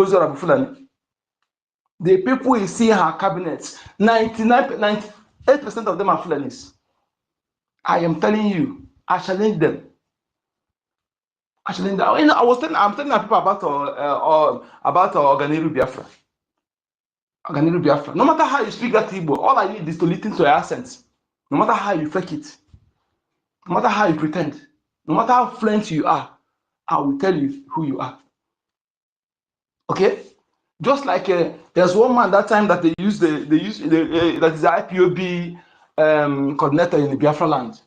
Fulani. The people you see in her cabinet, 98% of them are Fulanis. I am telling you, I challenge them. I'm telling people about Organelu Biafra. Organelu Biafra. No matter how you speak that Igbo, all I need is to listen to your accent. No matter how you fake it, no matter how you pretend, no matter how fluent you are, I will tell you who you are. Okay? Just like there's one man that time that that is the IPOB coordinator in the Biafra land.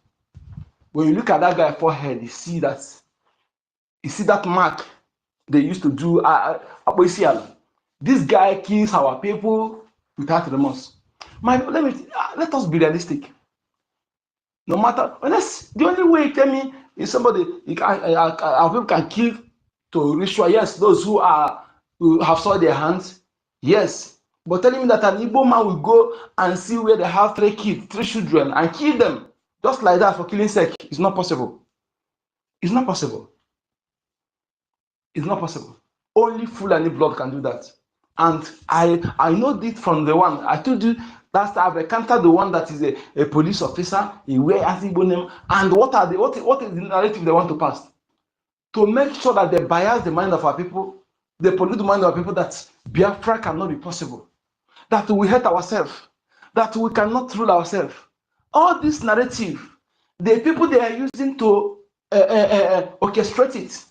When you look at that guy's forehead, you see that mark they used to do. This guy kills our people without remorse. Let us be realistic. No matter, the only way you tell me is somebody our people can kill to ritual. Yes, those who have soiled their hands, yes. But telling me that an Igbo man will go and see where they have 3 children and kill them just like that for killing sake is not possible. It's not possible. It's not possible. Only Fulani blood can do that. And I know this from the one I told you that I've encountered the one that is a police officer. He wears Igbo name. And what is the narrative they want to pass? To make sure that they bias the mind of our people, they pollute the mind of our people, that Biafra cannot be possible, that we hate ourselves, that we cannot rule ourselves. All this narrative, the people they are using to orchestrate it,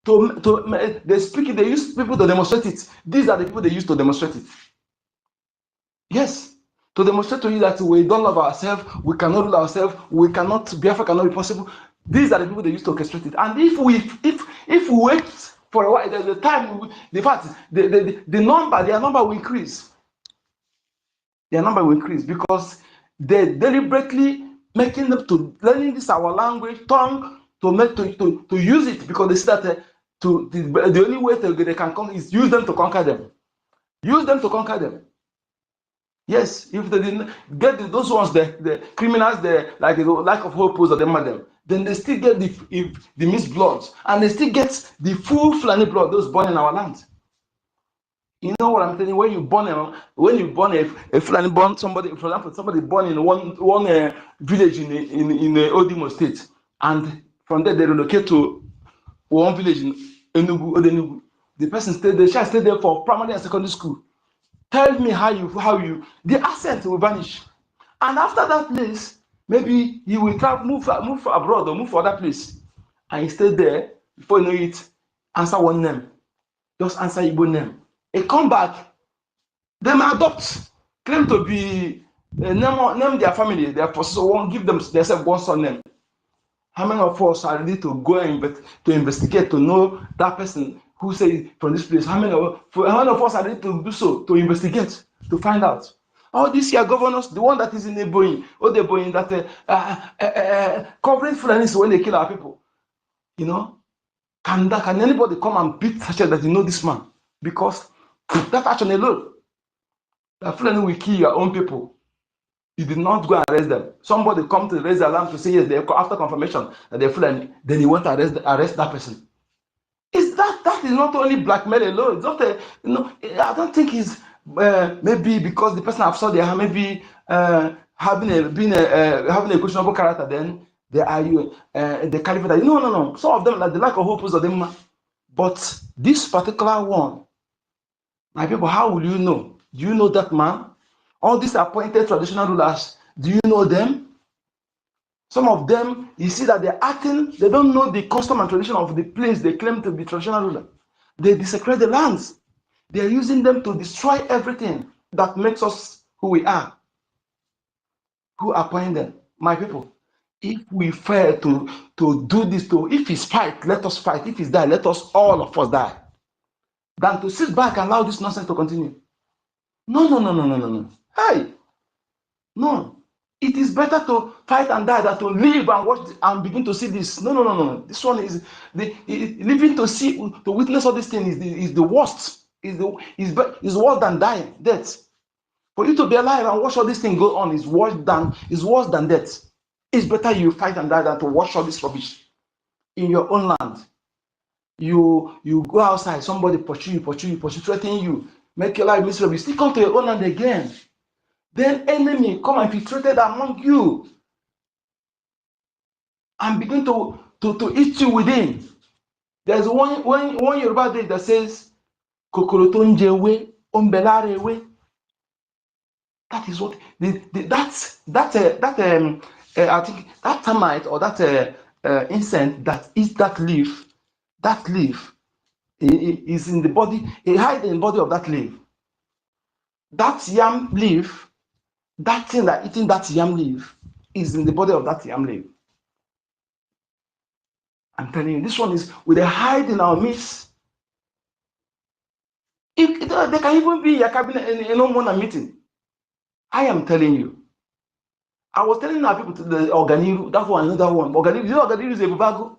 they use people to demonstrate it. These are the people they use to demonstrate it. Yes, to demonstrate to you that we don't love ourselves, we cannot rule ourselves, Biafra cannot be possible. These are the people they use to orchestrate it. And if we wait for a while, the time, their number will increase. Their number will increase because they deliberately making them to learning this our language, tongue, to use it, because they see that the only way they can conquer is use them to conquer them. Use them to conquer them. Yes, if they didn't get those ones, the criminals, the lack of hope or them, then they still get the mixed blood, and they still get the full Fulani blood, those born in our land. You know what I'm telling you? When you born a Fulani, born somebody, for example, somebody born in one village in the Odimo state, and from there they relocate to one village in Enugu. The person the child stayed there for primary and secondary school. Tell me how the accent will vanish, and after that place, maybe he will move abroad or move for other place, and he stayed there. Before you know it, answer one name, just answer Igbo name. He come back, they may adopt, claim to be name their family, their possessor, won't give them themselves one son name. How many of us are ready to go to investigate to know that person who say from this place? How many of us are ready to do so, to investigate, to find out? All these year governors, the one that is in the Boeing, that covering Fulanis when they kill our people, you know, can anybody come and beat such that you know this man? Because that action alone, that Fulani will kill your own people. You did not go and arrest them. Somebody come to raise the alarm to say yes, after confirmation that they're Fulani, then you want to arrest that person. That is not only blackmail alone. It's not I don't think it's maybe because the person have saw their maybe having a questionable character, then they are the caliphate. No. Some of them, like the lack of hope of them. But this particular one, my people, how will you know? Do you know that man? All these appointed traditional rulers, do you know them? Some of them, you see that they're acting, they don't know the custom and tradition of the place they claim to be traditional ruler. They desecrate the lands. They're using them to destroy everything that makes us who we are. Who appoint them? My people, if we fail to do this, if it's fight, let us fight. If it's die, let us all of us die. Than to sit back and allow this nonsense to continue. No. Hey, no. It is better to fight and die than to live and watch and begin to see this. No. This one is living to witness all these things is the worst. Is worse than dying, death. For you to be alive and watch all these things go on is worse than death. It's better you fight and die than to watch all this rubbish in your own land. you go outside, somebody pursue you, threaten you, make your life miserable, you still come to your own land again. Then enemy come infiltrated among you and begin to eat you within. There's one Yoruba day that says, Kokoro to njewe, ombelarewe. That is what I think that termite or that insect that eats that leaf is in the body, it hides in the body of that leaf. That yam leaf, that thing that eating that yam leaf is in the body of that yam leaf. I'm telling you, this one is with a hide in our midst. If they can even be in your cabinet in no more meeting. I am telling you. I was telling our people to the Organiru, that one, another one. Organiru, you know Organiru is a Bubago.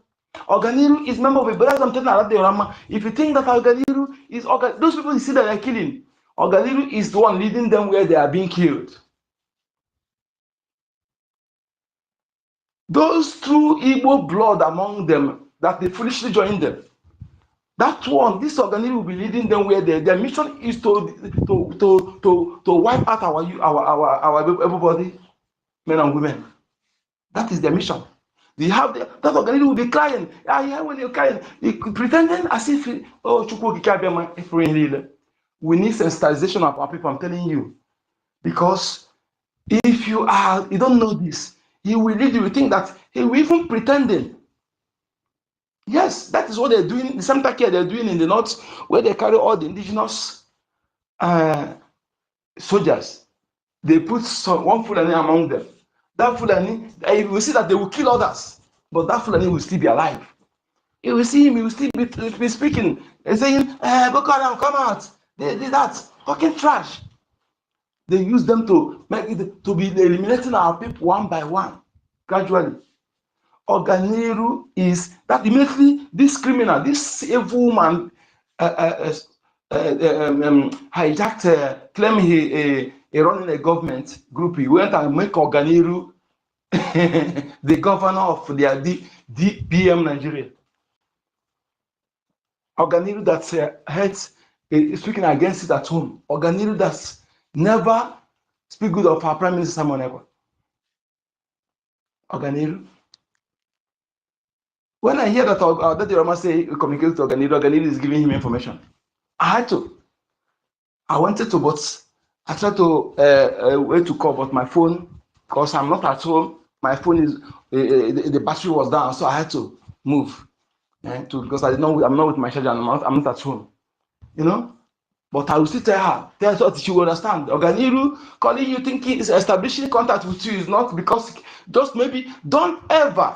Organiru is member of a brother. I'm telling you, if you think that Organiru is those people you see that they are killing, Organiru is the one leading them where they are being killed. Those true Igbo blood among them that they foolishly joined them. That one, this Organiru will be leading them where their mission is to wipe out our everybody, men and women. That is their mission. They have that Organiru will be crying. Yeah, when you're crying, pretending as if we need sensitization of our people. I'm telling you, because if you don't know this, he will lead you to think that he will even pretending. Yes, that is what they're doing. The same thing they're doing in the north, where they carry all the indigenous soldiers. They put one Fulani among them. That Fulani, you will see that they will kill others, but that Fulani will still be alive. You will see him, he will still be speaking and saying, Boko Haram, come out. They did that. Fucking trash. They use them to make it to be eliminating our people one by one, gradually. Organiru is that immediately this criminal, this evil man hijacked, claiming he running a government group. He went and make Organiru the governor of the DPM Nigeria. Organiru that hates speaking against it at home. Organiru that's never speak good of our Prime Minister Simon Ekpa. Organiru. When I hear that Daddy Rama say communicate to Organiru is giving him information. I had to. I wanted to, but I tried to wait to call, but my phone, because I'm not at home, my phone is the battery was down, so I had to move. Because I'm not with my charger, I'm not at home. You know? But I will still tell her that she will understand. Organiru calling you thinking is establishing contact with you is not because just maybe don't ever.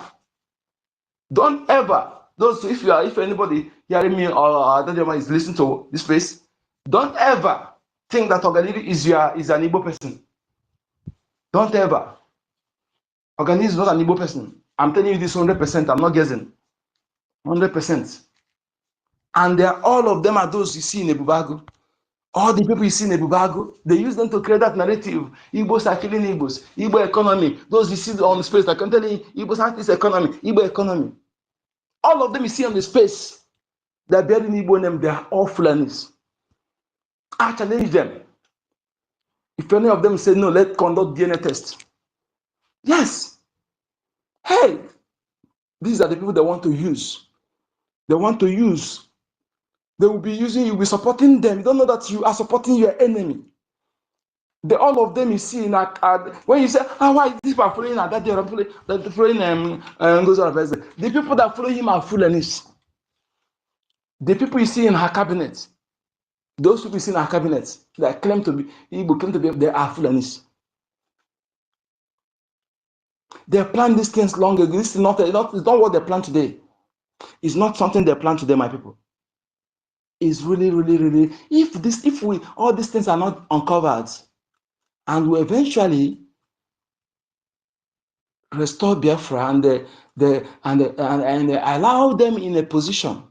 Those if anybody hearing me or Daddy is listening to this place, don't ever think that Organiru is an Igbo person. Don't ever. Organiru is not an Igbo person. I'm telling you this 100%. I'm not guessing. 100%. And all of them are those you see in Ebubago. All the people you see in Ebubago, they use them to create that narrative. Igbos are killing Igbos. Igbo economy. Those you see on the space, I can tell you, Igbos have this economy. Igbo economy. All of them you see on the space, they're bearing Igbo name. They are all Fulanis. I challenge them. If any of them say no, let's conduct DNA test. Yes. Hey, these are the people they want to use. They want to use. They will be using you, will be supporting them. You don't know that you are supporting your enemy. All of them you see in when you say, why is this people following that they are following NGOZI? The people that follow him are foolish. The people you see in her cabinet, those people you see in her cabinet that claim to be they are foolish. They planned these things long ago. This is not what they plan today. It's not something they plan today, my people. It's really, really, really. If all these things are not uncovered, and we eventually restore Biafra and allow them in a position,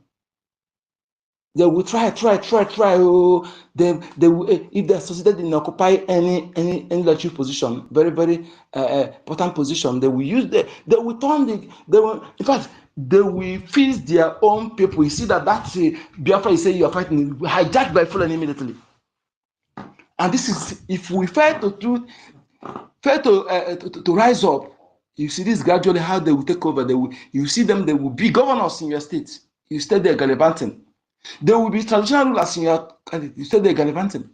they will try. Oh, they will, if they're succeeded in occupy any leadership position, very, very important position, they will use they will turn in fact, they will feed their own people. You see that Biafra is saying you are fighting, hijacked by Fulani immediately. And this is, if we fail to rise up, you see this gradually how they will take over. You see them, they will be governors in your state. You stay there gallivanting. There will be traditional rulers in your country. You stay there gallivanting.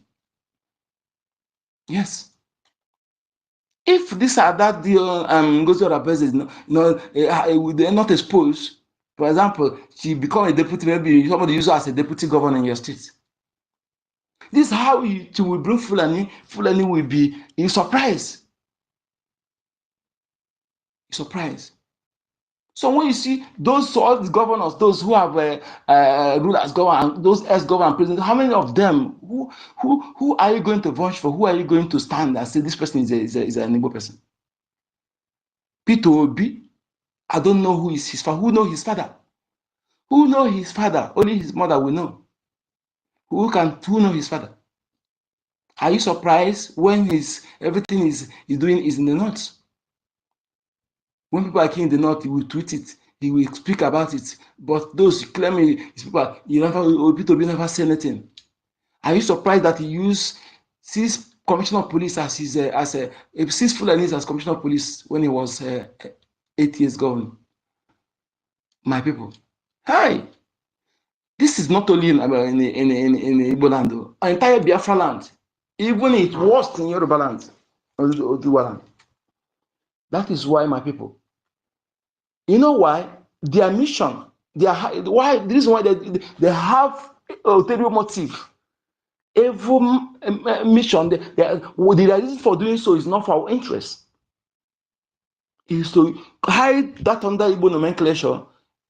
Yes. If this or that deal goes to other they're not exposed. For example, she become a deputy, maybe somebody use her as a deputy governor in your state. This is how you will bring Fulani. Fulani will be in surprise. Surprise. So when you see all the governors, those who have rulers, those ex-governor president, how many of them? Who are you going to vote for? Who are you going to stand and say this person is an Igbo person? Peter Obi, I don't know who is his father. Who knows his father? Who knows his father? Only his mother will know. Who know his father? Are you surprised when everything he's doing is in the north? When people are in the north, he will tweet it, he will speak about it. But those claiming his people, Peter Obi never say anything. Are you surprised that he used 6 commissioner of police as 6 Fulanis as commissioner of police when he was 8 years governor? My people, hi. This is not only in Igbo land, entire Biafra land, even it worse in Yoruba land, Oduwa land. That is why, my people, you know why? Their mission, the reason why they have ulterior motive, evil mission. The reason for doing so is not for our interest. It is to hide that under Igbo nomenclature,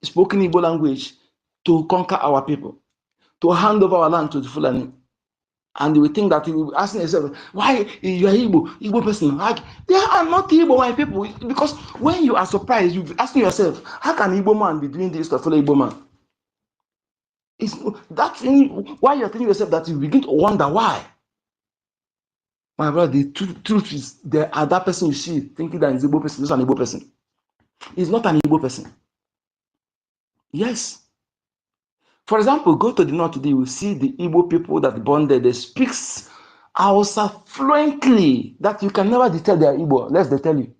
spoken Igbo language, to conquer our people, to hand over our land to the Fulani. And we think that you will be asking yourself, why you are Igbo person? They are not Igbo white people. Because when you are surprised, you're asking yourself, how can Igbo man be doing this to fellow Igbo man? It's that thing, why you're telling yourself that you begin to wonder why. My brother, the truth is, the other person you see thinking that is Igbo person, is an Igbo person. It's not an Igbo person. Yes. For example, go to the north today, you will see the Igbo people that born there, they speak Hausa fluently, that you can never detect they are Igbo, lest they tell you.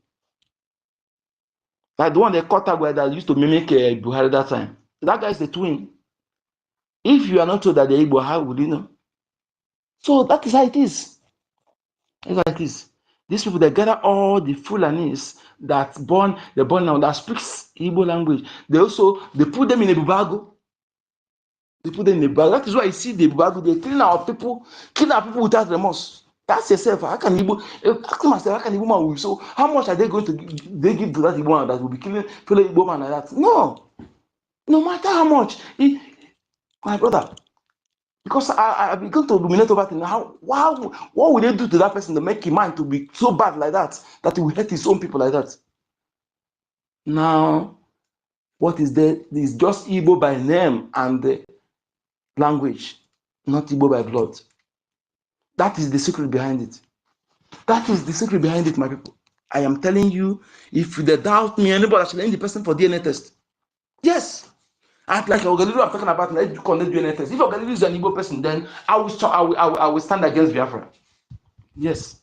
Like the one they caught up with that used to mimic Buhari that time. That guy is the twin. If you are not told that they're Igbo, how would you know? So that is how it is. That's how it is. These people, they gather all the Fulanis that they're born now, that speaks Igbo language. They put them in a bubago. They put them in a bag. That is why you see the Bible, they killing our people without remorse. That's yourself. How can Igbo, ask myself, how can Igbo man will, so how much are they going to give to that Igbo man that will be killing fellow Igbo man like that? No. No matter how much. My brother, because I begin to ruminate over things. What would they do to that person to make his mind to be so bad like that he will hurt his own people like that? Now, what is there? Is just Igbo by name and language, not Igbo by blood. That is the secret behind it. That is the secret behind it, my people. I am telling you, if they doubt me, anybody should name the person for DNA test. Yes. Act like Ogalilu I'm talking about, let's conduct DNA test. If Ogalilu is an Igbo person, then I will stand against Biafra. Yes.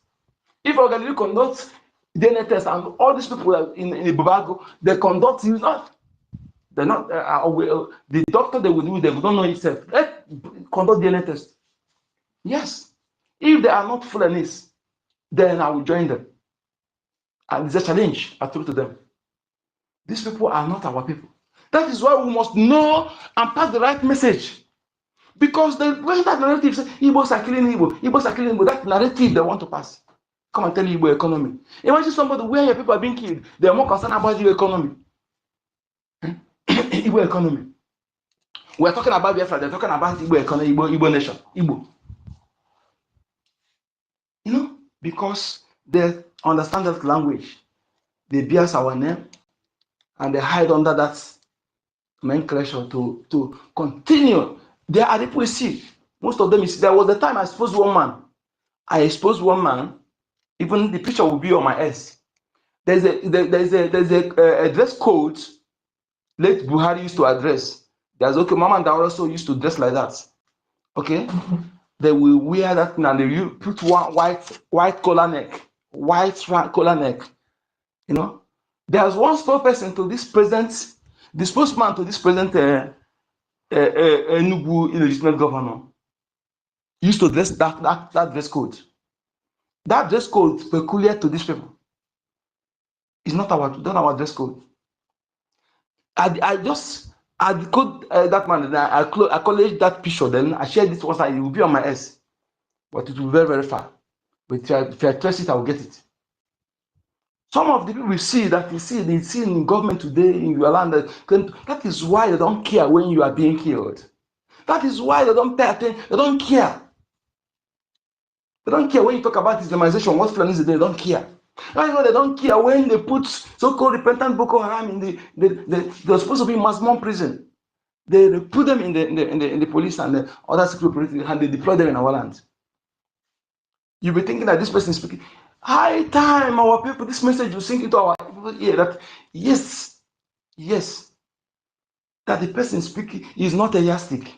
If Ogalilu conducts DNA test and all these people in Bubago, they conduct you not. They're not the doctor they will do, they don't know himself. Let's conduct DNA test. Yes. If they are not Fulanis, then I will join them. And it's a challenge I threw to them. These people are not our people. That is why we must know and pass the right message. Because when that narrative says Igbos are killing Igbo, that narrative they want to pass. Come and tell you Igbo economy. Imagine somebody where your people are being killed, they are more concerned about Igbo economy. Igbo economy. We're talking about Biafra, they're talking about Igbo economy, Igbo nation, Igbo. You know, because they understand that language, they bias our name, and they hide under that nomenclature to continue. They are the people we see. Most of them is there was the time I exposed one man. Even the picture will be on my S. There's a dress code late Buhari used to address. There's okay, Mama and also used to dress like that. Okay, they will wear that and they will put one white collar neck, white collar neck. You know, there's one spokesperson to this present, the spokesman to this present Enugu illegitimate governor used to dress that dress code. That dress code peculiar to these people. It's not our dress code. I decode that man. I college that picture. Then I share this one. It will be on my S, but it will be very, very far. But if I trace it, I will get it. Some of the people we see that they see in government today in your land. That is why they don't care when you are being killed. That is why they don't pay attention. They don't care. They don't care when you talk about Islamization. What plan is it? They don't care. That's why they don't care when they put so-called repentant Boko Haram in they're supposed to be in maximum prison. They put them in the police and the other security and they deploy them in our land. You'll be thinking that this person is speaking. High time, our people, this message will sink into our people ear that yes, that the person speaking is not a yastic.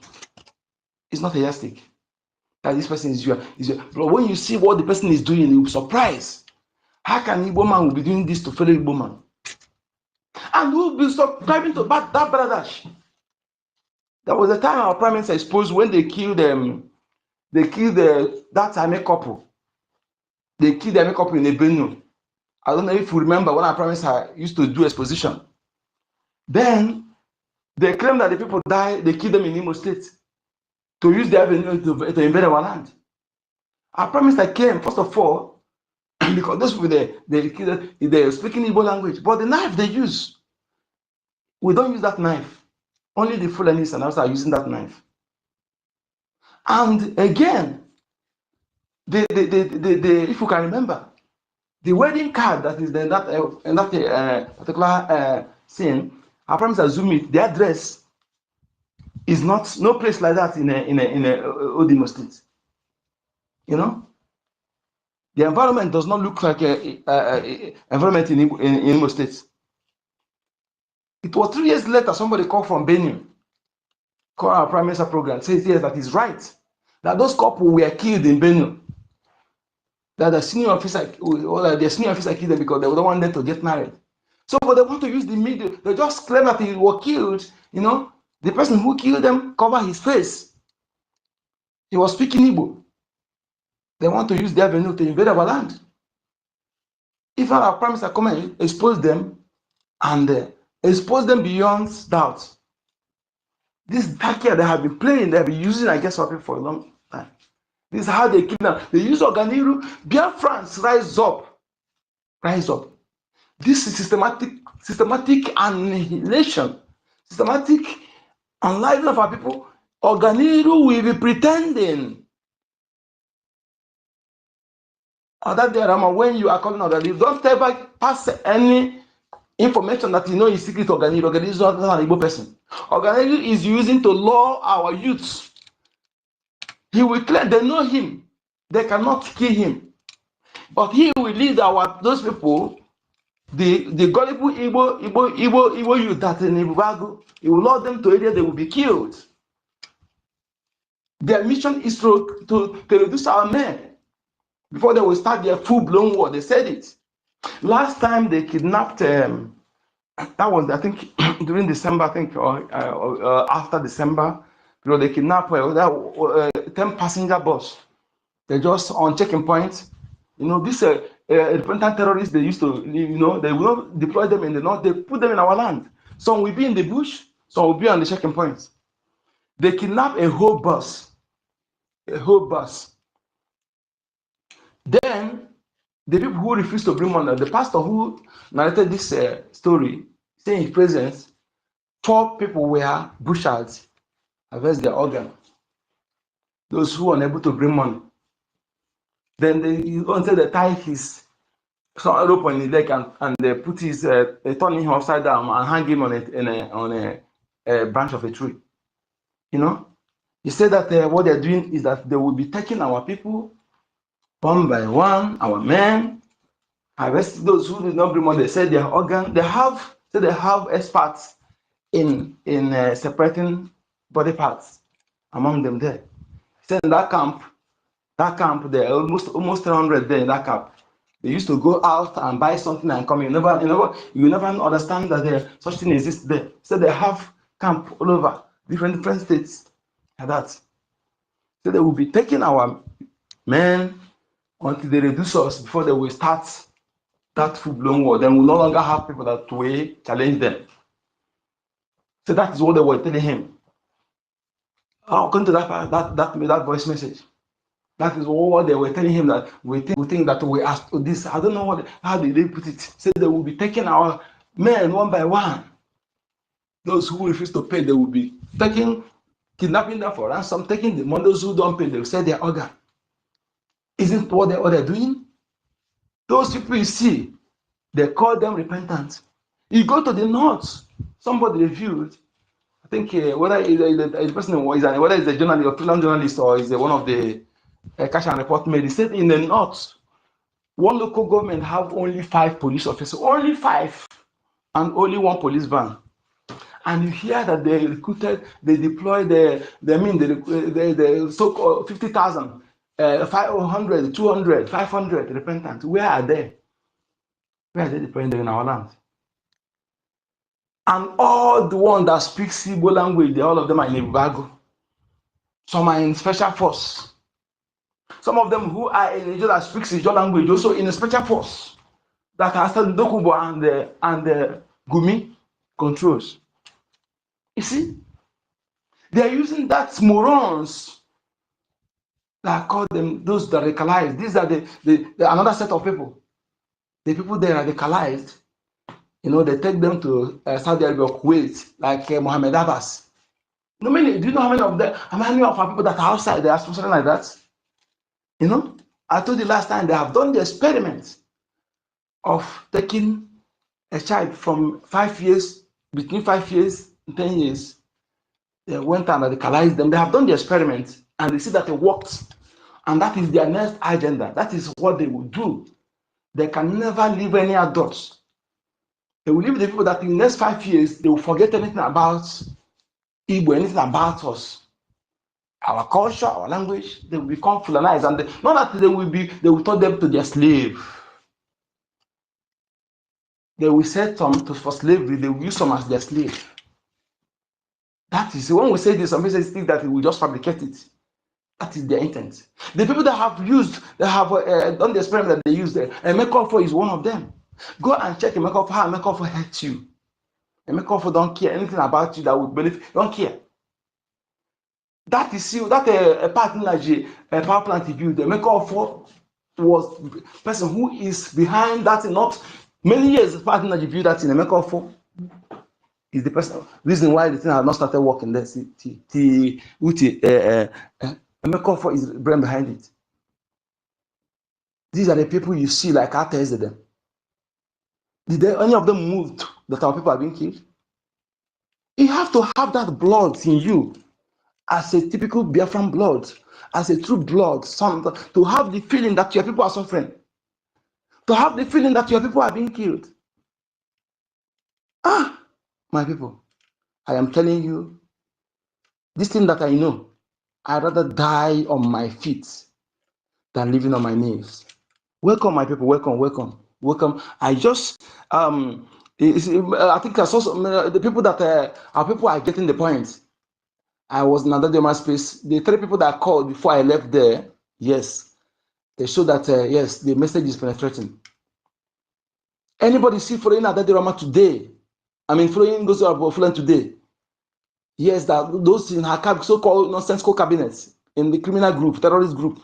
It's not a yastic. That this person is your. But when you see what the person is doing, you'll be surprised. How can Igbo man will be doing this to fellow Igbo man? And we'll be subscribing to that bradash. There was a time our prime minister exposed when they killed that Ame couple. They killed the Ame couple in Ebenu. I don't know if you remember when our prime minister used to do exposition. Then they claimed that the people died, they killed them in Imo State to use the avenue to invade our land. Our prime minister came, first of all, because those people they're speaking Igbo language, but the knife they use, we don't use that knife. Only the Fulanis and us are using that knife. And again, if you can remember, the wedding card that is in that particular scene, our prime minister zoom it. The address is no place like that in a Odimo State. You know, the environment does not look like a environment in Imo State. It was 3 years later, somebody called from Benin, called our prime minister program, says yes, that is right. That those couple were killed in Benin. That the senior officer killed them because they don't want them to get married. So, but they want to use the media. They just claim that he was killed. You know, the person who killed them covered his face. He was speaking Igbo. They want to use their avenue to invade our land. If our prime minister come and expose them, and expose them beyond doubt. This tactic they have been playing, they have been using against our people for a long time. This is how they kill them. They use Organiru. Biafrans rise up. Rise up. This is systematic annihilation, systematic unlivening of our people. Organiru will be pretending. Or that there, when you are calling Organiru, don't ever pass any information that you know is secret. Organiru is not an Igbo person. Organiru is using to lure our youths. He will claim they know him. They cannot kill him. But he will lead those people, the gullible Igbo youth that in Ibubago, he will lure them to areas they will be killed. Their mission is to reduce our men before they will start their full-blown war. They said it. Last time they kidnapped, that was, I think, during December, I think, or after December, they kidnapped 10-passenger bus. They're just on checking points. You know, these repentant terrorists, they used to, you know, they will not deploy them in the north, they put them in our land. Some will be in the bush, some will be on the checking points. They kidnapped a whole bus. A whole bus. Then, the people who refused to bring money, the pastor who narrated this story, saying in his presence, 4 people were butchered, harvest their organ. Those who were unable to bring money. Then until they tie his rope on his leg and they put his turn him upside down and hang him on a branch of a tree. You know, he said that what they're doing is that they will be taking our people one by one, our men, harvest those who did not bring money. They said their organ. They have experts in separating body parts among them there. Said in that camp there, almost 300 there in that camp. They used to go out and buy something and come. You never understand that there such thing exists there. So they have camp all over different states like that. So they will be taking our men until they reduce us before they will start that full-blown war. Then we no longer have people that will challenge them. So that is what they were telling him. According to that voice message, that is what they were telling him, that we think that we asked this. I don't know how did they put it. So they will be taking our men one by one. Those who refuse to pay, they will be kidnapping them for ransom, taking the money. Those who don't pay, they will sell their organ. Isn't what they're doing? Those people you see, they call them repentant. You go to the north, somebody reviewed, I think whether the person whether it's a journalist or freelance journalist or is one of the cash and report made, he said in the north, one local government have only 5 police officers, only 5, and only 1 police van. And you hear that they recruited, they deployed the so-called 50,000, 500, 200, 500 repentant. Where are they? Where are they deploying them in our land? And all the ones that speak Igbo language, all of them are in Ibago. Some are in special force. Some of them who are in Nigeria that speaks Igbo language also in a special force that has Dokubo and Gumi controls. You see, they are using that morons that I call them those that radicalized. These are the another set of people. The people they radicalized, they take them to Saudi Arabia, Kuwait, like Mohammed Abbas. Do you know how many of our people that are outside, they are something like that? I told you last time they have done the experiment of taking a child from 5 years, between 5 years and 10 years. They went and radicalized them. They have done the experiment and they see that it worked. And that is their next agenda. That is what they will do. They can never leave any adults. They will leave the people that in the next 5 years, they will forget anything about Igbo, anything about us. Our culture, our language, they will become Fulanized. And not that they will turn them to their slave. They will set some for slavery, they will use some as their slave. That is, when we say this, some people think that we will just fabricate it. That is their intent. The people that have done the experiment that they used, Emeka is one of them. Go and check Emeka how Emeka hurts you. Emeka don't care anything about you that would benefit, don't care. That is you, that a partner, a power plant built. Emeka was the person who is behind that, not many years partner built that in Emeka is the person reason why the thing has not started working there. Emeka is the brain behind it. These are the people you see like I tested them. Did any of them moved that our people are being killed? You have to have that blood in you as a typical Biafran blood, as a true blood, to have the feeling that your people are suffering, to have the feeling that your people are being killed. My people, I am telling you, this thing that I know, I'd rather die on my feet than living on my knees. Welcome, my people. Welcome. I just, I think I saw the people that our people are getting the point. I was in another space. The 3 people that called before I left there, yes, they show that yes, the message is penetrating. Anybody see following Adadurama today? I mean, following those who are following today. Yes, that those in her so-called nonsensical cabinets in the criminal group, terrorist group,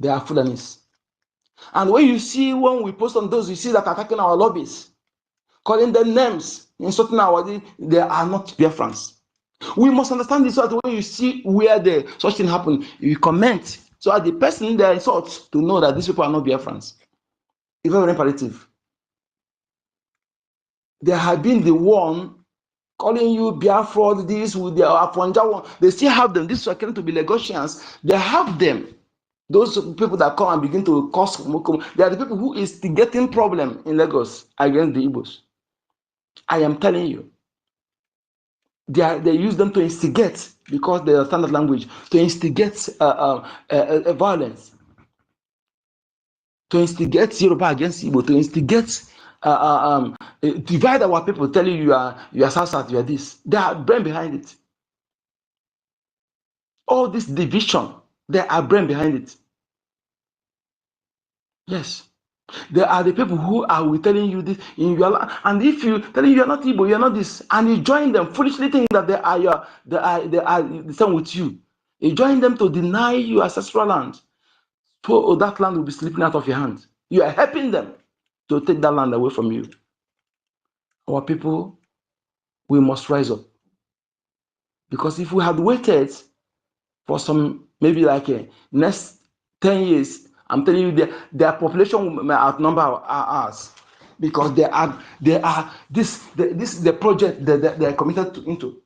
they are Fulanis. And when we post on those, you see that attacking our lobbies, calling them names, insulting they are not Biafrans. We must understand this so that when you see where such thing happen, you comment so that the person they insult to know that these people are not Biafrans. It's very imperative. They have been the one calling you Biafra, this with their Aponja one. They still have them. These are going to be Lagosians. They have them. Those people that come and begin to cause, they are the people who is getting problem in Lagos against the Igbos. I am telling you. they use them to instigate, because they are standard language, to instigate violence, to instigate Yoruba against Igbo, to instigate divide our people, telling you are South, you are this. They are brain behind it. All this division, there are brain behind it. Yes. There are the people who are telling you this in your life, and if you telling you are not Igbo, you are not this, and you join them, foolishly thinking that they are the same with you. You join them to deny your ancestral land, so that land will be slipping out of your hand. You are helping them to take that land away from you. Our people, we must rise up, because if we had waited for some, maybe like next 10 years, I'm telling you, their population may outnumber ours, because they are this is the project that they are committed into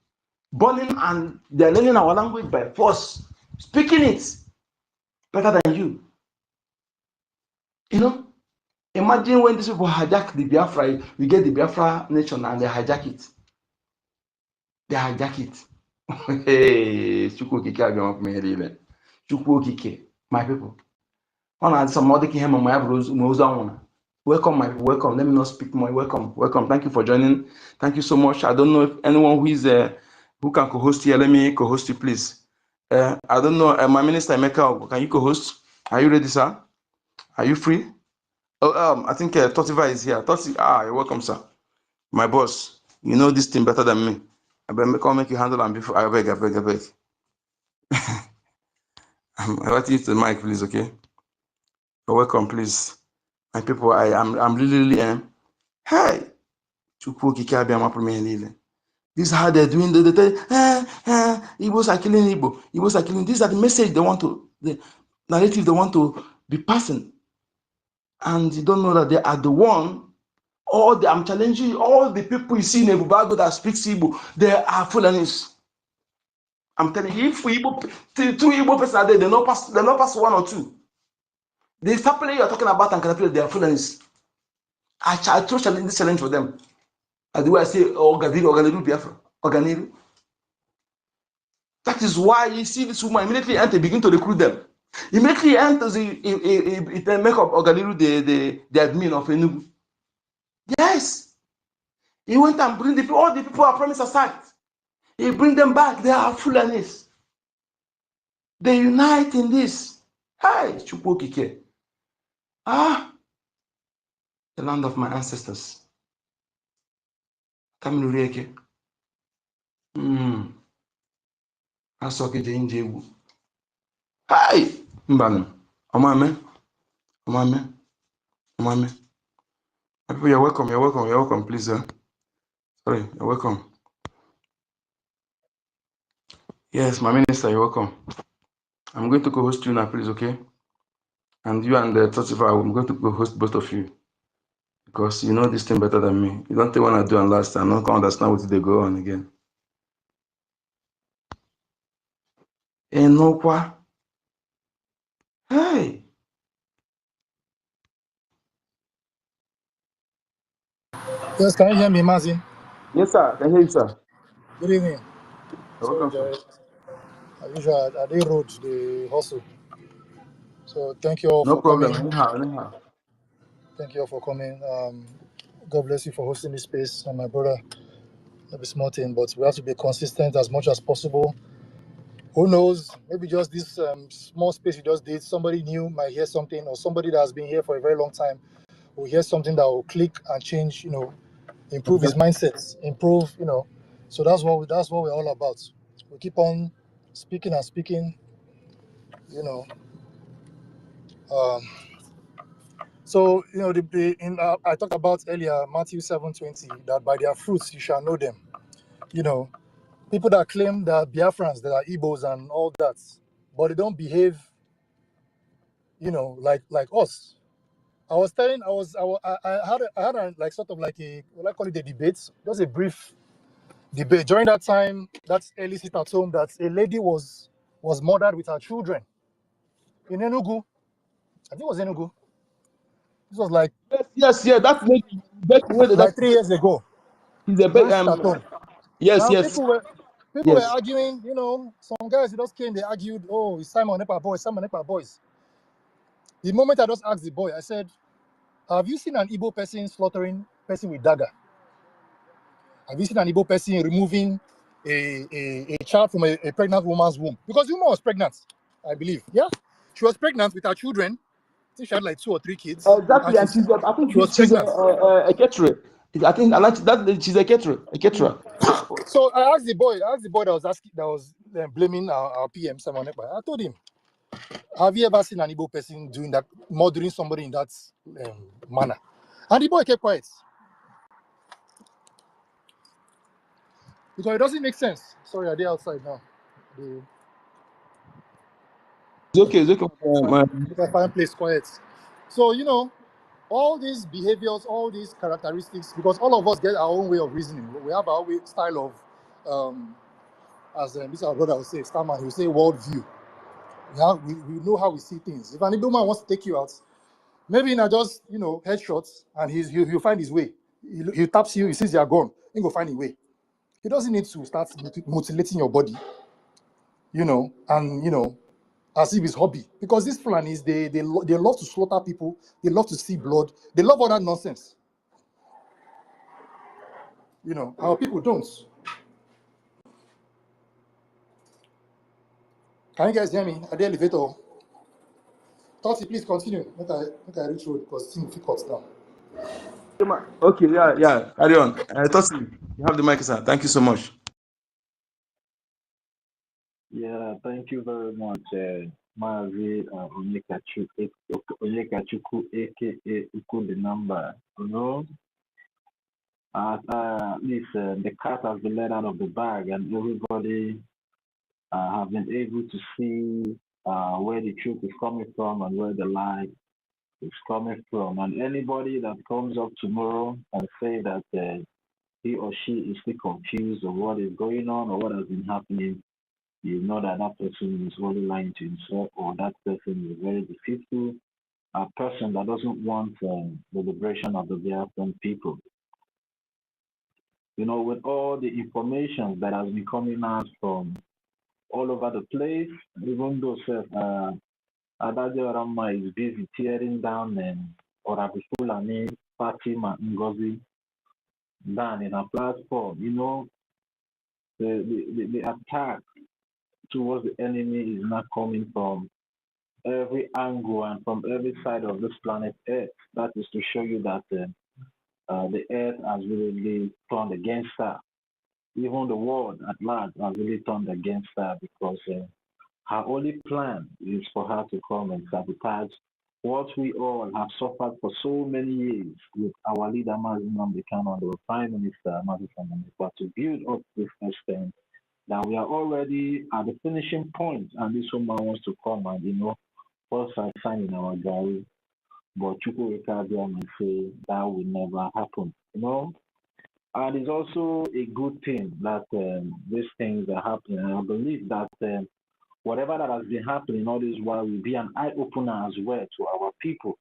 burning, and they're learning our language by force, speaking it better than you. You know, imagine when these people hijack the Biafra, we get the Biafra nation, and they hijack it. They hijack it. Hey, Chukwu Okike abịa from here. Chukwu Okike, my people. Some other came on my welcome, my people. Welcome. Let me not speak more. Welcome. Welcome. Thank you for joining. Thank you so much. I don't know if anyone who is who can co-host here. Let me co-host you, please. I don't know. My minister Emeka, can you co-host? Are you ready, sir? Are you free? Oh, I think Totiva is here. You're welcome, sir. My boss. You know this thing better than me. I better make you handle them before. I beg. I'm inviting you to the mic, please. Okay. You're welcome, please. My people, I'm really hey, Chukwu Okike abịa from here. This is how they're doing. They tell Igbos are killing Igbo. Igbos are killing. These are the message they want to, the narrative they want to be passing. And you don't know that they are the one. I'm challenging all the people you see in Ebubago that speaks Igbo. They are Fulanis. I'm telling you, if Igbo, two Igbo persons are there, they not pass one or two. The sapling you're talking about and Caterpillar, they are Fulanis. I throw this challenge for them. As the way I say, Organiru Biafra, Organiru. That is why you see this woman immediately enter, begin to recruit them. Immediately enters, it make up Organiru the admin of Enugu. Yes. He went and bring all the people are promised aside. He bring them back. They are Fulanis. They unite in this. Hi, Chukwu Okike. The land of my ancestors. Kamilurieke. Asoke Jenjewu. Hi, Mbanu. Omame. People, you're welcome, please. Sorry, you're welcome. Yes, my minister, you're welcome. I'm going to co-host you now, please, okay? And you and the Totifa, I'm going to co-host both of you. Because you know this thing better than me. You don't think when I do and last time, I don't understand what they go on again. Enokwa. Hey. Yes, can you hear me, Mazi? Yes, sir. I can hear you, sir. Good evening. Welcome, sir. As usual, I did road the hustle. So thank you all No for problem. coming. Anyhow. Thank you all for coming. God bless you for hosting this space, and my brother. Not a small thing, but we have to be consistent as much as possible. Who knows? Maybe just this small space you just did, somebody new might hear something, or somebody that has been here for a very long time will hear something that will click and change. Improve his mindset, improve. So that's what we're all about. We keep on speaking and speaking. So I talked about earlier Matthew 7:20 that by their fruits you shall know them. People that claim that Biafrans, that are Igbos and all that, but they don't behave, like us. I had a like sort of like a, what I call it, a debate, just a brief debate during that time. That's early sit at home that a lady was murdered with her children in Enugu. I think it was Enugu. This was yes. That's like 3 years ago. He's a During sit at home. Yes, Now yes, people were yes. arguing, you know, some guys just came, they argued, oh, it's Simon Ekpa boys, Simon Ekpa boys. The moment I just asked the boy, I said, have you seen an Igbo person slaughtering person with dagger? Have you seen an Igbo person removing a child from a pregnant woman's womb? Because the woman was pregnant, I believe. Yeah? She was pregnant with her children. I think she had like 2 or 3 kids. Exactly, and she's I think she was she's pregnant. a caterer. I think that she's a caterer, So I asked the boy that was asking, that was blaming our PM, Simon Ekpa. I told him, have you ever seen an Igbo person doing that, murdering somebody in that manner? And the boy kept quiet. Because it doesn't make sense. Sorry, are they outside now? It's okay, it's okay. If I find place quiet. So, you know, all these behaviors, all these characteristics, because all of us get our own way of reasoning. We have our own style of, as this our brother will say, Starman, he will say worldview. We know how we see things. If an Igbo man wants to take you out, maybe not just, you know, headshots, and he'll find his way. He taps you, he sees you're gone, he go find a way. He doesn't need to start mutilating your body, you know, and, you know, as if it's hobby. Because these Fulanis, they love to slaughter people, they love to see blood, they love all that nonsense. You know, our people don't. Can you guys hear me at the elevator? Toti, please continue. Make I reach road because things fit cut down. Okay, yeah. Carry on. Tosi, you have the mic, sir. Thank you so much. Yeah, thank you very much, Mazi Onyekachukwu, aka Uku the number. You know, at least the cat has been let out of the bag, and everybody have been able to see where the truth is coming from and where the lie is coming from. And anybody that comes up tomorrow and say that he or she is still confused of what is going on or what has been happening, you know that that person is only lying to himself, or that person is very deceitful, a person that doesn't want the liberation of the Biafran people. You know, with all the information that has been coming out from all over the place, even though Adadio Rama is busy tearing down Orabifulani, Fatima, NGOZI down in a platform, you know, the attack towards the enemy is not coming from every angle and from every side of this planet Earth. That is to show you that the Earth has really turned against her. Even the world at large has really turned against her because her only plan is for her to come and sabotage what we all have suffered for so many years with our leader Mazi Nnamdi Kanu and the Prime Minister Mazi Nnamdi, to build up this extent that we are already at the finishing point, and this woman wants to come and, you know, first sign in our diary, but Chukwuemeka may say that will never happen, you know. And it's also a good thing that these things are happening. And I believe that whatever that has been happening all this while will be an eye opener as well to our people.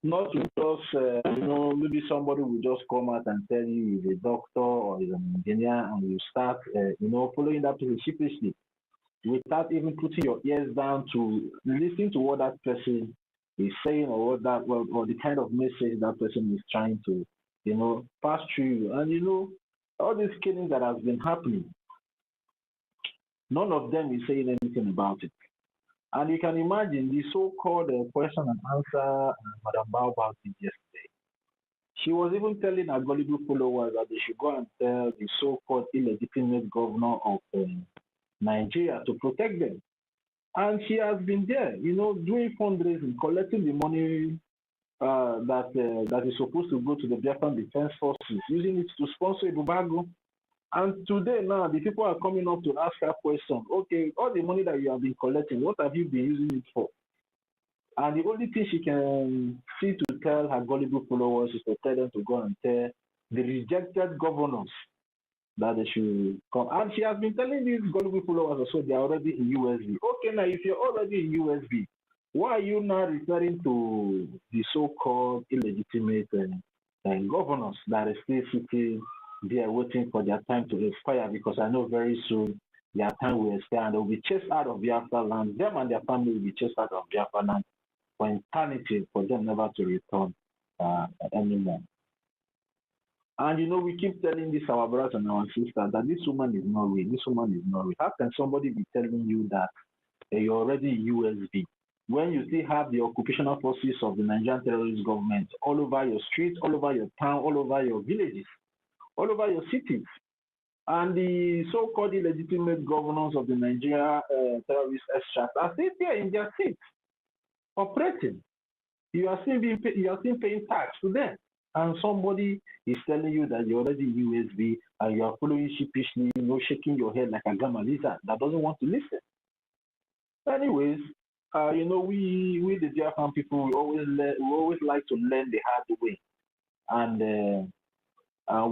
Not to just, you know, maybe somebody will just come out and tell you he's a doctor or he's an engineer, and you start, you know, following that person sheepishly without even putting your ears down to listen to what that person is saying, or what that, well, or the kind of message that person is trying to, you know, pass through you. And you know, all these killings that has been happening, none of them is saying anything about it. And you can imagine the so-called question and answer Madam Baobab did yesterday. She was even telling her gullible followers that they should go and tell the so-called illegitimate governor of Nigeria to protect them. And she has been there, you know, doing fundraising, collecting the money that is supposed to go to the Biafran Defense Forces, using it to sponsor Ibubago. And today now, the people are coming up to ask her question. Okay, all the money that you have been collecting, what have you been using it for? And the only thing she can see to tell her gullible followers is to tell them to go and tell the rejected governors that they should come. And she has been telling these gullible followers also they are already in USB. Okay, now if you're already in USB, why are you now referring to the so-called illegitimate governors that are still sitting there waiting for their time to expire, because I know very soon their time will expire and they will be chased out of Biafra land. Them and their family will be chased out of Biafra land for eternity, for them never to return anymore. And we keep telling this our brothers and our sisters that this woman is not real. This woman is not real. How can somebody be telling you that you're already USB when you still have the occupational forces of the Nigerian terrorist government all over your streets, all over your town, all over your villages, all over your cities? And the so-called illegitimate governors of the Nigeria terrorist extract are still there in their seats, operating. You are still paying tax to them. And somebody is telling you that you're already USB and you are following sheepishly, shaking your head like a gamma lizard that doesn't want to listen. Anyways, we the Biafran people, we always like to learn the hard way. And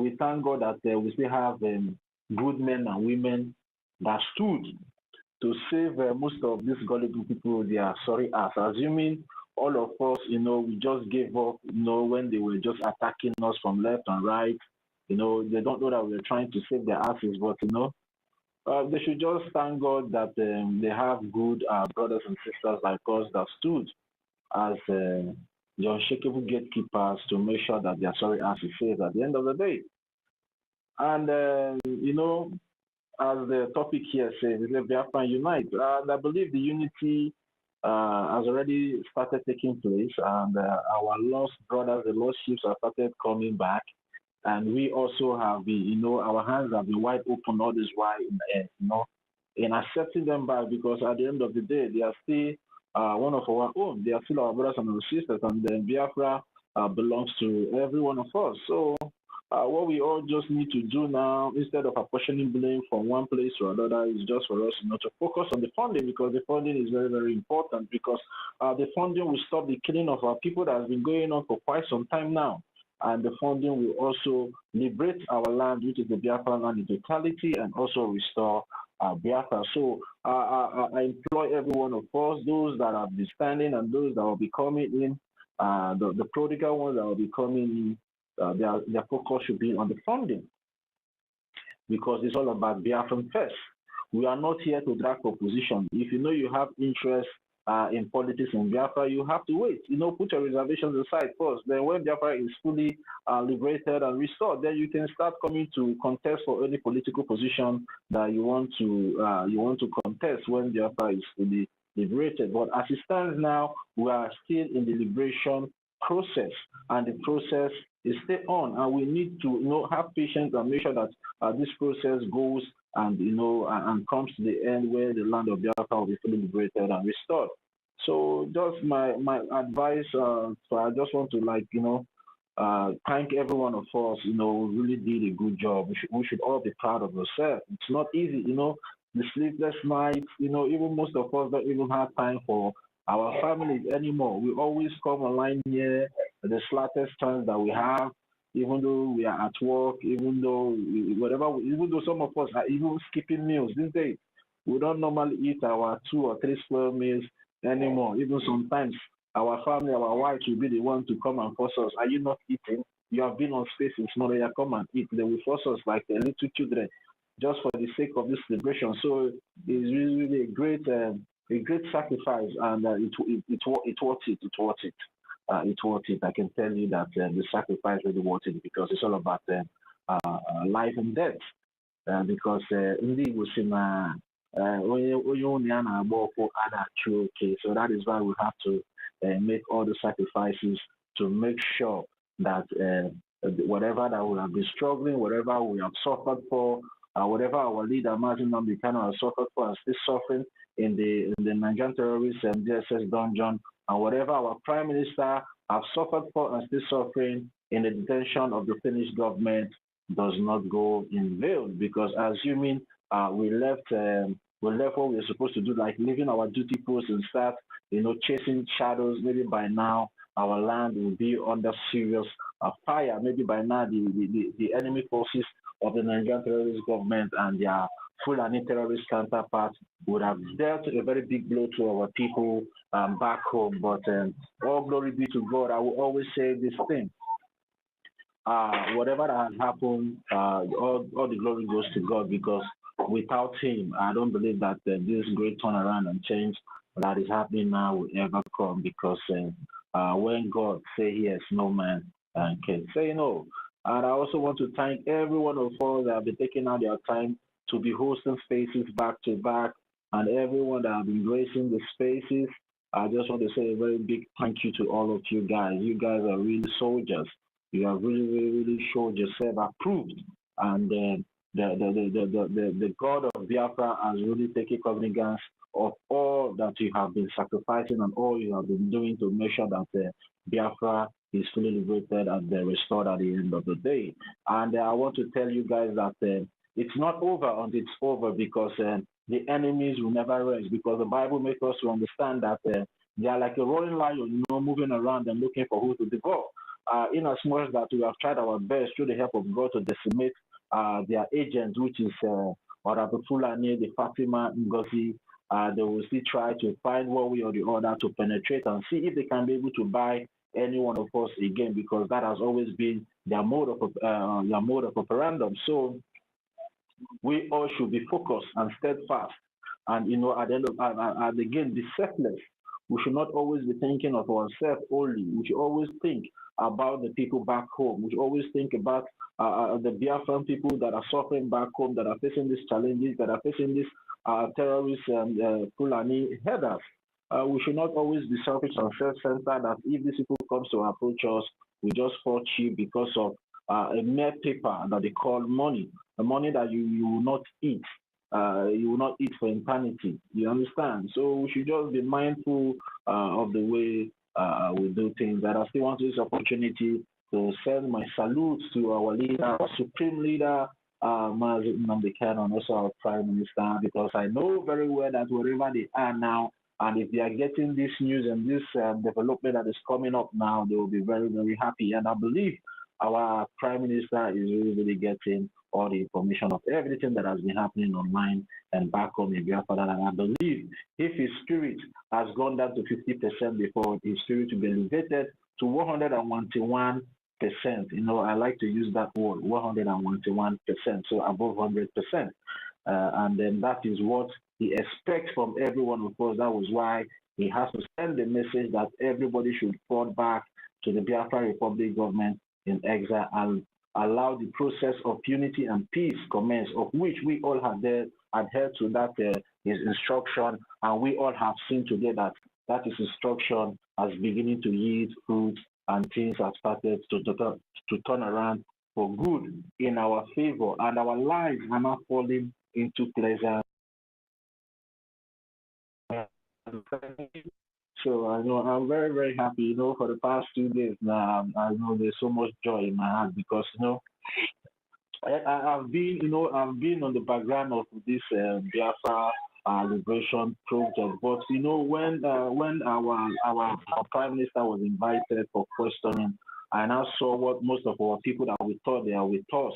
we thank God that we still have good men and women that stood to save most of these gullible people their sorry ass. Assuming all of us, we just gave up, when they were just attacking us from left and right. They don't know that we're trying to save their asses, but they should just thank God that they have good brothers and sisters like us that stood as the unshakable gatekeepers to make sure that their sorry ass is saved at the end of the day. And as the topic here says, Biafran unite. And I believe the unity has already started taking place, and our lost brothers, the lost ships, have started coming back. And we also have been, our hands have been wide open all this while, in accepting them back, because at the end of the day, they are still one of our own. They are still our brothers and our sisters, and then Biafra belongs to every one of us. So what we all just need to do now, instead of apportioning blame from one place to another, is just for us to focus on the funding, because the funding is very, very important, because the funding will stop the killing of our people that has been going on for quite some time now. And the funding will also liberate our land, which is the Biafra land, in totality, and also restore Biafra. So I employ every one of us, those that have been standing and those that will be coming in, the prodigal ones that will be coming in, their focus should be on the funding, because it's all about Biafran first. We are not here to drag for position. If you have interest in politics in Biafra, you have to wait. Put your reservations aside first. Then when Biafra is fully liberated and restored, then you can start coming to contest for any political position that you want to contest when Biafra is fully liberated. But as it stands now, we are still in the liberation process, and the process is still on, and we need to have patience and make sure that this process goes and and comes to the end where the land of Biafra will be fully liberated and restored. So just my advice. So I just want to thank every one of us. We really did a good job. We should all be proud of ourselves. It's not easy. The sleepless nights. Even most of us don't even have time for our families anymore. We always come online here at the slightest chance that we have, even though we are at work, even though some of us are even skipping meals these days. We don't normally eat our 2 or 3 square meals anymore. Even sometimes our family, our wives will be the one to come and force us. Are you not eating? You have been on space in small area, come and eat. They will force us like the little children, just for the sake of this celebration. So it's really a great sacrifice, and it's worth it. It's worth it. It's worth it. I can tell you that the sacrifice really worth it, because it's all about life and death. Because indeed we see okay. So that is why we have to make all the sacrifices to make sure that whatever that we have been struggling, whatever we have suffered for, whatever our leader Martin Namdekano has suffered for and still suffering in the Nigerian terrorists and DSS dungeon, and whatever our Prime Minister have suffered for and still suffering in the detention of the Finnish government does not go in vain, because assuming we left what we were supposed to do, like leaving our duty posts and start, chasing shadows, maybe by now our land will be under serious fire. Maybe by now the enemy forces of the Nigerian terrorist government and their Fulani terrorist counterparts would have dealt a very big blow to our people back home. But all glory be to God. I will always say this thing. whatever that has happened, all the glory goes to God, because without Him, I don't believe that this great turnaround and change that is happening now will ever come. Because when God say yes, no man can say no. And I also want to thank every one of us that have been taking out their time to be hosting spaces back to back, and everyone that have been gracing the spaces. I just want to say a very big thank you to all of you guys. You guys are really soldiers. You have really, really, really showed yourself approved, and the God of Biafra has really taken cognizance of all that you have been sacrificing and all you have been doing to make sure that Biafra is fully liberated and restored at the end of the day. And I want to tell you guys that it's not over until it's over, because the enemies will never rest, because the Bible makes us to understand that they are like a roaring lion, moving around and looking for who to devour. In as much that we have tried our best through the help of God to decimate their agents, which is Orabu Fulani, the Fatima, NGOZI, they will still try to find one way or the other to penetrate and see if they can be able to buy any one of us again, because that has always been their mode of operandum. So we all should be focused and steadfast, and at the end of and again, be selfless. We should not always be thinking of ourselves only. We should always think about the people back home. We should always think about the Biafran people that are suffering back home, that are facing these challenges, that are facing these terrorists and Fulani headers. We should not always be selfish and self-centered, that if these people come to approach us, we just fall cheap because of a mere paper that they call money, the money that you will not eat. You will not eat for eternity. You understand? So we should just be mindful of the way we do things. And I still want to use this opportunity to send my salutes to our leader, our supreme leader, Mazi Nnamdi, and also our prime minister, because I know very well that wherever they are now, and if they are getting this news and this development that is coming up now, they will be very, very happy. And I believe our prime minister is really, really getting all the information of everything that has been happening online and back home in Biafra. And I believe if his spirit has gone down to 50% before, his spirit will be elevated to 101%. I like to use that word, 101%, so above 100%. And then that is what he expects from every one of us. That was why he has to send the message that everybody should fall back to the Biafra Republic government in exile and allow the process of unity and peace commence, of which we all have adhered to that his instruction, and we all have seen today that his instruction is beginning to yield fruit, and things have started to turn around for good in our favor, and our lives are now falling into pleasure. So I know I'm very, very happy. For the past 2 days now, I know there's so much joy in my heart, because I've been, I've been on the background of this Biafra liberation project. But when our prime minister was invited for questioning, I now saw what most of our people that we thought they are with us,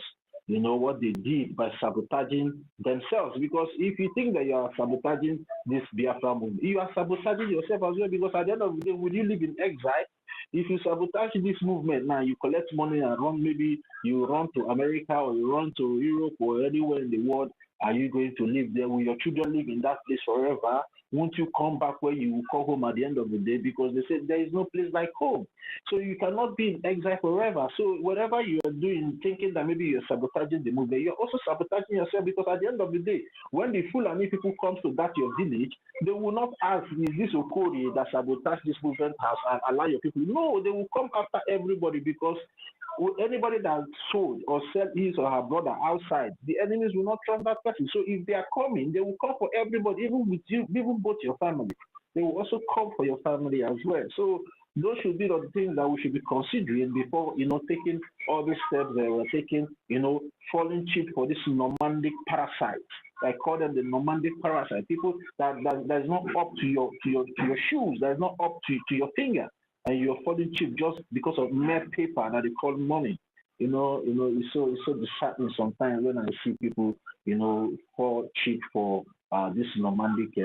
what they did by sabotaging themselves. Because if you think that you are sabotaging this Biafra movement, you are sabotaging yourself as well. Because at the end of the day, would you live in exile? If you sabotage this movement now, you collect money and run, maybe you run to America or you run to Europe or anywhere in the world, are you going to live there? Will your children live in that place forever? Won't you come back where you will call home at the end of the day? Because they say there is no place like home. So you cannot be in exile forever. So whatever you are doing, thinking that maybe you're sabotaging the movement, you're also sabotaging yourself, because at the end of the day, when the Fulani people come to that your village, they will not ask, is this Okori that sabotaged this movement house and allow your people? No, they will come after everybody, because anybody that sold or sell his or her brother outside, the enemies will not trust that person. So if they are coming, they will come for everybody, even with you, even both your family. They will also come for your family as well. So those should be the things that we should be considering before, taking all these steps that we're taking, falling cheap for this nomadic parasite. I call them the nomadic parasite. People that is not up to your shoes, that is not up to your finger, and you're falling cheap just because of mere paper that they call money. It's so disheartening sometimes when I see people, fall cheap for this nomadic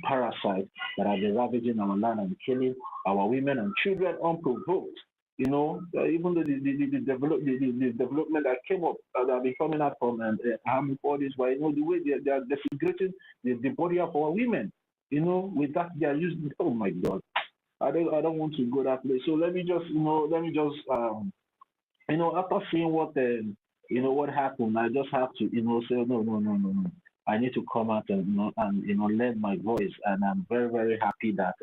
parasite that are ravaging our land and killing our women and children unprovoked. Even the development that came up that have been coming out from armed bodies, but the way they are desecrating the body of our women, with that they are using. Oh my God, I don't want to go that place. So after seeing what happened, I just have to say no, no, no, no, no. I need to come out and lend my voice, and I'm very, very happy that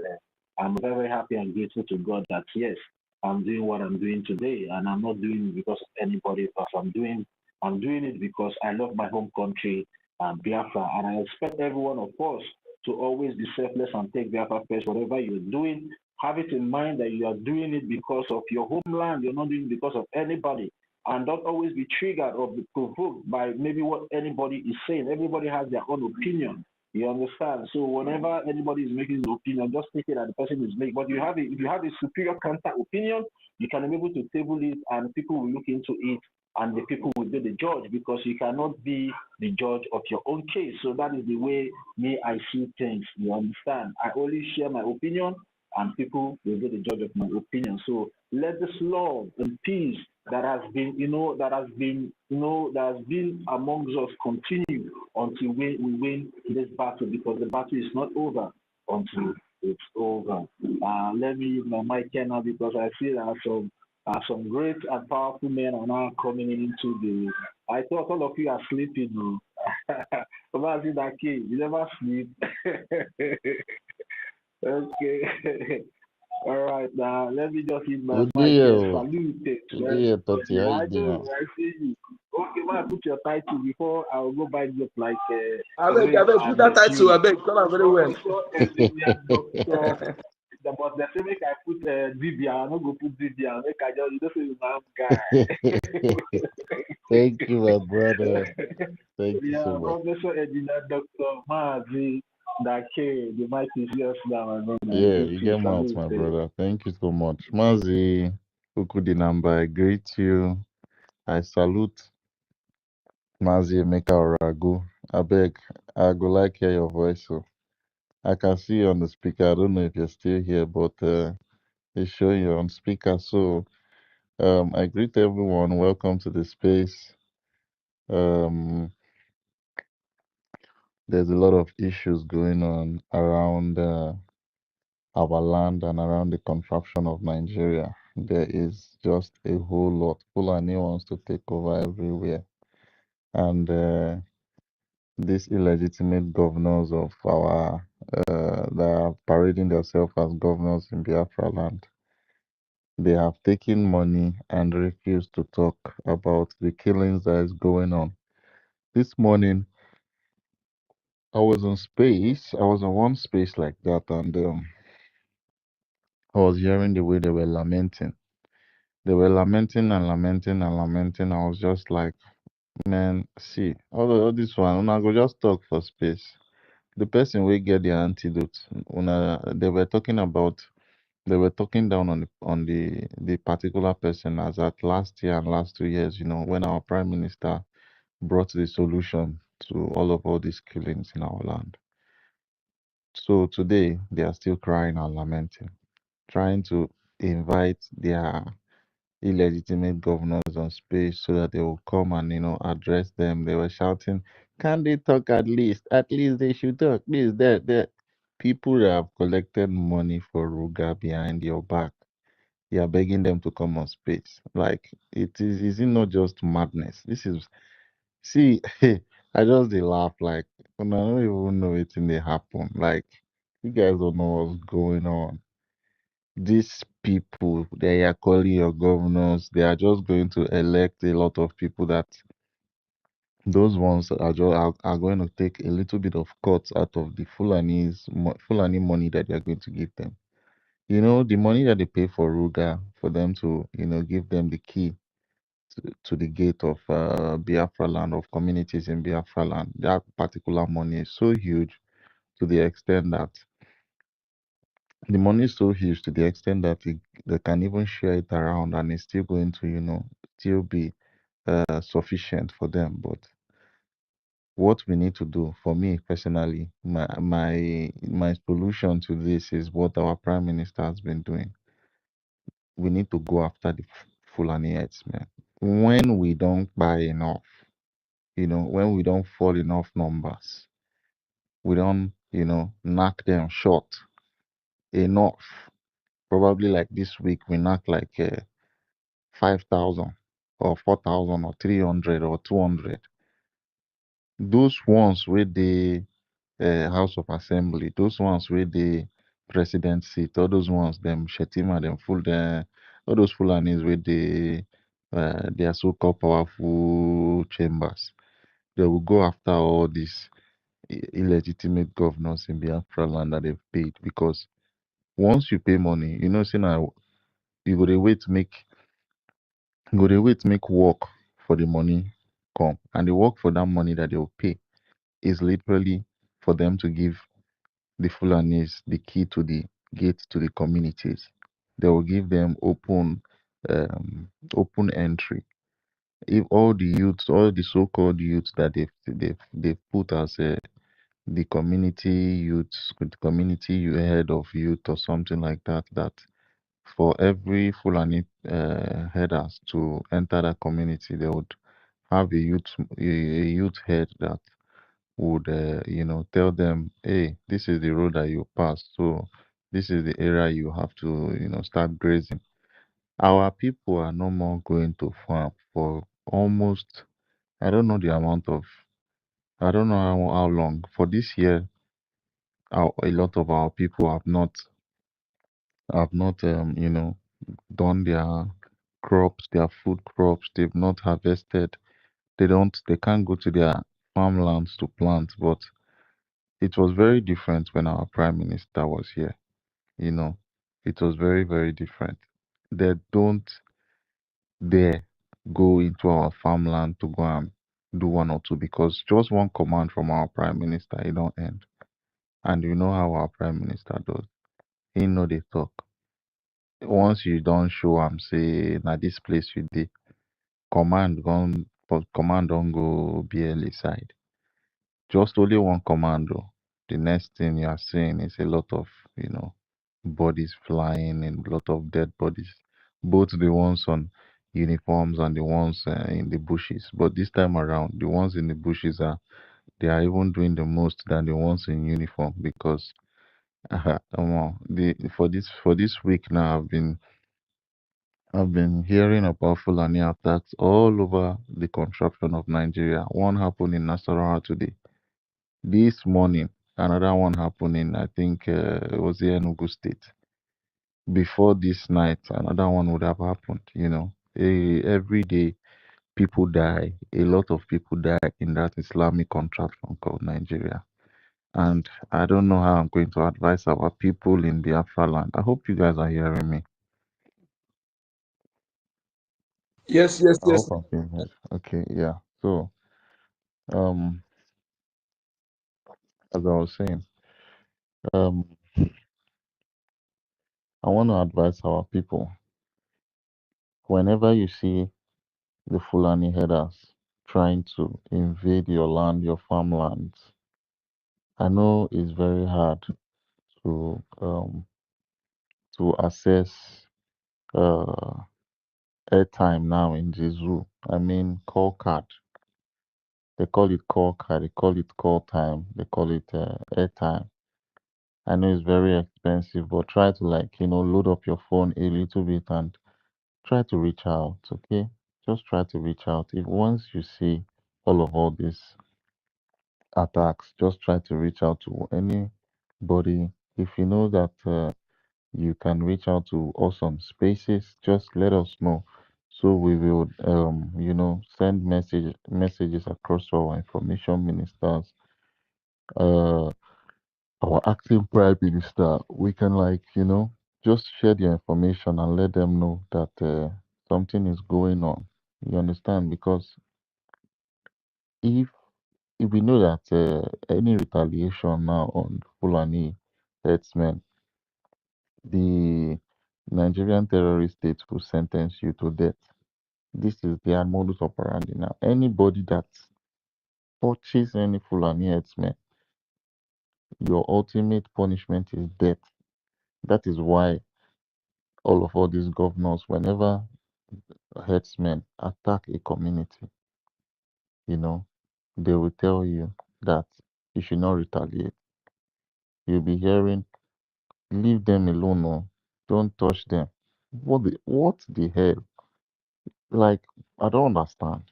I'm very, very happy and grateful to God that yes, I'm doing what I'm doing today, and I'm not doing it because of anybody else. I'm doing it because I love my home country, Biafra, and I expect every one of us to always be selfless and take Biafra first. Whatever you're doing, have it in mind that you are doing it because of your homeland. You're not doing it because of anybody. And don't always be triggered or be provoked by maybe what anybody is saying. Everybody has their own opinion. You understand? So whenever anybody is making an opinion, just take it that the person is making. But if you have a superior counter opinion, you can be able to table it, and people will look into it, and the people will be the judge, because you cannot be the judge of your own case. So that is the way me I see things. You understand? I only share my opinion, and people will be the judge of my opinion. So let this love and peace that has been, amongst us continue until we win this battle, because the battle is not over until it's over. Let me use my mic here now, because I see that some great and powerful men are now coming into the. I thought all of you are sleeping. About that kid, you never sleep. Okay. All right, now let me just use my Good mic here. day, Salute it. good day, Tati. How Yeah, you I doing? know. I see you. Okay, man, put your title before I'll go buy you like I beg, Ray put and that title. I Hugh. beg, call am very well. Engineer Doctor. But they say make I put Dibia. I no go put Dibia. Make I just say you know guy. Thank you, my brother. Thank you so Yeah, much. Professor Engineer Doctor Mazi. Dake, the mic is yours now, my brother. I Yeah, greet you you. get mouth, Salute. my brother. Thank you so much. Mazi, Ukudinamba, I greet you. I salute Mazi Emeka Oragu. I beg, I go like hear your voice. So I can see you on the speaker. I don't know if you're still here, but it's showing you on speaker. So I greet everyone. Welcome to the space. Um, there's a lot of issues going on around our land and around the contraption of Nigeria. There is just a whole lot. Fulani wants to take over everywhere. And these illegitimate governors of our that are parading themselves as governors in Biafra land, they have taken money and refused to talk about the killings that is going on. This morning, I was on space. I was on one space like that, and I was hearing the way they were lamenting. They were lamenting and lamenting and lamenting. I was just like, man, see, all this one, una go just talk for space. The person will get the antidote. They were talking down on the particular person as at last year and last 2 years, when our prime minister brought the solution to all these killings in our land. So today they are still crying and lamenting, trying to invite their illegitimate governors on space so that they will come and address them. They were shouting, "Can they talk at least? At least they should talk. This, that, that." People that have collected money for Ruga behind your back, you are begging them to come on space. Like it is it not just madness? This is see, I just they laugh like I don't even know it in they happen. Like you guys don't know what's going on. These people, they are calling your governors, they are just going to elect a lot of people that those ones are going to take a little bit of cuts out of the Fulani money that they are going to give them. The money that they pay for Ruga for them to, give them the key to the gate of Biafra land, of communities in Biafra land. That particular money is so huge to the extent that the money is so huge to the extent that they can even share it around and it's still going to, still be sufficient for them. But what we need to do, for me personally, my solution to this is what our prime minister has been doing. we need to go after the Fulani herdsmen. When we don't buy enough, when we don't fall enough numbers, we don't, knock them short enough. Probably like this week, we knock like 5,000 or 4,000 or 300 or 200. Those ones with the House of Assembly, those ones with the president seat, all those ones, them Shetima, them full, all those Fulanis with their so-called powerful chambers. They will go after all these illegitimate governors in Biafra land that they've paid because once you pay money, say now you go dey wait make work for the money come, and the work for that money that they will pay is literally for them to give the Fulanis the key to the gate to the communities. They will give them open entry. If all the youths, all the so-called youths that they've put as the community youths, the community head of youth or something like that, that for every Fulani headers to enter that community, they would have a youth head that would tell them, hey, this is the road that you pass, so this is the area you have to start grazing. Our people are no more going to farm for almost, I don't know the amount of, I don't know how long. For this year, a lot of our people have not done their crops, their food crops. They've not harvested. They can't go to their farmlands to plant. But it was very different when our prime minister was here. You know, it was very, very different. They don't dare go into our farmland to go and do one or two because just one command from our prime minister, it don't end. And you know how our prime minister does. He know they talk. Once you don't show am say na this place you dey, command don't go BLA side. Just only one commando. The next thing you are seeing is a lot of, bodies flying and a lot of dead bodies, both the ones on uniforms and the ones in the bushes. But this time around, the ones in the bushes they are even doing the most than the ones in uniform because for this week now I've been hearing about Fulani attacks all over the construction of Nigeria. One happened in Nasarawa today. This morning, another one happened in, I think, it was the Enugu State. Before this night, another one would have happened. Every day, people die. A lot of people die in that Islamic contraction called Nigeria. And I don't know how I'm going to advise our people in Biafra land. I hope you guys are hearing me. Yes, yes, I yes. hope I'm being heard. Okay, yeah. So, um, as I was saying, um, I want to advise our people. Whenever you see the Fulani headers trying to invade your land, your farmlands, I know it's very hard to access uh, airtime now in the zoo. I mean, call card. They call it call card. They call it call time. They call it airtime. I know it's very expensive, but try to load up your phone a little bit and try to reach out. Okay, just try to reach out. If once you see all these attacks, just try to reach out to anybody. If you know that you can reach out to us on spaces, just let us know. So we will, send messages across to our information ministers, uh, our acting prime minister. We can just share the information and let them know that something is going on. You understand? Because if if we know that any retaliation now on Fulani herdsmen, the Nigerian terrorist state will sentence you to death. This is their modus operandi now. Anybody that touches any Fulani herdsmen, your ultimate punishment is death. That is why all these governors, whenever herdsmen attack a community, you know, they will tell you that you should not retaliate. You'll be hearing, leave them alone, no, don't touch them. What the hell? Like, I don't understand.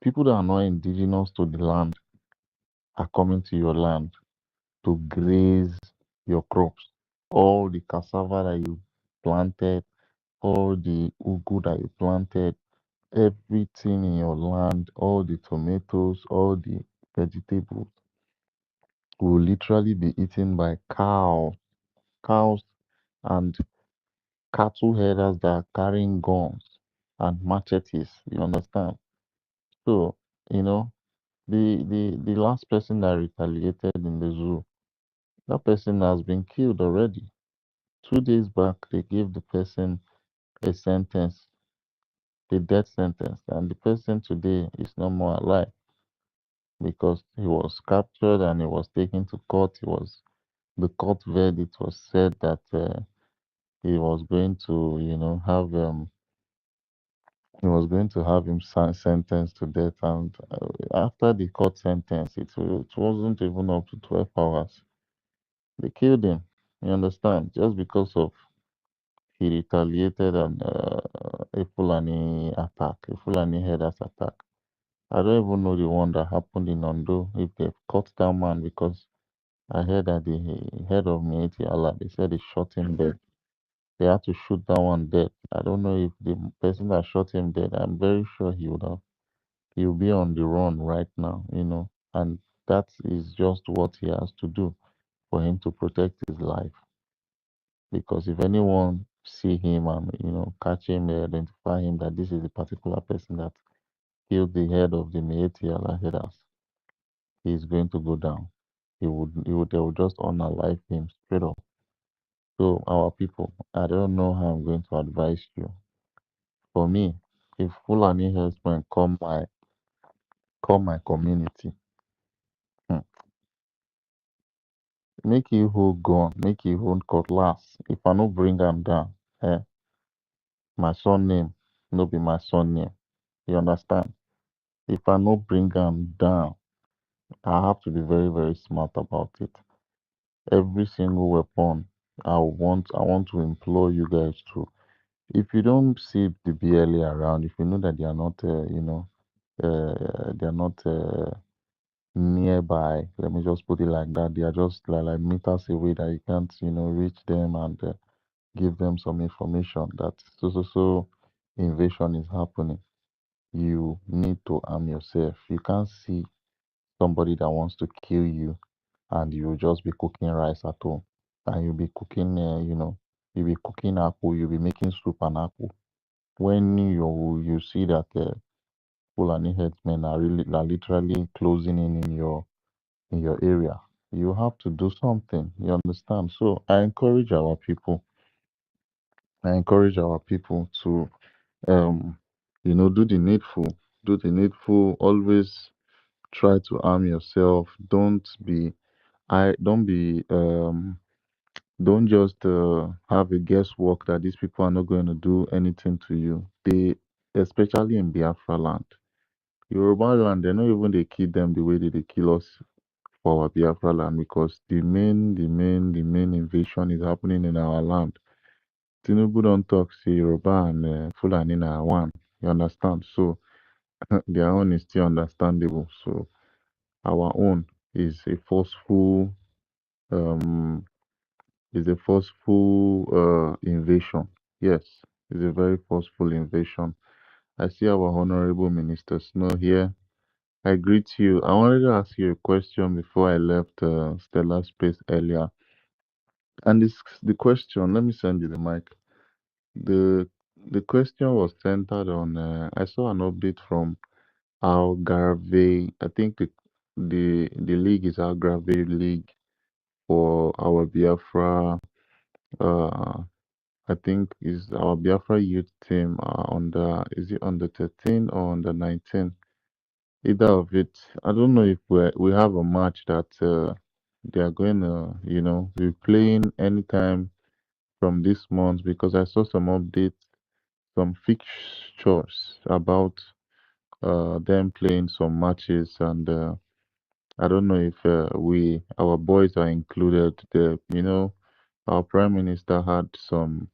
People that are not indigenous to the land are coming to your land to graze your crops. All the cassava that you planted, all the ugu that you planted, everything in your land, all the tomatoes, all the vegetables will literally be eaten by cows and cattle headers that are carrying guns and machetes. You understand? So, you know, the last person that retaliated in the zoo, that person has been killed already. 2 days back, they gave the person a sentence, a death sentence, and the person today is no more alive because he was captured and he was taken to court. The court verdict was said that he was going to, have him sentenced to death. And after the court sentence, it wasn't even up to 12 hours. They killed him. You understand? Just because of he retaliated on a Fulani attack, a Fulani headers attack. I don't even know the one that happened in Ondo, if they've caught that man, because I heard that the head of Mieti Allah, they said they shot him dead. They had to shoot that one dead. I don't know if the person that shot him dead, I'm very sure he'll be on the run right now, and that is just what he has to do for him to protect his life. Because if anyone see him and catch him, identify him that this is a particular person that killed the head of the Mieti Allah headers, he's going to go down. They will just unalive him straight up. So our people, I don't know how I'm going to advise you. For me, if Fulani herdsmen come my community, hmm, make you hold gun, make you hold cutlass. If I no bring them down, my son name no be my son name. You understand? If I no bring them down, I have to be very, very smart about it. Every single weapon, I want to implore you guys to. If you don't see the BLA around, if you know that they are not, they are not nearby. Let me just put it like that. They are just like meters away that you can't, reach them and give them some information that so invasion is happening. You need to arm yourself. You can't see somebody that wants to kill you and you'll just be cooking rice at home. And you'll be cooking, you'll be cooking apple, you'll be making soup and apple. When you see that Fulani headsmen are literally closing in your area, you have to do something. You understand? So I encourage our people to um do the needful. Do the needful. Always try to arm yourself. Don't just have a guesswork that these people are not going to do anything to you. Especially in Biafra land. Yoruba land, they're not even they kill them the way they kill us for our Biafra land, because the main invasion is happening in our land. Tinubu don't talk, say Yoruba and Fulani are one. You understand? So their own is still understandable. So our own is a forceful um invasion. Yes, it's a very forceful invasion. I see our honorable ministers not here. I greet you. I wanted to ask you a question before I left Stellar Space earlier. And the question, let me send you the mic. The the question was centered on I saw an update from Algarve. I think the league is Algarve League for our Biafra. Uh, I think is our Biafra youth team is it under 13 or under 19? Either of it. I don't know if we have a match that they are going to be playing anytime from this month because I saw some updates, some fixtures about them playing some matches, and I don't know if our boys are included. Our prime minister had some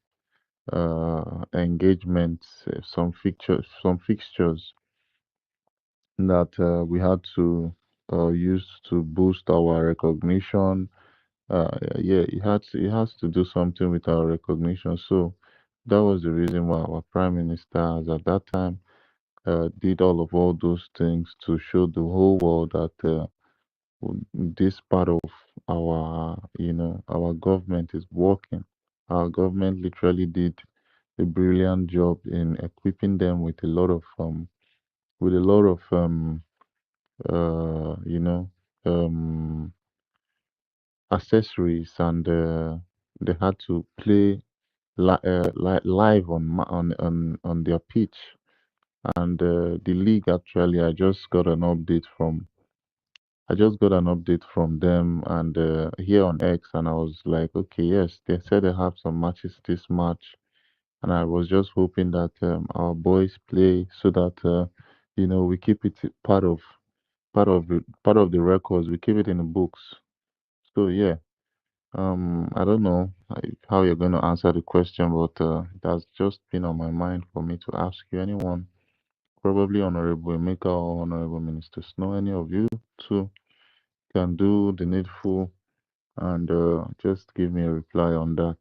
engagements, some fixtures that we had to use to boost our recognition. Yeah, he has to do something with our recognition. So that was the reason why our prime minister, as at that time, did all those things to show the whole world that this part of our government is working. Our government literally did a brilliant job in equipping them with a lot of uh, you know um accessories, and they had to play live on their pitch. And the league, actually, I just got an update from them, and here on X, and I was like, okay, yes, they said they have some matches this March, and I was just hoping that our boys play so that we keep it part of the records. We keep it in the books. So yeah, I don't know how you're going to answer the question, but it has just been on my mind for me to ask you. Anyone, probably Honorable Emeka or Honorable Minister Snow, any of you two can do the needful and just give me a reply on that.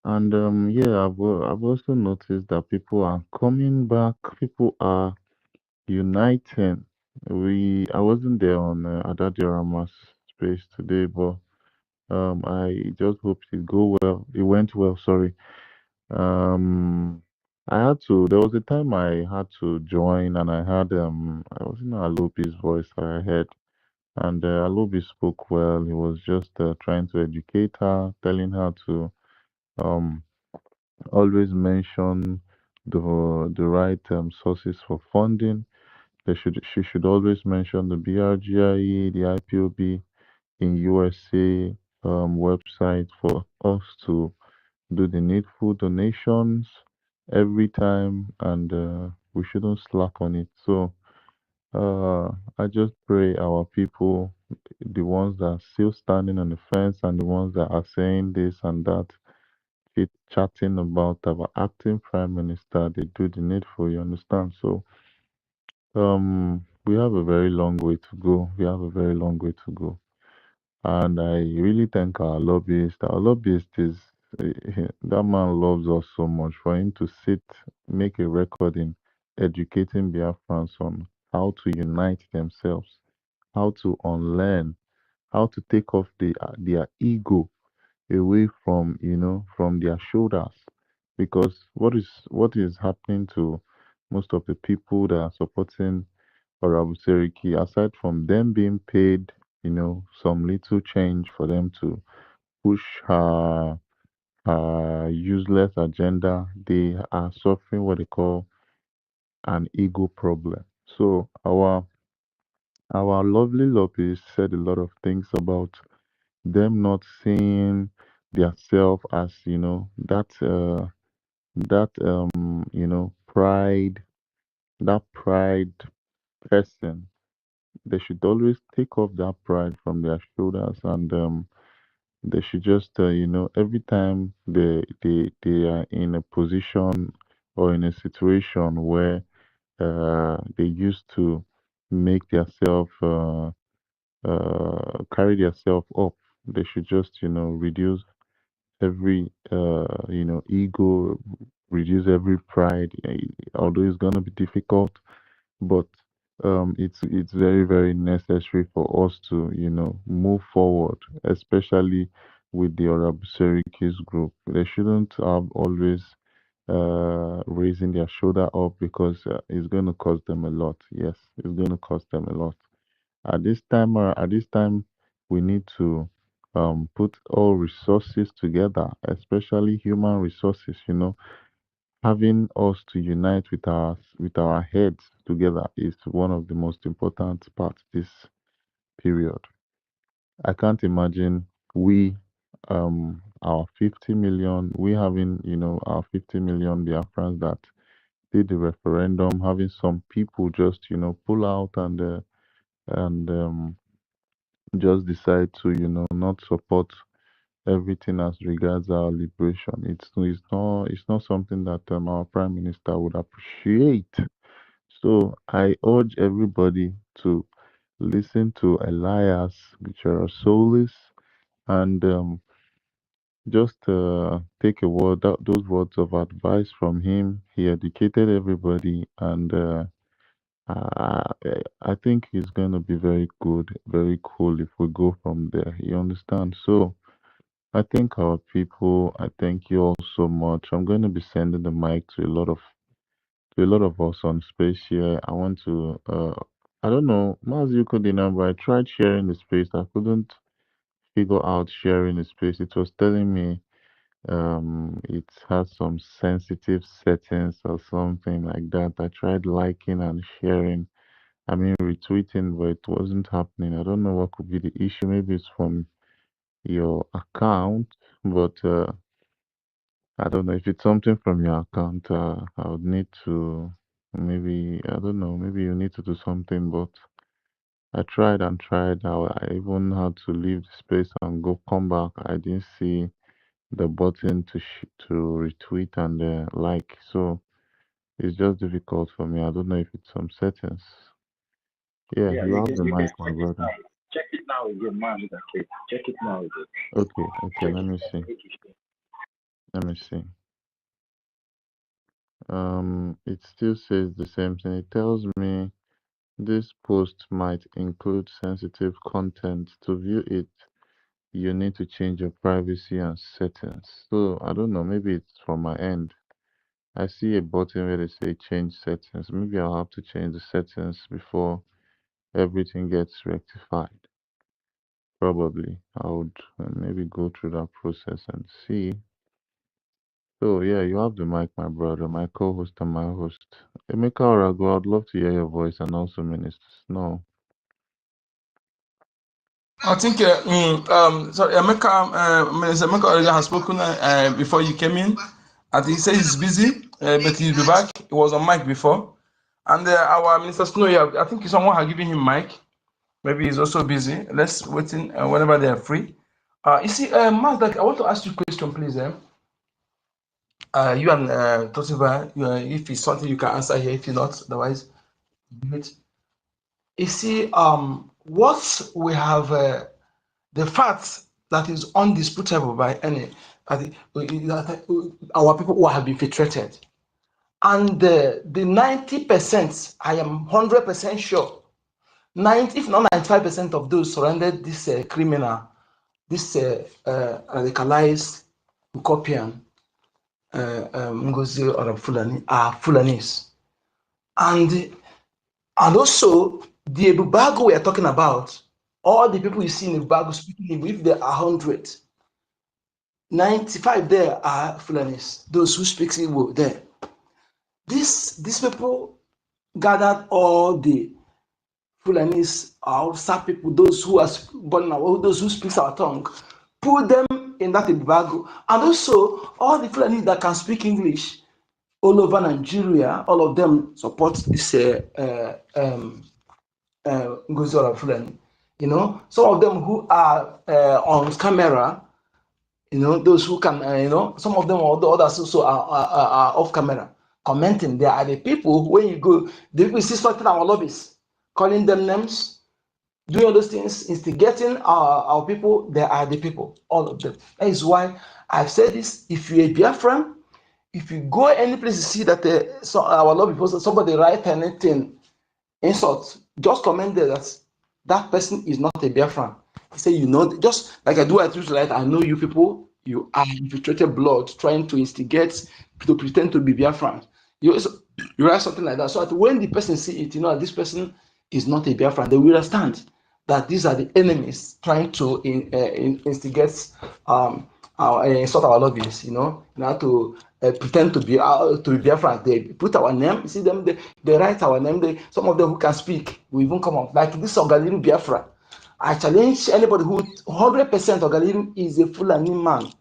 And yeah, I've also noticed that people are coming back. People are uniting. I wasn't there on Adadiorama's space today, but I just hope it go well. It went well. Sorry. Um, I had to. There was a time I had to join, and I was in Alobi's voice that I heard, and Alobi spoke well. He was just trying to educate her, telling her to um always mention the right sources for funding. She should always mention the BRGIE, the IPOB in USA website for us to do the needful donations every time, and we shouldn't slack on it. So I just pray our people, the ones that are still standing on the fence and the ones that are saying this and that, keep chatting about our acting prime minister, they do the needful, you understand? So we have a very long way to go. We have a very long way to go. And I really thank our lobbyist. Our lobbyist is that man loves us so much. For him to make a recording, educating Biafrans on how to unite themselves, how to unlearn, how to take off their ego away from their shoulders. Because what is happening to most of the people that are supporting Honorable Seriki, aside from them being paid, some little change for them to push her useless agenda, they are suffering what they call an ego problem. So our lovely lobbies said a lot of things about them not seeing their self as pride, that pride person. They should always take off that pride from their shoulders, and they should just every time they are in a position or in a situation where they used to make themselves carry themselves up, they should just reduce every ego, reduce every pride. Although it's gonna be difficult, but it's very, very necessary for us to move forward, especially with the Arab Syracuse group. They shouldn't have always raising their shoulder up, because it's going to cost them a lot. Yes, it's going to cost them a lot. At this time, we need to put all resources together, especially human resources. Having us to unite with our heads together is one of the most important parts this period. I can't imagine we our 50 million, we having, our 50 million Biafrans that did the referendum, having some people just, pull out and just decide to, not support everything as regards our liberation. It's not something that our Prime Minister would appreciate. So I urge everybody to listen to Elias Solis and just take those words of advice from him. He educated everybody, and I, I think it's going to be very good, very cool if we go from there. You understand? So I thank our people. I thank you all so much. I'm going to be sending the mic to a lot of us on space here. I want to I don't know, Mazuko the number. I tried sharing the space. I couldn't figure out sharing the space. It was telling me it has some sensitive settings or something like that. I tried liking and sharing. I mean retweeting, but it wasn't happening. I don't know what could be the issue. Maybe it's from your account, but I don't know if it's something from your account. I would need to maybe I don't know. Maybe you need to do something, but I tried and tried. I even had to leave the space and come back. I didn't see the button to retweet and like. So it's just difficult for me. I don't know if it's some settings. Yeah, Yeah, you you have can the you can mic, my check it brother. now. Check it now again, man. Okay. Check it now again. Okay, okay. Check Let it. me see. Make it. Let me see. It still says the same thing. It tells me this post might include sensitive content. To view it, you need to change your privacy and settings. So I don't know. Maybe it's from my end. I see a button where they say change settings. Maybe I'll have to change the settings before everything gets rectified. Probably. I would maybe go through that process and see. So yeah, you have the mic, my brother, my co-host and my host. Emeka Orago, I'd love to hear your voice and also Minister Snow. I think sorry, Minister Emeka already has spoken before you came in. I think he says he's busy, but he'll be back. He was on mic before. And our Minister Snow, I think someone has given him mic. Maybe he's also busy. Let's wait in whenever they are free. You see, Mazdak, I want to ask you a question, please. You and Tosiba, if it's something you can answer here, if you're not, otherwise, wait. You see, what we have, the fact that is undisputable by any, our people who have been infiltrated, and the 90%, I am 100% sure, 90, if not 95% of those surrounded this criminal, this radicalized Utopian NGOZI or Fulani are Fulanis. And also, the Ebubago we are talking about, all the people you see in Ebubago speaking, if there are 100, 95 there are Fulanis, those who speak Igbo there. These people gathered all the Fulanis, Hausa people, those who are born now, those who speak our tongue, put them in that Ebubago. And also, all the Fulanis that can speak English all over Nigeria, all of them support this Ngozi Fulani. You know, some of them who are on camera, you know, those who can, you know, some of them or the others also are off camera commenting. They are the people who, when you go, they will see something our lobbies, calling them names, doing all those things, instigating our people. They are the people, all of them. That is why I've said this. If you're a Biafran, if you go any place to see that our lobby post, somebody write anything, insult, just comment there that that person is not a Biafran. He said, you know, just like I do at Twitter, I know you people, you are infiltrated blood trying to instigate, to pretend to be Biafran. You write something like that. So that when the person see it, you know, this person is not a Biafran, they will understand that these are the enemies trying to instigate insult our lobbies, you know, to pretend to be Biafran. They put our name, you see them, they write our name. Some of them who can speak will even come up. Like this Ogaliru Biafra. I challenge anybody who 100% Ogaliru is a Fulani man.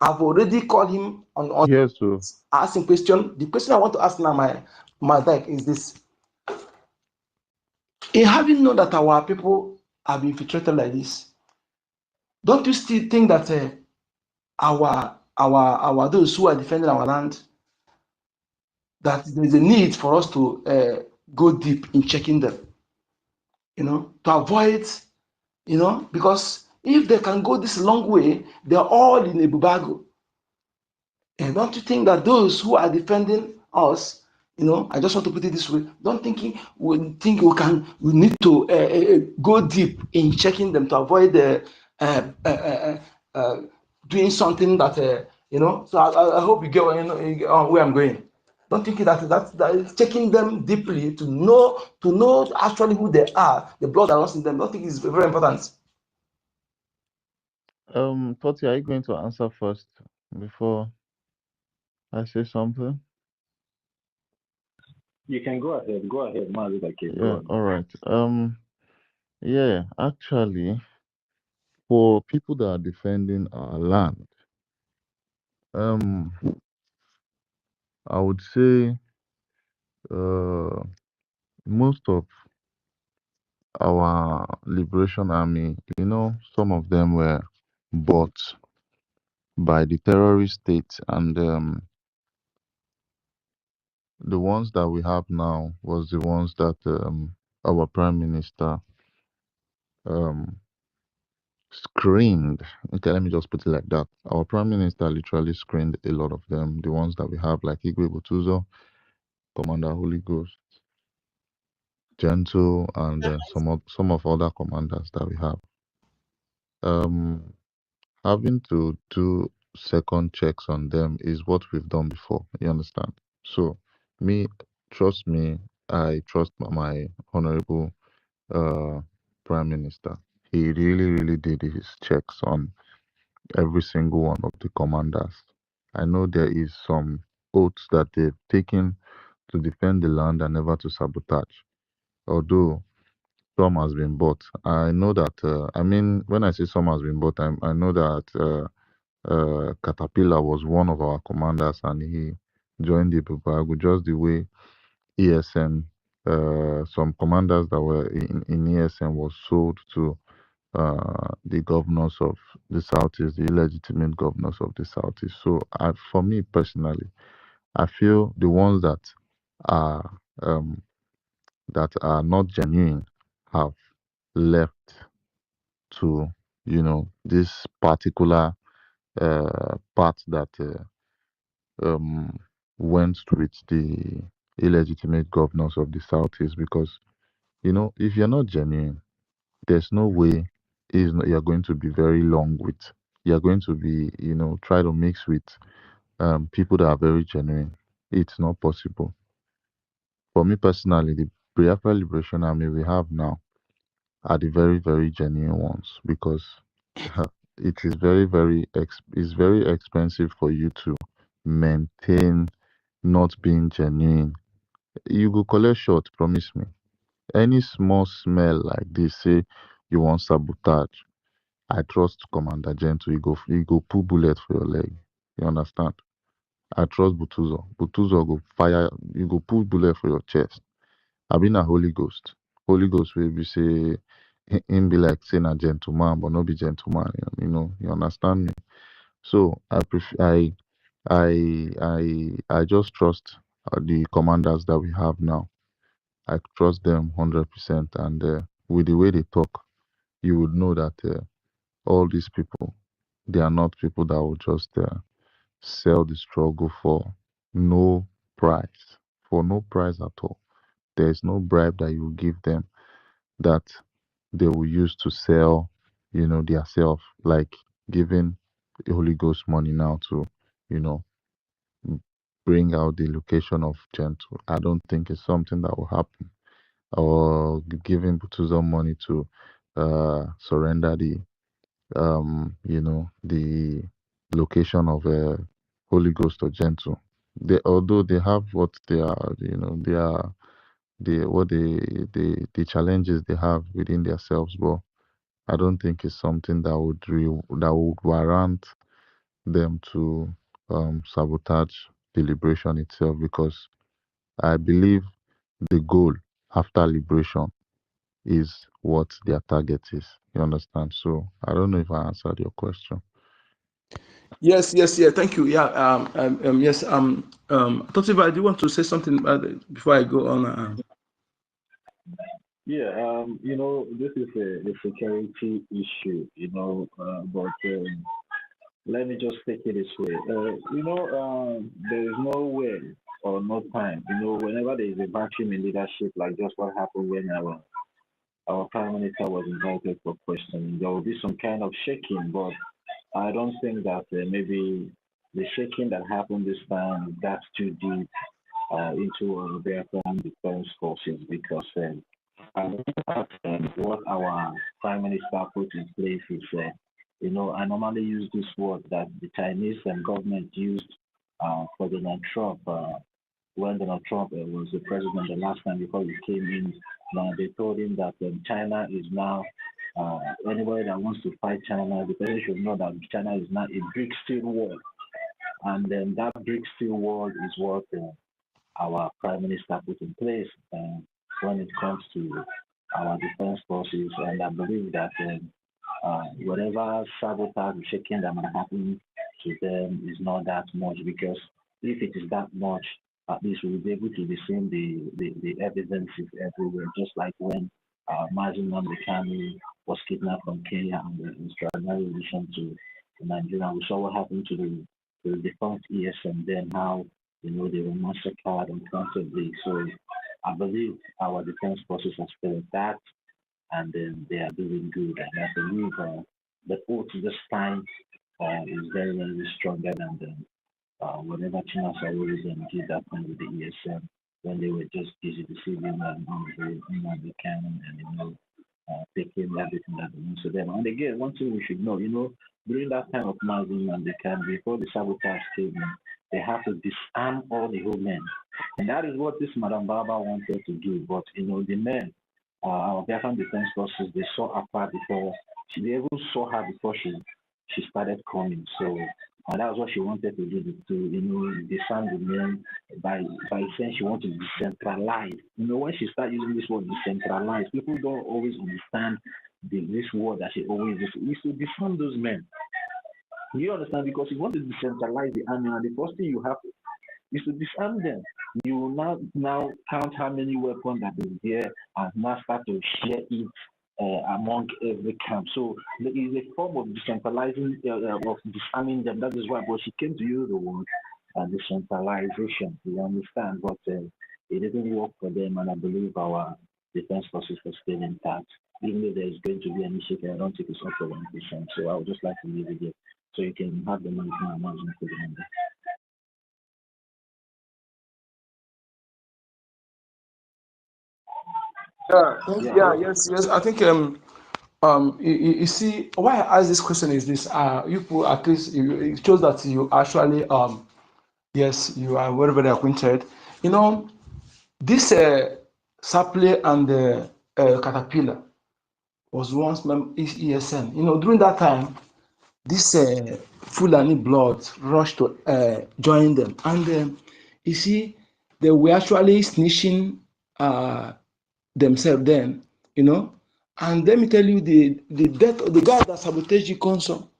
I've already called him on Yes, so asking question. The question I want to ask now, my deck is this: in having known that our people have been infiltrated like this, don't you still think that our those who are defending our land, that there is a need for us to go deep in checking them, to avoid, because if they can go this long way, they're all in a bubago. And don't you think that those who are defending us, I just want to put it this way, don't think we need to go deep in checking them to avoid uh, uh, uh, uh, doing something that, so I hope you get where I'm going. Don't think that checking them deeply to know actually who they are, the blood that runs in them. Don't think is very important. Toti, are you going to answer first before I say something? You can go ahead. Go ahead, Mazibake. Go Yeah, on. all right. Yeah, actually, for people that are defending our land, um, I would say uh most of our liberation army, some of them were bought by the terrorist state, and the ones that we have now was the ones that our prime minister um screened. Okay, let me just put it like that. Our prime minister literally screened a lot of them. The ones that we have, like Igwe Butuzo, Commander Holy Ghost, Gentle, and some of other commanders that we have. Um, Having to do second checks on them is what we've done before. You understand? So, me, trust me, I trust my honorable uh prime minister. He really, really did his checks on every single one of the commanders. I know there is some oaths that they've taken to defend the land and never to sabotage. Although some has been bought, I know that. I mean, when I say some has been bought, I know that Caterpillar was one of our commanders, and he joined the Bubagu just the way ESN. Some commanders that were in ESN was sold to the governors of the Southeast, the illegitimate governors of the Southeast. So, for me personally, I feel the ones are um, that are not genuine have left to this particular part that went with the illegitimate governors of the Southeast, because if you're not genuine, there's no way you're going to be very long with. You're going to be, try to mix with people that are very genuine. It's not possible. For me personally, the Biafra Liberation Army we have now are the very, very genuine ones, because it is it's very expensive for you to maintain not being genuine. You go collect shot, promise me. Any small smell like this, say you want sabotage, I trust Commander Gentle. He go pull bullet for your leg. You understand? I trust Butuzo. Butuzo go fire. You go pull bullet for your chest. I been a Holy Ghost. Holy Ghost will be say him be like saying a gentleman, but not be gentleman. You understand me? So I just trust the commanders that we have now. I trust them 100%, and with the way they talk, you would know that all these people, they are not people that will just sell the struggle for no price, for no price at all. There is no bribe that you give them that they will use to sell, their self, like giving the Holy Ghost money now to, you know, bring out the location of Gentle. I don't think it's something that will happen. Or giving Butuzo money to surrender the location of Holy Ghost or Gentle. Although they have what they are, they are the challenges they have within themselves, but I don't think it's something that would warrant them to sabotage the liberation itself, because I believe the goal after liberation is what their target is. You understand? So I don't know if I answered your question. Yes, yes, yeah. Thank you. Yeah. Yes. Totiba, do you want to say something about it before I go on? Yeah, this is a security issue, but let me just take it this way. There is no way or no time. Whenever there is a vacuum in leadership, like just what happened when our prime minister was invited for questioning, there will be some kind of shaking, but I don't think that maybe the shaking that happened this time got too deep into our Biafran defense forces because what our prime minister put in place is, I normally use this word that the Chinese government used for Donald Trump when Donald Trump was the president the last time before he came in. Now they told him that China is now anybody that wants to fight China, the person should know that China is now a brick steel wall, and then that brick steel wall is what our prime minister put in place when it comes to our defense forces. And I believe that whatever sabotage or shaking that might happen to them is not that much, because if it is that much, at least we'll be able to be seeing the evidences everywhere, just like when Mazin Namdekani was kidnapped from Kenya and the extraordinary relation to Nigeria. We saw what happened to the defunct ESM, then how they were massacred uncountably. So I believe our defense forces are still intact, and then they are doing good. And I believe the oath this time is very, very stronger than whatever China always did that time with the ESM when they were just busy deceiving the cannon and taking everything that belongs to them. And again, one thing we should know, during that time of Mazin and the can before the sabotage came in, they have to disarm all the whole men. And that is what this Madam Baba wanted to do. But the men, our Biafran Defense Forces, they saw her part before they even saw her before she started coming. So that was what she wanted to do, to disarm the men by saying she wanted to decentralize. When she started using this word decentralize, people don't always understand this word that she always uses. It's to disarm those men. You understand? Because you want to decentralize the army, and the first thing you have is to disarm them. You will now count how many weapons that is there and now start to share it among every camp. So there is a form of decentralizing, of disarming them. That is why, but she came to use the word decentralization. You understand? But it didn't work for them, and I believe our defense forces are still intact. Even though there is going to be an issue, I don't think it's up to 1%. So I would just like to leave it there, so you can have the money for Amazon for the number. Yes. I think you see why I ask this question is this. You put at least it shows that you actually yes, you are very, very acquainted. This sapling and caterpillar was once ESN. During that time, this Fulani blood rushed to join them, and you see, they were actually snitching themselves then, And let me tell you, the death of the guy that sabotaged the console.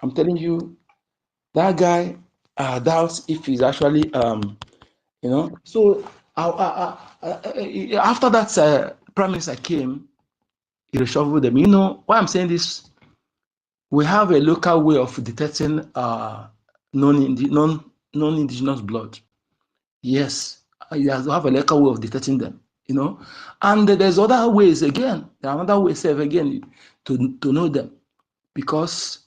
I'm telling you, that guy doubts if he's actually, So after that prime minister came, he reshuffled them. Why I'm saying this? We have a local way of detecting non-indigenous blood. Yes, you have to have a local way of detecting them. And there's other ways again. There are other ways again to know them, because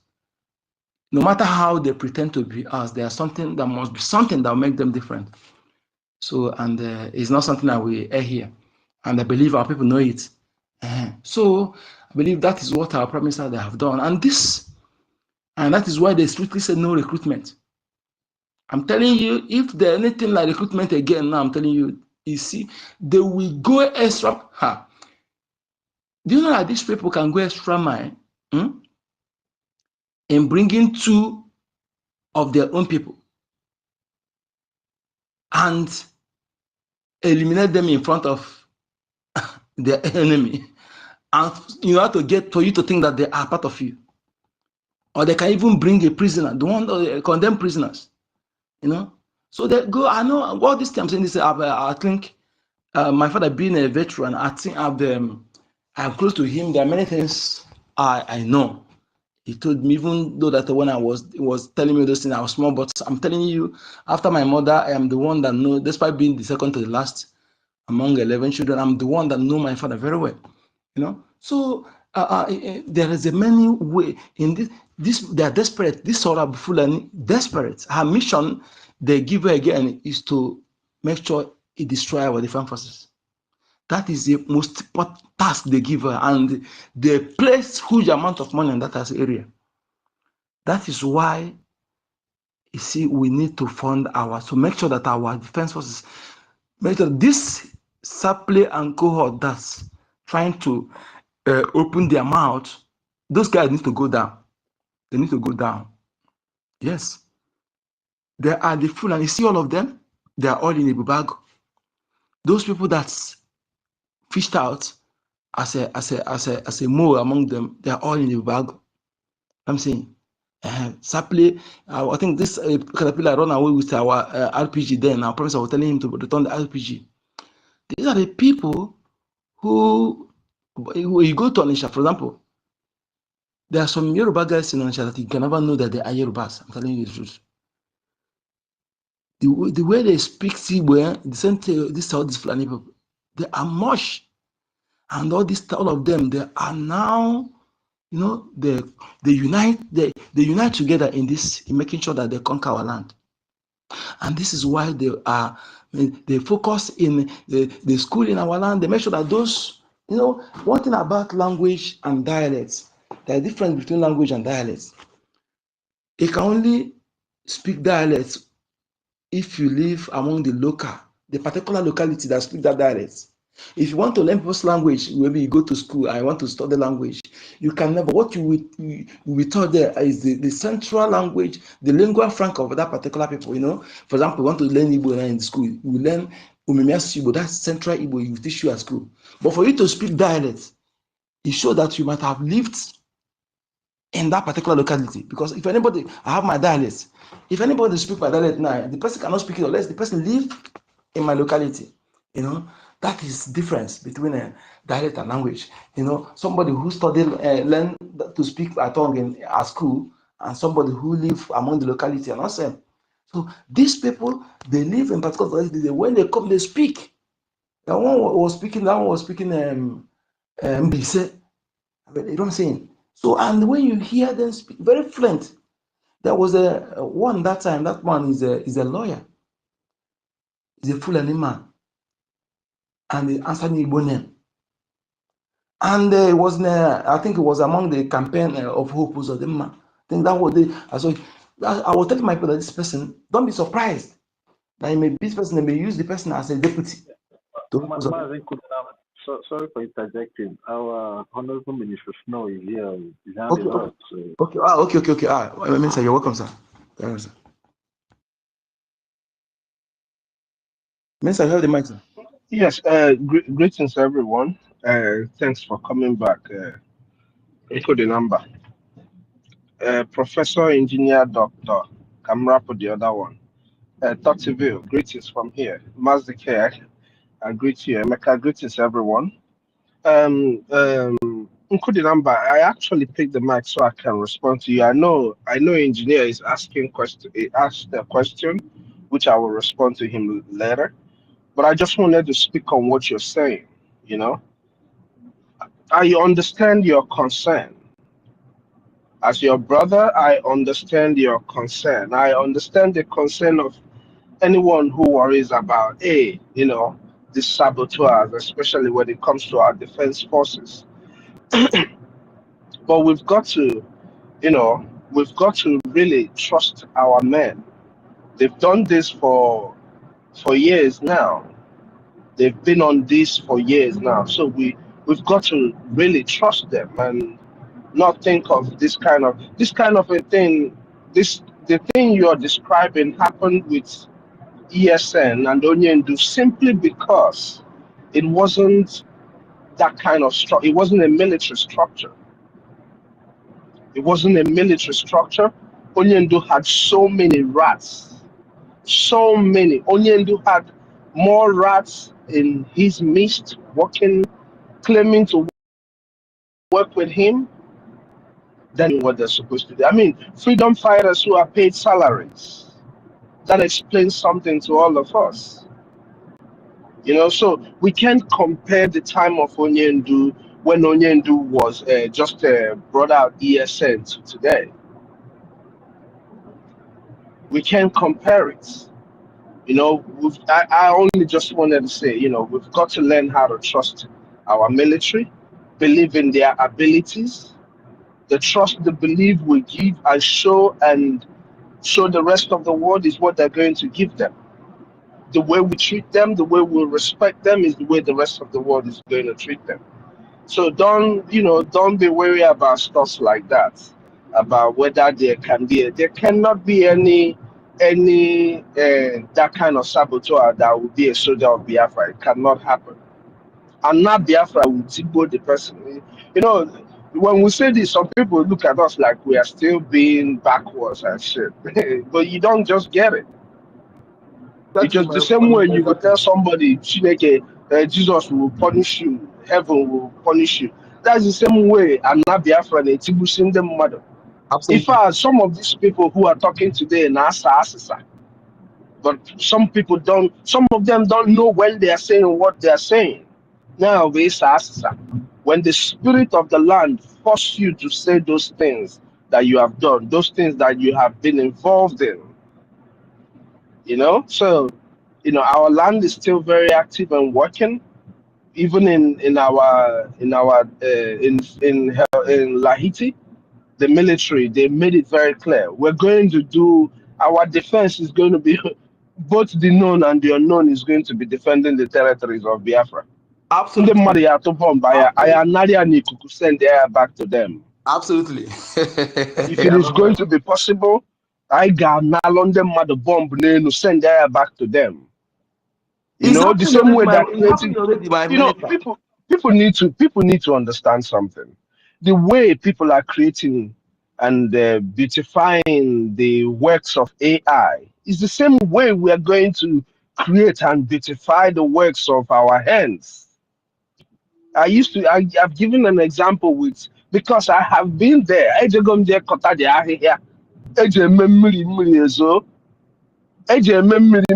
no matter how they pretend to be us, there's something that must be something that will make them different. So, and it's not something that we air here, and I believe our people know it. So, I believe that is what our prime minister they have done, and that is why they strictly said no recruitment. I'm telling you, if there's anything like recruitment again, now I'm telling you, see, they will go extra. Do you know that these people can go extra mile in bringing two of their own people and eliminate them in front of their enemy. And you have to get for you to think that they are part of you. Or they can even bring a prisoner, the one condemned prisoners, you know. So they go, I know all this time saying this, I think my father being a veteran, I think I'm close to him. There are many things I know. He told me, even though that when I was telling me those things, I was small, but I'm telling you, after my mother, I am the one that know, despite being the second to the last among 11 children, I'm the one that know my father very well, you know. So there is a many way in this they are desperate. This Sora Fulani desperate. Her mission they give her again is to make sure it destroy our defense forces. That is the most important task they give her, and they place huge amount of money in that area. That is why you see we need to fund to make sure that our defense forces, make sure this supply and cohort that's trying to open their mouth, those guys need to go down. They need to go down. Yes. They are the full, and you see all of them, they are all in a bag. Those people that's fished out as a mole among them, they are all in a bag. I'm saying, Saple, I think this caterpillar run away with our RPG then. Our professor was telling him to return the RPG. These are the people who you go to Onisha, for example. There are some Yoruba guys in Onisha that you can never know that they are Yorubas. I'm telling you the truth. The way they speak Sigwe, the same thing, this Fulani people, they are much, and all of them, they are now, you know, they unite together in making sure that they conquer our land, and this is why they focus in the school in our land. They make sure that those, you know, one thing about language and dialects, there is a difference between language and dialects. You can only speak dialects if you live among the particular locality that speak that dialect. If you want to learn people's language, maybe you go to school and you want to study language, you can never, what you will be taught there is the central language, the lingua franca of that particular people, you know. For example, you want to learn Igbo in school, you learn Umemias Igbo, that's central Igbo, you teach you at school. But for you to speak dialect, it shows that you might have lived in that particular locality. Because if anybody, I have my dialect, if anybody speak my dialect now, the person cannot speak it unless the person live in my locality. You know, that is difference between a dialect and language. You know, somebody who studied, learn to speak a tongue at school, and somebody who live among the locality are not same. So these people, they live in particular locality. When they come, they speak. That one was speaking Mbise. You know what I'm saying? So, and when you hear them speak, very fluent. There was a one that time. That man is a lawyer. He's a Fulani man, and he answered me Igbo name. And it was, I think it was among the campaign of Hope of the man. I think that was I was telling my people that this person, don't be surprised that this person may use the person as a deputy. Sorry for interjecting. Our Honorable Minister Snow is here. He's Okay. Okay. Minister, you're welcome, sir. Minister, you have the mic, sir. Yes, greetings everyone. Thanks for coming back. Echo the number. Professor, Engineer, Doctor. Camera for the other one. Tocqueville, greetings from here. Mazdike, I greet you. Emeka, greetings everyone. Echo the number. I actually picked the mic so I can respond to you. I know Engineer is asking question. He asked a question, which I will respond to him later. But I just wanted to speak on what you're saying. You know, I understand your concern. As your brother, I understand your concern. I understand the concern of anyone who worries about, you know, the saboteurs, especially when it comes to our defense forces. But we've got to, you know, really trust our men. They've done this for years now. They've been on this for years now. So we've got to really trust them and not think of this kind of a thing. This the thing you're describing happened with ESN and Onyendu simply because it wasn't that kind of structure. It wasn't a military structure. It wasn't a military structure. Onyendu had so many rats. So many. Onyendu had more rats in his midst working, claiming to work with him than what they're supposed to do. I mean, freedom fighters who are paid salaries. That explains something to all of us. You know, so we can't compare the time of Onyendu when Onyendu was just brought out ESN to today. We can't compare it. You know, I only just wanted to say, you know, we've got to learn how to trust our military, believe in their abilities, the trust, the belief we give and show the rest of the world is what they're going to give them. The way we treat them, the way we respect them is the way the rest of the world is going to treat them. So don't be worried about stuff like that, about whether there cannot be any that kind of saboteur that will be a soldier of Biafra. It cannot happen. And not Biafra will tigbo the person. You know, when we say this, some people look at us like we are still being backwards and shit. But you don't just get it. That It's is just my the same way you would exactly. tell somebody, Chineke, Jesus will punish you, heaven will punish you. That's the same way I'm not Biafra and Etibusim them mother. In Absolutely. fact, some of these people who are talking today in Asa, but some of them don't know when they are saying what they are saying. Now, when the spirit of the land forces you to say those things that you have done, those things that you have been involved in, you know, so our land is still very active and working, even in Lahiti. The military, they made it very clear, we're going to do, our defense is going to be both the known and the unknown is going to be defending the territories of Biafra. Ndị Absolutely. mmadụ ya atụ bọmbụ aya anarị ya n'ikuku send air back to them. Absolutely. If it is going to be possible, I ga-analụ ndị mmadụ bomb n'elu send air back to them. You It's know, the happening same already, way that it's happening creating, already, my minister. people need to understand something. The way people are creating and beautifying the works of AI is the same way we are going to create and beautify the works of our hands. I've given an example with, because I have been there.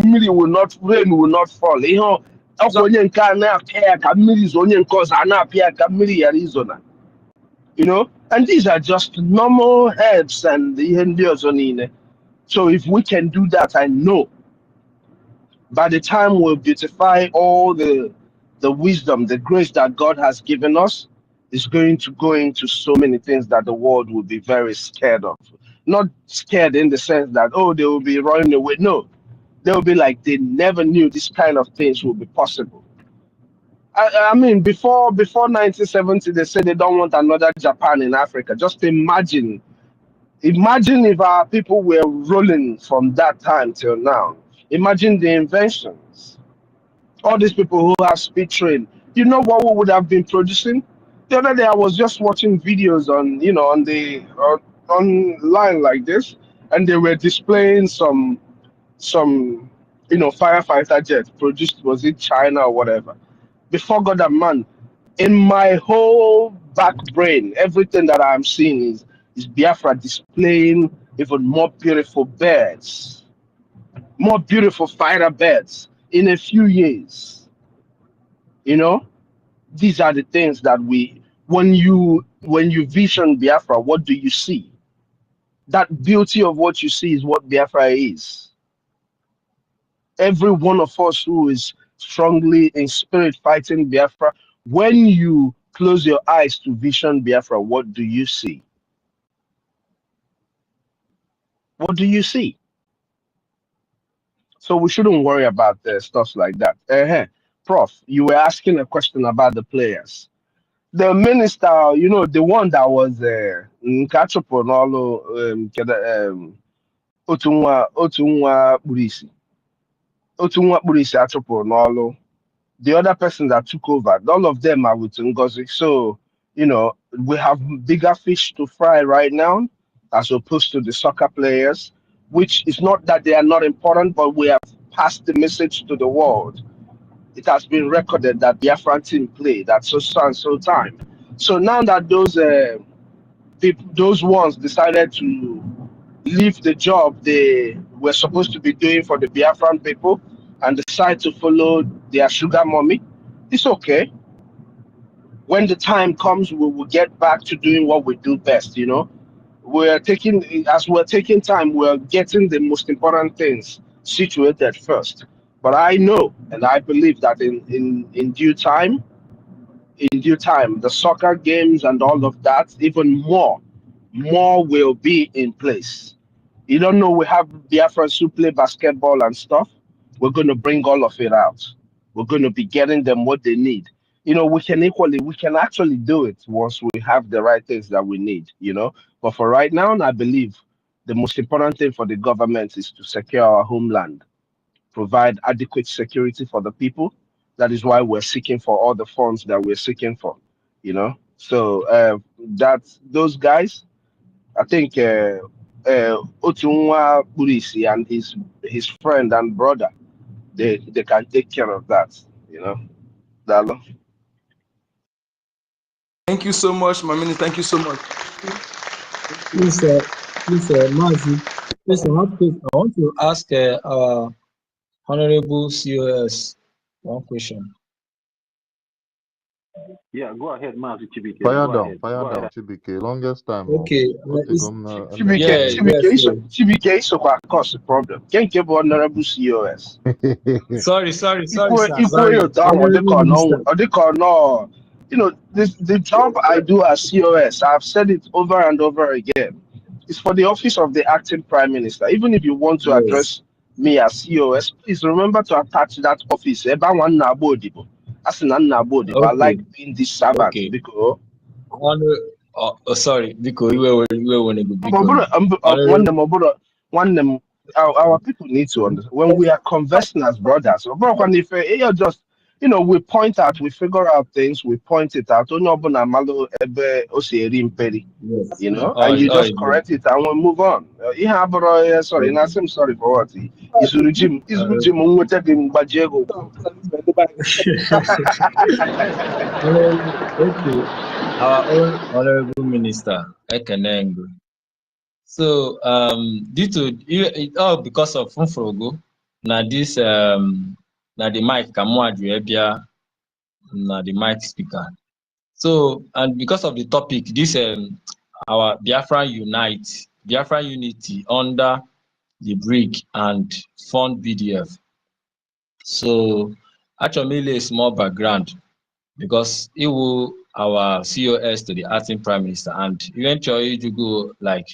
Mmiri will not, rain will not fall. You know, onye nke a na-apịa ka mmiri zo, onye nke ọzọ a na-apịa ka mmiri ghara izona. You know, and these are just normal herbs and ihe ndị ọzọ niile. So if we can do that, I know by the time we'll beautify all the wisdom, the grace that God has given us, is going to go into so many things that the world will be very scared of. Not scared in the sense that, oh, they will be running away. No, they'll be like they never knew this kind of things would be possible. I mean, before 1970, they said they don't want another Japan in Africa. Just imagine if our people were rolling from that time till now. Imagine the inventions. All these people who have speed train. You know what we would have been producing? The other day I was just watching videos on, online like this, and they were displaying some firefighter jet produced, was it China or whatever. Before God and man, in my whole back brain, everything that I'm seeing is Biafra displaying even more beautiful birds, more beautiful fighter birds in a few years. You know, these are the things that when you vision Biafra, what do you see? That beauty of what you see is what Biafra is. Every one of us who is strongly in spirit fighting Biafra, when you close your eyes to vision Biafra, what do you see? What do you see? So we shouldn't worry about stuff like that. Prof, you were asking a question about the players. The minister, the one that was Nkachuponolo, otu nwa kpuru isi achụpụrụ n'ọlụ. The other person that took over, all of them are with NGOZI. So, you know, we have bigger fish to fry right now as opposed to the soccer players, which is not that they are not important, but we have passed the message to the world. It has been recorded that the Biafran team played at so and so time. So now that those ones decided to leave the job they were supposed to be doing for the Biafran people and decide to follow their sugar mommy, it's okay. When the time comes, we will get back to doing what we do best, you know. We're taking time, we're getting the most important things situated first. But I know and I believe that in due time, the soccer games and all of that, even more will be in place. You don't know, we have Biafrans who play basketball and stuff. We're going to bring all of it out. We're going to be getting them what they need. You know, we can actually do it once we have the right things that we need, you know. But for right now, I believe the most important thing for the government is to secure our homeland, provide adequate security for the people. That is why we're seeking for all the funds that we're seeking for, you know. So those guys, I think Otunwa Burisi and his friend and brother, they can take care of that, you know. Dalo. Thank you so much, Mamini. Thank you so much. Please, Mazi, please, I want to ask our Honorable COS one question. Yeah, go ahead, Mazi Chibike. Fire down, Chibike. Longest time. Okay. Chibike so cause the problem. Can't give Honorable COS. Sorry, sir. You know, the job I do as COS, I've said it over and over again. It's for the office of the acting prime minister. Even if you want to address me as COS, please remember to attach that office. I like being this servant because. Sorry, because our people need to understand when we are conversing as brothers. If you're just, you know, we point out, we figure out things, we point it out. You know, and you just correct it and we move on. Sorry, I'm sorry for what. It's regime. Okay. Our own Honorable Minister, ANNANG. So, due to it all because of Funfrogo, now this now the mic Kamuadrebia, now the mic speaker. So, and because of the topic, this our Biafran Unity under the BRGIE and Fund BDF. So, actually, a small background because it will our COS to the acting prime minister, and eventually you go like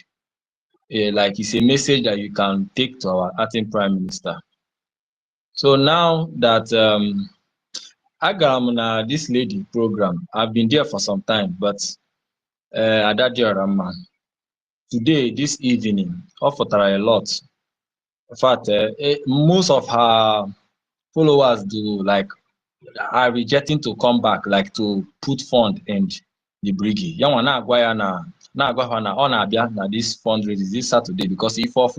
it's a message that you can take to our acting prime minister. So now that Agam this lady program, I've been there for some time, but today, this evening, offered her a lot. In fact, most of her followers are rejecting to come back, like to put fund in the BRGIE. Na this fundraising this Saturday because if off.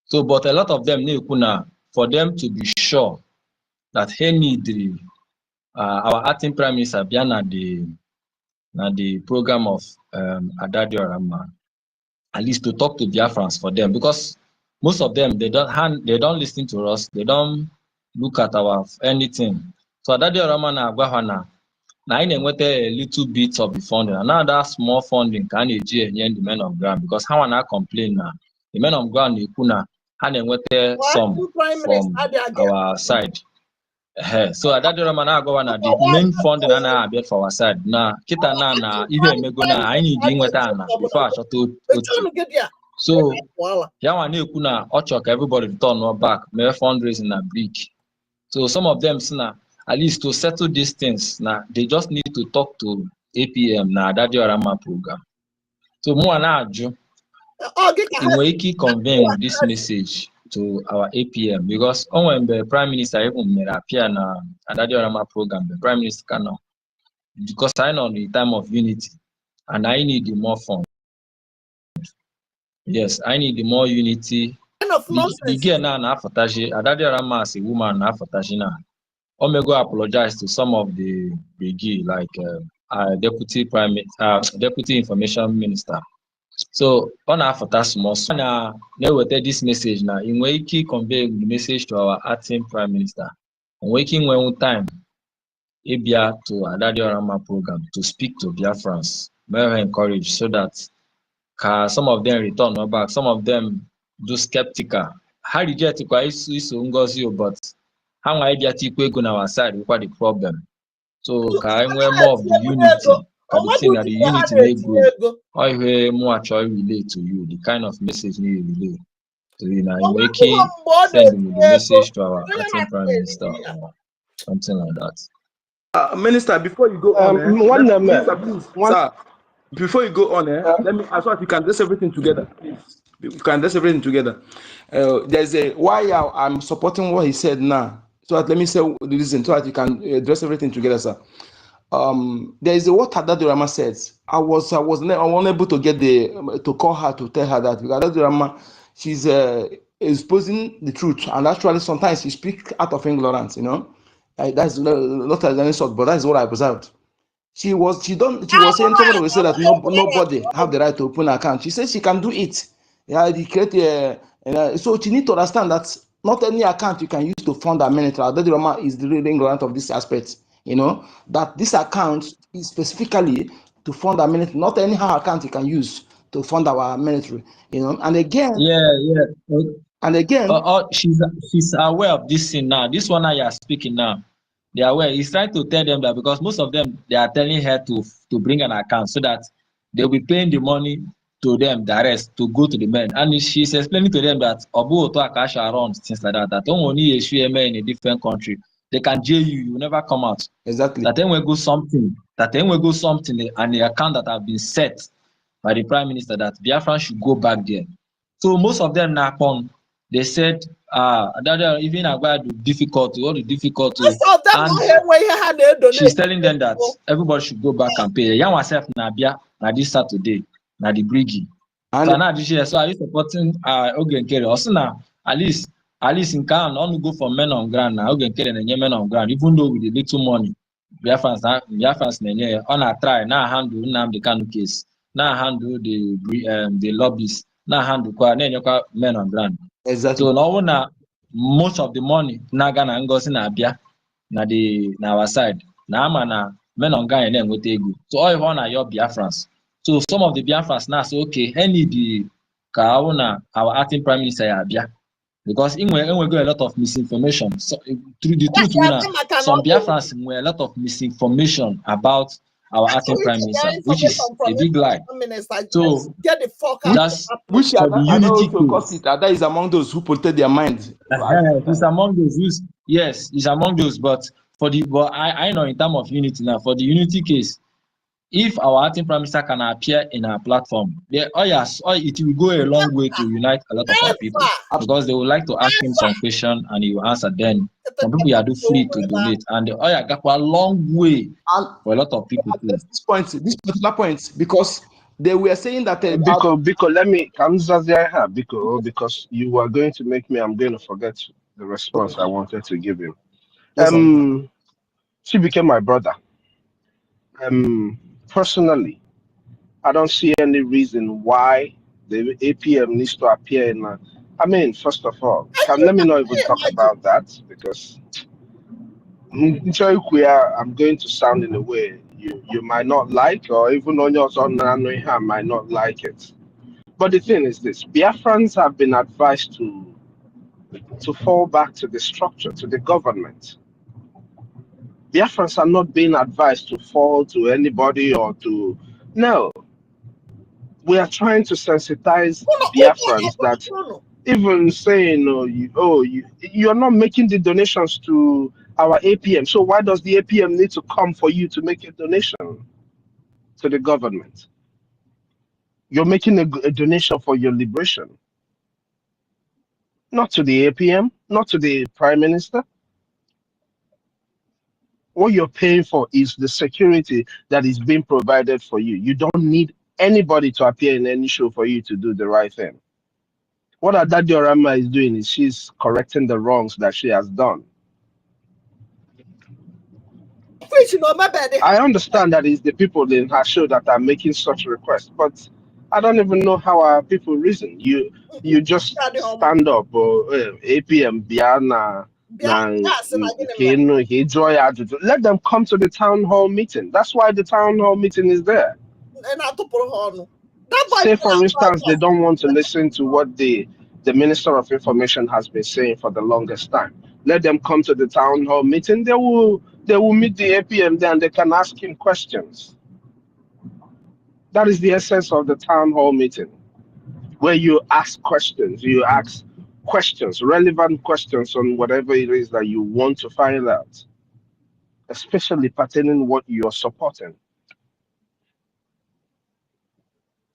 So, but a lot of them for them to be sure that our acting prime minister the program of Adadio Rama, at least to talk to Biafrans for them, because most of them they don't listen to us, they don't look at our anything. So Adadio Rama now a little bit of the funding, another small funding can the men of ground, because how I complain now, the men of ground some from our side. So Adadio Rama now go on the main funding for our side. Now kita na even me go na I need before I shut to. So everybody turn back, may fundraising na BRGIE. So some of them at least to settle these things now, they just need to talk to APM na Adadio Rama program. So more in Wiki conveying this message to our APM because when the Prime Minister even made appear na Adadiorama program, the Prime Minister cannot because I know the time of unity and I need the more fun. Yes, I need the more unity. The girl now na afatashi Adadiorama as a woman na afatashi na. Omego apologized to some of the BRGIE like Deputy Information Minister. So on after that small now this message now in Wiki convey the message to our acting Prime Minister. On waking one time Abia to Adadiorama program to speak to Biafrans, very encouraged so that some of them return or back, some of them do skeptical. How reject it is NGOZI, but how I get go on our side what the problem. So can we more of the unity? The thing that the unity may grow. I hear more actually relate to you, the kind of message you relate to you now. Making sending the message to our acting Prime Minister or something like that. Minister, before you go on, Minister, please, sir, before you go on, let me as well if you can address everything together. Please. You can address everything together. There's a why I'm supporting what he said now. So that, let me say the reason so that you can address everything together, sir. There is a what Adadiorama says. I was unable to get to call her to tell her that because Adadiorama, she's exposing the truth, and actually sometimes she speaks out of ignorance. You know, that's not as any sort, but that's what I observed. She was saying somebody will say that nobody have the right to open an account. She says she can do it. Yeah, so she need to understand that not any account you can use to fund our military. Adadiorama is the really ignorant of this aspect. You know that this account is specifically to fund our military. Not any account you can use to fund our military. You know, and again, and again, she's aware of this thing now. This one now you are speaking now. They are aware. He's trying to tell them that because most of them they are telling her to bring an account so that they'll be paying the money to them direct to go to the men. And she's explaining to them that Obu to Akasha runs things like that. That only issue in a different country. They can jail you, you will never come out. Exactly. That then will go something. And the account that have been set by the Prime Minister that Biafra should go back there. So most of them now upon they said that even about the difficulty, all the difficulty. And she's telling them that everybody should go back and pay. Young myself Nabia na this Saturday, na the BRGIE. So now this year, so are you supporting Ogenkere? Also now, at least in Can only go for men on ground now, Ogenkere and men on ground, even though with the little money. Biafrans on a try now handle the kind of case, now handle the lobbies, now handle men on ground. Exactly. So now most of the money na Ghana NGOZI na Abia na our side. Na men on ground and with ego. So all on are your Biafrans. So some of the Biafrans now say okay, any the our acting Prime Minister Abia. Because we got a lot of misinformation. So, through the truth, some Biafrans were a lot of misinformation about our acting Prime Minister, which is a big lie. So that's which for the unity case. That is among those who protect their mind. It's among those who's yes, it's among those. But I know in terms of unity now, for the unity case, if our acting Prime Minister can appear in our platform, it will go a long way to unite a lot of our people because they would like to ask him some question and he will answer. Then some people are free to donate, and the got a long way for a lot of people too. This particular point, because they were saying that because let me because you were going to make me. I'm going to forget the response I wanted to give him. Yes, she became my brother. Personally, I don't see any reason why the APM needs to appear in. First of all, let me not even talk about that because I'm going to sound in a way you might not like, or even on your own might not like it. But the thing is this: Biafrans have been advised to fall back to the structure, to the government. Biafrans are not being advised to fall to anybody or to no. We are trying to sensitize Biafrans that even saying you're not making the donations to our APM. So why does the APM need to come for you to make a donation to the government? You're making a donation for your liberation, not to the APM, not to the Prime Minister. What you're paying for is the security that is being provided for you. You don't need anybody to appear in any show for you to do the right thing. What Adadi Orama is doing is she's correcting the wrongs that she has done. I understand that it's the people in her show that are making such requests, but I don't even know how our people reason. You just stand up or APM Biana. Let them come to the town hall meeting. That's why the town hall meeting is there. Say, for instance, they don't want to listen to what the Minister of Information has been saying for the longest time. Let them come to the town hall meeting. They will meet the APM there and they can ask him questions. That is the essence of the town hall meeting, where you ask questions. You ask questions, relevant questions on whatever it is that you want to find out, especially pertaining what you're supporting.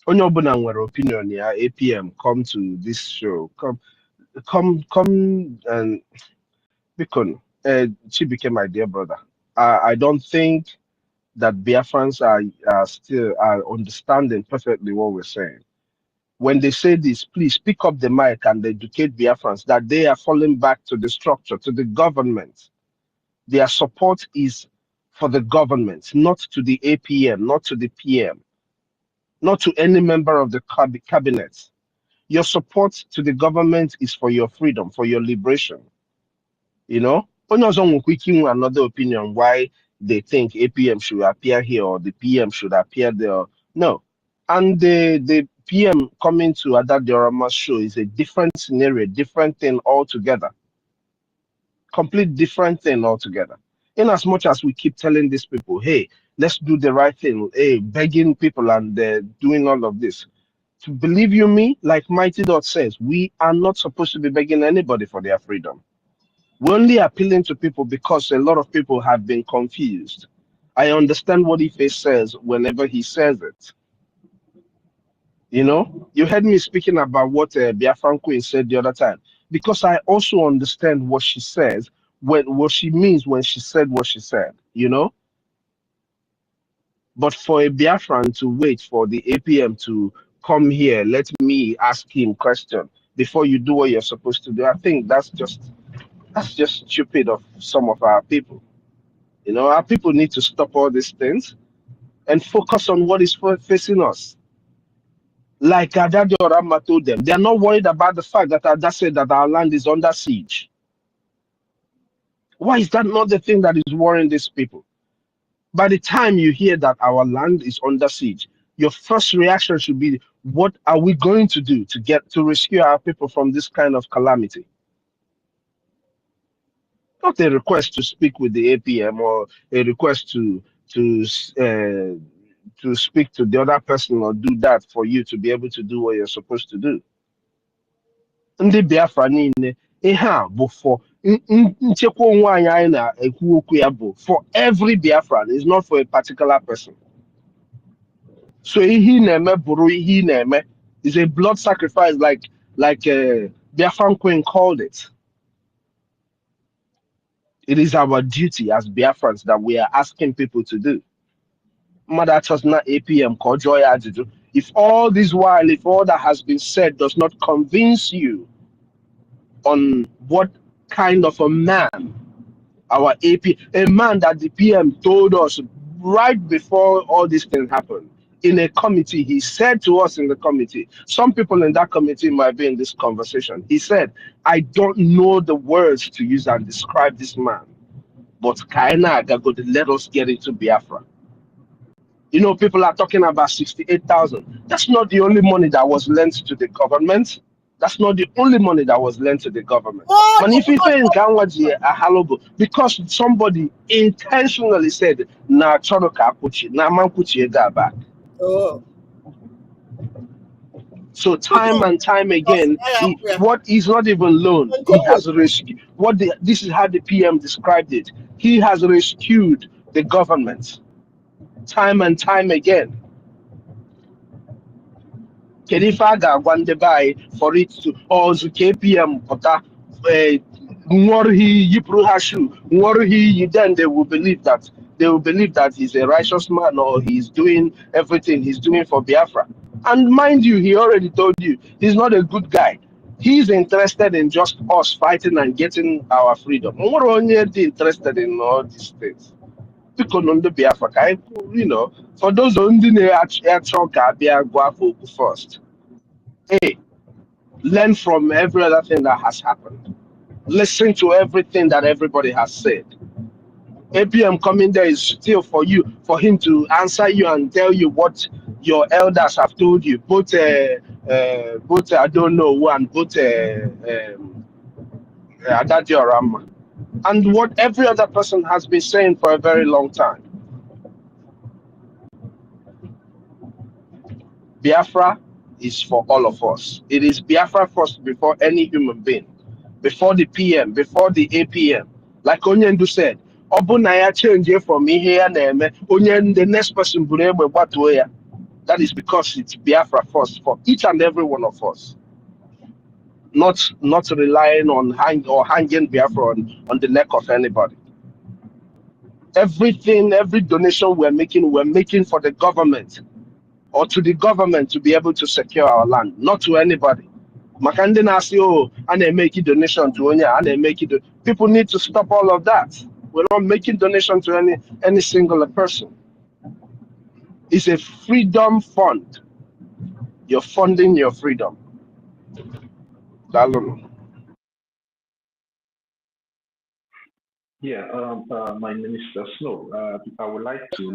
Onye ọbụla nwere opinion ya, APM, come to this show. Come and Bikon, she became my dear brother. I don't think that Biafrans are still understanding perfectly what we're saying. When they say this, please pick up the mic and educate Biafrans that they are falling back to the structure, to the government. Their support is for the government, not to the APM, not to the PM, not to any member of the cabinet. Your support to the government is for your freedom, for your liberation. You know, another opinion why they think APM should appear here or the PM should appear there. No. And the PM coming to Adadi Orama's show is a different scenario, different thing altogether. Complete different thing altogether. In as much as we keep telling these people, hey, let's do the right thing, hey, begging people and doing all of this. To believe you me, like Mighty Dot says, we are not supposed to be begging anybody for their freedom. We're only appealing to people because a lot of people have been confused. I understand what Ife says whenever he says it. You know, you heard me speaking about what BIAFRACOIN said the other time, because I also understand what she says, what she means when she said what she said, you know. But for a Biafran to wait for the APM to come here, let me ask him question before you do what you're supposed to do, I think that's just stupid of some of our people. You know, our people need to stop all these things and focus on what is facing us. Like Adadi Orama told them, they're not worried about the fact that Ada said that our land is under siege. Why is that not the thing that is worrying these people? By the time you hear that our land is under siege, your first reaction should be, what are we going to do to rescue our people from this kind of calamity? Not a request to speak with the APM or a request to speak to the other person or do that for you to be able to do what you're supposed to do. Ndị Biafra niile, ihe a bụ for nchekwa onwe anyị anyị na-ekwu okwu ya bụ for every Biafran, it's not for a particular person. So ihe na-eme bụrụ ihe na-eme is a blood sacrifice, like BIAFRACOIN called it. It is our duty as Biafrans that we are asking people to do. APM, if all this while, if all that has been said does not convince you on what kind of a man our a man that the PM told us right before all this thing happened in a committee, he said to us in the committee, some people in that committee might be in this conversation. He said, I don't know the words to use and describe this man, but Kaina Agagode, let us get into Biafra. You know, people are talking about 68,000. That's not the only money that was lent to the government. That's not the only money that was lent to the government. Because somebody intentionally said, "Na choroka puchi, na mankuchi back." So time and time again, what is not even loan, he has rescued. This is how the PM described it. He has rescued the government. Time and time again. Kedifaga Gwandeby for it to also KPM Pota Nwarihi Yipru Hashu, Nwarihi, then they will believe that he's a righteous man or he's doing everything he's doing for Biafra. And mind you, he already told you he's not a good guy. He's interested in just us fighting and getting our freedom. We're only interested in all these things. Because on the Biafra, you know, for those on the first, hey, learn from every other thing that has happened. Listen to everything that everybody has said. APM coming there is still for him to answer you and tell you what your elders have told you. Both I don't know who and both Adadi or Rama. And what every other person has been saying for a very long time. Biafra is for all of us. It is Biafra first before any human being, before the PM, before the APM. Like Onyendu said, Obunaya change from me here and the next person that is because it's Biafra first for each and every one of us. Not relying on hanging Biafra on the neck of anybody. Everything, every donation we're making for the government or to the government to be able to secure our land, not to anybody. Makande Nasi, and they make a donation to Onya, and they make it. People need to stop all of that. We're not making donation to any single person. It's a freedom fund. You're funding your freedom. Yeah, my Minister Snow, I would like to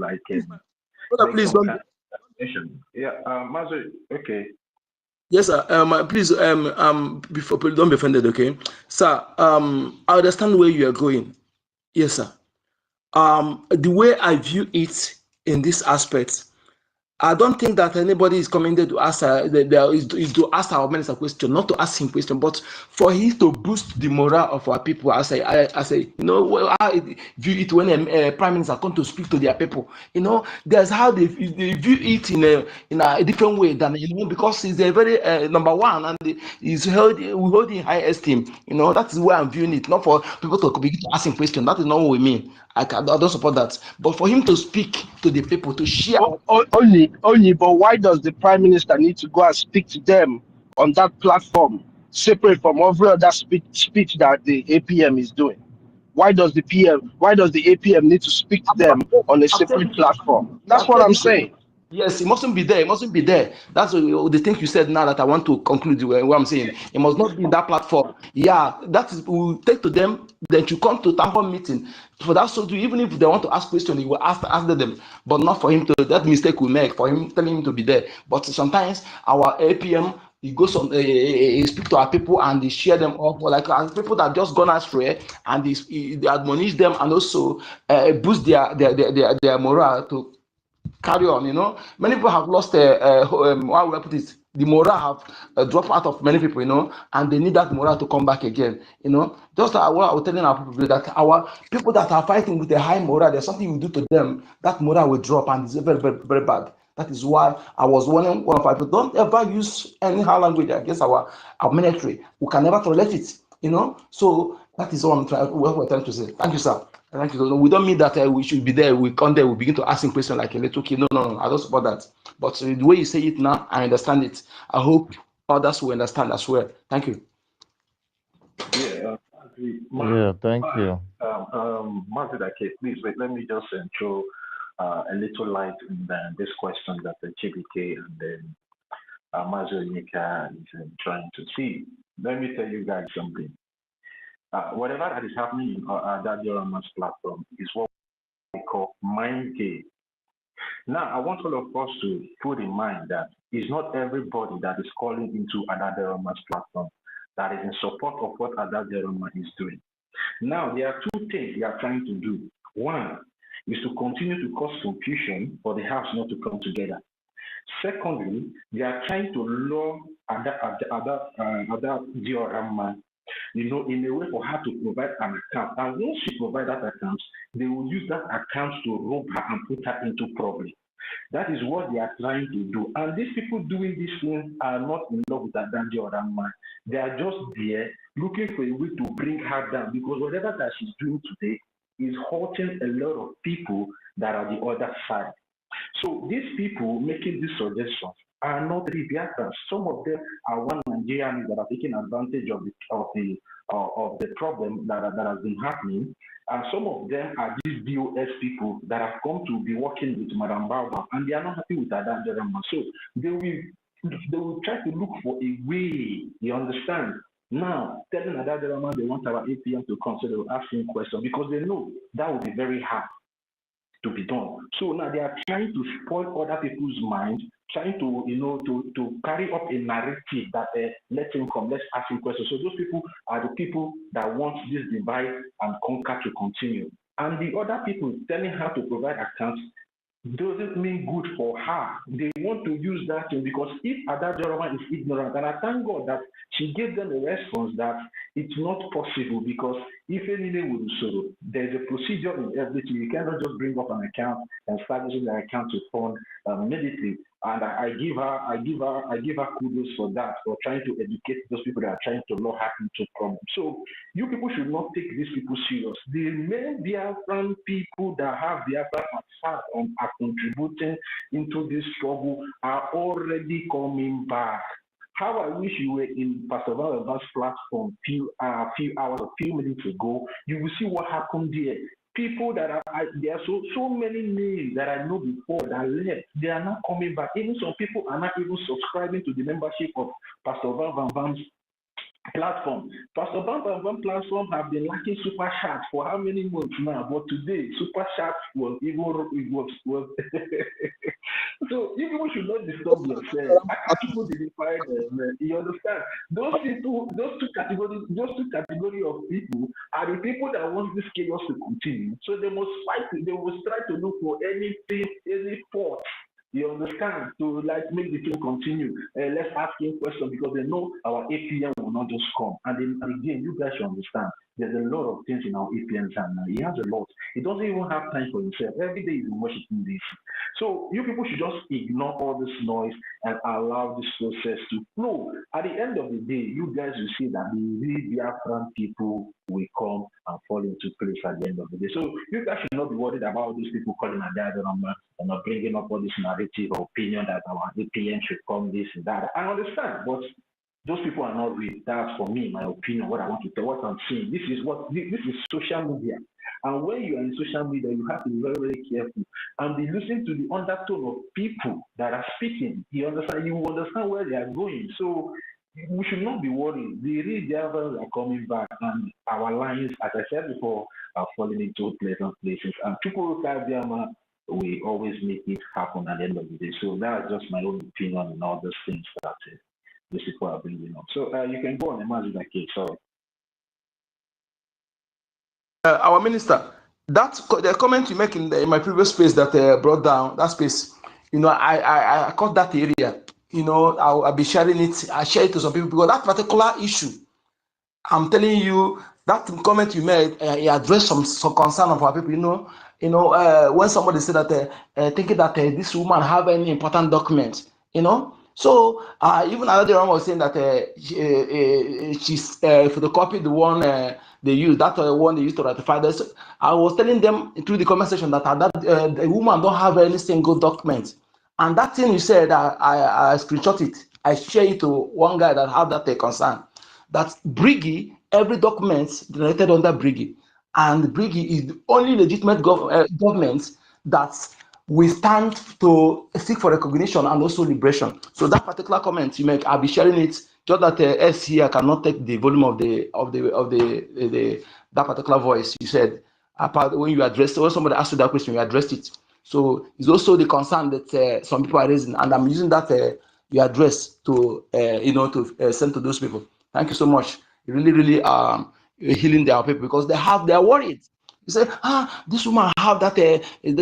Please don't. Yeah, Mazu, okay. Yes, sir. Please, before don't be offended, okay, sir. I understand where you are going. Yes, sir. The way I view it in this aspect, I don't think that anybody is coming there to ask is to ask our minister question, not to ask him question, but for him to boost the morale of our people. I say, you know, I view it when a prime minister come to speak to their people. You know, there's how they view it in a different way than, you know, because he's a very number one and we hold in high esteem. You know, that is where I'm viewing it, not for people to begin to ask him question. That is not what we mean. I don't support that. But for him to speak to the people, to share. Only, but why does the prime minister need to go and speak to them on that platform, separate from every other speech that the APM is doing? Why does the APM need to speak to them on a separate platform? That's what I'm saying. Yes, it mustn't be there. It mustn't be there. That's the thing you said now that I want to conclude what I'm saying. It must not be in that platform. Yeah, that is, we will take to them, then you come to town hall meeting. For that, so even if they want to ask questions, you will ask them, but not for him to, that mistake we make, for him telling him to be there. But sometimes our APM, he goes on, he speak to our people and they share them off, like people that have just gone astray, and they admonish them and also boost their morale to carry on. You know, many people have lost how we put it, the morale have dropped out of many people, you know, and they need that morale to come back again. You know, just what I was telling our people, that our people that are fighting with a high morale, there's something we do to them, that morale will drop, and it's very, very, very bad. That is why I was warning one of our people, don't ever use any hard language against our military. We can never tolerate it, you know. So that is what we're trying to say. Thank you, sir. Thank you. We don't mean that we should be there. We come there, we begin to ask him questions like a little kid. No. I don't support that. But the way you say it now, I understand it. I hope others will understand as well. Thank you. Yeah, thank you. Please wait. Let me just throw a little light in this question that the GBK and then Mazu Nika is trying to see. Let me tell you guys something. Whatever that is happening on that Yorama's platform is what we call mind game. Now, I want all of us to put in mind that it's not everybody that is calling into Adaderama's platform that is in support of what Adaderama is doing. Now, there are two things we are trying to do. One is to continue to cause confusion for the house not to come together. Secondly, they are trying to lure Adaderama, you know, in a way for her to provide an account. And once she provides that account, they will use that account to rob her and put her into problem. That is what they are trying to do. And these people doing these things are not in love with Adanji or Ramman. They are just there looking for a way to bring her down, because whatever that she's doing today is hurting a lot of people that are the other side. So these people making these suggestions are not really Biafrans. Some of them are one Nigerians that are taking advantage of the problem that has been happening, and some of them are these BOS people that have come to be working with Madam Baba, and they are not happy with Adan Jeremiah. So they will try to look for a way. You understand? Now, telling Adan Jeremiah they want our APM to consider asking questions, because they know that will be very hard to be done. So now they are trying to spoil other people's minds, trying to, to carry up a narrative that let him come, let's ask him questions. So those people are the people that want this divide and conquer to continue. And the other people telling her to provide accounts doesn't mean good for her. They want to use that thing, because if Ada Joroma is ignorant, and I thank God that she gave them a response that it's not possible, because if anything will do, there's a procedure in everything. You cannot just bring up an account and start using the account to fund immediately. And I give her kudos for that, for trying to educate those people that are trying to lure her into problem. So you people should not take these people serious. The main Biafran people that have Biafra at heart and are contributing into this struggle are already coming back. How I wish you were in Pastor Val's platform few hours or few minutes ago. You will see what happened there. People that there are so many names that I know before that left. They are not coming back. Even some people are not even subscribing to the membership of Pastor Van Van's platform. Pastor Van Van platform have been lacking super chats for how many months now? But today, super chats was even So you people should not disturb yourself. I people identify them. You understand? Those two categories of people are the people that want this chaos to continue. So they must fight. They must try to look for any fault. You understand? To make the thing continue. Let's ask him questions, because they know our APM will not just come. And then again, you guys should understand. There's a lot of things in our APMs, and he has a lot. He doesn't even have time for himself. Every day he's worshiping this. So you people should just ignore all this noise and allow this process to flow. At the end of the day, you guys will see that the real Biafran people will come and fall into place at the end of the day. So you guys should not be worried about these people calling a dad number and not bringing up all this narrative or opinion that our APM should come this and that. I understand, but those people are not real. That's for me, my opinion, what I want to tell, what I'm saying. This is social media. And when you are in social media, you have to be very, very careful and be listening to the undertone of people that are speaking. You will understand where they are going. So we should not be worried. The real Biafrans are coming back, and our lines, as I said before, are falling into pleasant places. And people who have Biafra, we always make it happen at the end of the day. So that's just my own opinion on all those things that this is what I'm bringing up. So you can go on, imagine that case. Sorry. Our minister, the comment you make in my previous space that brought down that space, I caught that area. I'll be sharing it. I share it to some people, because that particular issue, I'm telling you, that comment you made, it addressed some concern of our people. When somebody said that thinking that this woman have any important documents, So even another one was saying that she's photocopied the one they used, that one they used to ratify this. I was telling them through the comment section that the woman don't have any single document. And that thing you said, I screenshot it. I share it to one guy that had that concern. That BRGIE, every document generated under BRGIE, and BRGIE is the only legitimate government that we stand to seek for recognition and also liberation. So that particular comment you make, I'll be sharing it. Just that S here cannot take the volume of that particular voice. You said when you addressed, when somebody asked you that question, you addressed it. So it's also the concern that some people are raising, and I'm using that you address to send to those people. Thank you so much. Really, really healing their people, because they're worried. You say, this woman have that,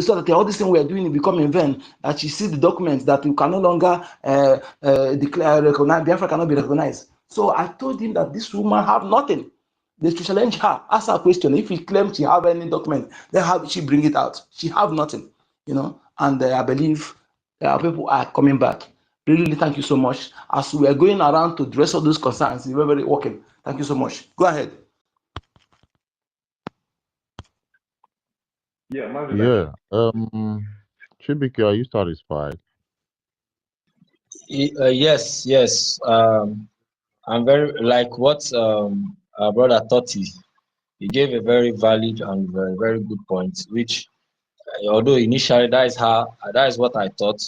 so that all this thing we are doing become in vain, that she sees the documents that you can no longer recognize, Biafra cannot be recognized. So I told him that this woman have nothing. They should challenge her, ask her a question. If he claims she have any document, then how did she bring it out? She have nothing, and I believe people are coming back. Really, thank you so much. As we are going around to address all those concerns, we're very working. Thank you so much. Go ahead. Yeah, Yeah. Chibike, are you satisfied? Yes. I'm very like what our brother Totti. He gave a very valid and very good point, which although initially that is what I thought,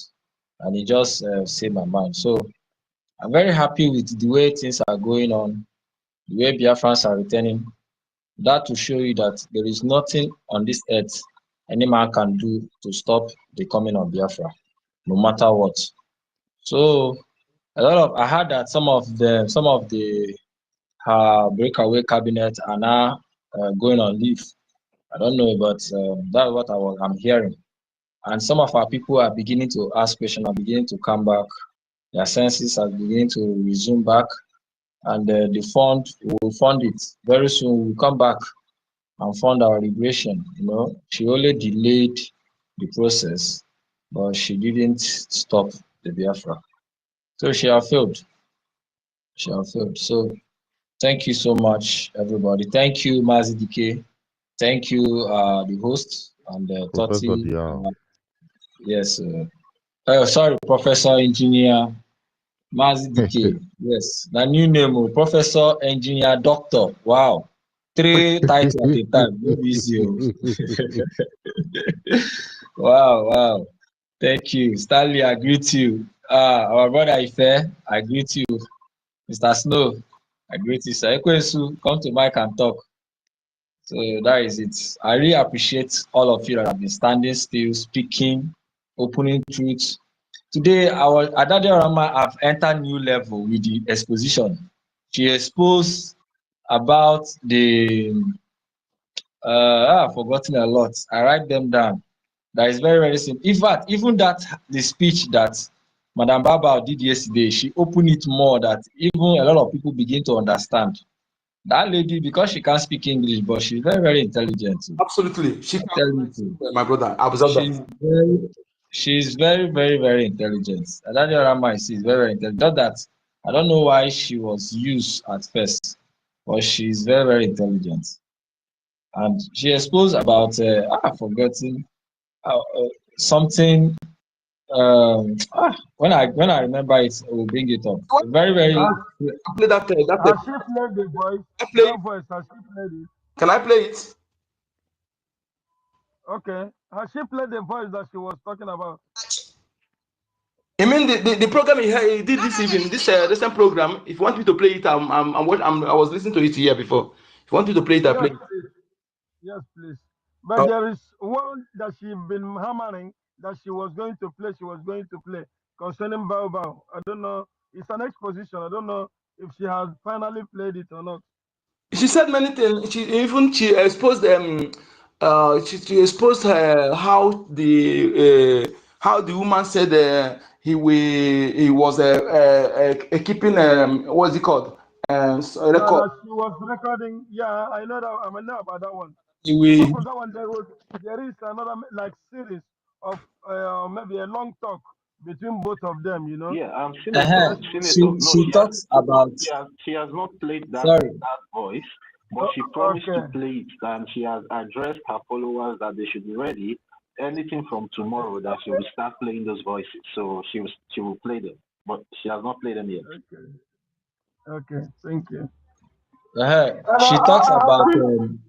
and he just saved my mind. So I'm very happy with the way things are going on, the way Biafrans are returning. That to show you that there is nothing on this earth any man can do to stop the coming of Biafra, no matter what. So I heard that some of the breakaway cabinet are now going on leave. I don't know, but that's what I'm hearing. And some of our people are beginning to ask questions, are beginning to come back. Their senses are beginning to resume back, and the fund will fund it very soon. We'll come back and fund our liberation. She only delayed the process, but she didn't stop the Biafra. So she have failed. She have failed. So thank you so much, everybody. Thank you, Mazi DK. Thank you, the host and Professor Totti. Diao. Yes. Sorry, Professor Engineer Mazi DK. Yes. The new name, Professor Engineer Doctor. Wow. 3 titles at a time. No be easy. Wow. Thank you. Stanley, I greet you. Our brother Ife, I greet you. Mr. Snow, I greet you, sir. Ekwensu, come to mic and talk. So that is it. I really appreciate all of you that have been standing still, speaking, opening truth. Today, our Adade Rama have entered new level with the exposition. She exposed about the I've forgotten a lot. I write them down. That is very simple. In fact, even that the speech that Madam Baba did yesterday, she opened it more that even a lot of people begin to understand. That lady, because she can't speak English, but she's very intelligent. Absolutely. She I'm can telling you. my brother. I observed that. She's very intelligent. Adade Rama is very intelligent. Not that I don't know why she was used at first, but she's very intelligent. And she exposed about I've forgotten something. When I remember it, I will bring it up. Very. Has, Play that. has she played the voice? Play. That voice, has she played it? Can I play it? Okay. Has she played the voice that she was talking about? I mean the program he did this evening, this recent program. If you want me to play it, I was listening to it here before. If you want me to play it, I play Yes, it. please. Yes, please. But there is one that she been hammering that she was going to play. She was going to play concerning Bao Bao. I don't know. It's an exposition. I don't know if she has finally played it or not. She said many things. She exposed she exposed how the woman said he was keeping what's it called Yeah, record. that she was recording. Yeah, I know that. I know about that one. We Apart from that one, there is another like series of maybe a long talk between both of them. Yeah, uh Senator. No, she talks about she has not played sorry. that voice, but she promised to Okay. play it, and she has addressed her followers that they should be ready. Anything from tomorrow that she will start playing those voices. So she will play them, but she has not played them yet. Okay. Okay. Thank you. She talks I have about seen.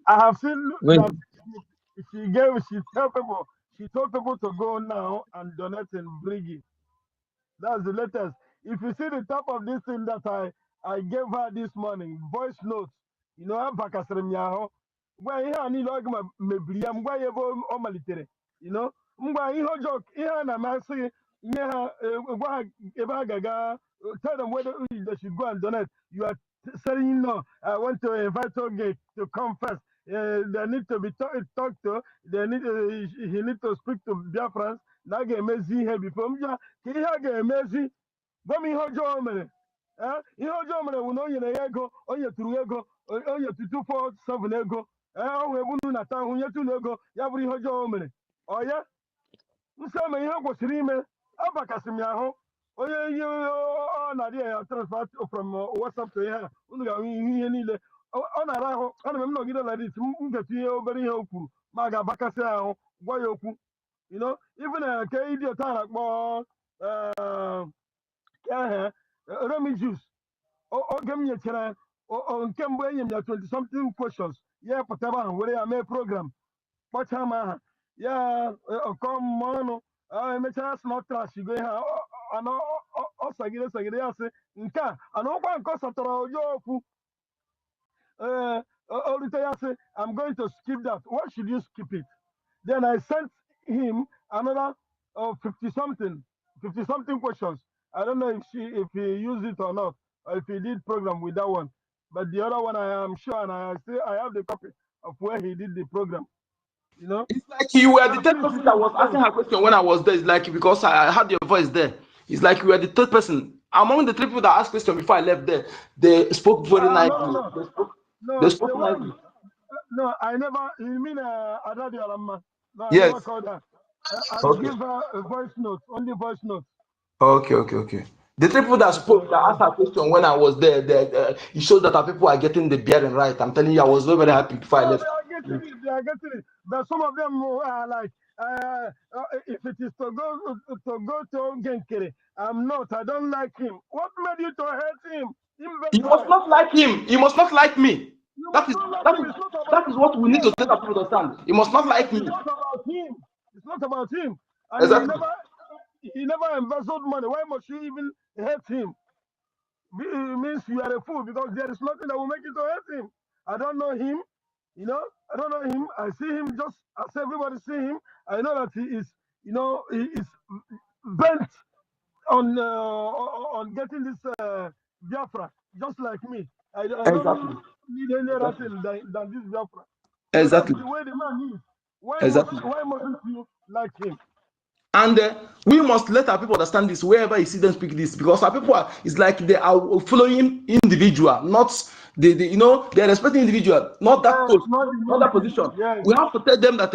I have seen wait. that she told people to go now and donate in BRGIE. That's the latest. If you see the top of this thing that I gave her this morning, voice notes, I'm bakasịrị m ya ahụ. Ngwa ihe a niile ọ ga mebiri ya, ngwa ya ebe ọ malitere, ngwa ihe ọjọọ, ihe a na-amasị gị, nye ha, gwa ha ebe ha ga-aga, tell them whether they should go and donate. You are saying no. I want to invite Oge to come first. They need to be talked to. He need to speak to Biafrans. Na ga-emezi ihe before m ka ihe a ga-emezi gwa m ihe ọjọọ mere. Ihe ọjọọ mere bụ na o nyere ya ego, o nyetụrụ ego, o nyetu 247 ego, ọ wee bunu na ta ahụ nyetụ ego, ya bụrụ ihe ọjọọ o mere. Ọ ya nsema ihe kwesịrị ime abakasị m ya ahụ onye ihe ọ na-adị ya transfer from WhatsApp to ihe unu ga-ahụ ihe niile ọ na-ara ahụ ana m nọgide na dit m ga-etu ihe obere ihe o kwuru ma ga-abakasị ahụ gwa ya okwu even ke idiot a na-akpọ Remigius oge m nyechara nke mbụ enye m ya 20 something questions ya pụtara ahụ were ya mee program kpọchaa m aha ya ọkọ mmanụ emechara sị na ọ trashigo ihe ọ sagide ya sị nke a anụkwa nke ọ satara onye okwu orite ya sị I'm going to skip that. Why should you skip it? Then I sent him another 50 something questions. I don't know if he used it or not, or if he did program with that one. But the other one I am sure, and I have the copy of where he did the program. It's like you were the third person that was asking her question when I was there. It's like because I had your voice there. It's like you were the third person among the three people that asked questions before I left there. They spoke very nicely. They spoke nicely. No, I never. You mean Adadi Alamma? No, I yes. never called her. I give her a voice note, only voice note. Okay. The three people that spoke, that asked her question when I was there, it shows that our people are getting the bearing right. I'm telling you, I was very happy before I left. They are getting it. But some of them are like, if it is to go to Genkere, I'm not. I don't like him. What made you to hate him? You must not like him. You must not like me. That is what we need to tell people to understand. You must not like me. It's not about him. It's not about him. And exactly. He never embezzled money. Why must you even hate him? It means you are a fool because there is nothing that will make you to hate him. I don't know him. I don't know him. I see him just as everybody see him. I know that he is, he is bent on getting this Biafra, just like me. I don't need any other thing than this Biafra. Exactly. That's the way the man is. Why mustn't you like him? And we must let our people understand this wherever you see them speak this, because our people it's like they are following individual, not they're respecting individual, not that post, not that position. Yes. We have to tell them that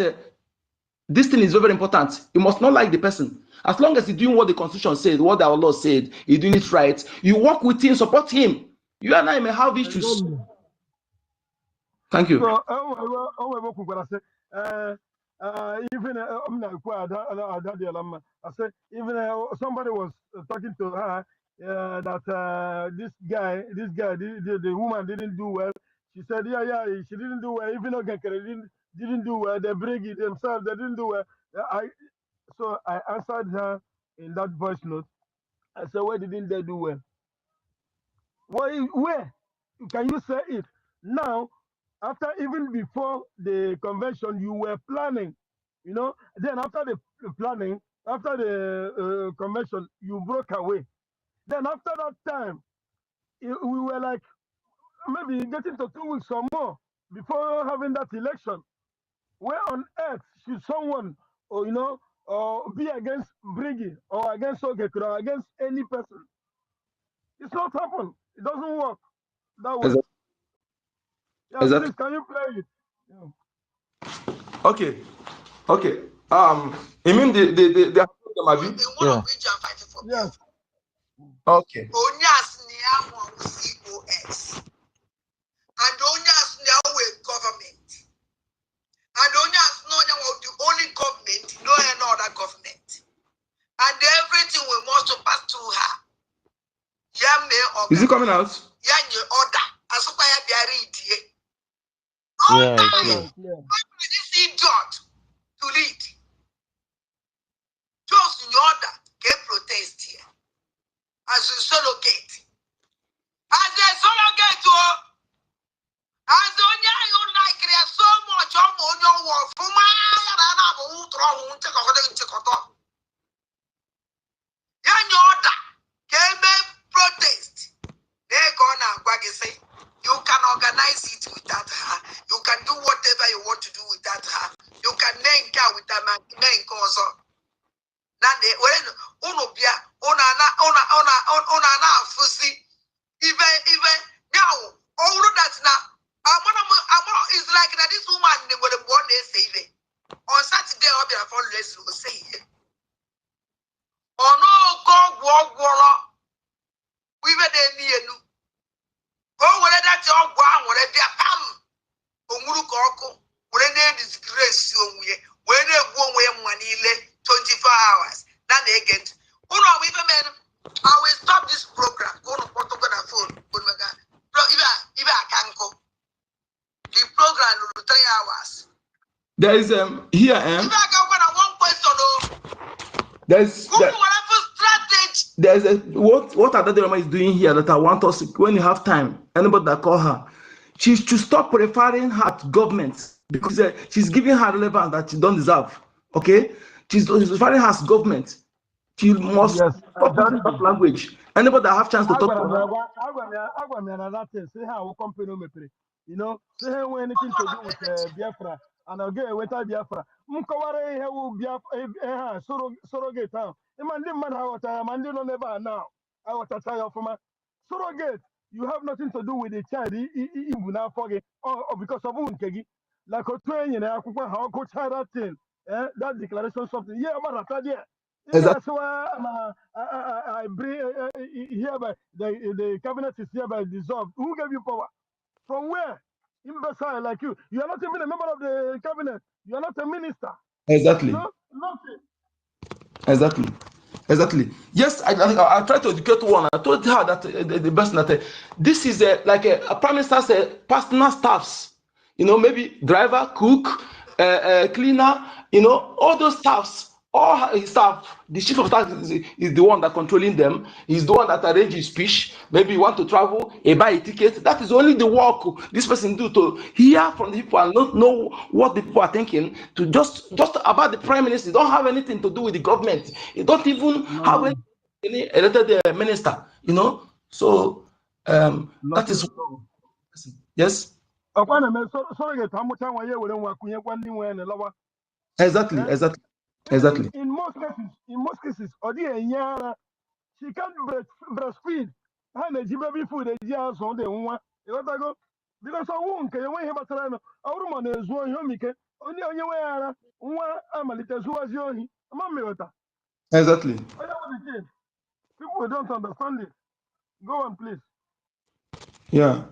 this thing is very, very important. You must not like the person. As long as you're doing what the Constitution said, what our law said, you're doing it right, you work with him, support him. You and I may have issues. Thank you. So, even I said, even somebody was talking to her that this guy, the woman didn't do well. She said, yeah, she didn't do well. Even though didn't do well, the BRGIE themselves, they didn't do well. So I answered her in that voice note. I said, why didn't they do well? Where? Can you say it? Now, after even before the convention, you were planning, then after the planning, after the convention, you broke away. Then after that time, we were like, maybe getting to 2 weeks or more before having that election. Where on earth should someone, be against BRGIE or against OGOJA or against any person? It's not happened. It doesn't work that way. Yeah, please, can you play it? Yeah. Okay. You mean the yeah. Yes. Okay. BCOS. And government. And the only government, no other government. And everything we must pass through her. Is it coming out? Order. BRGIE. Yeah. This idiot to lead. Just in order, get protest here. As a surrogate. As a surrogate, as the only you like there's so much on your wall for my order came protest. They're gonna say you can organize it without her. You can do whatever you want to do without her. You can name her with a man NGOZI. Even now, all that now, it's like that this woman they were born they say on Saturday I'll be a phone lesson will say walk. We were there near you. Oh, whether that's your one, whatever you come. Omurukoko, when they disgrace you, when they go away money 24 hours. Then they get. Who know we men? I will stop this program. Go to Portugal phone. If I can go. The program will 3 hours. There is here If I can go one question, there's a what Adadorama is doing here that I want us, when you have time, anybody that call her, she's to stop referring her to government, because she's giving her relevance that she don't deserve. Okay, she's referring her to government. She must stop using that language. Anybody that have chance to talk to her. You know, they have anything to do with Biafra, and I'll get with Biafra. Mukaware Biafra surrogate. Man, how man don't never now. I was a child of my surrogate. You have nothing to do with the child, even now forget, or because of Unkegi. Like a train, you know, how could that thing, that declaration something. Yeah, but yeah. That's why I bring hereby the cabinet is hereby dissolved. Who gave you power? From where? Imbecile like you. You are not even a member of the cabinet. You are not a minister. Exactly. No, nothing. Exactly. Yes, I tried to educate one. I told her that the person that this is like a prime minister's personal staffs. You know, maybe driver, cook, cleaner. You know, all those staffs. All his staff, the chief of staff is the one that controlling them. He's the one that arranges his speech. Maybe you want to travel, he buy a ticket. That is only the work this person do to hear from the people and not know what the people are thinking. To just about the prime minister, don't have anything to do with the government. You don't even have any elected minister. You know, so that is yes. Exactly. In most cases, she can't breastfeed. And the baby food, the years on the one. Because I won't care when he was around. Our money is one homike. Only on your way, one amalita Zuazioni, a mamma. Exactly. People don't understand it. Go on, please. Yeah.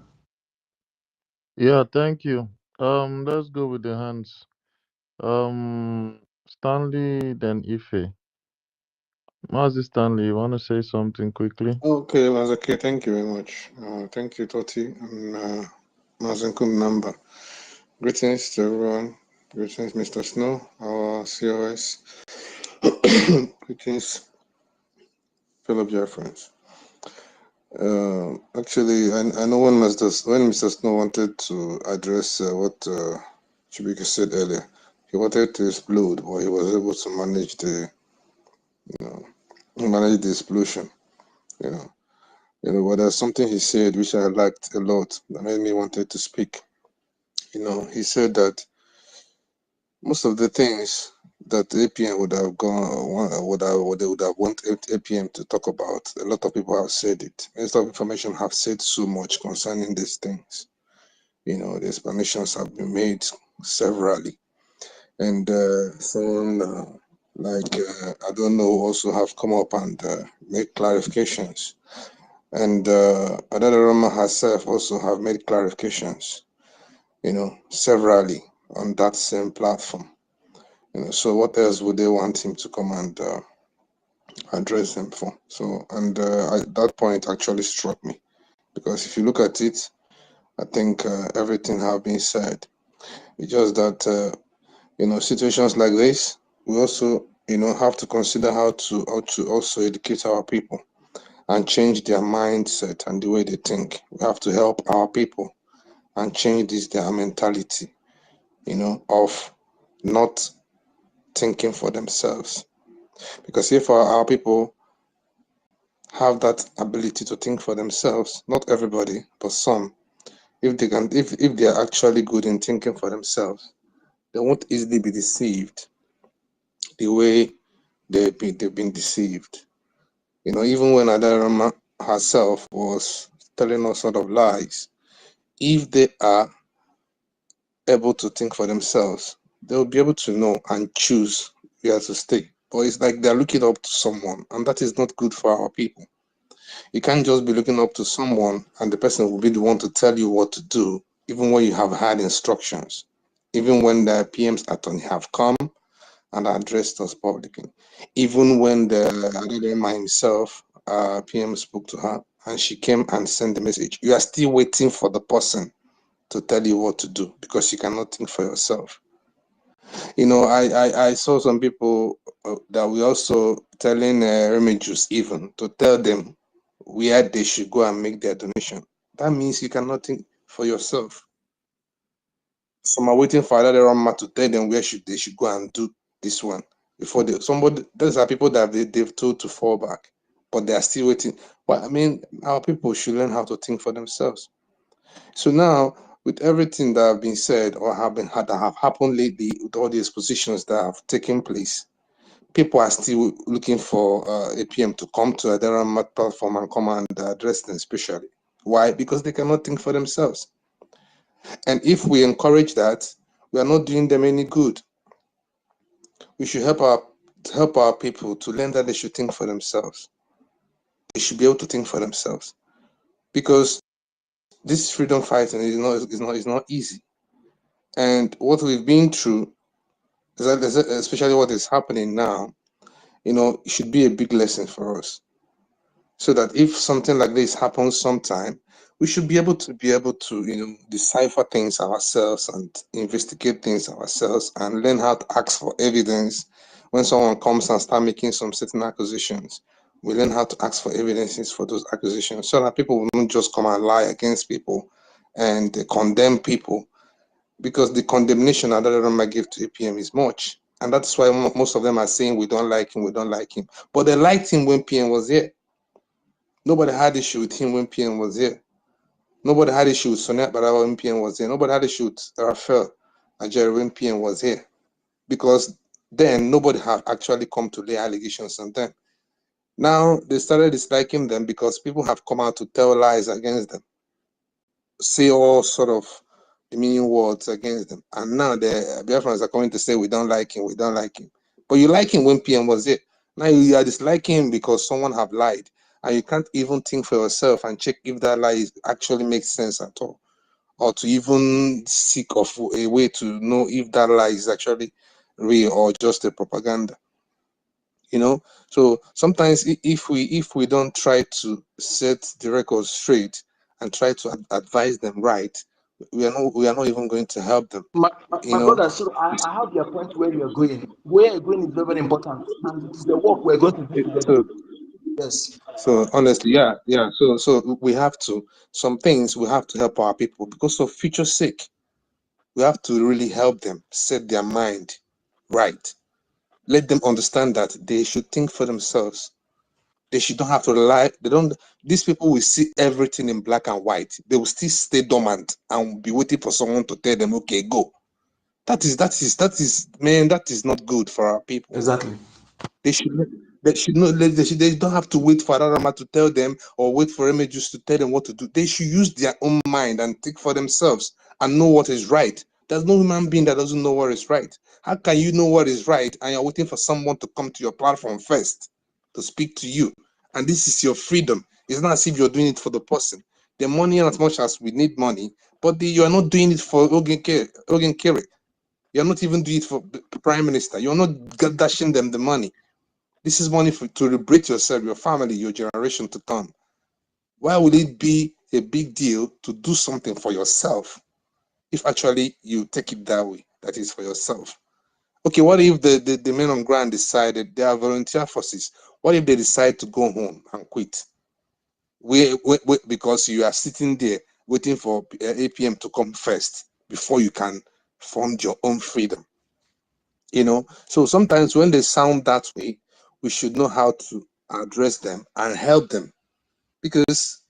Yeah, thank you. Let's go with the hands. Stanley, then Ife. Mazi Stanley, you want to say something quickly? Okay, okay. Thank you very much. Thank you, Toti and Mazenkum number. Greetings to everyone. Greetings, Mr. Snow, our COS. Greetings, fellow Biafrans. Actually, I know when Mr. Snow wanted to address what Chibika said earlier, he wanted to explode, but he was able to manage the explosion. But there's something he said which I liked a lot that made me wanted to speak. He said that most of the things that APM would have they would have wanted APM to talk about, a lot of people have said it. Minister of Information have said so much concerning these things. The explanations have been made severally, and someone I don't know also have come up and made clarifications. And Adada herself also have made clarifications, severally on that same platform. So what else would they want him to come and address them for? So, and that point actually struck me, because if you look at it, I think everything have been said. It's just that situations like this, we also have to consider how to also educate our people and change their mindset and the way they think. We have to help our people and change their mentality, of not thinking for themselves. Because if our people have that ability to think for themselves, not everybody, but some, if they are actually good in thinking for themselves, they won't easily be deceived the way they've been deceived. Even when Adarama herself was telling us sort of lies, if they are able to think for themselves, they'll be able to know and choose where to stay. But it's like they're looking up to someone, and that is not good for our people. You can't just be looking up to someone and the person will be the one to tell you what to do, even when you have had instructions, even when the PM's attorney have come and addressed us publicly, even when the Adedema himself, PM spoke to her and she came and sent the message. You are still waiting for the person to tell you what to do because you cannot think for yourself. You know, I saw some people that we also telling Remigius even to tell them where they should go and make their donation. That means you cannot think for yourself. Some are waiting for another Rama to tell them where they should go and do this one before they those are people that they've told to fall back, but they are still waiting. Well, I mean, our people should learn how to think for themselves. So now, with everything that have been said or that have happened lately, with all the expositions that have taken place, people are still looking for APM to come to a Deramat platform and come and address them especially. Why? Because they cannot think for themselves. And if we encourage that, we are not doing them any good. We should help our people to learn that they should think for themselves. They should be able to think for themselves. Because this freedom fighting is not easy. And what we've been through, especially what is happening now, you know, it should be a big lesson for us. So that if something like this happens sometime, we should be able to, you know, decipher things ourselves and investigate things ourselves and learn how to ask for evidence when someone comes and start making some certain accusations. We learn how to ask for evidences for those accusations so that people will not just come and lie against people and condemn people, because the condemnation that Rama give to APM is much. And that's why most of them are saying we don't like him. But they liked him when PM was here. Nobody had issue with him when PM was here. Nobody had issue with Sonia Barawa when PM was here. Nobody had issue with Rafael Ajay when PM was here. Because then nobody had actually come to lay allegations on them. Now they started disliking them because people have come out to tell lies against them, say all sort of demeaning words against them. And now the Biafrans are coming to say we don't like him. But you like him when PM was here. Now you are disliking him because someone have lied. And you can't even think for yourself and check if that lie actually makes sense at all, or to even seek of a way to know if that lie is actually real or just a propaganda. You know, so sometimes if we don't try to set the record straight and try to advise them right, we are not even going to help them. My You know, brother, so I have your point where you're going. Where you're going is very, very important, and it is the work we're going to do together. so Yes, honestly, yeah. So we have to, some things we have to help our people because of future sake. We have to really help them set their mind right. Let them understand that they should think for themselves. They should not have to rely. These people will see everything in black and white. They will still stay dormant and be waiting for someone to tell them, okay, go. That is, man, that is not good for our people. exactly. They don't have to wait for Arama to tell them or wait for images to tell them what to do. They should use their own mind and think for themselves and know what is right. There's no human being that doesn't know what is right. How can you know what is right and you're waiting for someone to come to your platform first to speak to you? And this is your freedom. It's not as if you're doing it for the person. The money, as much as we need money, but you are not doing it for Ogen Kere. You're not even doing it for the Prime Minister. You're not dashing them the money. This is money to liberate yourself, your family, your generation to come. Why would it be a big deal to do something for yourself if actually you take it that way, that is for yourself? Okay, what if the men on ground decided they are volunteer forces? What if they decide to go home and quit? Wait, because you are sitting there waiting for APM to come first before you can form your own freedom. You know, so sometimes when they sound that way, we should know how to address them and help them, because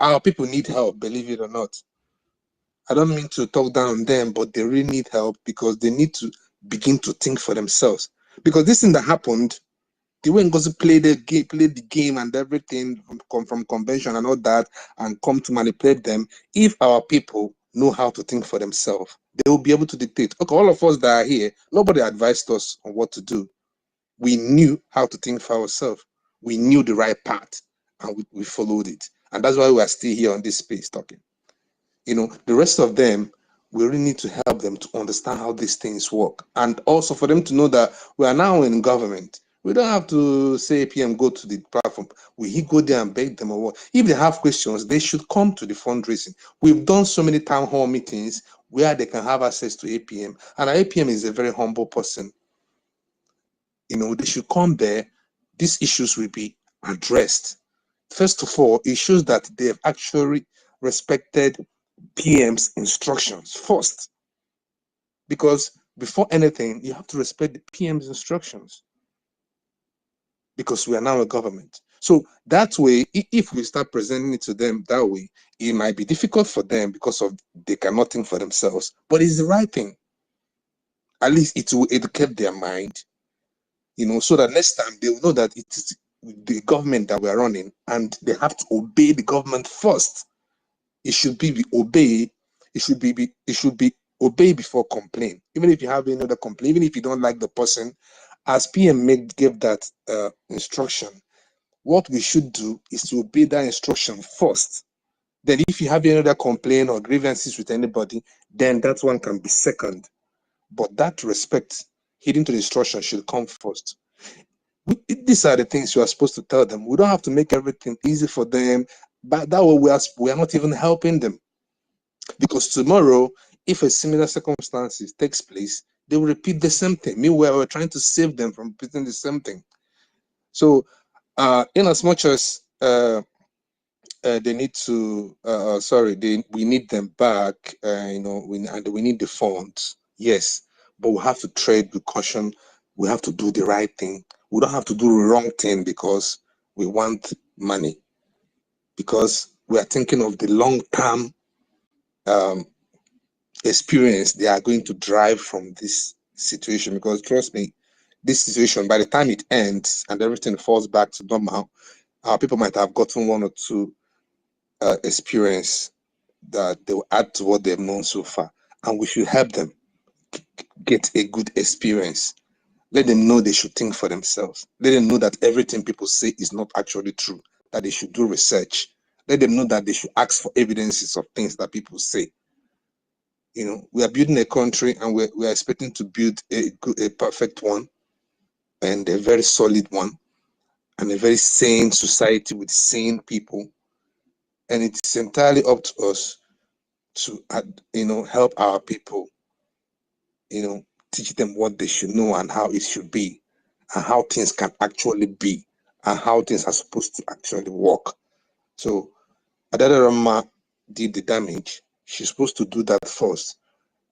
our people need help, believe it or not. I don't mean to talk down on them, but they really need help because they need to begin to think for themselves. Because this thing that happened, the way NGOZI played the game and everything from convention and all that, and come to manipulate them, if our people know how to think for themselves, they will be able to dictate. Okay, all of us that are here, nobody advised us on what to do. We knew how to think for ourselves. We knew the right path, and we followed it. And that's why we are still here on this space talking. You know, the rest of them, we really need to help them to understand how these things work. And also for them to know that we are now in government. We don't have to say, PM, go to the platform. We go there and beg them or what. If they have questions, they should come to the fundraising. We've done so many town hall meetings where they can have access to APM. And APM is a very humble person. You know, they should come there. These issues will be addressed. First of all, it shows that they have actually respected PM's instructions first. Because before anything, you have to respect the PM's instructions. Because we are now a government. So that way, if we start presenting it to them that way, it might be difficult for them because of they cannot think for themselves. But it's the right thing. At least it will educate their mind, you know, so that next time they will know that it is the government that we are running and they have to obey the government first. It should be obey. It should be obey before complain. Even if you have another complaint, even if you don't like the person, as PM gave that instruction, what we should do is to obey that instruction first. Then if you have another complaint or grievances with anybody, then that one can be second. But that respect, heeding to the instruction, should come first. These are the things you are supposed to tell them. We don't have to make everything easy for them, but that way we are not even helping them. Because tomorrow, if a similar circumstances takes place, they will repeat the same thing. Meanwhile, we're trying to save them from repeating the same thing. So, in as much as they need to, we need them back. You know, we need the funds. Yes, but we have to trade with caution. We have to do the right thing. We don't have to do the wrong thing because we want money. Because we are thinking of the long-term experience they are going to drive from this situation. Because trust me, this situation, by the time it ends and everything falls back to normal, our people might have gotten one or two experience that they will add to what they've known so far, and we should help them get a good experience. Let them know they should think for themselves. Let them know that everything people say is not actually true, that they should do research. Let them know that they should ask for evidences of things that people say. You know, we are building a country and we are expecting to build a perfect one and a very solid one and a very sane society with sane people. And it's entirely up to us to, you know, help our people, you know, teach them what they should know and how it should be and how things can actually be and how things are supposed to actually work. So Adada did the damage. She's supposed to do that first.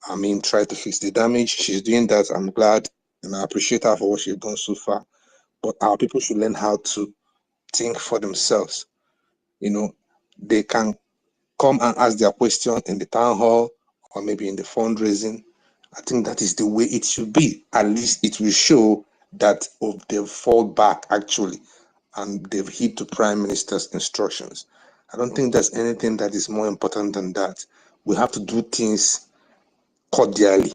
I mean, try to fix the damage. She's doing that. I'm glad and I appreciate her for what she's done so far. But our people should learn how to think for themselves. You know, they can come and ask their question in the town hall or maybe in the fundraising. I think that is the way it should be. At least it will show that they've fought back actually and they've heed to Prime Minister's instructions. I don't think there's anything that is more important than that. We have to do things cordially.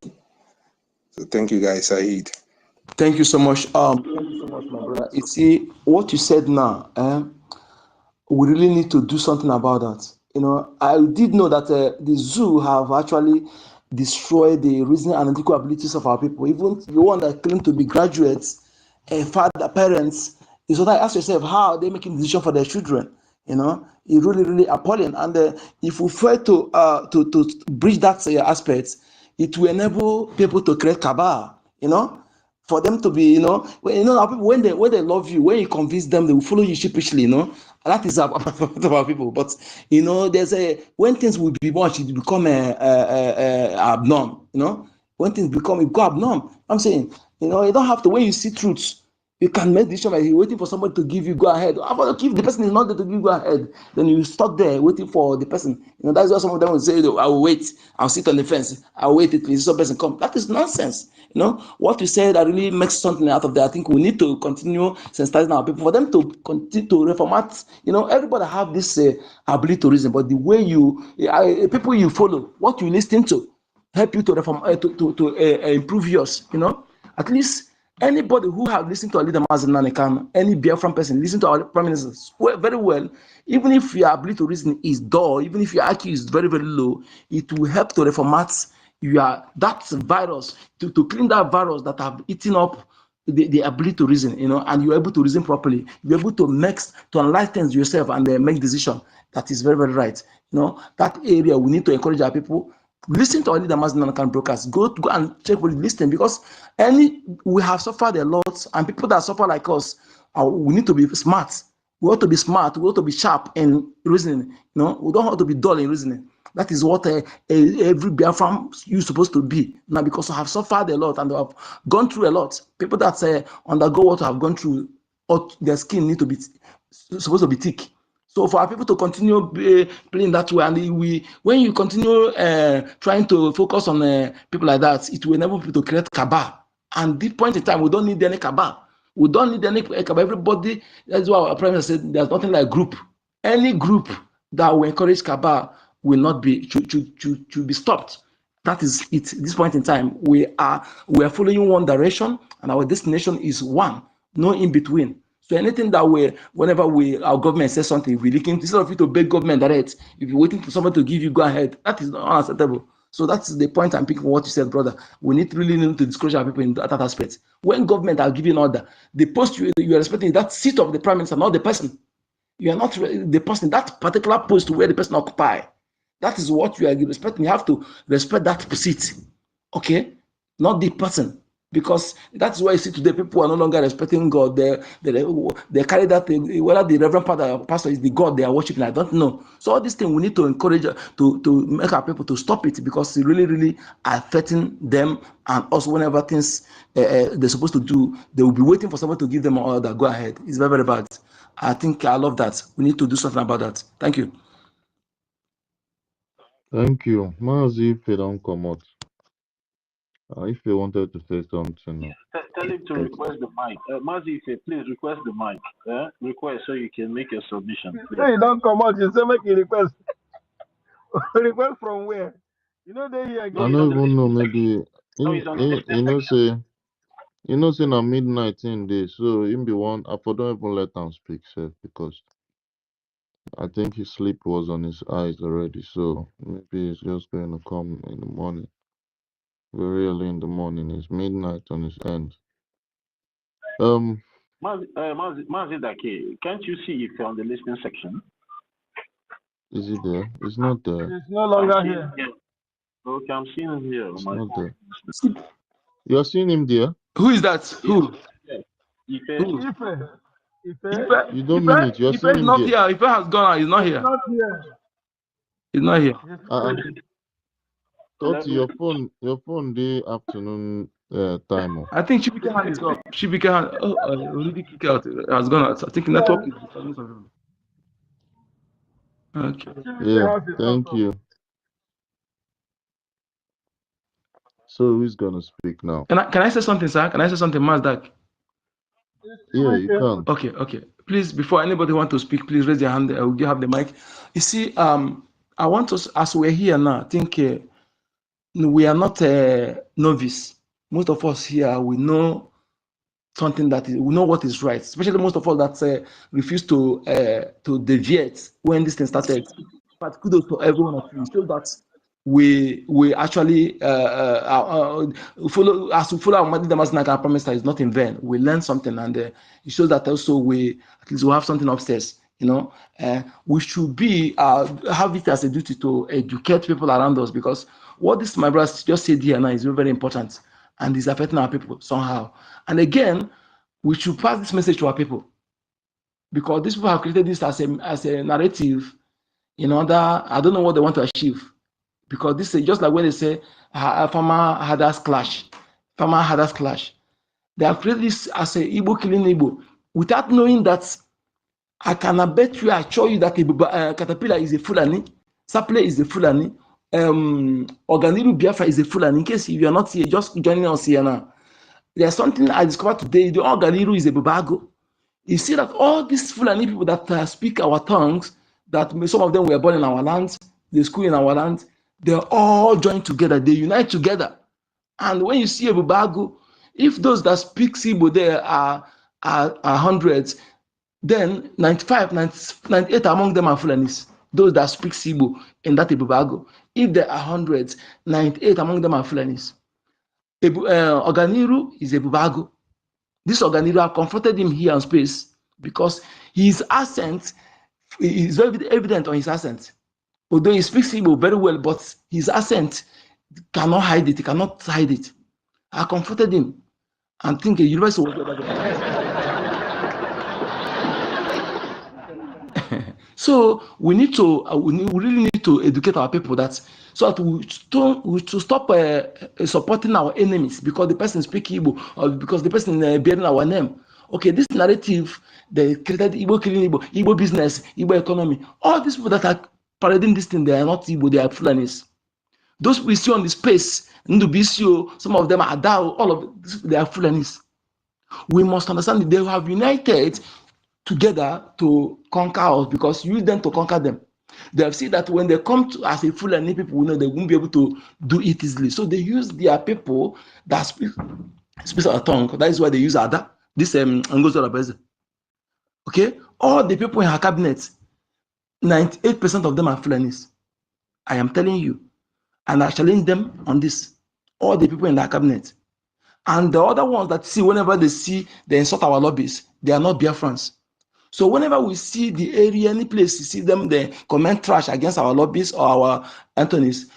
So thank you guys, Saeed. Thank you so much. Thank you so much, my brother. You see, what you said now, we really need to do something about that. You know, I did know that the zoo have actually destroyed the reasoning and analytical abilities of our people. Even the one that claim to be graduates, father, parents, is what I ask yourself, how are they making decision for their children? You know, it's really, really appalling. And if we fail to bridge that aspect, it will enable people to create cabal. You know, for them to be, you know, our people, when they love you, when you convince them, they will follow you sheepishly. You know, that is about people. But you know, there's when things will be much, it become abnormal. You know, when things become abnormal. I'm saying, you know, you don't have to. When you see truths, you can make decision by waiting for somebody to give you go ahead. How about if the person is not there to give you go ahead, then you stuck there waiting for the person. You know, that's why some of them will say, I will wait, I'll sit on the fence, I'll wait until some person come. That is nonsense. You know, what you say that really makes something out of that. I think we need to continue sensitizing our people for them to continue to reformat. You know, everybody have this ability to reason, but the way people you follow, what you listen to, help you to reform, to improve yours. You know, at least Anybody who have listened to our leader Mazi Nnamdi, any Biafran person, listen to our prime minister very well. Even if your ability to reason is dull, even if your IQ is very, very low, it will help to reformat that virus, to clean that virus that have eaten up the ability to reason, and you're able to reason properly. You're able to enlighten yourself and make decision that is very, very right. That area we need to encourage our people. Listen to our leader Mazi Nnamdi brokers. Go and check with listening, because we have suffered a lot, and people that suffer like us, we need to be smart. We ought to be smart. We ought to be sharp in reasoning. We don't have to be dull in reasoning. That is what every Biafran is supposed to be. Now, because we have suffered a lot and have gone through a lot. People that undergo what have gone through, their skin need to be supposed to be thick. So for our people to continue playing that way, and when you continue trying to focus on people like that, it will enable people to create cabal. And this point in time, we don't need any cabal. We don't need any cabal. Everybody, that's why our prime minister said there's nothing like group. Any group that will encourage cabal will not be should be stopped. That is it. At this point in time, we are following one direction, and our destination is one, no in between. So anything that whenever our government says something, we looking, instead of you to beg government direct, if you're waiting for someone to give you go ahead, that is not unacceptable. So that's the point I'm picking what you said, brother. We really need to discourage our people in that aspect. When government are giving order, the post you are respecting that seat of the prime minister, not the person. You are not the person, that particular post where the person occupy. That is what you are respecting. You have to respect that seat, okay? Not the person. Because that's why you see today people are no longer respecting God. They carry that, whether the reverend pastor is the God they are worshiping, I don't know. So all these things we need to encourage to make our people to stop it, because it's really, really affecting them. And also whenever things they're supposed to do, they will be waiting for someone to give them an order. Go ahead. It's very, very bad. I think I love that. We need to do something about that. Thank you. Thank you. Mazi, if you don't come out. If you wanted to say something. Yeah, tell him to request the mic. Mazi, please request the mic. Request so you can make your submission. Hey, don't come out. You say make a request. Request from where? They here again. I don't even know, maybe say na midnight in day, so him be one. I don't even let him speak, sir, because I think his sleep was on his eyes already. So maybe he's just going to come in the morning, very early in the morning. It's midnight on his end. Mazi Dake, can't you see if you're on the listening section? Is he there? He's not there. It's no longer here. Okay, I'm seeing him here. He's not there. You're seeing him there? Who is that? Who? Ife. You don't mean it. You're seeing him not there. here. Ife has gone. He's not here. He's not here. Thought your phone day afternoon time. I think Chibike hand is up. Chibike hand. Already kicked out. Has gone out. I think network is. Okay. Yeah. Thank you. So who's gonna speak now? Can I say something, sir? Can I say something, Mazdak? Yeah, you can. Okay. Please, before anybody want to speak, please raise your hand. I will have the mic. You see, I want us, as we're here now, I think we are not novice. Most of us here, we know something we know what is right. Especially most of us that refuse to deviate when this thing started. But kudos to everyone of you. So that we actually follow our Damascus promise that is not in vain. We learn something, and it shows that also at least we have something upstairs. We should have it as a duty to educate people around us, because what this my brother just said here now is very, very important, and is affecting our people somehow. And again, we should pass this message to our people, because these people have created this as a narrative in order, I don't know what they want to achieve. Because this is just like when they say farmer herders clash. They have created this as a Igbo killing Igbo without knowing that I bet you, I assure you that Caterpillar is a Fulani, Saple is a Fulani, Organiru Biafra is a Fulani. In case you are not here, just joining us here now. There's something I discovered today. The Organiru is a Bubago. You see that all these Fulani people that speak our tongues, that some of them were born in our lands, they school in our land, they're all joined together, they unite together. And when you see a Bubago, If those that speak Igbo there are hundreds, then 95, 98 among them are Fulanis. Those that speak Igbo in that Ibubago. If there are hundreds, 98 among them are Fulanis. Oganiru is Ibubago. This Oganiru, I confronted him here on space because his accent is very evident on his accent. Although he speaks Igbo very well, but his accent cannot hide it. He cannot hide it. I confronted him and think a university was So we need to, we really need to educate our people that so that we to stop supporting our enemies because the person speaks Igbo or because the person bearing our name. Okay, this narrative, they created Igbo killing Igbo, Igbo business, Igbo economy. All these people that are parading this thing, they are not Igbo, they are Fulanis. Those we see on the space, Ndubisio, some of them are Dao, all of this, they are Fulanis. We must understand that they have united together to conquer us because you use them to conquer them. They have seen that when they come to as a Fulani people, we know they won't be able to do it easily. So they use their people that speak our tongue. That is why they use Ada, this NGOZI. Okay, all the people in her cabinet, 98% of them are Fulanis. I am telling you, and I challenge them on this. All the people in that cabinet, and the other ones that see whenever they see they insult our lobbies, they are not Biafrans. So whenever we see the area, any place, you see them, they comment trash against our lobbies or our Anthony's,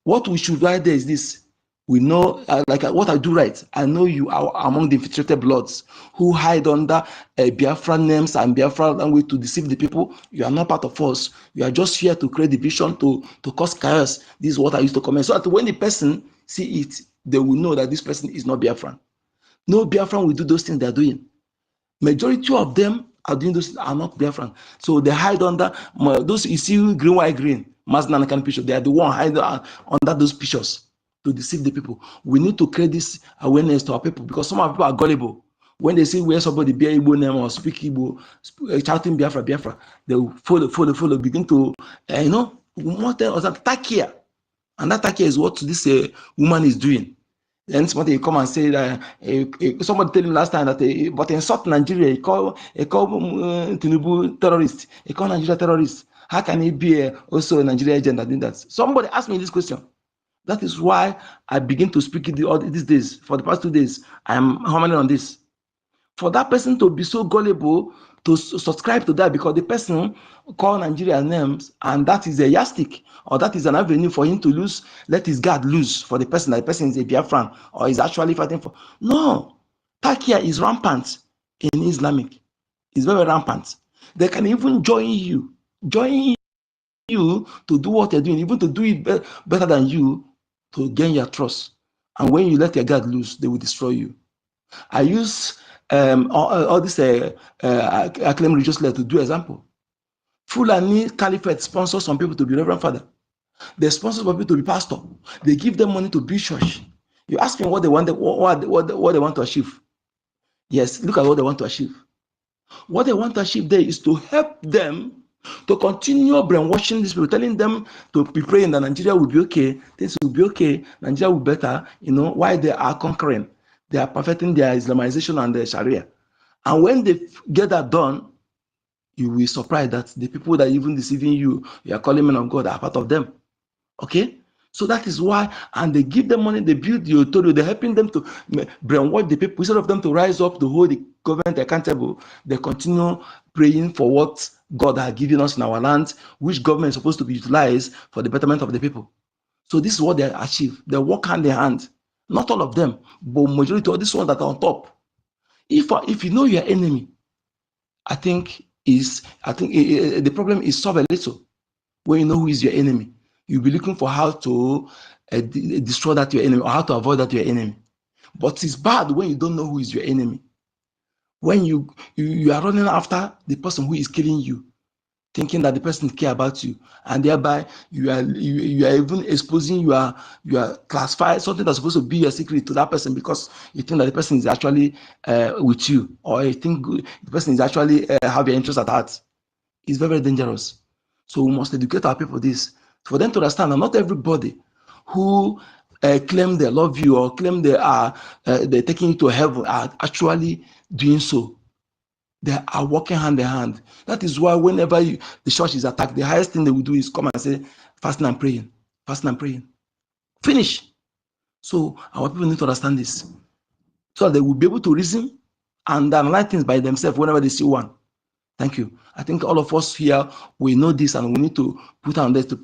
what we should write there is this. We know, like what I do right, I know you are among the infiltrated bloods who hide under Biafra names and Biafra language to deceive the people. You are not part of us. You are just here to create division, to cause chaos. This is what I used to comment. So that when the person see it, they will know that this person is not Biafran. No Biafran will do those things they are doing. Majority of them are doing those are not Biafran. So they hide under those you see green, white, green, Mazda kind of picture. They are the one hiding under those pictures to deceive the people. We need to create this awareness to our people because some of our people are gullible. When they see where somebody bear Igbo name or speak Igbo, shouting Biafra, Biafra, they will follow, begin to, more than attack here. And that attack here is what this woman is doing. Then somebody come and say that somebody told him last time that but in South Nigeria, he call Tinubu terrorist. He call Nigeria terrorist. How can he be also a Nigeria agent that did that? Somebody asked me this question. That is why I begin to speak it all these days. For the past 2 days, I am hammering on this. For that person to be so gullible to subscribe to that because the person call Nigeria names and that is a yardstick or that is an avenue for him to lose, let his guard loose for the person that the person is a Biafran or is actually fighting for. No, Takia is rampant in Islamic. It's very rampant. They can even join you to do what they're doing, even to do it better than you to gain your trust. And when you let your guard loose, they will destroy you. I use all this acclaimed religious leader to do example. Fulani Caliphate sponsors some people to be Reverend Father. They sponsor some people to be pastor. They give them money to build church. You ask them what they want, what they want to achieve. Yes, look at what they want to achieve. What they want to achieve there is to help them to continue brainwashing these people, telling them to be praying that Nigeria will be okay, things will be okay, Nigeria will be better, while they are conquering. They are perfecting their Islamization and their Sharia. And when they get that done, you will be surprised that the people that are even deceiving you, you are calling men of God, are part of them. Okay? So that is why, and they give them money, they build the authority, they're helping them to brainwash the people. Instead of them to rise up to hold the government accountable, they continue praying for what God has given us in our land, which government is supposed to be utilized for the betterment of the people. So this is what they achieve. They work hand in hand. Not all of them, but majority of these ones that are on top. If you know your enemy, I think the problem is solved a little. When you know who is your enemy, you'll be looking for how to destroy that your enemy or how to avoid that your enemy. But it's bad when you don't know who is your enemy. When you are running after the person who is killing you, thinking that the person care about you, and thereby you are even exposing you are classifying something that's supposed to be a secret to that person because you think that the person is actually with you, or you think the person is actually have your interest at heart. It's very, very dangerous. So we must educate our people this for them to understand that not everybody who claim they love you or claim they are they're taking you to heaven are actually doing so. They are working hand in hand. That is why whenever the church is attacked, the highest thing they will do is come and say, fasting and praying, fasting and praying. Finish. So our people need to understand this. So they will be able to reason and analyze things by themselves whenever they see one. Thank you. I think all of us here, we know this and we need to put on this to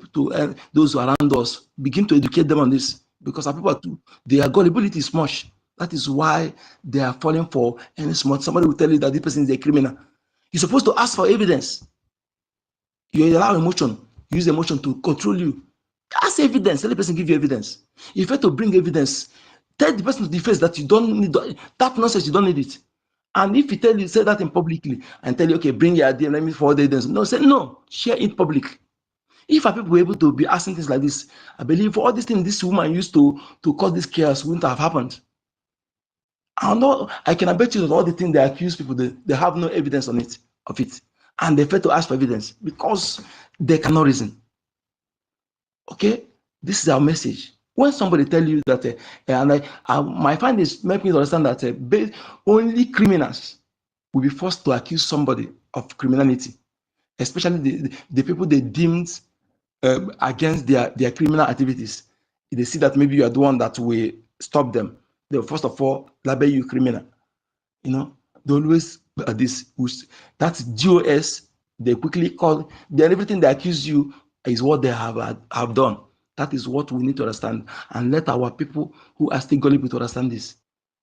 those who are around us, begin to educate them on this because our people, their gullibility is much. That is why they are falling for any smart. Somebody will tell you that this person is a criminal. You're supposed to ask for evidence. You allow emotion, use emotion to control you. Ask evidence. Let the person give you evidence. If you have to bring evidence, tell the person to the face that you don't need that nonsense. You don't need it. And if you say that in publicly and tell you, okay, bring your idea, let me forward the evidence. No, say no, share it public. If our people were able to be asking things like this, I believe for all these things this woman used to cause this chaos wouldn't have happened. I can bet you that all the things they accuse people, they have no evidence on it of it. And they fail to ask for evidence because they cannot reason. Okay, this is our message. When somebody tell you that, and my findings make me understand that only criminals will be forced to accuse somebody of criminality, especially the people they deemed against their criminal activities. If they see that maybe you are the one that will stop them, they will first of all label you criminal. You know, they always this that's GOS. They quickly call. Then everything they accuse you is what they have done. That is what we need to understand, and let our people who are still gullible to understand this.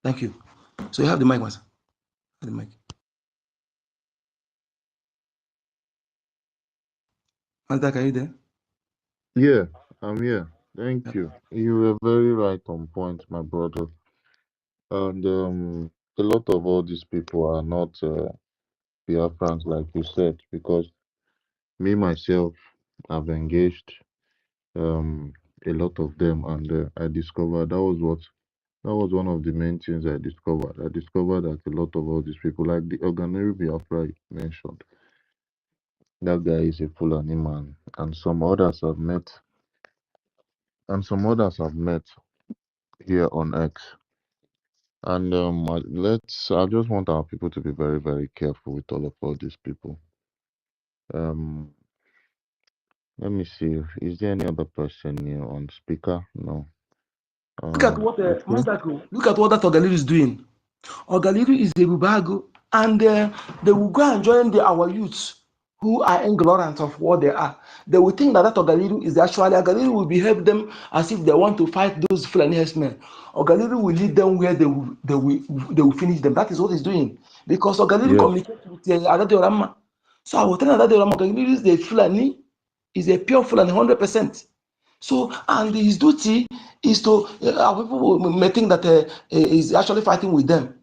Thank you. So you have the mic, Master. The mic. Master, are you there? Yeah, I'm here. Yeah. Thank you. You were very right on point, my brother. And a lot of all these people are not Biafrans, like you said, because me myself, I've engaged um, a lot of them, and I discovered that was one of the main things I discovered. I discovered that a lot of all these people, like the Organary Biafra you mentioned, that guy is a Fulani man, and some others I've met here on X. And I just want our people to be very, very careful with all these people. Um, let me see. Is there any other person here on speaker? No. Look at what Okay. look at what that Ogaliru is doing. Ogaliru is a Bubago, and they will go and join our youths who are ignorant of what they are. They will think that Ogaliru is actually Ogaliru will behave them as if they want to fight those Fulani herdsmen. Ogaliru will lead them where they will finish them. That is what he's doing because Ogaliru Yes. communicates with Adade. So I will tell Adade Ogaliru is the Fulani, is a pure Fulani 100%. So, and his duty is to, people may think that he's actually fighting with them.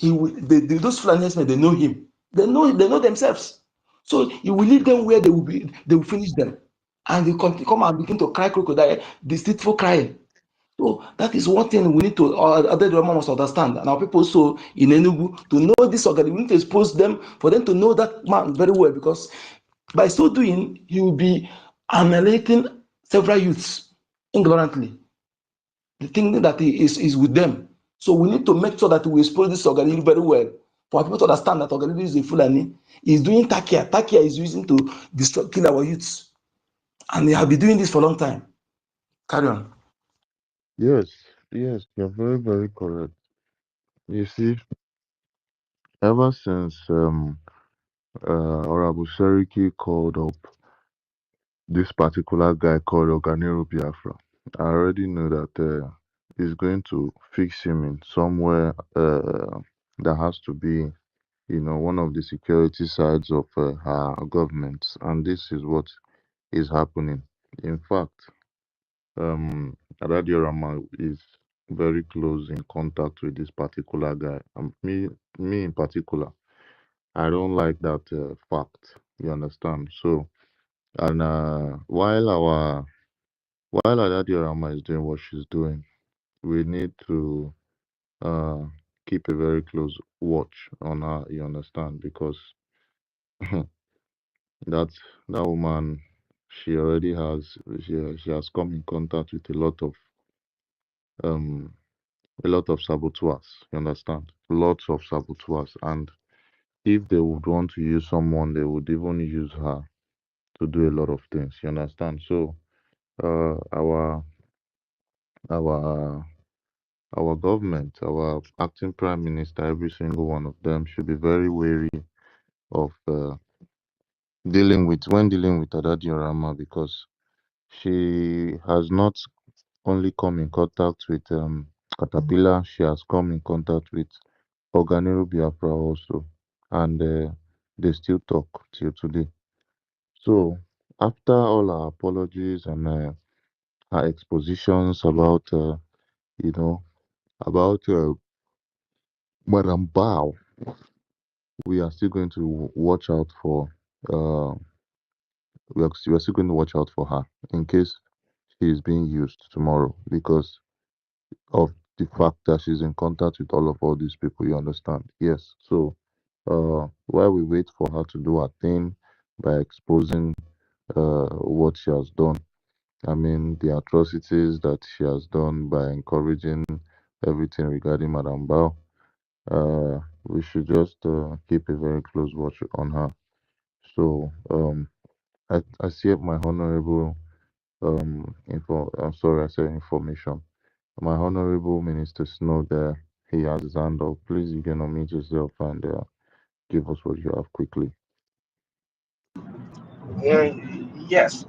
Those Fulani they know him. They know themselves. So he will lead them where they will finish them. And they come and begin to cry crocodile, deceitful crying. So that is one thing we need to, other Roma must understand. And our people also in Enugu, to know this organization, we need to expose them, for them to know that man very well, because by so doing, he will be annihilating several youths ignorantly, thinking that he is with them. So we need to make sure that we expose this organization very well for people to understand that organization is a Fulani. Is doing Takia. Takia is using to kill our youths. And they have been doing this for a long time. Carry on. Yes. Yes. You're very, very correct. You see, ever since Honorable Seriki called up this particular guy called Oganero Biafra, I already know that he's going to fix him in somewhere that has to be, one of the security sides of our government. And this is what is happening. In fact, Radio Rama is very close in contact with this particular guy. Me in particular, I don't like that fact. You understand? So, and while Adadio Rama is doing what she's doing, we need to uh, keep a very close watch on her. You understand? Because that that woman, she already has she has come in contact with a lot of a lot of saboteurs. You understand? Lots of saboteurs. And if they would want to use someone, they would even use her to do a lot of things. You understand? So our our government, our acting prime minister, every single one of them should be very wary of dealing with Ada Diorama, because she has not only come in contact with Caterpillar, she has come in contact with Organero Biafra also, and they still talk till today. So after all our apologies and her expositions about you know about Madam Bao, we are still going to watch out for uh, we are still going to watch out for her in case she is being used tomorrow, because of the fact that she's in contact with all these people, you understand? Yes. So while we wait for her to do her thing by exposing what she has done, I mean the atrocities that she has done by encouraging everything regarding Madame Bao, we should just keep a very close watch on her. So I see my honorable I'm sorry, I said information. My honorable minister Snow there, he has his hand up. Please, you can unmute yourself and give us what you have quickly. Yes,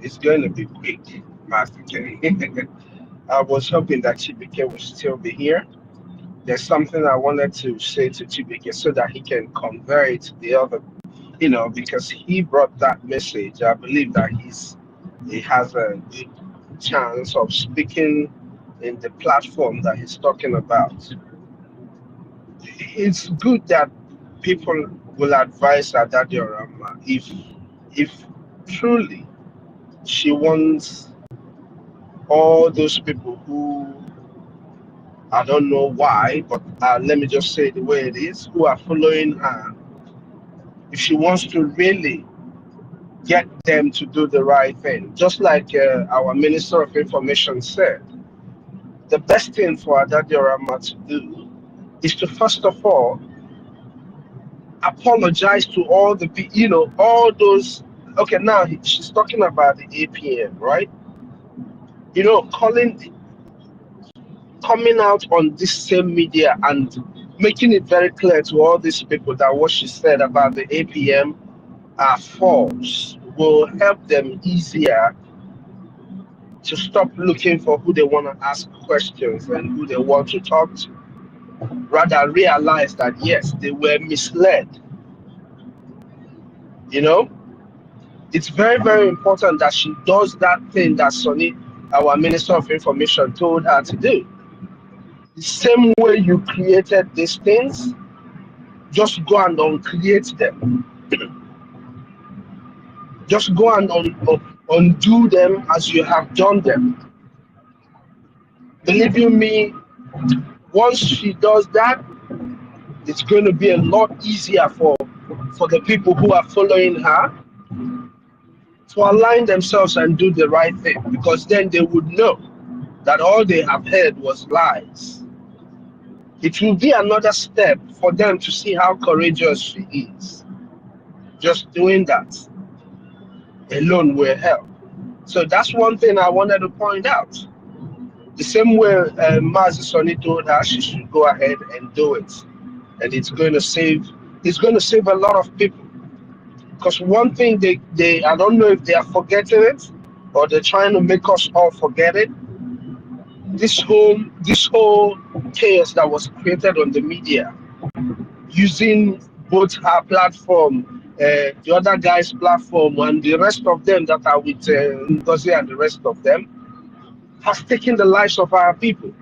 it's going to be quick, Master K. I was hoping that Chibike would still be here. There's something I wanted to say to Chibike so that he can convey it to the other, because he brought that message. I believe that he has a good chance of speaking in the platform that he's talking about. It's good that people will advise Adadiorama if truly she wants all those people who, I don't know why, but let me just say it the way it is, who are following her, if she wants to really get them to do the right thing, just like our Minister of Information said, the best thing for Adadiorama to do is to first of all apologize to all the all those. Okay, now she's talking about the APM, right? Coming out on this same media and making it very clear to all these people that what she said about the APM are false will help them easier to stop looking for who they want to ask questions and who they want to talk to. Rather realize that yes, they were misled. You know, it's very, very important that she does that thing that Sonny, our Minister of Information, told her to do. The same way you created these things, just go and uncreate them. Just go and undo them as you have done them. Believe you me, once she does that, it's going to be a lot easier for the people who are following her to align themselves and do the right thing, because then they would know that all they have heard was lies. It will be another step for them to see how courageous she is. Just doing that alone will help. So that's one thing I wanted to point out. The same way Mazi Sonny told her she should go ahead and do it, and it's going to save a lot of people. Because one thing they I don't know if they are forgetting it or they're trying to make us all forget it. This whole chaos that was created on the media using both her platform, the other guy's platform, and the rest of them that are with NGOZI and the rest of them, has taken the lives of our people.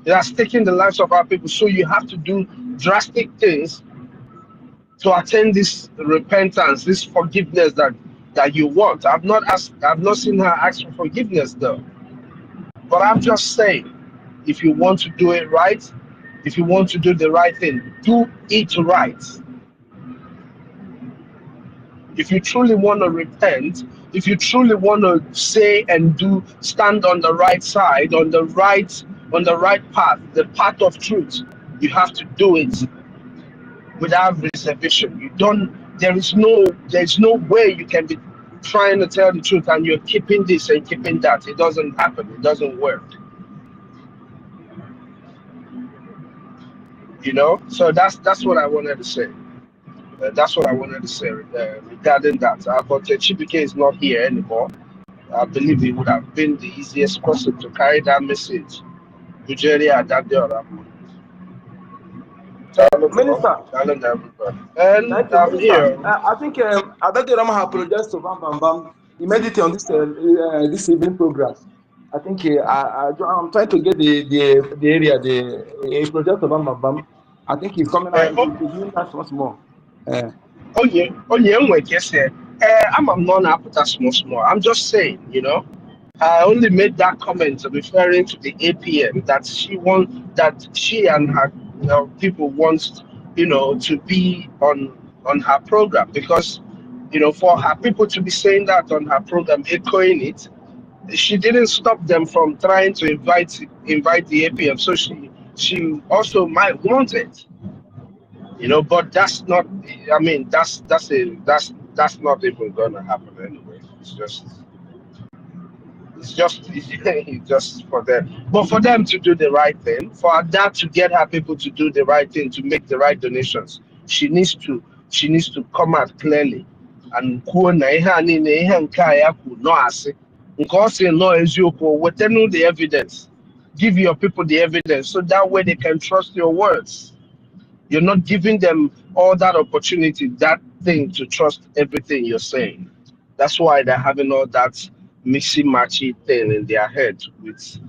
It has taken the lives of our people. So you have to do drastic things to attain this repentance, this forgiveness that you want. I've not seen her ask for forgiveness though. But I'm just saying, if you want to do it right, if you want to do the right thing, do it right. If you truly want to repent, if you truly want to say and do, stand on the right side, on the right path, the path of truth, you have to do it without reservation. You don't. There's no way you can be trying to tell the truth and you're keeping this and keeping that. It doesn't happen. It doesn't work. You know. So that's what I wanted to say. That's what I wanted to say regarding that. But Chibike is not here anymore. I believe he would have been the easiest person to carry that message. Nigeria, that day, Minister, telling everybody. And thank you, I'm Minister. here. I think Adade Rama apologized to Bam Bam Bam. He made it on this evening program. I think I'm trying to get the area, the project of Bam Bam Bam. I think he's coming out. Oh, He's doing that once more. Like you said, I'm not put that small. I'm just saying, you know. I only made that comment referring to the APM that she and her people want, to be on her program, because for her people to be saying that on her program, echoing it, she didn't stop them from trying to invite the APM. So she also might want it, but that's not. I mean, that's not even gonna happen anyway. It's just for them. But for them to do the right thing, for her dad to get her people to do the right thing, to make the right donations, she needs to come out clearly and kwuo na ihe a niile, ihe nke a ya kwu nọ asị, nke ọ sị nọ eziokwu, wetanụ the evidence, give your people the evidence so that way they can trust your words. You're not giving them all that opportunity, that thing, to trust everything you're saying. That's why they're having all that mixy matchy thing in their head with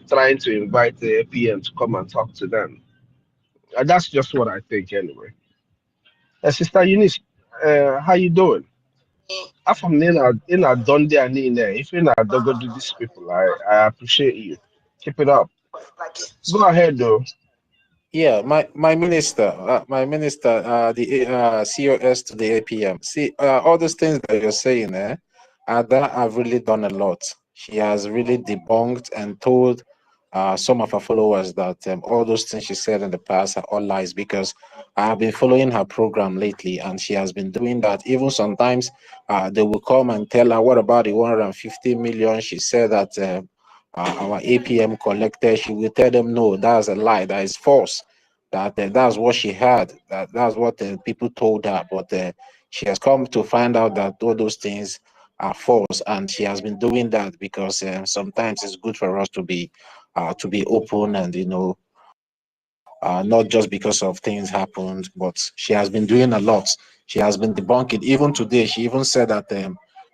trying to invite the APM to come and talk to them. And that's just what I think anyway. Sister Eunice, how you doing? I'm from in a Dundee and in there. If you're not go to these people, I appreciate you. Keep it up. Go ahead though. Yeah, my minister, the COS to the APM. See, all those things that you're saying, Ada have really done a lot. She has really debunked and told some of her followers that all those things she said in the past are all lies, because I have been following her program lately, and she has been doing that. Even sometimes they will come and tell her, what about the 150 million? She said that our APM collected. She will tell them, no, that's a lie, that is false. That's what she had. That's what people told her. But she has come to find out that all those things are false, and she has been doing that because sometimes it's good for us to be open, and not just because of things happened, but she has been doing a lot. She has been debunking. Even today, she even said that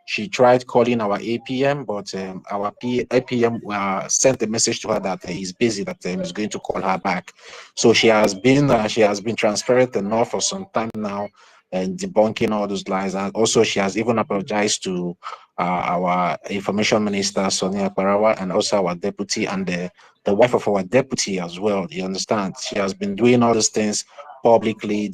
she tried calling our APM, but our APM sent a message to her that he's busy, that he's going to call her back. So she has been transparent enough for some time now, and debunking all those lies. And also, she has even apologized to our information minister, Sonia Parawa, and also our deputy, and the wife of our deputy as well. You understand? She has been doing all these things publicly,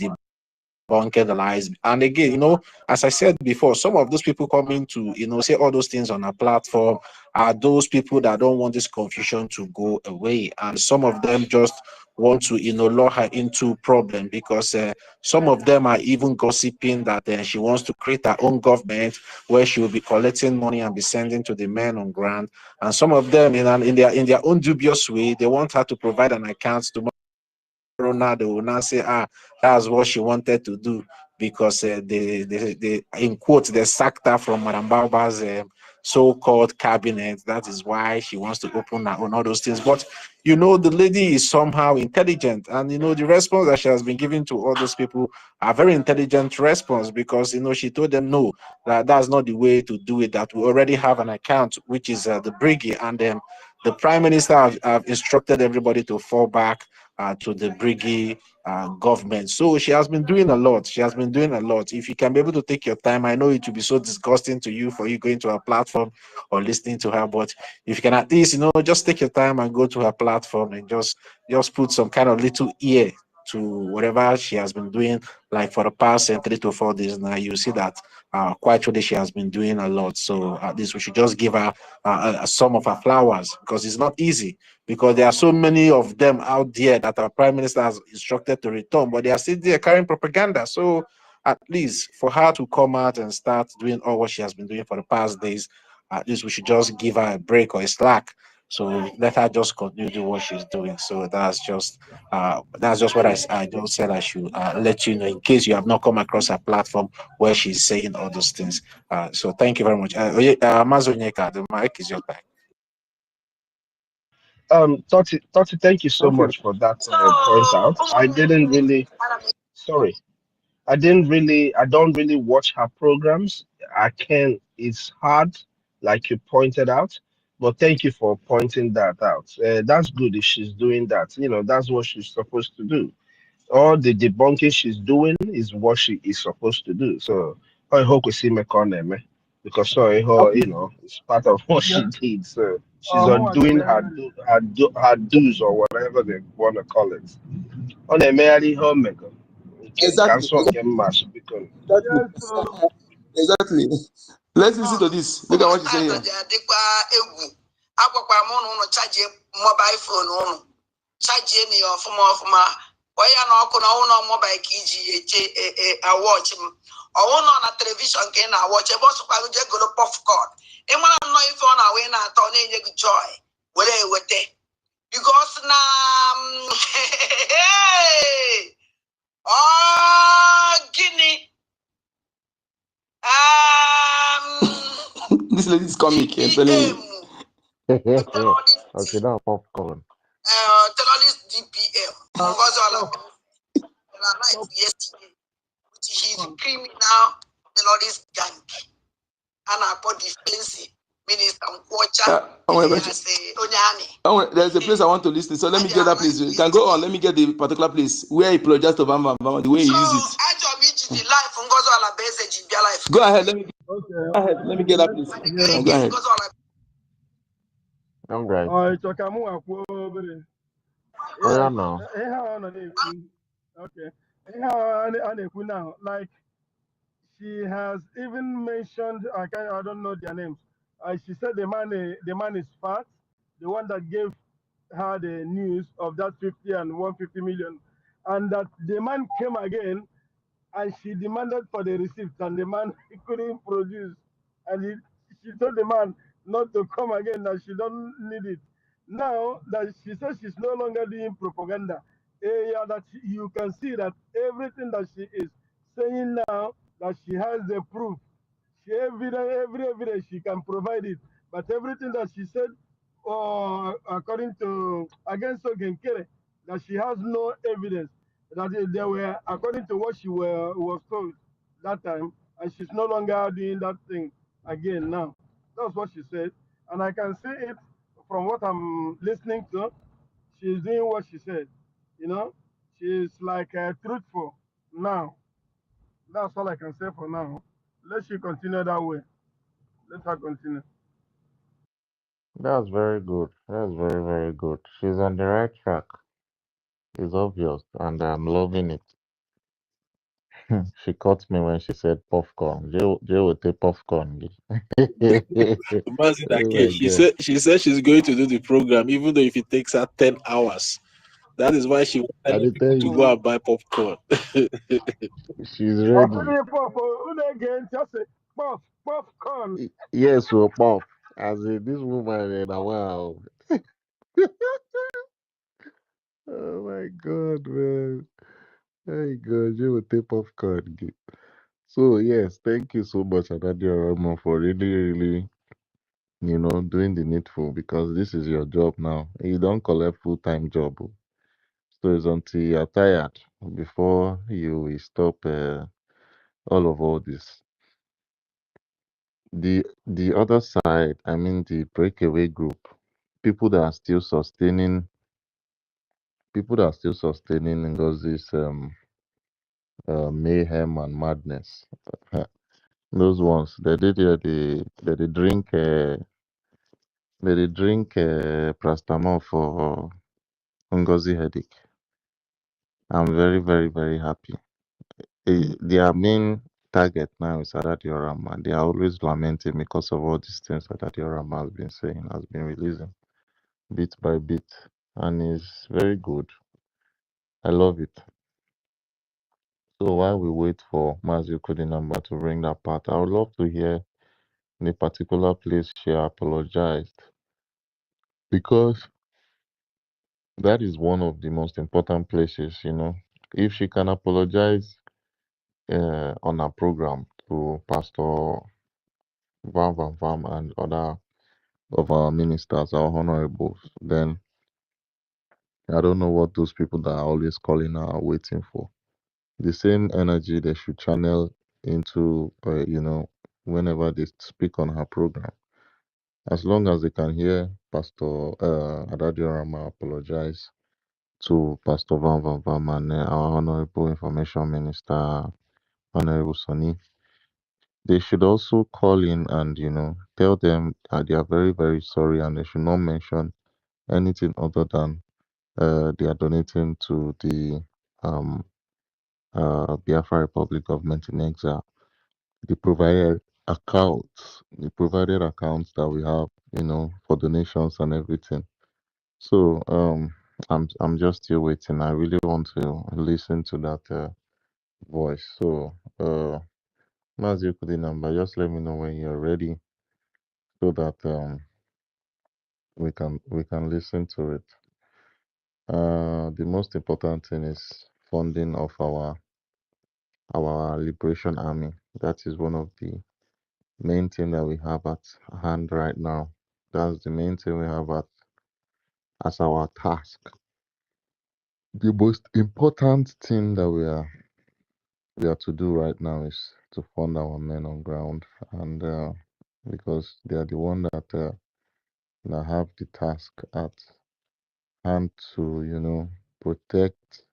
debunking the lies. And again, as I said before, some of those people coming to, say all those things on our platform are those people that don't want this confusion to go away. And some of them just want to, lure her into problem, because some of them are even gossiping that she wants to create her own government where she will be collecting money and be sending to the men on ground. And some of them, in their own dubious way, they want her to provide an account to Ronaldo will now say, that's what she wanted to do, because they in quotes, they sacked her from Madam Baba's so-called cabinet. That is why she wants to open her own, all those things. But the lady is somehow intelligent, and the response that she has been giving to all those people are very intelligent response, because she told them, no, that's not the way to do it, that we already have an account, which is the BRGIE, and the Prime Minister have instructed everybody to fall back to the BRGIE government. So she has been doing a lot. If you can be able to take your time, I know it will be so disgusting to you for you going to her platform or listening to her, but if you can at least, just take your time and go to her platform and just put some kind of little ear to whatever she has been doing, like for the past 3 to 4 days now, you see that quite truly she has been doing a lot. So at least we should just give her some of her flowers, because it's not easy, because there are so many of them out there that our prime minister has instructed to return, but they are still there carrying propaganda. So at least for her to come out and start doing all what she has been doing for the past days, at least we should just give her a break or a slack. So let her just continue to do what she's doing. So that's just what I just said I should let you know, in case you have not come across a platform where she's saying all those things. So thank you very much. Mazonyeka, the mic is your back. Toti, thank you so Okay. much for that So, point out. I didn't really, sorry, I don't really watch her programs. I can, it's hard, like you pointed out, but thank you for pointing that out. That's good if she's doing that. That's what she's supposed to do. All the debunking she's doing is what she is supposed to do. So I hope we see Mekoneme, because sorry, her, it's part of what Yeah. she did. So she's Who are the undoing mayor? her do's, or whatever they want to call it. On a Mary Homego. Exactly. Cancel game match because Exactly. Yes. So, Exactly. Let's listen to this. Look at what you say here. adịkwa egwu agwakwara m ụnụ ụnụ chajie mobile phone ụnụ chajie na ya ọfụma kpọọ ya na ọkụ na ọnwụ na mobile ka iji eche awọchị m ọnwụ nọ na telivishọn ka ị na-awọchị ebe ọ sụkwago jee golo popcorn ịmara nnọọ ife ọ na-awa ị na-atọ na-enye gị joy were eweta bikos na gịnị This lady is comic, I'm telling you. Okay, now popcorn. terrorist DPM yesterday, which is a criminal terrorist gang. And I put defense minister there's a place I want to listen. So let me get that place. You can go on. Let me get the particular place where he apologized to Bamba, the way he used it. Go ahead. Let me. okay. Go ahead. Let me get that place. Yeah. Go ahead. Young guy. Chokamu akwobere. Oh yeah, no. Okay. Now, like she has even mentioned, I don't know their names. She said the man is fat, the one that gave her the news of that 50 and 150 million, and that the man came again and she demanded for the receipts and the man couldn't produce, and she told the man not to come again, that she don't need it. Now that she says she's no longer doing propaganda, yeah, that you can see that everything that she is saying now, that she has the proof, every evidence she can provide it, but everything that she said, according to against Ogenkere, that she has no evidence, that they were according to what she was told that time, and she's no longer doing that thing again now. That's what she said, and I can see it from what I'm listening to. She's doing what she said. She's like truthful now. That's all I can say for now. Let she continue that way. Let her continue. That's very good. That's very, very good. She's on the right track. It's obvious, and I'm loving it. She caught me when she said popcorn. Jay will take popcorn. Oh Imagine that my case. god. She said she's going to do the program, even though if it takes her 10 hours. That is why she was I telling did tell people to you, go and buy popcorn. she's I'll ready. put it pop. Who again? Just say popcorn. Yes, we're puff. As in this woman in a while. Oh my god, man. My god, you will take popcorn. So yes, thank you so much, Adadio Ramo, for really, doing the needful, because this is your job now. You don't collect full-time job. Oh. So it's until you're tired before you will stop all this. The other side, I mean the breakaway group, people that are still sustaining Ngozi's mayhem and madness. Those ones, they did drink paracetamol for Ngozi headache. I'm very, very, very happy. Their main target now is Adadi Orama. They are always lamenting because of all these things that Adadi Orama has been saying, has been releasing bit by bit, and it's very good. I love it. So while we wait for Mazi Kudinamba to bring that part, I would love to hear in a particular place she apologized, because that is one of the most important places, you know. If she can apologize on her program to Pastor Vam Vam Vam and other of our ministers, our honorables, then I don't know what those people that are always calling her are waiting for. The same energy they should channel into, you know, whenever they speak on her program. As long as they can hear Pastor Adadio Rama apologize to Pastor Van Van Vam and our Honorable Information Minister, Honorable Sonny, they should also call in and, you know, tell them they are very, very sorry, and they should not mention anything other than they are donating to the Biafra Republic Government in Exile. The provided accounts that we have, you know, for donations and everything. So I'm just still waiting. I really want to listen to that voice. So Mazi Kudinamba, just let me know when you're ready so that we can listen to it. The most important thing is funding of our liberation army. That is one of the main thing that we have at hand right now. That's the main thing we have as our task. The most important thing that we are to do right now is to fund our men on ground, and because they are the one that have the task at hand to, you know, protect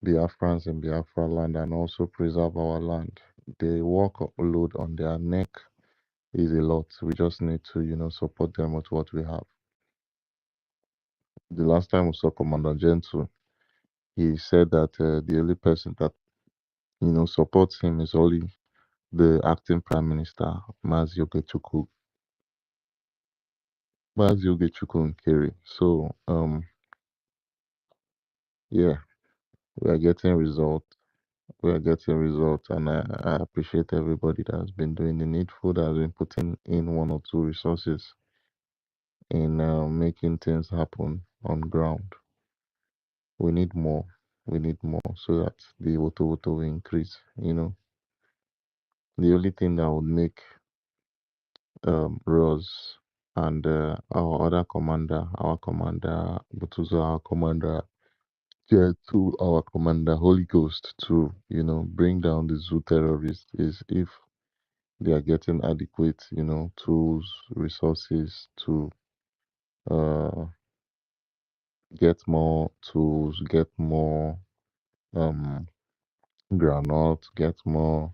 Biafrans in Biafra land and also preserve our land. The workload on their neck is a lot. We just need to, you know, support them with what we have. The last time we saw Commander Gentle, he said that the only person that, you know, supports him is only the acting Prime Minister, Mazi Ogechukwu Nkeri. So yeah, we are getting results. We are getting results, and I appreciate everybody that has been doing the needful, that has been putting in one or two resources in making things happen on ground. We need more. We need more so that the Woto will increase. You know, the only thing that would make Rose and our other commander, our commander Butuzo, our commander to our commander Holy Ghost to, you know, bring down the zoo terrorists is if they are getting adequate, you know, tools, resources to get more tools, get more um granite, get more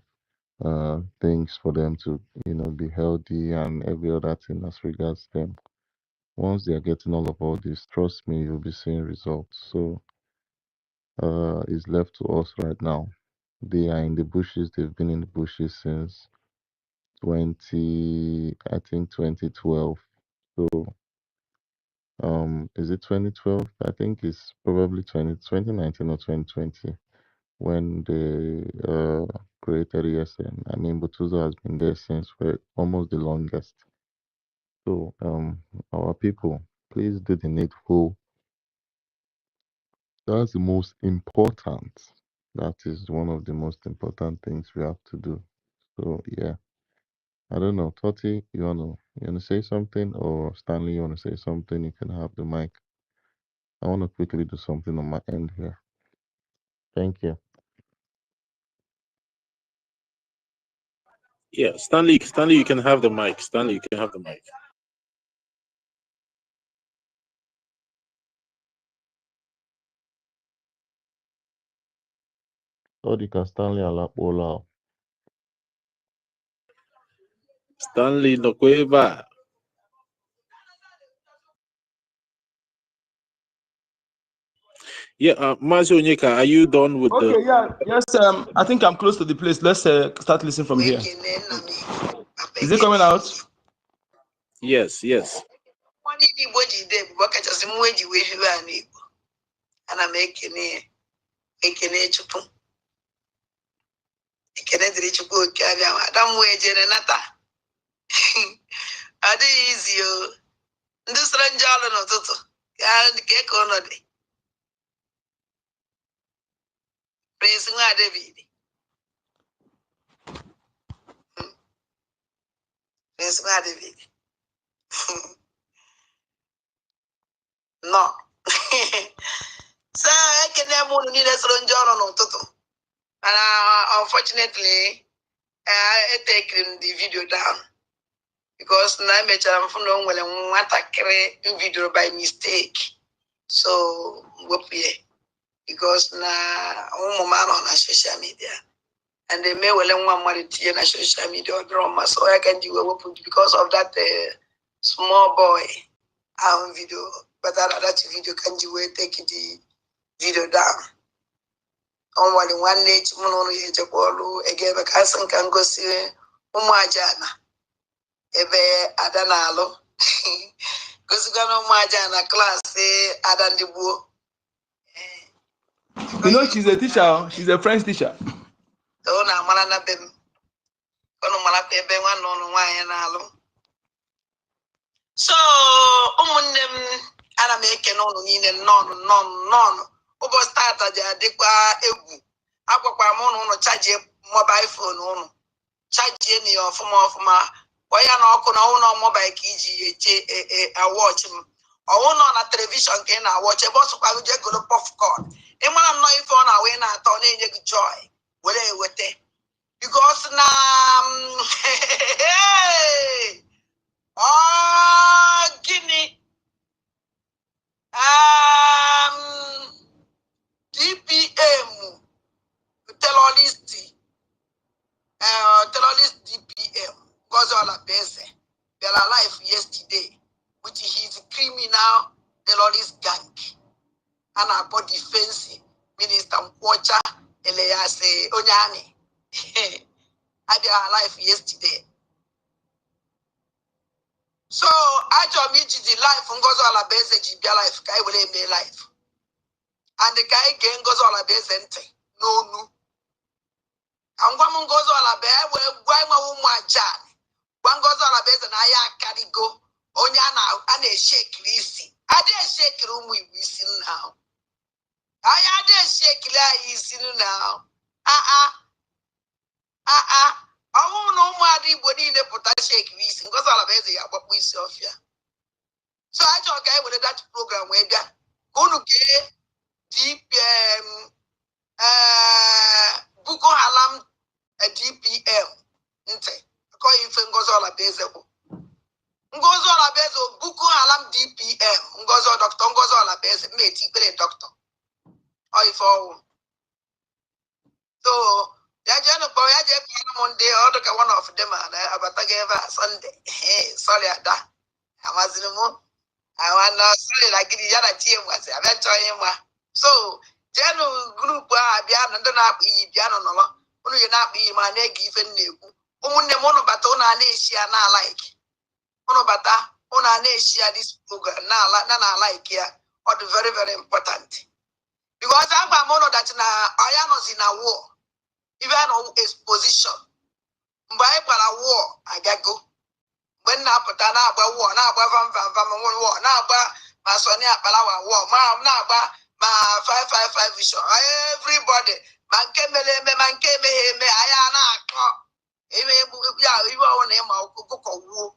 things for them to, you know, be healthy and every other thing as regards them. Once they are getting all this, trust me, you'll be seeing results. So it's left to us right now. They are in the bushes. They've been in the bushes since 2012. So is it 2012? I think it's probably 2019 or 2020 when they created ESN. I mean, Butuzo has been there since for almost the longest. So our people, please do the needful. That's the most important. That is one of the most important things we have to do. So yeah, I don't know. Toti, you wanna say something, or Stanley, you wanna say something? You can have the mic. I wanna quickly do something on my end here. Thank you. Yeah, Stanley, you can have the mic. Stanley, you can have the mic. Odika Stanley Alapola. Stanley Nokweva. Yeah, Mazi Onyeka, are you done with the? Okay, yeah, yes. I think I'm close to the place. Let's start listening from here. Is it coming out? Yes, yes. Prince Nga David. Prince Nga David. No. So I can never need a strong journal on Toto. And unfortunately, I take the video down because now I'm from the well and want to create a video by mistake. So what because now man on a social media. And they may well want money to na social media or drama. So I can do because of that small boy on video. But that video can you take the video down. On one day, Mono Jabolu, again, a cousin can go see Umajana. Ebe Adanalo. Gosugano Majana class, Adan de Bo. You know, she's a teacher. She's a French teacher. So now, Malana Bem. Kono Malape one on wine. So, ana make no nine non. Obo start aja dekwa egwu. Akwakwa mo no charge mobile phone no. Charge ni ofuma. Waya na oku na uno mobile ki iji a watch m. O no na television ke na watch e boss kwa je go popcorn. E ma no ife on na we na ato na enye gi joy. Wele wete. Because na oh, Guinea. DPM. Terrorist DPM. Goes all a base. They are alive yesterday, which is criminal terrorist gang. And about defense minister Mkwacha Eliase Onyani. They are alive yesterday. So I told me the life goes all a base GP life, guy will be life. And the guy again goes all a base no. And one goes all a bear where my woman jan. One goes all a base and I carry go. Onyana and a shake lisi. I dare shake room we see now. I dare shake la is now. I won't know my body in the potash shake lisi. Goes all a base what we saw here. So I talk with that program where they going to get DPM, Buko Halam, a DPM. Because if it goes all a base, goes all a base of Buko Halam DPM, goes all doctor, goes all a base, mate, he doctor. Or if all. So, Jajano Boy, I just Monday, or look at one of them, and I have a Sunday. Hey, sorry at that. I was in the moon. I want to say like the other team was a better. So, general group, Bian and not be Biano, only not be my neck even new. The monobatona nation like monobata, ona nation this program now, nana like here, or the very, very important. Because I'm a mono that I am in a war, even on exposition. By a war, I get go. When now put an abba war, now from war, now my Sonia Palawa war, now my 555 vision. Everybody, man came me, I want him out war.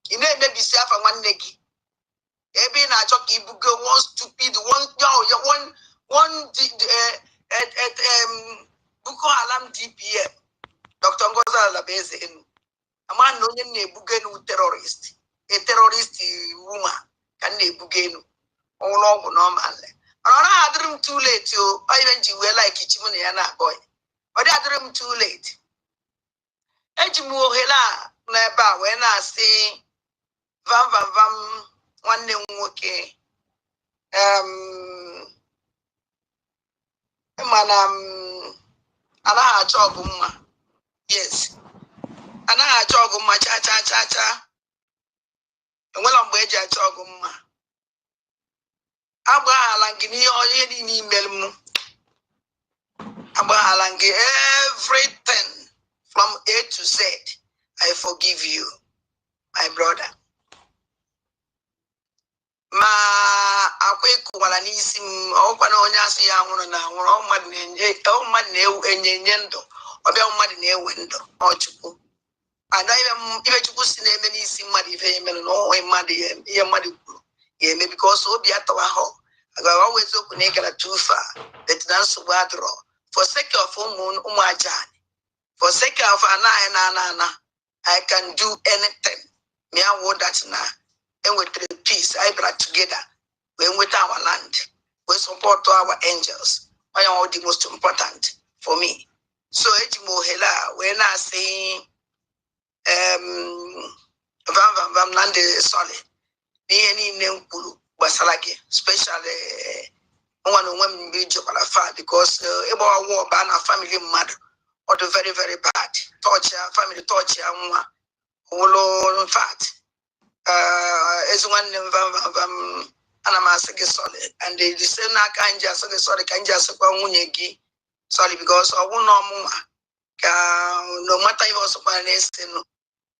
You know, maybe self and one neggy. Ebi na choki bugo one stupid one Buko Alam DPM. Dr. Ngoza Labeze in a man no ne bugenu terrorist. A terrorist woman can ne bugenu. All over normal. I dream too late, you. I went you were like Ichimuni boy. But I dream too late. Ejimu hela neba when I say vam one name okay. anaghị achọ ọgụ mma. Yes, anaghị achọ ọgụ mma cha. Enwela mgbe eji achọ ọgụ mma. Agbaghala gị n'ihe niile imere m. Agbaghala gị everything from A to Z. I forgive you, my brother. Ma akwa ịkụwara n'isi m, ọkwa na onye asị ya nwụrụ na nwụrụ, mmadụ na-enye ndụ, ọbịa mmadụ na-ewe ndụ, ọchukwu. Ada ibe chukwu si na-eme n'isi mmadụ ife ya mere na onwe mmadụ ihe mmadụ kwuru ya eme, because obi atọwa ha agawa weziokwu na ị gara too far, but na nsogbu adịrọ. For sake of ụmụ aja, for sake of ana, I can do anything. Me I want that now. And with the peace, I brought together. We with our land. We support our angels. I am the most important for me. So Ejimo Hela, when I say Vam Lande solid. Any name Kulu Basalaki, especially one woman be Jopalafa, because about war ban a family mother or the very, very bad torture, family torture, in fact. As one Anamasaki solid, and they say Nakanja solid, Kanja Munegi solid, because I won't know no matter you also find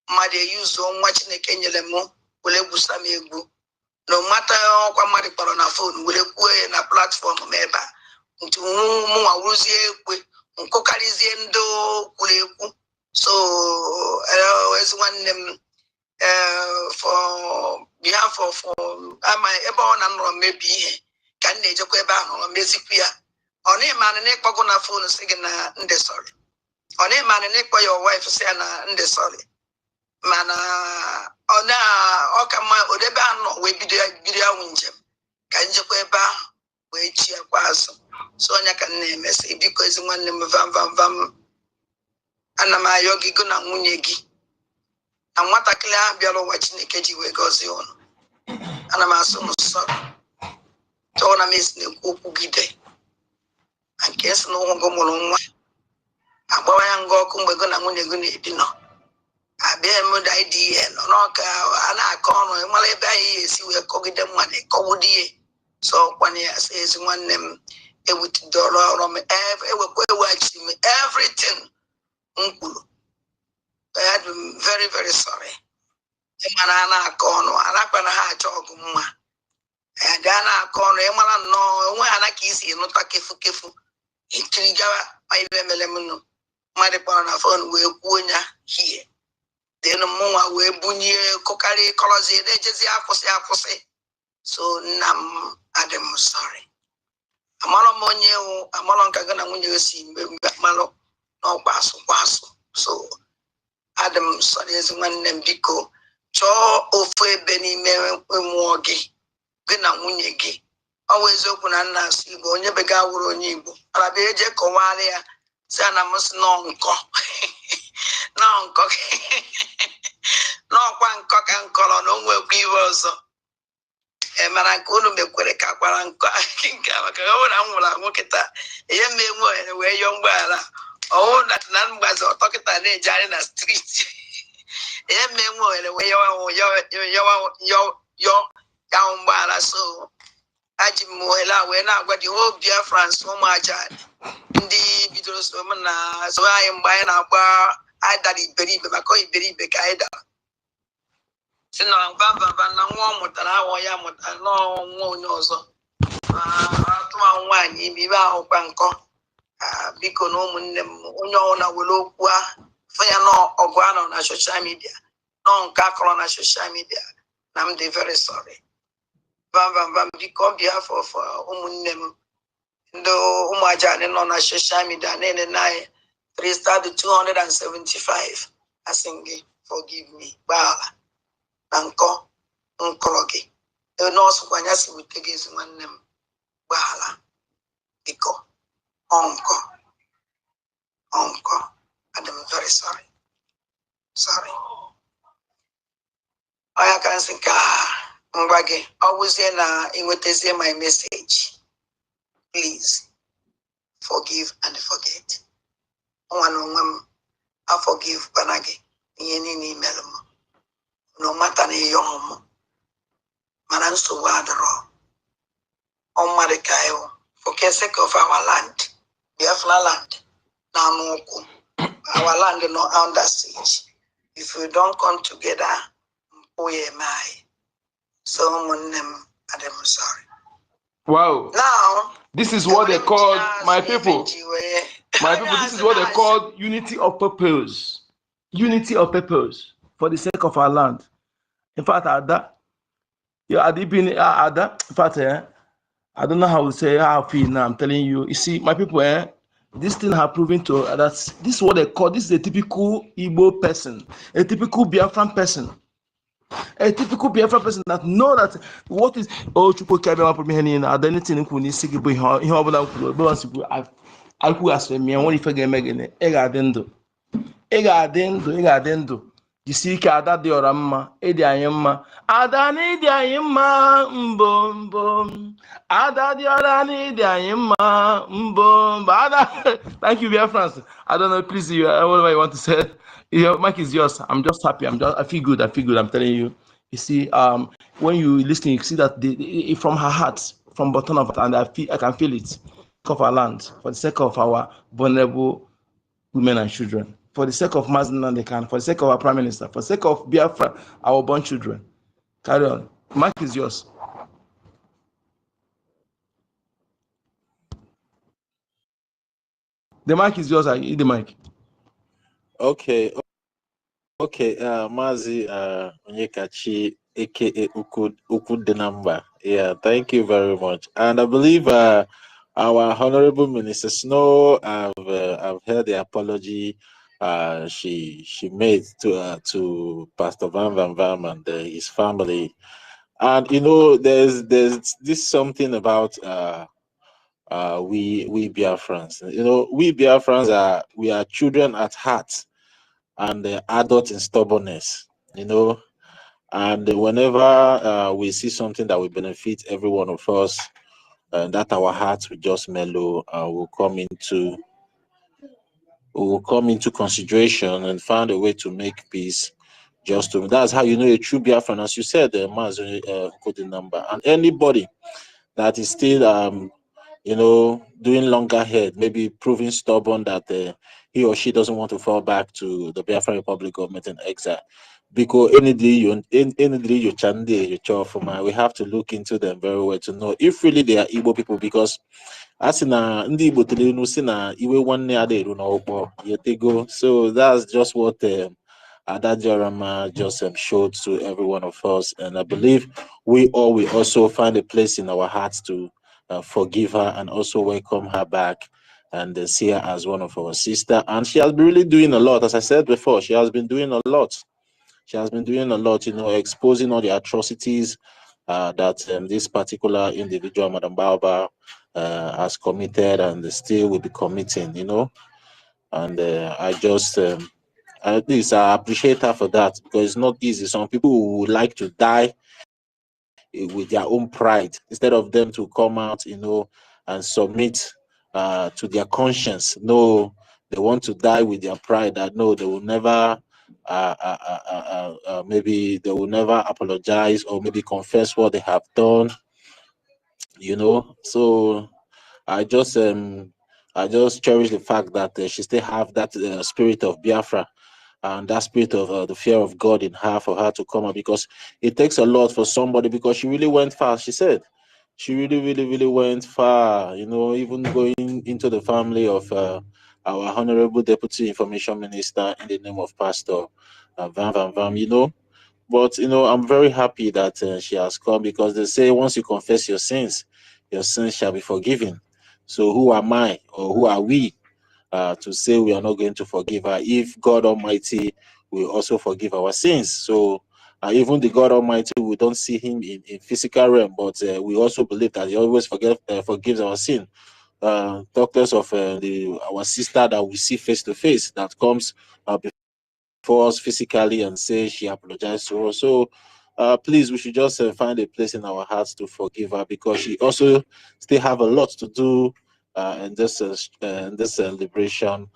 Mother use so much in the Kenya Lemo, will Busami. No matter how much on a phone, will a platform member into Muaruzi, Kokariziendo, Kuleku. So, as one for behalf of my Ebon and maybe can they joke about on Messipia? On a man and a on a phone singing in the sorry. On a man and a your wife saying in the sorry. Mana ona okama odeba no we bidia winjem kanje kweba we chia kwaso so onya kan na message because nwanne m vam ana ma yogi go na nwunye gi na nwatakịrị a bịara ụwa Chineke ji wee gọzie ọnụ ana m asụ nsọ tọọ na mesi na-ekwu okwu gide nke esi na ụgwọ mụrụ nwa agbawa ya nga ọkụ mgbe go na nwunye go na-ebi nọ abịa m da idea nọ ka a na-akọ ọnụ mara ebe anyị esi wee kọgide mmadụ kọwụdị ihe so kwanye ya sị ezi nwanne m ewutidoro ọrụ m ewekwa eweghachi m everything m kwuru. I am very, very sorry. Emana kono, anakwana ha chogu mma. Agana kono, emana no, onwe anakisi no takefu. Intrigawa, maibe melemuno. Maripa na phone we kunya here. Then mwa we bunye kokari kolozi jezi afose. So nam Adam sorry. Amalo monye amalo nkagana munye si malo no kwaso. So Adam sorry as one name biko cho ofu ebe n'ime mmụọ gị na nwunye gị always open na nna asị Igbo onye bega wuru onye Igbo ala be eje kọwara ya si ana m si no nkọ n'ọkwa nkọ ka nkọrọ na onwe ekwu iwe ọzọ mara nke unu mekwere ka kwara nkọ nke maka ọ na nwụrụ anwụ kịta ihe menwe wee yọ mgbaala ọwụ na mgbazi ọtọkịta na-ejegharị na street ihe menwe wee yọ mgbaala so aji m ohere wee na-agwa the whole Biafrans ụmụ aja ndị bidoro so m na so anyị mgbe anyị na-agba anyị dara iberibe maka iberibe ka anyị dara si na baba na nwa ọ mụtara awọ ya mụtara n'ọnwa onye ọzọ atụma nwaanyị ibe ahụkwa nkọ biko na ụmụnne m onye ọbụla were okwu fụ ya n'ọgụ anọ na social media nọ nke akọrọ na social media na m dị very sorry bam biko on behalf of ụmụnne m ndị ụmụ aja nọ na social media na-ene na 3,275 asị gị forgive me gbaala na nkọrọ gị n'ọsụkwa anya si wute gị ezi nwanne m gbaala biko Uncle. I'm very sorry. I can think always in my message. Please forgive and forget. I forgive Banagi. No matter the young man, so wadro. On Marikayo, for the sake of our land, Biafra land. Now, our land is not under siege. If we don't come together, who am I? Someone name, I'm sorry. Wow. Now, this is what they called, my people. My people, this is what they called unity of purpose. Unity of purpose for the sake of our land. In fact, Ada, in fact, I don't know how to say how I feel now. I'm telling you. You see, my people, this thing have proven to that this is what they call. This is a typical Igbo person, a typical Biafran person, a typical Biafran person that know that what is Chukwu Kebe put me here na anything ku ni sigi bo ihe obula kwuru be once ku I could ask me I want if again megene e ga adị ndụ jisi ike ada dị ọra mma ịdị anyị mma ada na ịdị anyị mma mbombo ada dị ọra na ịdị anyị mma mbombo ada. Thank you, Biafrans. I don't know, please, whatever you want to say. Your mic is yours. I'm just happy. I feel good. I'm telling you. You see, when you listen, you see that from her heart, from bottom of it, and I can feel it. For our land, for the sake of our vulnerable women and children, for the sake of Mazen and Dekan, for the sake of our Prime Minister, for the sake of Biafra, our born children. Carry on. Mic is yours. The mic is yours. I need the mic. Okay. Mazi Onyekachi, aka Ukudenamba. Yeah, thank you very much. And I believe our Honorable Minister Snow, I've heard the apology she made to Pastor Van and his family. And you know, there's this something about we Biafrans. You know, we Biafrans we are children at heart and adult in stubbornness, you know. And whenever we see something that will benefit every one of us, that our hearts will just mellow, will come into consideration and find a way to make peace. That's how you know a true Biafran, as you said, the number. And anybody that is still doing longer head, maybe proving stubborn that he or she doesn't want to fall back to the Biafran Republic government in exile. Because we have to look into them very well to know if really they are Igbo people. Because as in ndị Igbo telenu si na iwe nwanne adịru n'ọkpọ yetego. So that's just what Adadjarama just showed to every one of us, and I believe we all will also find a place in our hearts to forgive her and also welcome her back and see her as one of our sisters. And she has been really doing a lot. As I said before, she has been doing a lot. She has been doing a lot, exposing all the atrocities that this particular individual, Madam Baoba, has committed and still will be committing, And I just, at least I appreciate her for that, because it's not easy. Some people would like to die with their own pride instead of them to come out, and submit to their conscience. No, they want to die with their pride. That no, they will never. Maybe they will never apologize or maybe confess what they have done. So I just cherish the fact that she still have that spirit of Biafra and that spirit of the fear of God in her, for her to come out, because it takes a lot for somebody, because she really went far. She said she really, really, really went far, even going into the family of our Honorable Deputy Information Minister in the name of Pastor Van, But, I'm very happy that she has come, because they say once you confess your sins shall be forgiven. So who am I, or who are we to say we are not going to forgive her if God Almighty will also forgive our sins? So even the God Almighty, we don't see him in physical realm, but we also believe that he always forgives our sin. Talk less of our sister that we see face to face, that comes before us physically and say she apologized to us. So please, we should just find a place in our hearts to forgive her, because she also still have a lot to do in this liberation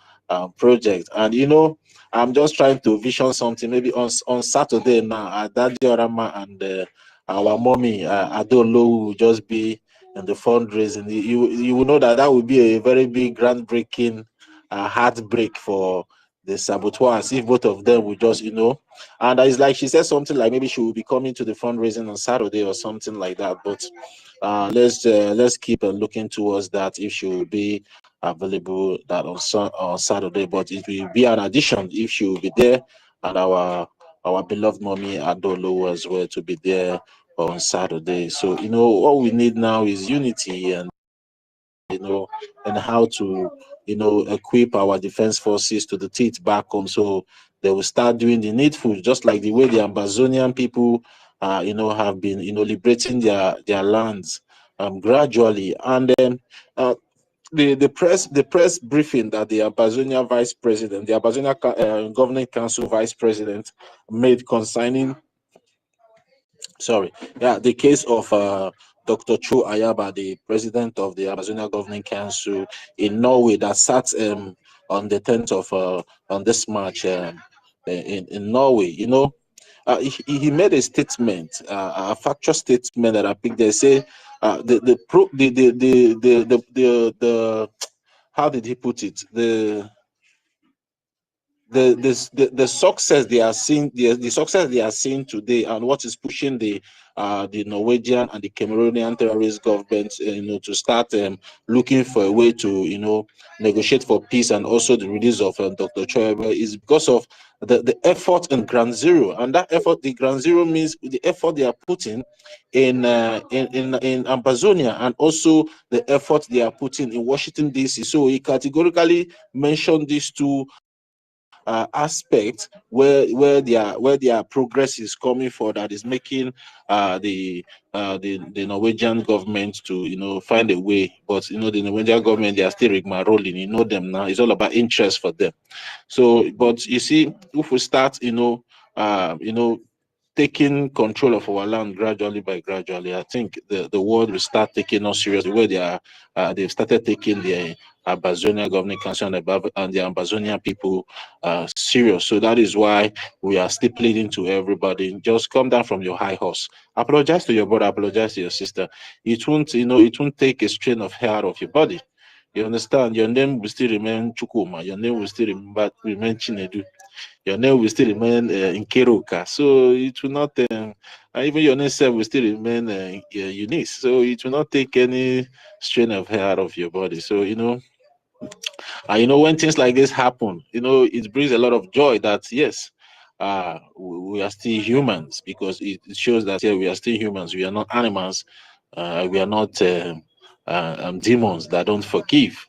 project. And I'm just trying to vision something. Maybe on Saturday now, Daddy Orama and our mommy Adolo will just be in the fundraising. You will know that will be a very big groundbreaking heartbreak for the saboteurs if both of them will just and it's like she said something like maybe she will be coming to the fundraising on Saturday or something like that. But let's keep looking towards that if she will be available that on Saturday. But it will be an addition if she will be there, and our beloved mommy Adolo as well to be there on Saturday. So what we need now is unity, and and how to equip our defense forces to the teeth back home, so they will start doing the needful, just like the way the Amazonian people have been liberating their lands gradually. And then the press briefing that the Amazonia Vice President, the Amazonia Governing Council Vice President made concerning the case of Dr. Cho Ayaba, the president of the Amazonia Governing Council in Norway, that sat on the 10th of on this March in Norway. He made a statement, a factual statement that I picked. They say the how did he put it? The success they are seeing, the success they are seeing today, and what is pushing the Norwegian and the Cameroonian terrorist governments, to start looking for a way to negotiate for peace, and also the release of Dr. Choyebe, is because of the effort in Ground Zero. And that effort, the Ground Zero, means the effort they are putting in Amazonia, and also the effort they are putting in Washington DC. So he categorically mentioned these two aspect where their progress is coming for, that is making the Norwegian government to find a way. But the Norwegian government, they are still rigmaroling. Them now. It's all about interest for them. So, but you see, if we start taking control of our land gradually by gradually, I think the world will start taking us seriously, where they've started taking the Amazonia Governing Council and the Amazonian people serious. So that is why we are still pleading to everybody: just come down from your high horse, apologize to your brother, apologize to your sister. It won't take a strain of hair out of your body. You understand? Your name will still remain Chukuma. Your name will still remain Chinedu. Your name will still remain Nkeruka. So it will not, even your name self will still remain Eunice. So it will not take any strain of hair out of your body. So, when things like this happen, it brings a lot of joy that, yes, we are still humans, because it shows that, yeah, we are still humans. We are not animals. We are not demons that don't forgive.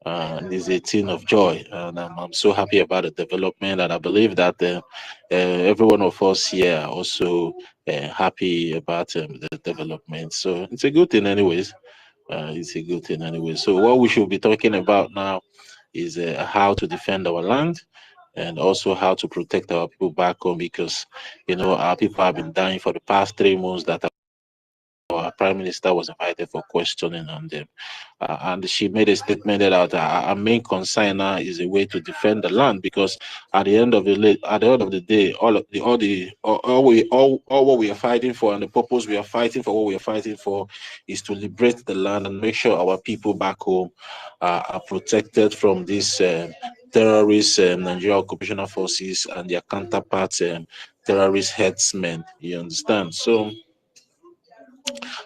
Is a thing of joy, and I'm so happy about the development, and I believe that every one of us here are also happy about the development. So it's a good thing, anyways. It's a good thing, anyway. So what we should be talking about now is how to defend our land, and also how to protect our people back home, because our people have been dying for the past 3 months that our prime minister was invited for questioning on them, and she made a statement that our main concern now is a way to defend the land, because at the end of the day, all what we are fighting for, and the purpose we are fighting for, what we are fighting for, is to liberate the land and make sure our people back home are protected from these terrorist Nigerian occupational forces and their counterparts, terrorist headsmen. You understand? So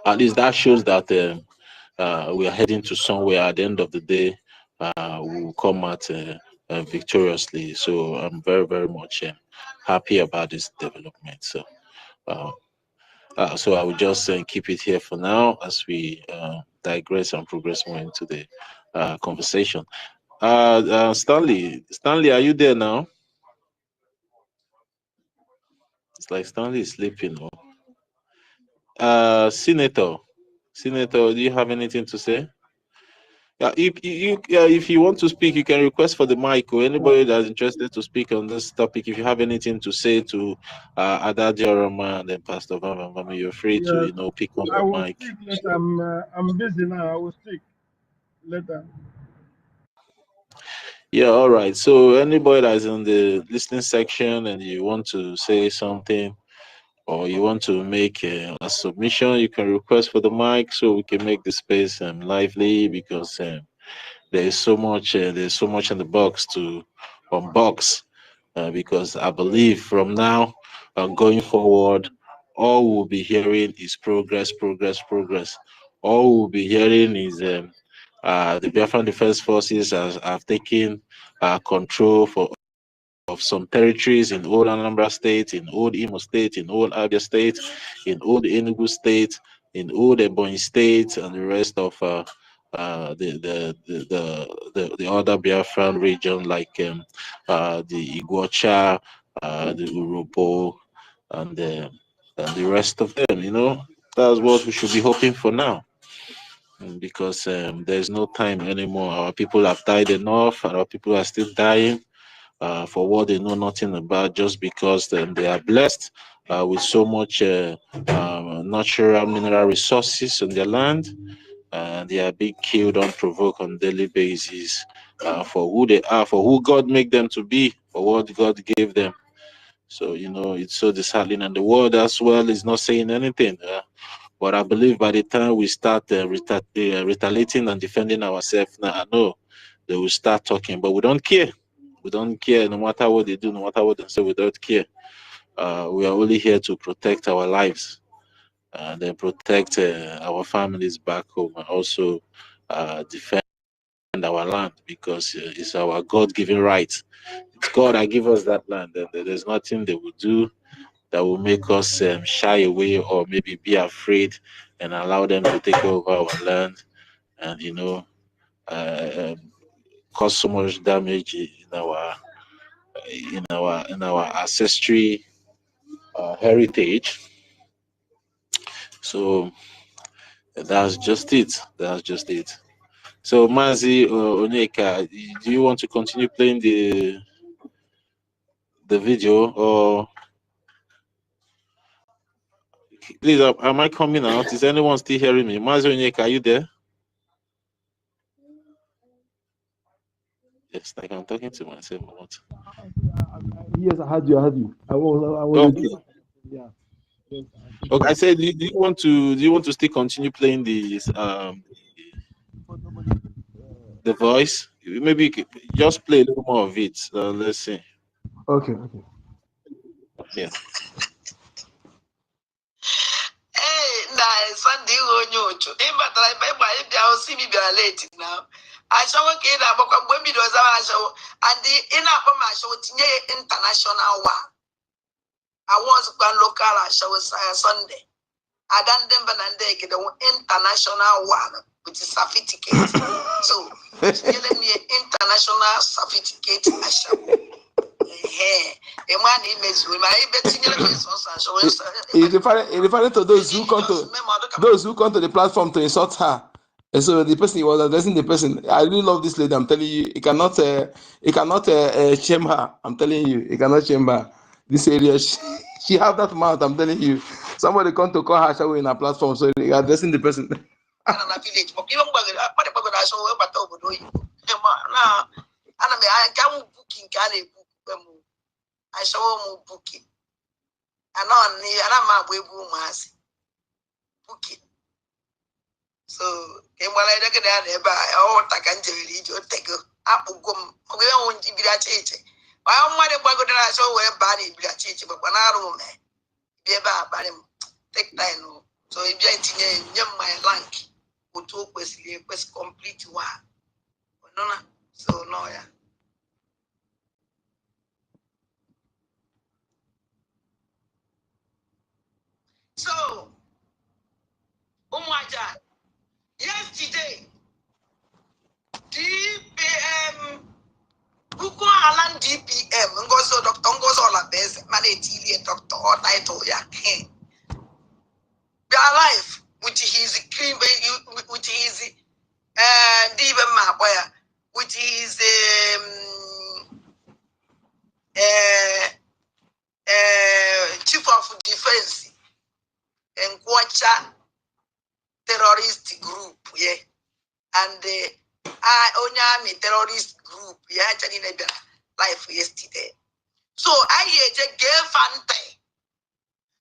at least that shows that we are heading to somewhere. At the end of the day, we will come out victoriously. So I'm very, very much happy about this development. So, so I will just keep it here for now, as we digress and progress more into the conversation. Stanley, are you there now? It's like Stanley is sleeping. Senator, do you have anything to say? Yeah, if you want to speak, you can request for the mic, or anybody that's interested to speak on this topic. If you have anything to say to Adadio Roma and then Pastor Vama, you're free Yes, to pick on I the will mic. speak later. I'm busy now. I will speak later. Yeah, all right. So anybody that's in the listening section and you want to say something or you want to make a submission, you can request for the mic so we can make the space lively because there's so much in the box to unbox because I believe from now going forward, all we'll be hearing is progress, progress, progress. All we'll be hearing is the Biafran Defense Forces have taken control of some territories in old Anambra State, in old Imo State, in old Abia State, in old Enugu State, in old Ebonyi State, and the rest of the other Biafran region like the Iguacha, the Urobo, and the rest of them. That's what we should be hoping for now. Because there's no time anymore. Our people have died enough, and our people are still dying for what they know nothing about, just because they are blessed with so much natural mineral resources on their land. They are being killed unprovoked on a daily basis for who they are, for who God made them to be, for what God gave them. So, it's so disheartening. And the world as well is not saying anything. But I believe by the time we start retaliating and defending ourselves, now I know they will start talking, but we don't care. We don't care no matter what they do, no matter what they say, we don't care. We are only here to protect our lives and then protect our families back home and also defend our land because it's our God-given right. It's God that give us that land, and there's nothing they will do that will make us shy away or maybe be afraid and allow them to take over our land and cause so much damage in our ancestry heritage. So that's just it. That's just it. So Mazi Onyeka, do you want to continue playing the video or please? Am I coming out? Is anyone still hearing me? Mazi Onyeka, are you there? Yes, like I'm talking to myself. What? Yes, I heard you. I heard you. I was Okay. yeah. Okay. I said, do you want to still continue playing the voice? Maybe you could just play a little more of it. Let's see. Okay, okay. Yeah. Hey, Sunday onye ochu. Ịbatara ebe ịgba ịbịa osi mi bịara late now. Ashawo ka ị na-agbakwa mgbe mbido ọzọ ashawo. And ị na-akpọ m ashawo tinye international one. I was local ashawo Sunday. Ada ndị mba na ndị ekede international one with certificate. So, tinyere m international certificate ashawo. It's referring to those who come to the platform to insult her. And so the person was addressing the person. I really love this lady. I'm telling you, you cannot shame her. I'm telling you, you cannot shame her. This area, she have that mouth. I'm telling you. Somebody come to call her show in her platform, so you're addressing the person. I show more booking. And I'm my way booking. So, when I look at that, all Takanji, you take up gum. We won't be a church. I don't want to go to that show where body be a church, but when I don't be about him, take time. So, if you're in my rank, would talk with complete one. No, so no, yeah. So, oh my God, yesterday, DPM, Buku Alan DPM, Ngozo Doctor Ngozo la best, Manetilia Doctor or title, yeah. They are alive with his cream, with his Diva Maboya, with his chief of defense and Kwacha terrorist group, yeah, and Onyami terrorist group, yeah, life yesterday. So I gave Fante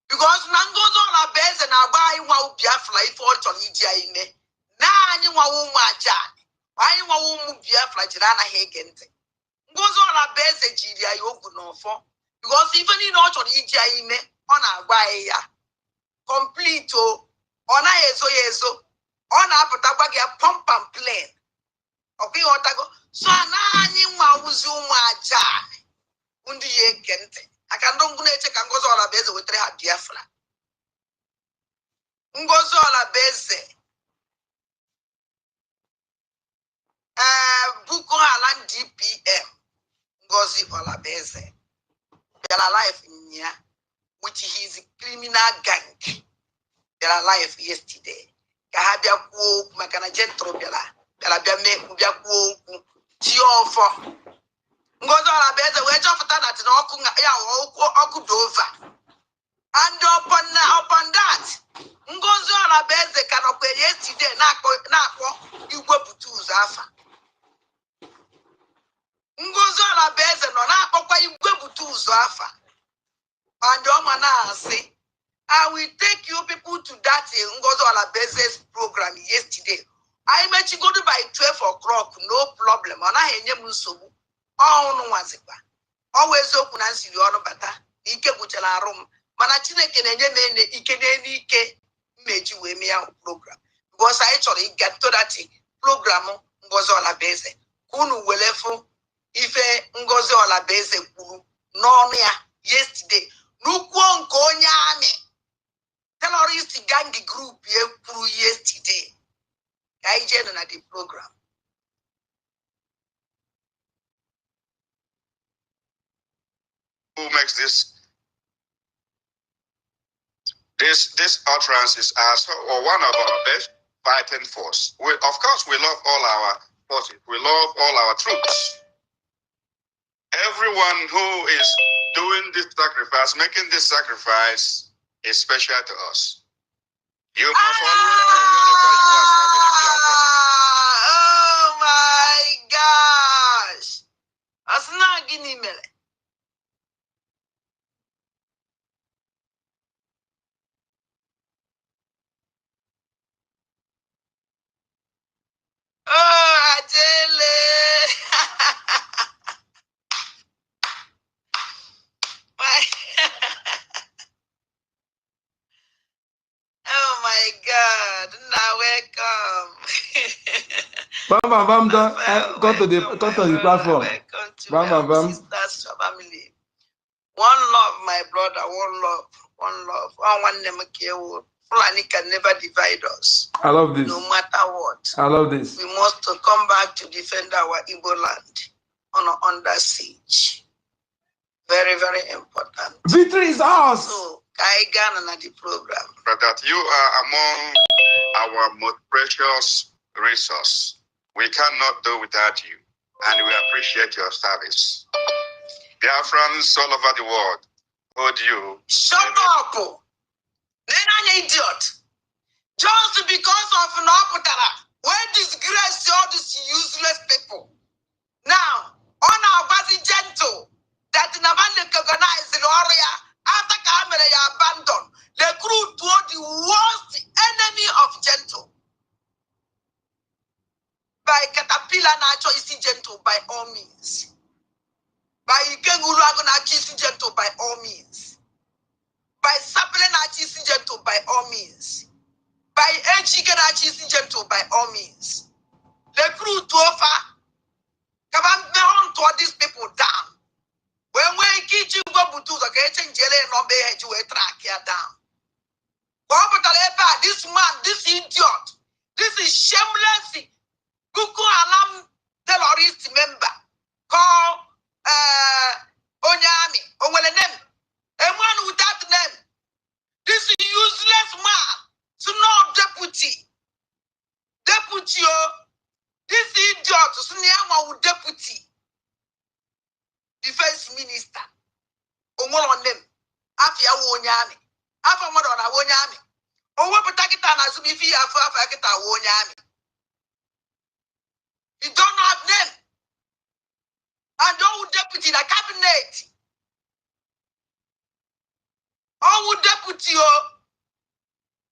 because Nangozo na base and I buy one Biafra if all on Ijaime. Nani Waja, I want Biafra Jirana Hagente. Goes on a base Gidia Yoguno for because even in all on Ijaime on a buy complete on a yezo on a Patabagia pump and plane. Okay, Otago. So Nani Wazuma Undi ye kente. I can don't go check and goes all a base with Reha Biafra. Ngozo la base. Buko Alan DPM. Ngozi all base. They are alive in here, which is a criminal gang. They are alive yesterday. Kahabia Wu, Makana Gentro Bella. Kalabia make Mubia Wu, Tio. Ngozo la base, wait off that in Okudova. And upon that, Ngozo la base cannot pay yesterday, not you go to Zafa. Ngozo la base, no, not you go to Zafa. And Omana say, I will take you people to that Ngozo la base's program yesterday. I met you go to by 12 o'clock, no problem. And I ain't Musubu. Oh, no, was it? Always open and see you all about that. Ike Butela room. Manachine can Ike made you with me out program. Because I actually get to that program Ngozo la base. Kunu Welefo, Ife Ngozo la base, no near yesterday. Nukwon Konyame. Terrorist gang group yesterday. I joined the program. Who makes this utterances as or one of our best fighting force. Of course, we love all our forces. We love all our troops. Everyone who is doing this sacrifice, making this sacrifice, is special to us. You must always know wherever you are serving in Biafra. Oh my gosh. That's not Guinea Mele. Oh, Ajele. Oh my God. Now welcome. Come to the platform. Welcome to my sister's family. One love, my brother, one love, one love. One name, Fulani can never divide us. I love this. No matter what. I love this. We must come back to defend our Igbo land under siege. Very, very important. Victory is ours. So, Kaigan and the program. But that you are among our most precious resource. We cannot do without you, and we appreciate your service. Biafrans all over the world hold you. Shut up! Then I'm an idiot. Just because of an opera, when disgrace all these useless people. Now, on our body gentle, that in a band organized in area, after camera abandoned, the crew toward the worst enemy of gentle. By Caterpillar Nacho is gentle by all means. By Ikengulago is gentle by all means. By Sapele is gentle by all means. By Enchigan is gentle by all means. The crew to offer, come on to these people down. When we keep you go to the kitchen jelly and not be you a track here down. This man, this idiot, this is shameless. Kuku alarm terrorist member called Onyami, or well a name. A man without name. This is useless man. So no deputy. Deputy, this idiot, so near deputy. Defense minister. On them. Afia Onyami. After mother on Onyami. Oh, what Patakita Nazumifi Afakita Onyami.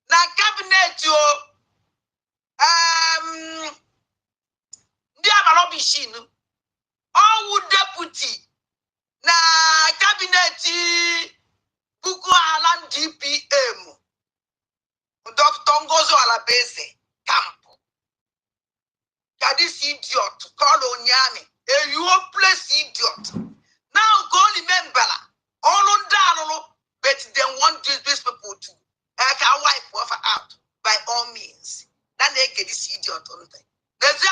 na cabinet yo ndị abalobishin ọwụ deputy na cabinet buku ala DPM Dr. Ngozi Alabeze camp. This idiot called Onyami, a hopeless idiot. Now go remember all on down, but they want these people to wipe off out by all means. Then they get this idiot on thing. There's a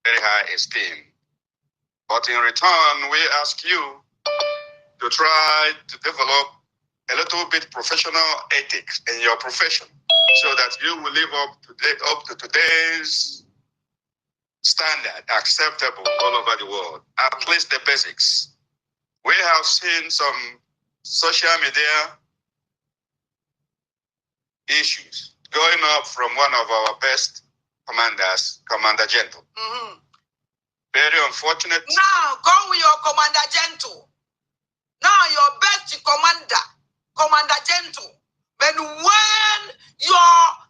very high esteem. But in return, we ask you to try to develop a little bit professional ethics in your profession so that you will live up to today's standard, acceptable all over the world, at least the basics. We have seen some social media issues going up from one of our best commanders, Commander Gentle. Very unfortunate. Now, go with your Commander Gentle. Now, your best commander, Commander Gentle. But when your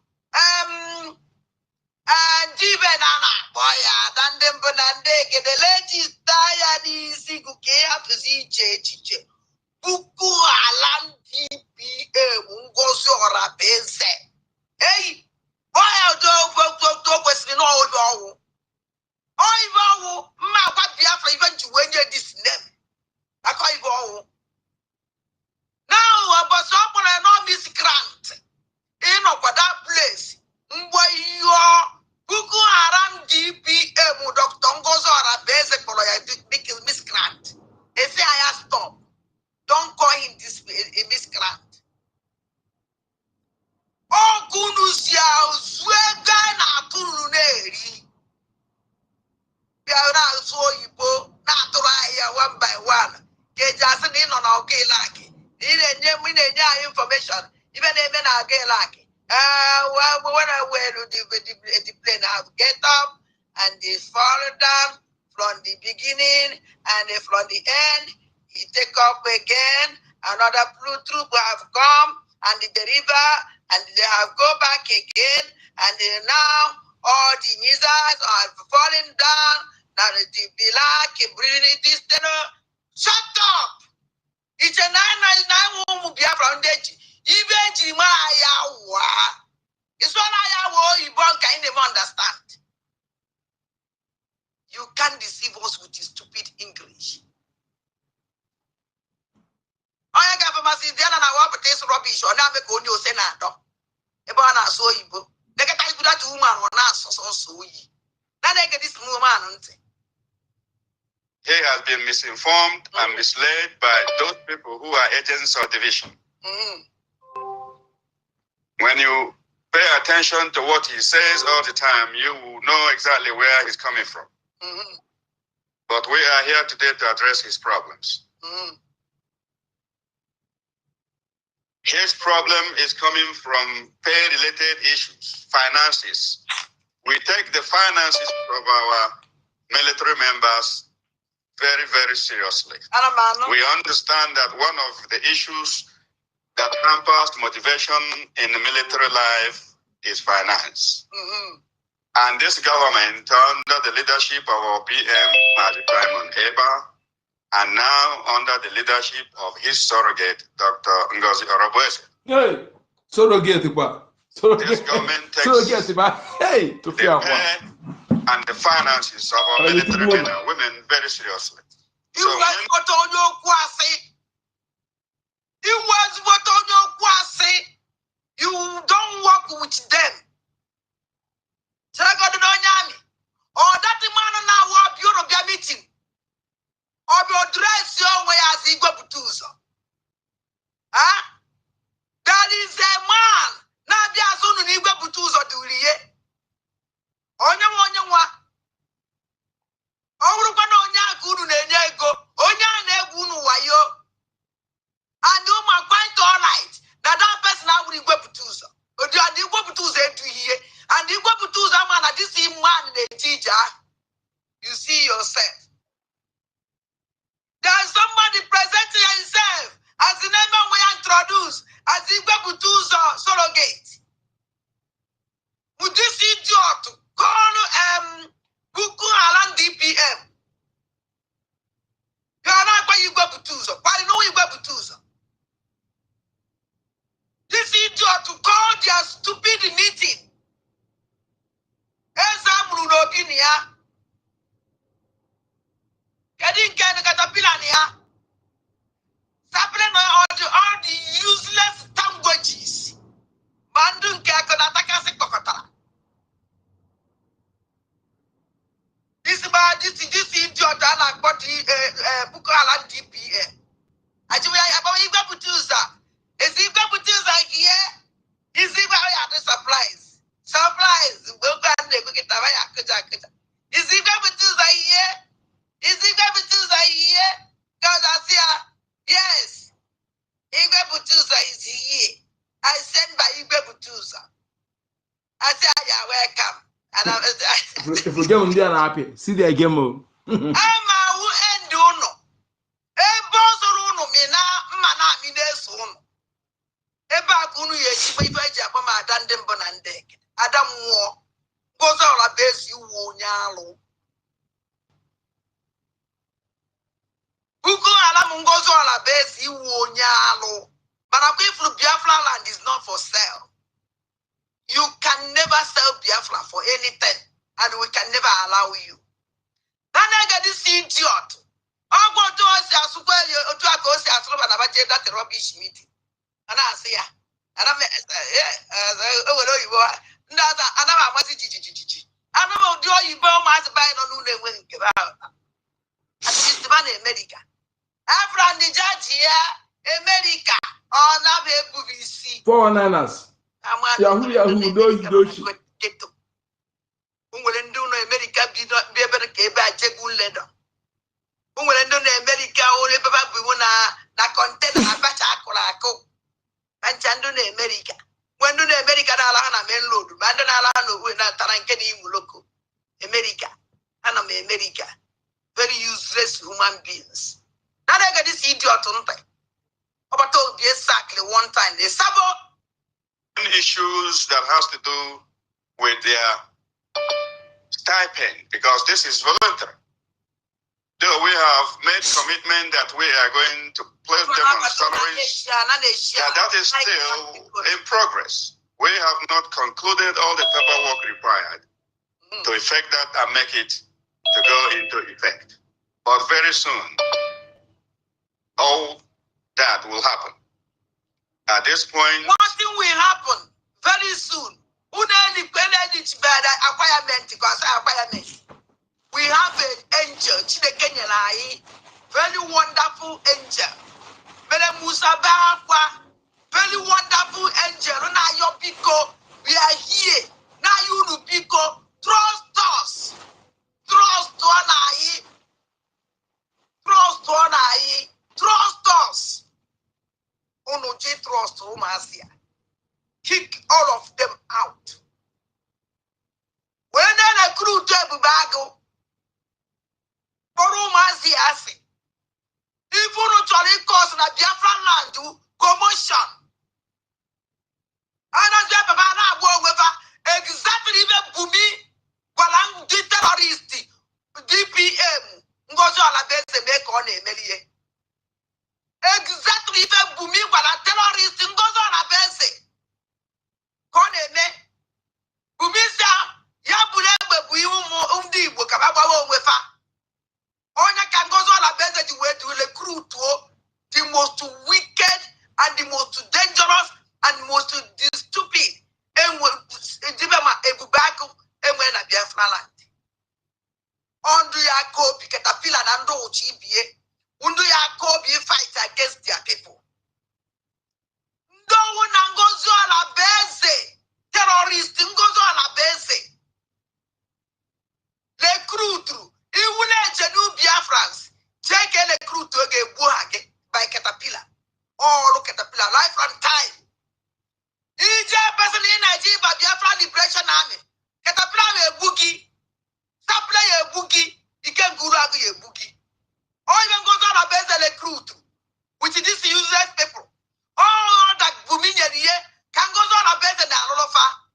Jibenana, boya, dan dem benande, ke the ladies tired easy, kukea to see chechiche. Buku alam DPA, Ngozi Alabeze. Hey, boya, do question all. Oh, my Biafra even to when you this name. I can't go. Now, but someone I know Miss Grant in that place where you are Buku Haram DPM Dr. Ngozi Alabeze for Miss Grant. They say I have stop. Don't call him this Miss Grant. Oh, Kunusia, Swega na Turuneri. So you go one by one. Just in on our gay lucky. Information. Even when I get lucky. When I wear the plane, I have get up and they fall down from the beginning and from the end. He take up again. Another blue troop have come and the river and they have go back again. And now all the missiles are falling down. Now the black breathing this shut up. It's a 999 Biafra even it's what I you can't even understand. You can't deceive us with your stupid English. I got my sister and I want to taste rubbish or not make on your senator. About us so you go. They get that woman or not so ye. Now they get this woman. He has been misinformed and misled by those people who are agents of division. When you pay attention to what he says all the time, you will know exactly where he's coming from. But we are here today to address his problems. His problem is coming from pay-related issues, finances. We take the finances of our military members very, very seriously. We understand that one of the issues that hampers motivation in the military life is finance. And this government, under the leadership of our PM, Maji Simon Eba, and now under the leadership of his surrogate, Dr. Ngozi Alabeze. Hey, surrogate, this government takes the pay and the finances of our military men and women very seriously. So you don't work with them. Or that man now will be on their meeting. Or your dress your way as he go to. That is a man. Now there's only go to do it. Onya Orukwano onya guru na-enye ego, onya na-egwu unu wayo. And quite all right. That person now will go to. Odi adi go to edu Guinea. Getting caterpillar. Sapling all the useless languages. Mandun Kakanataka Kokotara. This idiot and but Bukalan DPA. Actually, I have a Putuza. Is he Putuza here? Is he the supplies? Supplies. Is he Putuza here? Is he Putuza here? God, I see. Yes. Igwe Putuza is here. I send by Igwe Putuza. I say, you're welcome. And If we get on there happy, see the game. I'm a end uno. A boss or uno, mana, soon. A back unu ye, if I jump my dandem bonandek. Adam war goes all a base you won yalo. Buko alam goes all a base you won yalo. But a way from Biafra land is not for sale. You can never sell Biafra for anything, and we can never allow you. Then I get this idiot. I go to us as well, to a coast as well, and about that rubbish meeting. And I say, and I'm and I'm a message. I know do you buy my buy no new when give out. And this man in America. After the judge here, America, or not able to see. 4 Yahoo, those. Ungwelendo no America be not be able to get back Jebul leather. Ungwelendo no America only papa be na content na bacha akolako. And chando no America. When do America na ala na main load, mando na ala no we na tarankeni muloko. America. Ana me America. Very useless human beings. Now they get this idiot on time. About told exactly one time. They sabo issues that has to do with their stipend, because this is voluntary. Though we have made commitment that we are going to place them on salaries, that is still in progress. We have not concluded all the paperwork required to effect that and make it to go into effect. But very soon, all that will happen. At this point, nothing will happen very soon. We have an angel, very wonderful angel. Very wonderful angel. We are here. Now you Pico, trust us. Trust us. Onoji trust Omasia. Kick all of them out. When then a crew to Bubago, for Omasia, if you don't cause na Biafra land to commotion. And I'm just about exactly even Bumi, Walang terrorist, DPM, NGOZI la base make on a million. Exactly even Bumi, Walang terrorist, NGOZI la base. Koneme, Bumi sa, Yabule, Undi, Bukaba, Wefa. Onya can go on a base the way to recruit the most wicked and the most dangerous and most stupid. And Dibama Ebubaku and when a Biafra land. Undo Yakobi Caterpillar and Do GBA. Undo Yakobi fight against their people. No one goes on a base. Terrorist goes on a base. Recruit. Even Biafrans take a recruit to get buhage by Caterpillar. Oh, look at Caterpillar, life and time. EJ person in Nigeria, Biafra Liberation Army. Caterpillar a boogie, supply a boogie, he can go out a boogie. Or even goes on a base recruit, which is this useless people. Oh, that Buminia can go on a base and Alolofa.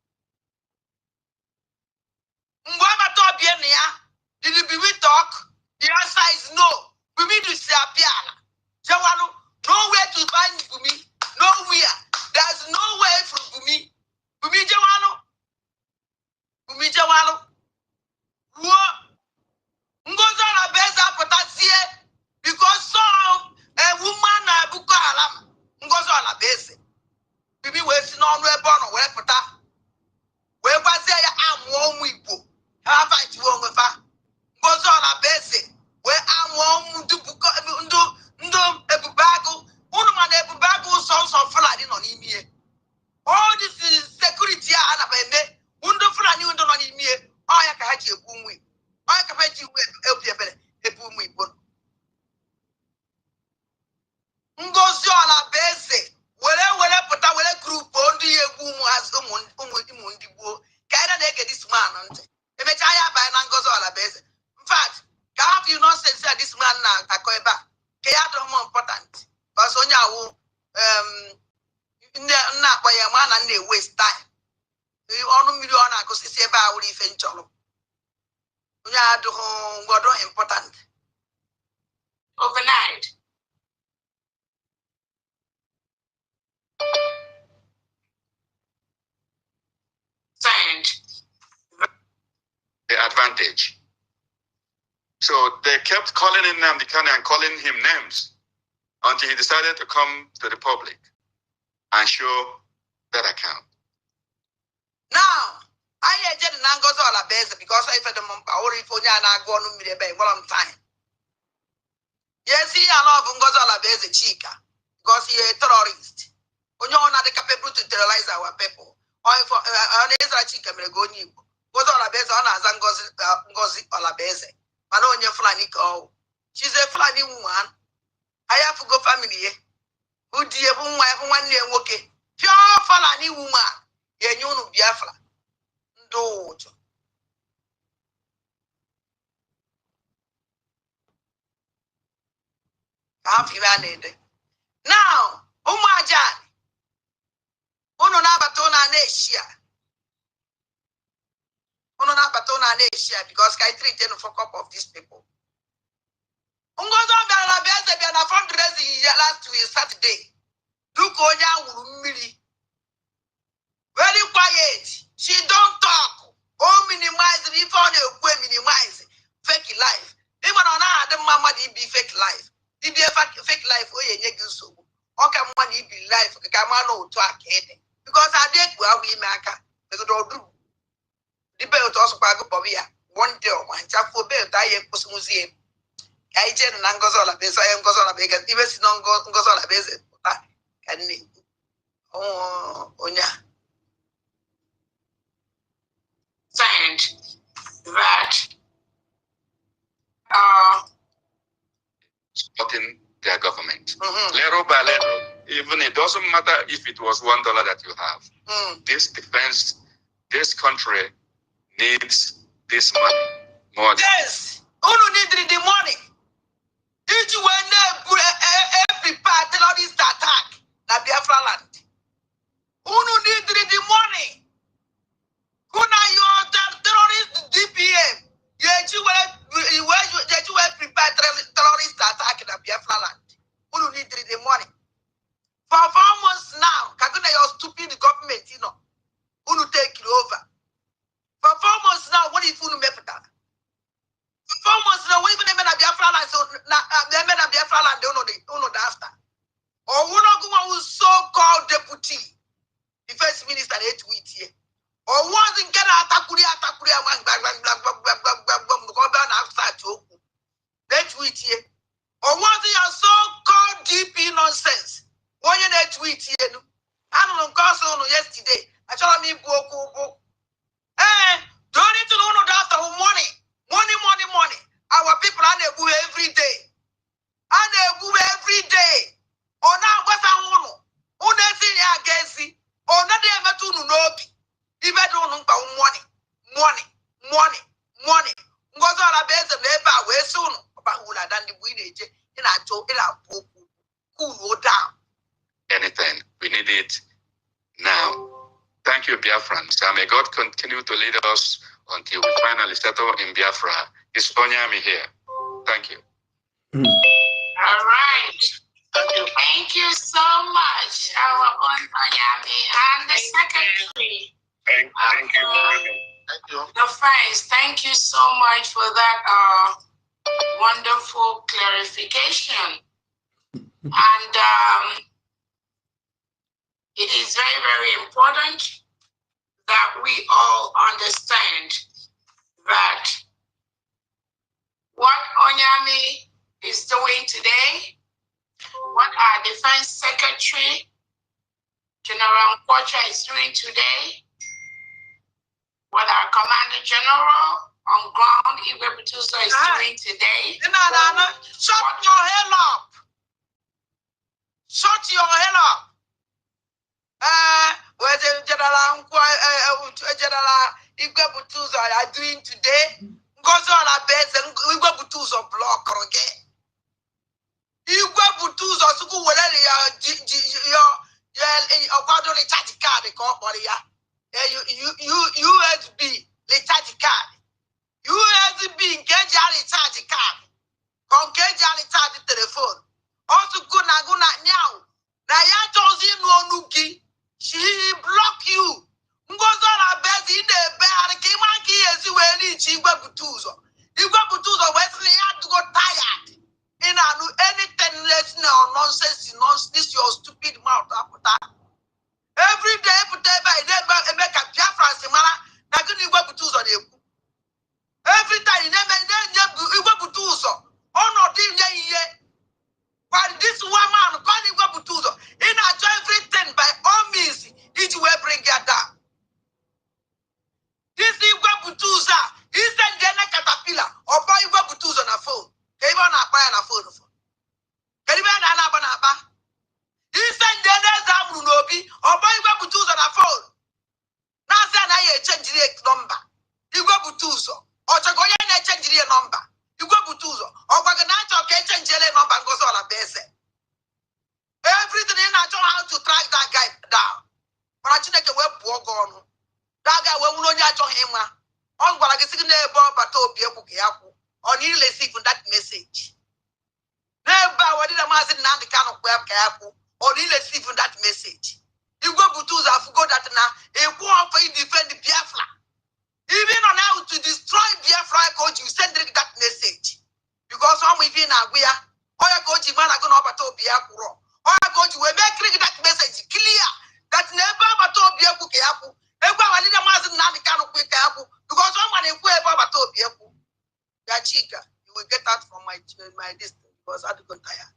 our eventual. We are doing important. Overnight. Signed. The advantage. So they kept calling him Namdekane and calling him names until he decided to come to the public and show that account. Now, I did NGOZI all a base because I fed them already for Yana go on with a one time. Yes, he allowed NGOZI all a base chica because he a terrorist. When you're not capable to terrorize our people, or for an Israel chica, may go new. Was all a base on as NGOZI all a base. Manonia Flani call. She's a Flani woman. I have to go family. Who dear whom I have 1 year working. Pure Flani woman. You know Biafra. Do. Half you now, Umajan. Uno na batona Asia. Uno na batona Asia because I treat them for cup of these people. Ungozo Bella Beza be na fundraising last week Saturday. Look Onya Mili. Very quiet. She don't talk. Oh, minimize if only minimize fake life. Even on the mama be fake life. Be fake life. Oh, yeah, so. Okay, money be life. Come on, to a kid. Because I did well, we make a do. The belt also back up here. One day, one chap for belt. I am museum. I did an Angozola base. I am Gozola Vegas. Even non Gozola base. Can oh, Onya. Signed that Supporting their government. Little by little, even it doesn't matter if it was $1 that you have. This defense, this country needs this money more. Yes, who need the money? Did you every part terrorist attack na Biafra land? Who need the money? Who now your terrorist DPM? You prepare terrorist attack in Biafra land. Who need the money? For 4 months now, Kaguna, your stupid government, you know, who will take it over. For 4 months now, what is who make that? For 4 months now, even the men of Biafra land, so the men of Biafra land, they don't know the after. Or who so-called deputy, the first minister, 8 weeks here. Or once in Canada, Atakuria, outside to open. 8 weeks here. Or once your so-called GP nonsense. 1 year 8 weeks here. I'm on council yesterday. I told me, don't need to know that after money. Money. Our people are they go every day. And they go every day. Or now, what's our one? Who they see against it? Or not they ever to know. Even don't know about money. Ngozo la beze leba we soon. About who la done the winage. In a joke, in a cool down. Anything. We need it now. Thank you, Biafrans. May God continue to lead us until we finally settle in Biafra. It's Onyami here. Thank you. All right. Thank you so much, our own Onyami and the secretary. Thank you very much. Thank you. The friends, thank you so much for that wonderful clarification. And it is very, very important that we all understand that what Onyami is doing today, what our Defense Secretary, General OGOJA, is doing today, what our Commander General on ground, EFIK-IBIBIO, is doing today. Shut your hell up! Shut your hell up! What the General EFIK-IBIBIO are doing today? Goes all our beds and EFIK-IBIBIO of block again. EFIK-IBIBIO are so good. Your USB were reach Igwe Butuzo. Igwe Butuzo Wesley had to go tired. In anything less or nonsense, this your stupid mouth. Every day, by make a Biafrans, every time you never but this woman in everything by all means, it will bring you down. This Butuza, he said caterpillar or buy Butuza on a phone. Can you buy on a phone? Can you buy an abanaba? He said Zamunobi or buy Butuza on a phone. Now, I change the number. You go Butuzo or Chagoya change the number. You go Butuzo or Waganato can change the number and goes on a base. Everything in I know how to track that guy down. But I think a web walk on. That guy will not know him. On what I can see neighbor, but on you receive that message. Never what did a master now the kind of web careful or you receive that message. You go Butuzo, I forgot that now. A war for you defend the Biafra. Even on how to destroy Biafra, coach, you send that message. Because I'm within a we are. Or a coach, man, I'm going to overtop Biafra. Or a coach, we make that message clear that never overtop Biafra. Everybody, I need a master now the kind of quick apple. Because someone if we ever overtop Biafra. Yeah, chica, you will get out from my distance because I don't tire.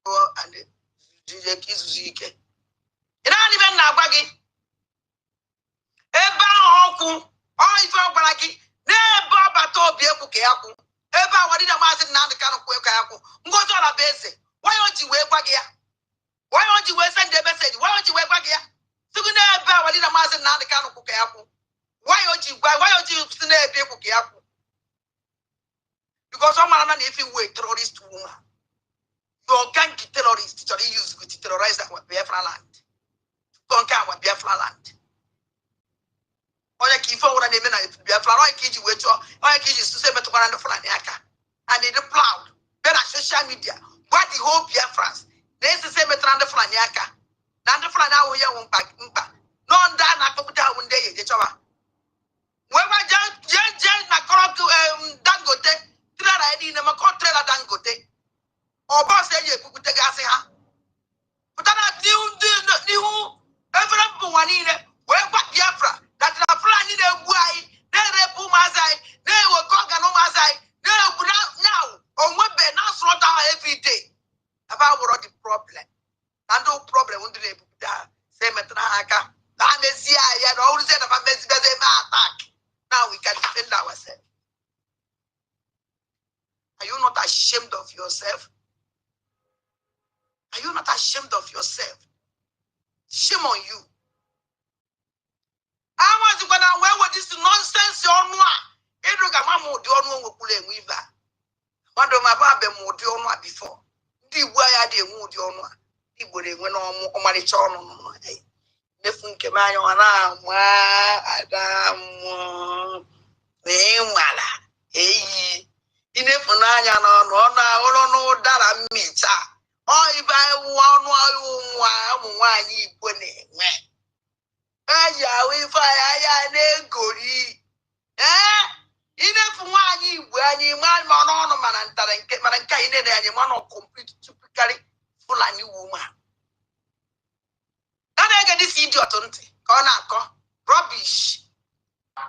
Oh, and the kids is UK. You don't even know baggy. Eba oku, oh, if you're baggy, never but all be able to apple. Eba, what did a master now the kind of quick apple? Go to a base. Why don't you wear baggy? Why don't you send the message? Why don't you wear baggy? So good never, what did a master now the kind of quick apple? Why don't you send a people apple? Because someone, if you were terrorist woman, you can't get terrorists to use to terrorize our Biafra land. Conquer our Biafra land. Or you keep forward and Biafra, or you wait or you to say better than the Flaniaka. And they proud. Then on social media, what the whole Biafrans, they say better than the Flaniaka. Than the Flana, we are one pack. No, that not put down one day. Whoever just Dangote. In a trailer Dangote. Or boss say you put the gas in her. But I knew every one in it. Where what Biafra that are planning a way, they repu Mazai, they will conquer no Mazai, they will now on what they now slaughter every day. About what the problem. And no problem when they put that same at Naka. Namesia, I had always said about Mexico attack. Now we can defend ourselves. Are you not ashamed of yourself? Are you not ashamed of yourself? Shame on you. I want to go down where with this nonsense on one. It look at my more don't know who weaver. What do my baby more do you know before? The way I did mood you know. The body went on my channel. Nefun kemayo ana Adam wala. Hey. Inefunanya no dara mita. Oh, if I want one Igbo na-enwe. If I negori. Inefu nwaanyị Igbo anyị ma n'ọnụ mana ntara nke mana nka ine na anyị ma no complete typically Fulani woman. I get this idiot rubbish.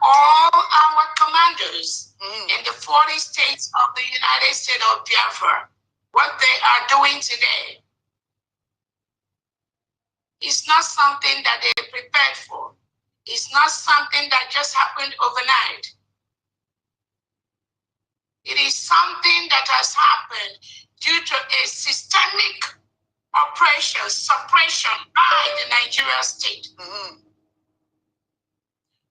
All our commanders in the 40 states of the United States of Biafra, what they are doing today is not something that they prepared for. It's not something that just happened overnight. It is something that has happened due to a systemic oppression, suppression by the Nigerian state.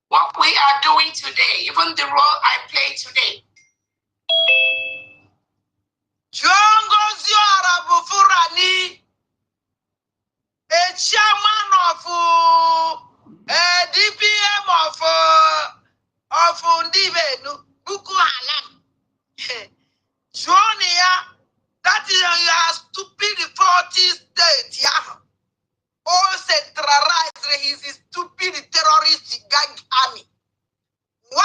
What we are doing today, even the role I play today. NGOZI Arabu Furani, a chairman of DPM of Ndibenu, Buku Halam. Jonia, that is a stupid 40 state, yeah. All centralized his stupid terrorist gang army. Why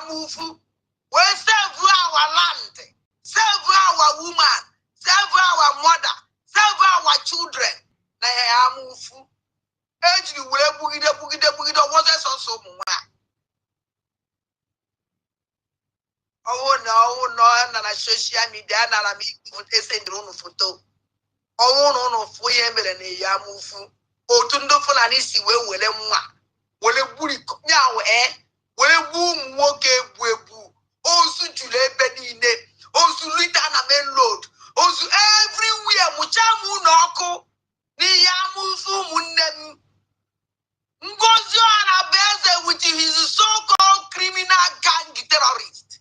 Yamufu. We serve our land, serve our woman, serve our mother, serve our children. Na Yamufu. Ejiri were bugide was also mwa. Oh no, na social media na mi send no photo. Oh no foye mere na Yamufu. Otundo Fulani si we wele mwa. Wele buri nyawo wele bu nwoke ebu. Ozu jule benine. Ozu lita na main road. Ozu everywhere muchamu noko. Ni Yamufu munnem. Ngozi Arabeze with his so-called criminal gang terrorist.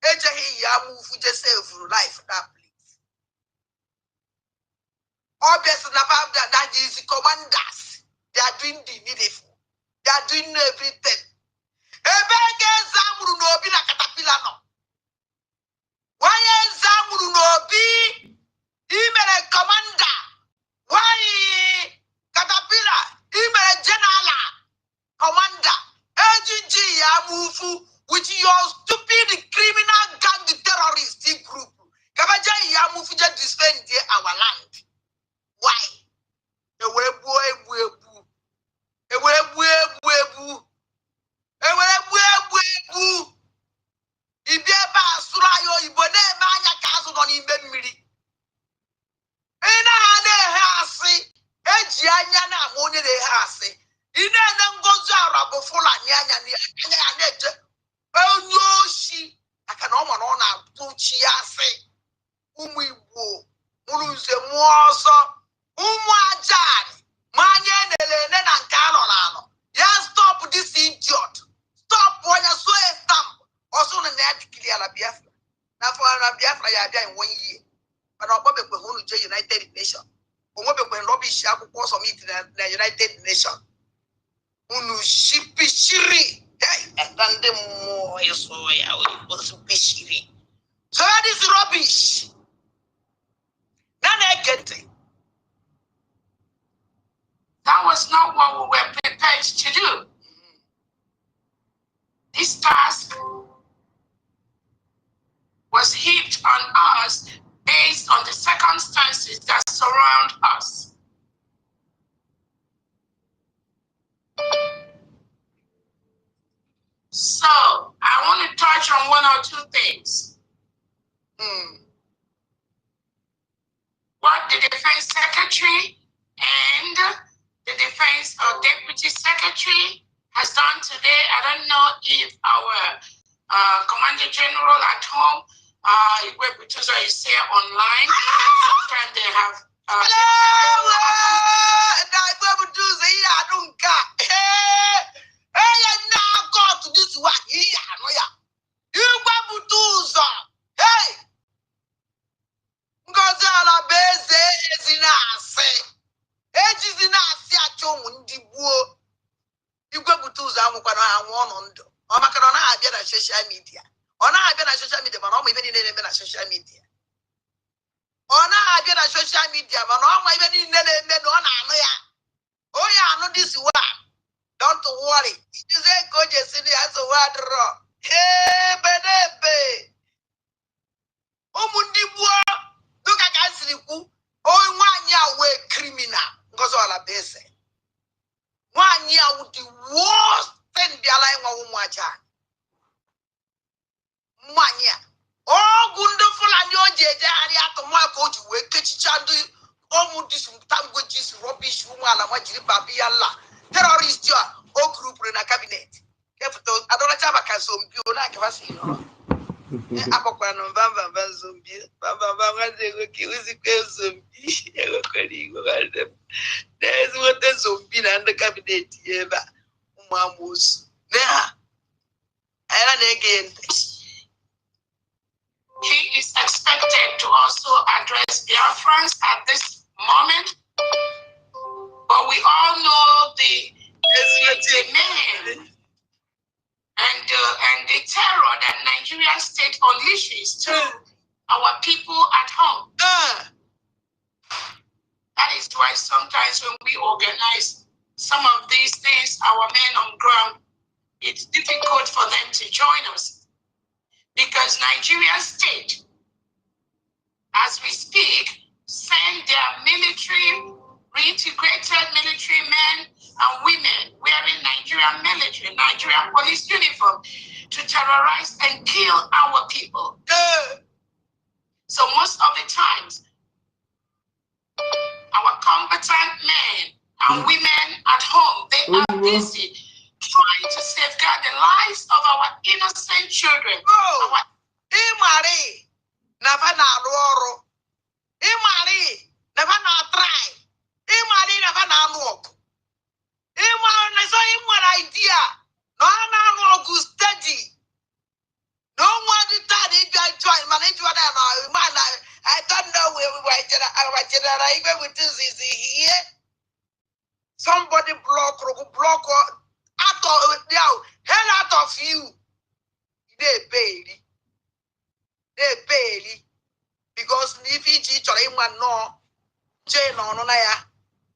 Ejehi Yamufu just save life that place. Obviously, that is commanders. They are doing the needful. They are doing everything. Ebeke Zamuru no bi na caterpillar no. Why Zamuru no bi? Imere commander. Why caterpillar? Imere general commander. AGG Yamufu with your stupid criminal gang terrorist group. Kabaja Yamufu just defend our land. Why? Ibieba surayo ibone manya kaso no ni mmiri. Ina ade hasi eji anya na amonye de hasi. Ina na ngozi arabo Fulani anya ni anya na eje. Onyoshi aka na omo no na tuchi ase. Umu Igbo muru nze muoso umu ajani manye nelene na nke anọ. Ya stop this idiot. Stop when you saw a stamp. Also na net clear la Biafra. Na for na Biafra ya bia in 1 year. But no be kwe hunu je United Nations. Omo be kwe rubbish akwụkwọ submit na United Nations. Unu shiri. Hey, and then the more you saw ya was shiri. So that is rubbish. That was not what we were prepared to do. This task was heaped on us based on the circumstances that surround us. So, I want to touch on one or two things. What the Defense Secretary and the Defense Deputy Secretary has done today. I don't know if our Commander General at home, is here online. Sometimes they have. This one, hey, Ngozi Arabeze ezinase. Ejizinase achomu ndi buo. Igwe butuzo amukwa na anwu ono ndo. O maka na abia na social media. Ona abia na social media mana o mo ibe ni na-eme na social media. Ona abia na social media mana o mo ibe ni na-eme no na anu ya. O ya anu this one. Don't worry. It is a good city as a word raw. Hey, benebe. Omundi buo. Look at Asriku. Oh, 1 year way criminal. Ngozi Arabeze. 1 year with the worst thing be allowing a woman. 1 year. Oh, Gundo Fulani Ojeja Ariato Marco, we catch Chandu. Almost this languages rubbish woman. Babiala. Terrorist, oh, group in a cabinet. I don't have a castle. You like us, you know. There's what the zombie and the cabinet. Mamus. And again, he is expected to also address Biafrans at this moment. But we all know the man and the terror that Nigerian state unleashes to our people at home. That is why sometimes when we organize some of these things, our men on ground, it difficult for them to join us because Nigeria state, as we speak, send their military, reintegrated military men and women wearing Nigerian police uniform to terrorize and kill our people. So most of the times, our competent men and women at home, they are busy trying to safeguard the lives of our innocent children. Imari, never na ruoro. Imari, never na try. Imari, never na work. Imari, so imari idea. No na go steady. No one did that. If I join, manage what I don't know where we were. Even with this is here. Somebody block out of hell out of you. They barely. Because if each other man no chain on ya.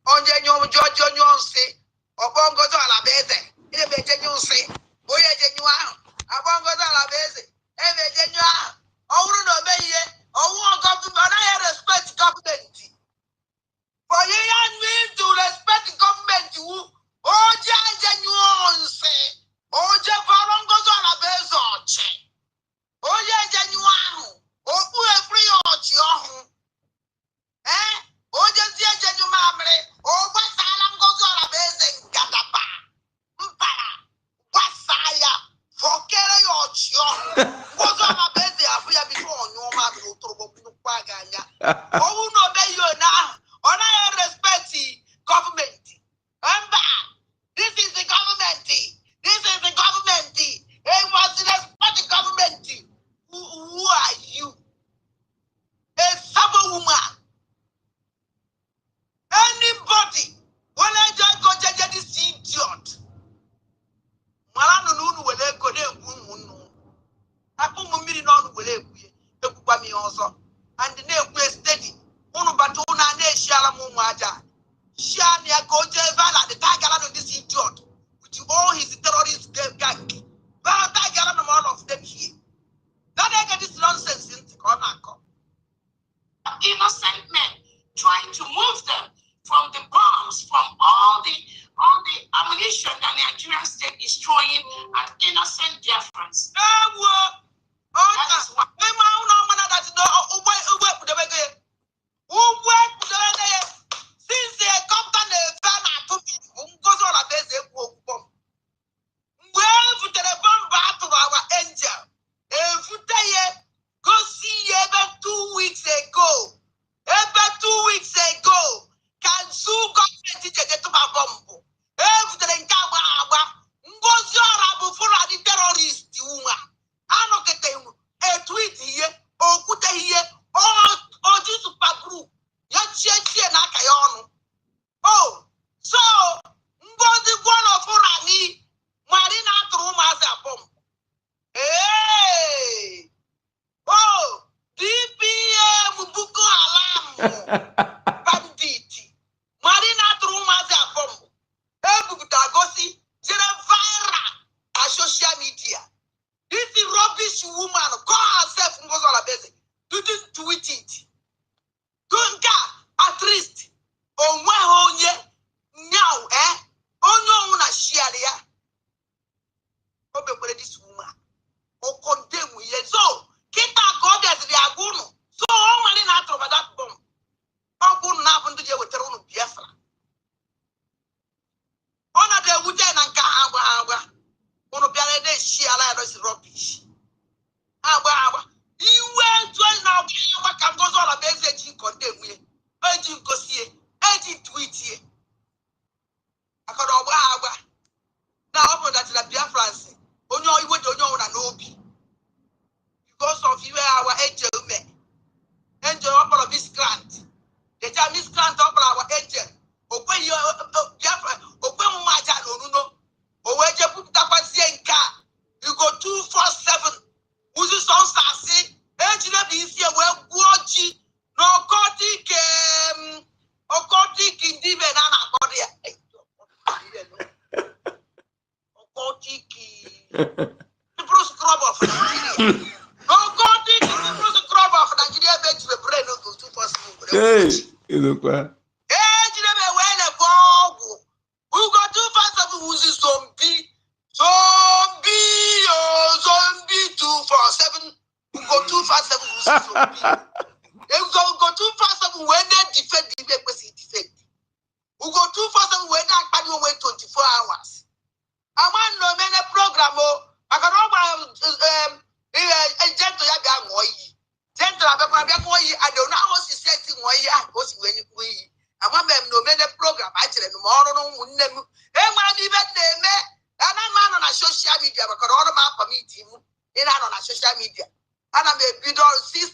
On your judge on your say, or bongo to la base. In a bed you say, oh yeah, genuine. A bongo to la base. Every genuine. Oh no, me, oh, government, I respect government. For you and me to respect the government, you, oh, genuine say, oh, Jeparongo to la base or check. Oh, yeah, genuine. Oh, who are free or your eh? Oh, just genuine. Oh, what Salam goes on a base and Gatapa. Mpara. What Saya? For carry your children. Goes on a base there before your mother to Paganya. Oh, no, they you now. On I respect the government. This is the government. This is the government. They must respect the government. Who are you? A summer woman. Anybody. When I just go to this idiot. Malano will go there. I put my million on will me also. And the name will steady. Unubatuna ne Shalamu Maja. Shania Gojevala, the Tagalan of this idiot. With all his terrorist gang. But Tagalan all of them here. That I get this nonsense in Konako. Innocent men trying to move them from the bombs, from all the ammunition that the Nigerian state is throwing at innocent Biafrans. That is why. Since they come to the van, goes on a basic work. Well, for the bomb battle, our angel. If you go see about 2 weeks ago. About 2 weeks ago, can Sue government get to my bomb? If the Nkaba, NGOZI before the terrorist, you are not getting a tweet here, or put here, or this super group. Yachi Nakayon. Oh, so NGOZI one of Rani, Marina Trumas a bomb. Hey! Oh! DPM Buko Alam Banditi Marina Trumaza Bomb Ebutagosi Viral on social media. This is rubbish woman call herself Ngozola Beze. Didn't tweet it. Don't at least on where now oh no una share ya. This woman or condemn we so Kita God as the Aguno. So all money not over that bomb. How could happen to you with Terun Biafra? Honor the Wooden and Kahawa. One of the Shiala is rubbish. Awa. You went to now. What can go all a message in condemn me? Urging go see it. Urging tweet here. I got over. Now, that is the Biafrans. Oh no, you would The Bruce Crop of Nigeria. No, God did the Bruce Crop of Nigeria bet the brain no go too possible. Hey, you look what? Hey, Jimmy, when a bog who got too fast of who's zombie, zombie 247 who go too fast of who's zombie. They go too fast of when they defend the defend. Who go too fast of when that can wait 24 hours. I want no many program. I can all gentle yaga moy. Gentle abekwa moy. I don't know how she said moy. I was when you I want them no many program. Actually, no more no name. Hey man, even name. And I'm man on a social media because all of my committee in on a social media. And I'm a bid on 6:30,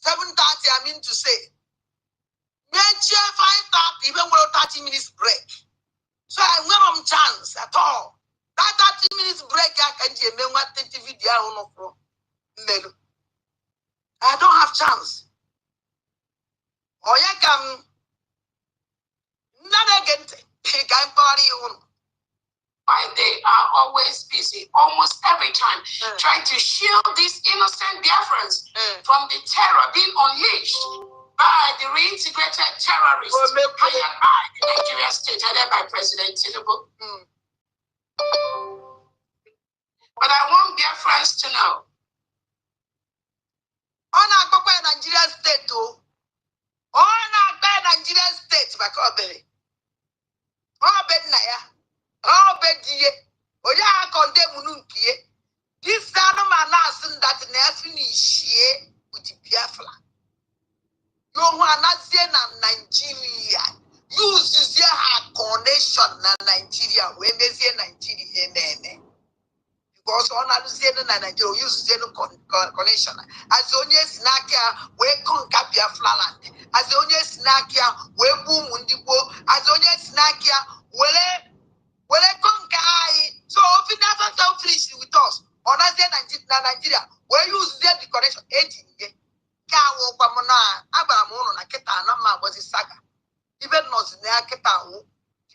7:30. I mean to say, make sure 5:30 even with 30 minutes break. So I have no chance at all. That 30 minutes break, I can do a video on from Melu. I don't have chance. Or you can not again take a party on. They are always busy, almost every time, trying to shield these innocent Biafrans from the terror being unleashed by the reintegrated terrorists hired by the Nigerian state, headed by President Tinubu. But I want Biafrans to know. On a Nigerian state, too. On a Nigerian state, Bakobe. Oh, Bednaya. Oh, BRGIE. Oh, yeah, condemn Mununkie. This animal announcing that they finish with the Biafra. You are not saying Nigeria. Use your connection in Nigeria. When they say Nigeria, because on a Nigeria, use the connection. As only snacker, we conquer Biafra land. As only snacker, we boom Mundibo. As only snacker, well, I conquer. So if it doesn't finish with us, on a Nigeria, we use the connection 18. Gawo Pamona, Abamono, Naketa, Nama was a saga. Even not in the Aketa,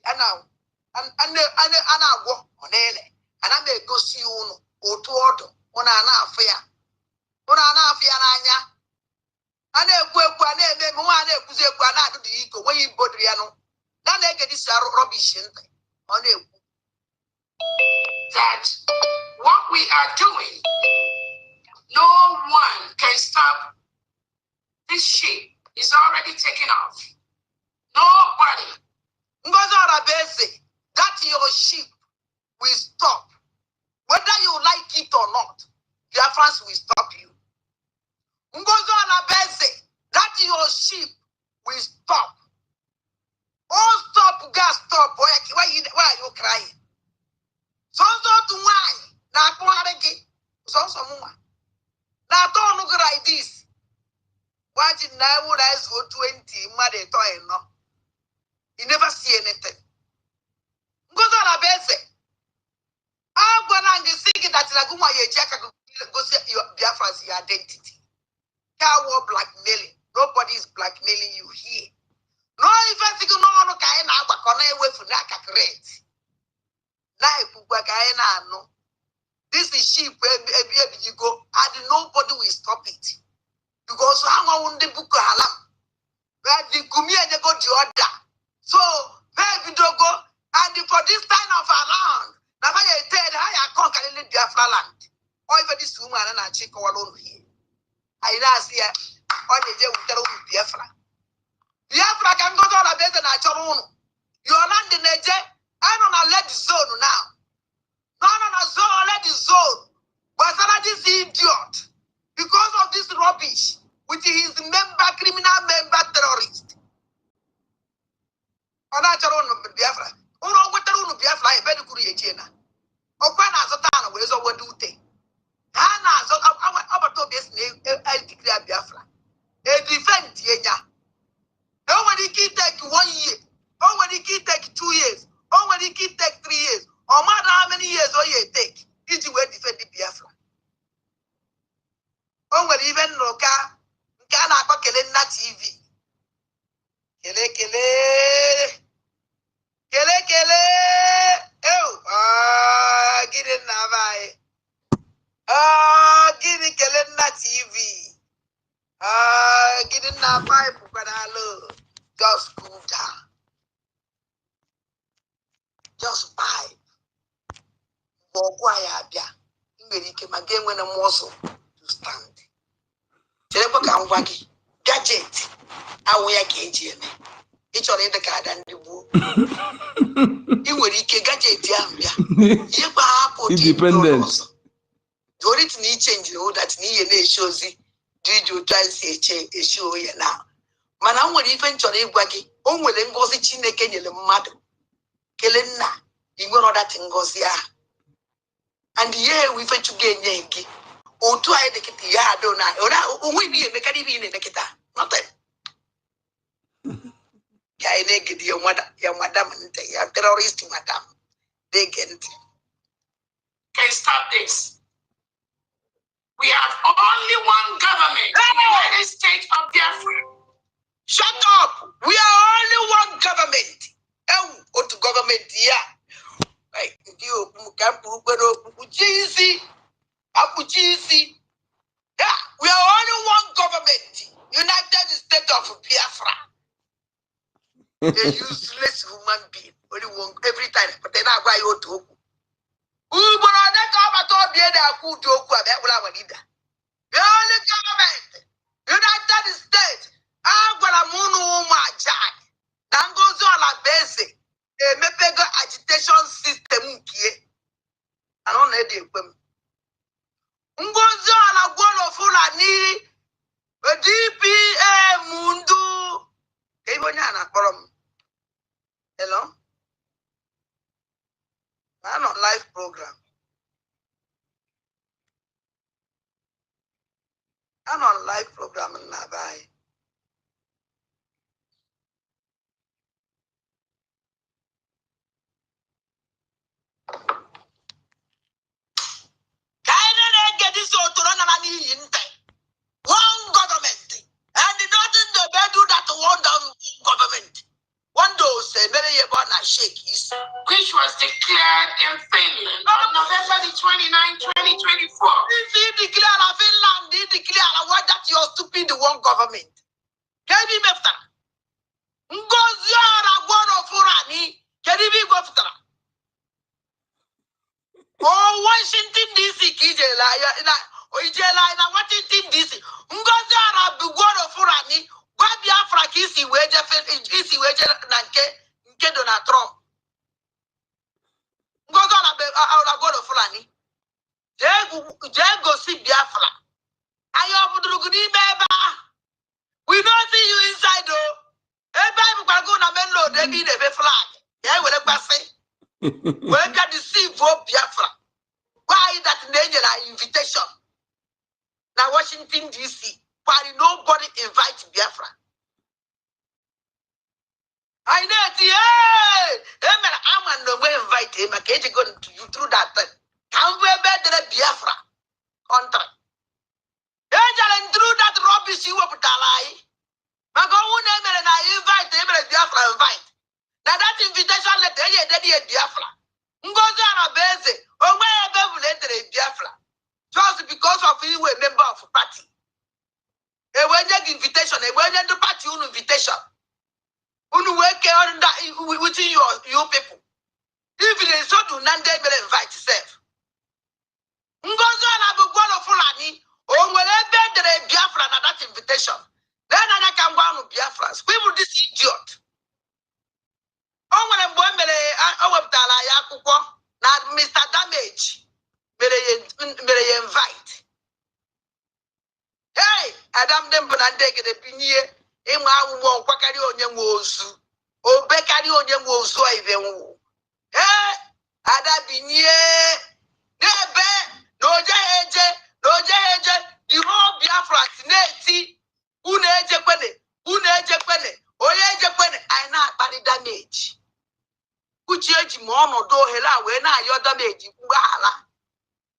and now, and I walk on Ele, and I may go see you or to order on an affair. On an affair, and a Puane, Moane, Puzequana, the Eco, when you Bodriano. Then they get this rubbish on it. That what we are doing, no one can stop. This ship is already taken off. Nobody. That your ship will stop. Whether you like it or not, Biafrans will stop you. That your ship will stop. Oh, stop, gas, stop. Why are you crying? So to why? Now, so now, don't look like this. Why did I would I go 20 mother toy no? You never see anything. Goes on a base. I'm going to think that Laguma Yajaka goes your Biafra's identity. Cow blackmailing. Nobody is blackmailing you here. No, if I think no kind of away from that great. Like no. This is sheep where you go, and nobody will stop it. Because how on the book halam, where the Gumi and they go the order. So maybe don't go and for this time of around, now I tell how I conquer the Biafra land. Or even this woman and I check all alone here. I last year on the day with the Biafra. Biafra can go down a bed and I told you. Your land in the jet, I'm on a lead zone now. Not on a zone, let the zone. But this idiot. Because of this rubbish, which is criminal member terrorist. On a Biafra. What the Biafra, I better create Jena. Open as a town, where's over do thing. Hannah, so our top this name, I declare Biafra. A defend Yenya. Oh, when he take 1 year. Oh, when he take 2 years. Oh, when he take 3 years. Oh, gini na vai. Gini kelen na TV. Gini na vai pukanalo. Just cool down. Just vibe. Bogwaya bia. Imerike magengwe na muscle to stand. Chelebo ka ngwagi. Gadget. Awoya KGM. Each on the card and the book. You will gadget independent. The only thing he change that he shows it. Did you try to say a show here now? Man, I will even tell you, Waggy, only NGOZI Chineke the mad. Kelena, you know that NGOZI. And yeah, we fetch to gain Yankee. Or try the kitty yard, or we be in the Caribbean in the Kita. Nothing. Ya naked your mother, your madam, your terrorist madam. They get it. Okay, stop this. We have only one government in the United States of Biafra. Shut up! We are only one government. What government? Yeah. Right. Yeah, we are only one government. United States of Biafra. A useless human being. Only one every time. But then I buy you to. The only government, United States, NGOZI ala base, a mepego agitation system here. I don't know the NGOZI ala gwolo fulani, DPA mundu. Hello? I'm on live program. I'm on live program in Nabai. One government. And nothing the do that one government. One dose very about a shake Which was declared in Finland on November the 29th, 2024. If he declare a Finland, he declare what that you're stupid one government. Can you be better? NGOZI ala gwolo fulani. Can you be better? Oh, Washington DC, Kijela, Washington DC. NGOZI ala gwolo fulani. Biafra kisi weje nke Donald Trump. NGOZI ala gwolo fulani. Go see Biafra. We don't see you inside though. Everybody go na main road, they be the flag. Yeah, we let pass. We got the see for Biafra. Why that angel invitation? Now Washington DC, why nobody invite Biafra? I know I'm no way invite him. I can't go to you through that thing. Can we better Biafra country? Angel through that rubbish you up lie. I go name and I invite him Biafra invite. Now that invitation letter, yeah, Biafra. NGOZI ala base, or wherever later Biafra. Just because of you a member of party. A wedding invitation, a wedding the party invitation. Unu work on that within your people. If it is so to none they will invite yourself. NGOZI ala gwolo fulani, or wherever Biafra na that invitation. Then I can go on Biafrans. We will this idiot. Mr. Damage may invite. Hey, Adam dem Bonandeg the Pinie, Emma won't quackary on your woes, or Beccari on your woes, so even. Hey, Adam Binie, no Jaja, the whole Biafrans, Nancy, Uneje Pene, Oyeje I not body damage. Kucheji mono do hela when I your damage Uhala.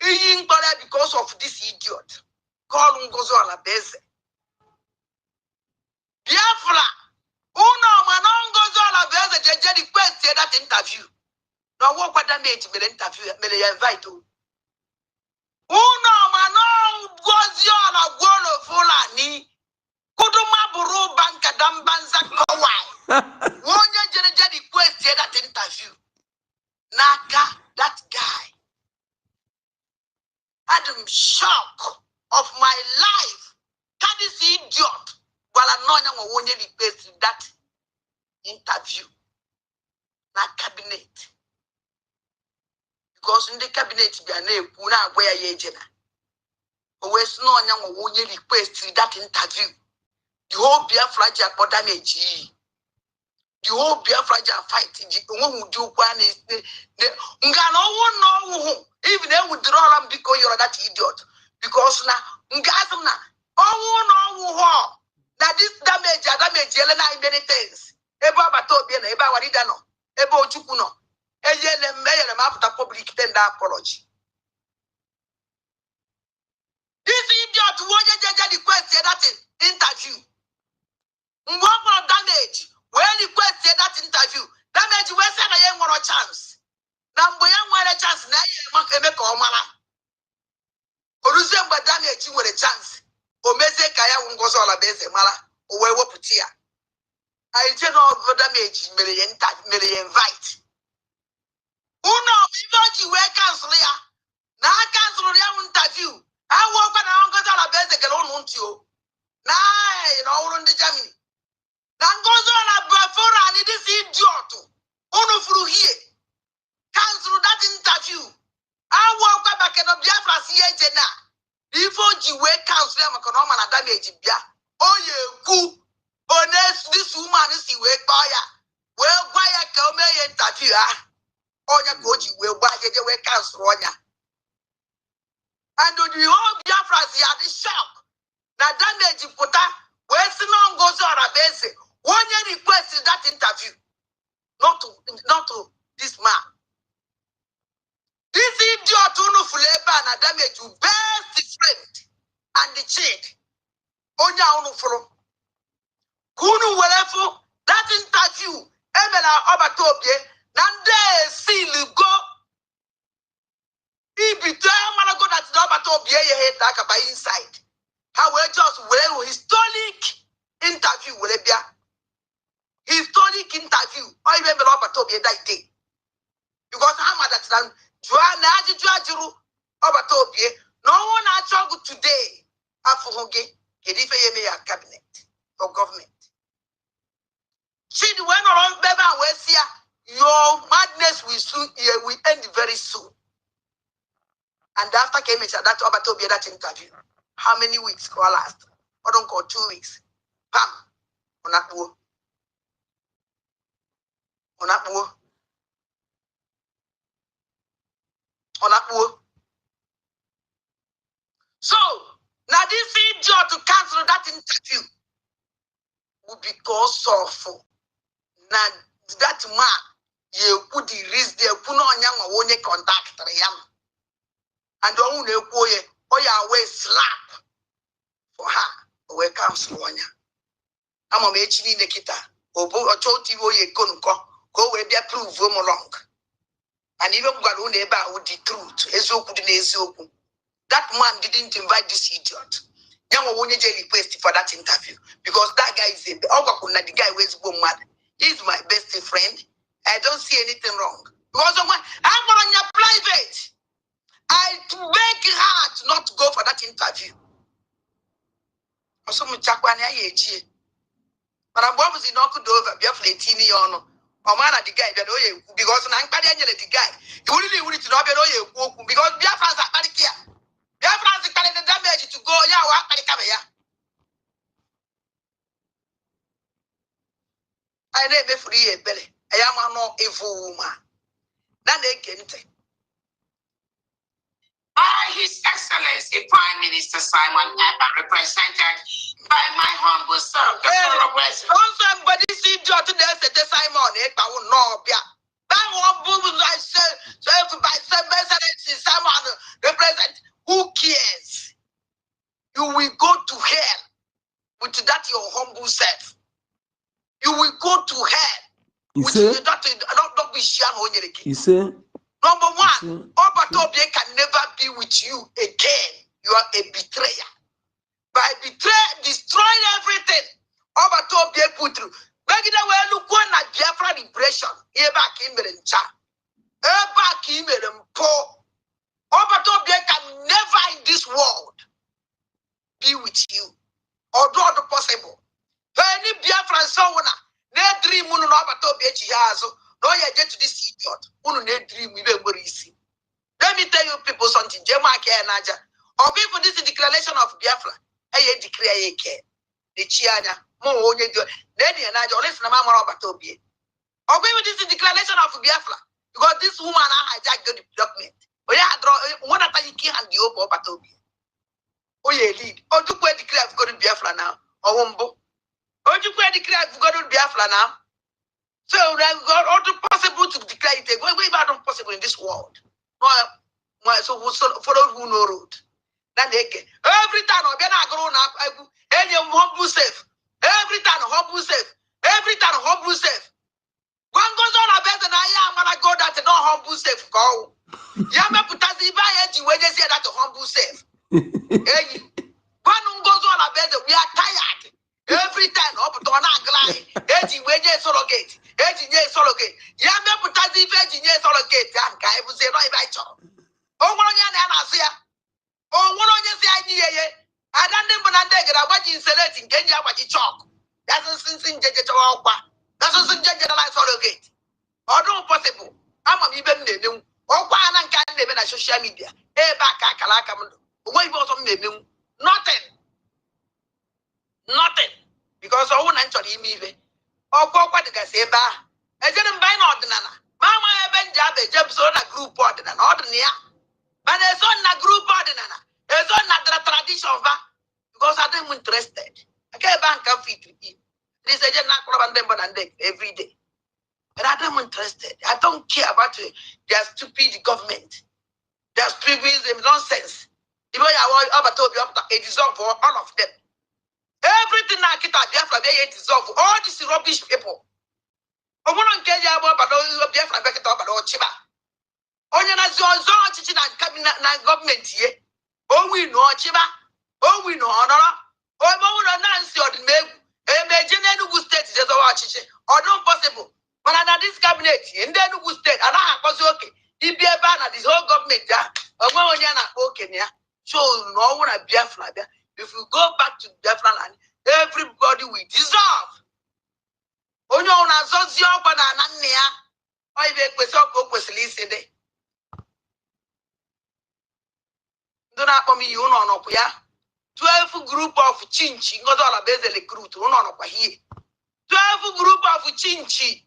Eating because of this idiot. Call NGOZI ala base. Biafra, uno man NGOZI ala base, the question that interview. Now what damage me interview me invite you. Uno mano gozi ala gwolo fulani. Kuduma buru banka dambanza kawai. Wonya jereje request that interview. Naka, that guy. I'm shock of my life. That is idiot. While I'm not going to request that interview. Na cabinet. Because in the cabinet, we are not where you are. Always no one will request that interview. The whole Biafra for damage. The whole Biafra fight. The one who do one is the even they would draw them because you're that idiot. Because now, now this damage, Yelena many things. Eba Batobian, Eba Waridano, Ebo Chukuno, Eyele Mayor after public tender apology. This idiot won't request that interview. What damage? When request that interview, damage we say I want a chance. Number one a chance now you make a mala. Olusemba damage with a chance. Omeze kaya ungozo la beze mala. Owe woputia. I tell no damage may invite. Uno bivaji we cancel ya. Na cancel ya interview. I walk on ungozo la beze kelon untio. Na in the Germany. Nangozo la Biafra and this idiot. Uno through here. Cancel that interview. I walk back at the Biafra CHNA. Before you wake cancel them, and damage Bia. Oh, you good. Honest, this woman is the way buyer. Well, why I come interview? Oh, you go to where buy the way cancel on ya. And the whole Biafra are the shock. Now, damage put up. Where's the non goes on a base? One year requested that interview. Not to this man. This idiot who no fuleba na damage to best friend and the chick. Onya unu furo. Kunu welefu that interview. Emela obatobie. Nande seal go. Ibito manago that obatobie ye head like by inside. How we just will historic interview will be historic interview. I remember obatobie that day. Because I'm at that time. No one actually today cabinet or government. See the when around your madness will end very soon. And after came that Obatobia that interview. How many weeks or last? I don't call 2 weeks. Pam on that war. On that war. On that war. So now this idiot to cancel that interview will be cause of now that man you put the risk there put on young or one contact and don't know way slap for her away cancel one ya. I'm a match in the kita or told you ye couldn't go where they prove long. And even Galuneba with the truth, that man didn't invite this idiot. Young won't request for that interview because that guy is the guy who is mad. He's my best friend. I don't see anything wrong. Because I'm on your private. I beg her to not go for that interview. But I'm always in Okudova, Biafra Tini on. Man at the guy that because I'm the guy. You really want to know because Biafrans are very clear. Biafrans are the damage to go. Yeah, I never free a belly. I am not a fool woman. Then they can't take. By His Excellency Prime Minister Simon Ekpa, represented by my humble self, the somebody see John today said Simon Ekpa will not be. That one boom I said, so by Simon represent. Who cares? You will go to hell with that your humble self. You will go to hell with that He said, number one, Obatobie can never be with you again. You are a betrayer. By destroying everything, Obatobie put through. Begida we look one at Biafra liberation. Here back in Merencha. Back in Merenpo. Obatobie can never in this world be with you. Or do the possible. Any Biafran someone, they dream on Obatobie Chiazo. No, you get to this idiot. Unu ne dream even more easy. Let me tell you people something. Jemake Naja. Or people this is declaration of Biafra. I declare a care. The Chiana. More only do. Then you Naja. Listen, Mama Obatobie. Or maybe this is declaration of Biafra. Because this woman hijacked the document. But yeah, draw one at you can't do Obatobie. Oh, yeah, lead. Or to declare I've got to Biafra now. Or Wumbo. Or to declare I've got to Biafra now. So then God all the possible to declare it. Way bad possible in this world. No, so follow who no road. Then they get every time I'm gonna grow up. Any humble safe. Every time humble safe. Every time humble safe. One goes on a better than I am when I go that no humble safe. Go. Yama putazi ba eji when they say that humble safe. Hey, one goes on a better. We are tired. Every time up to an angle. Eji when they surrogate. Engineer surrogate. Yama putazi engineer surrogate. And guy will say no invite. Oh, one on Asia. Oh, one on your idea. I don't know when I take it. I want you selecting Kenya what you chalk. That's a since in Jajawapa. That's a generalized surrogate. Or no possible. I'm a even name. Or one and can't live in a social media. Eh, back a calacam. Why was on name? Nothing. Nothing. Because I won't actually me. Or what the guy say, bah. I didn't buy an ordinana. Mama, I been job a job so a group ordinary. But there's on a group ordinary. There's on a tradition of because I am interested. I can't bank a fee to eat. This is just not every day. But I am interested. I don't care about their stupid government. Their stupid nonsense. The way I want over told you a dissolve for all of them. Everything I get at Biafra, they dissolve all these rubbish people. I want to get you about Biafra back at all Chiba. Onye na zonzo chichi na cabinet na government here. Oh we know Chiba. Oh we know honor. Oh we know Nancy or the meg. Imagine Enugu state is our chichi. Or not possible. But under this cabinet in the Enugu state, and I was okay. If be a ban this whole government there. Okay yeah. So no one at Biafra there. If we go back to Biafra land, everybody will dissolve. Onye una zozi okwa na nne ya. O ibe kwesi okwa kwesili isi de. Do not come you no ya. 12 group of chinchi ngozo la beze recruit no kwa here. 12 group of chinchi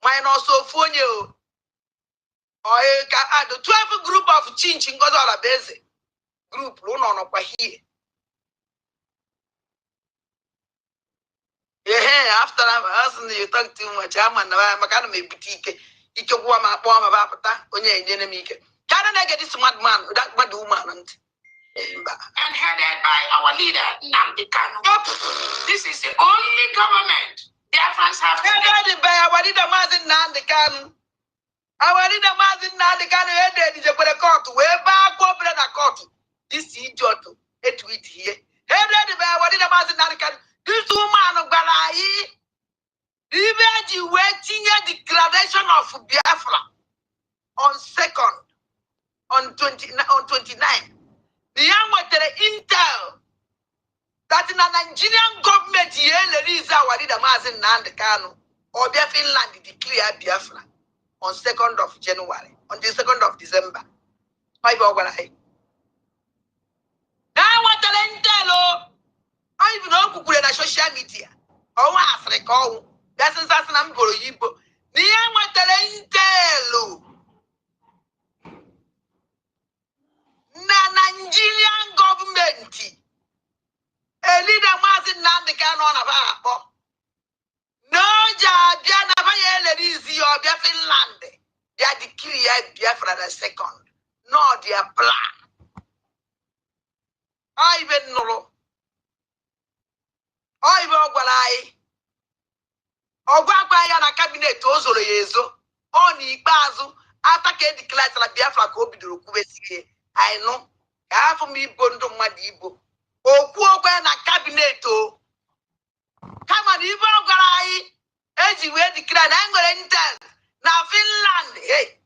minus ofonye o. O ka add 12 group of chinchi ngozo la beze group no kwa here. Yeah, after that, you talk too much. I'm on the Macana may boutique. It took one my poem about only enemy. Can I get this mad man, that mad woman? And headed by our leader, Nnamdi Kanu. This is the only government Biafrans have headed by our leader, Nnamdi Kanu. Our leader, Nnamdi Kanu, headed the court, way back over the court. This idiot, a tweet here. Headed by our leader, Nnamdi Kanu. This woman of Balai, even waiting a declaration of Biafra on 29. The young with the intel that in a Nigerian government here, there is our leader Mazin Nandekano or Finland declare Biafra on 2nd of January, on the 2nd of December. My Balai. Now what the intel. I even know who are social media. Oh, Africa. That's an assassin for you. The Nigerian government. A leader was in Nandekano of our no, Jadiana Vayel is your Finland. They are declared Biafra the 2nd. No, their plan. I even know. I will Ogwagwa ya na cabinet ozoro yezo. on Ibazu, after K declared like Biafra go be the Rukubesi. I know. Half of me bondo madibo. Okuoba na cabinet. Come on, even Garai. As you were declared, I'm going to tell. Now Finland, hey,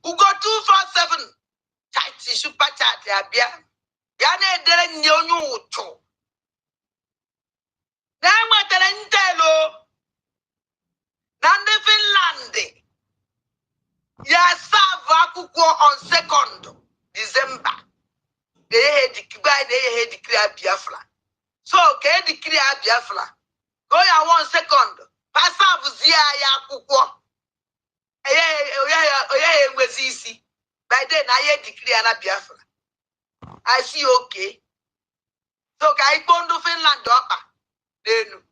who got 247. Tight super chat, Abia. Yana dere nyonyo to. Na matere ntelo. Nande Finland. Ya serve akwụkwọ on 2nd December. They declare Biafra. So ke declare Biafra. Go ya 1 second. Pasa vuzia ya akwụkwọ. Oye enwezi isi. By then I declare na Biafra. I see okay. So ka ikpondo Finland ọkpa. Denu.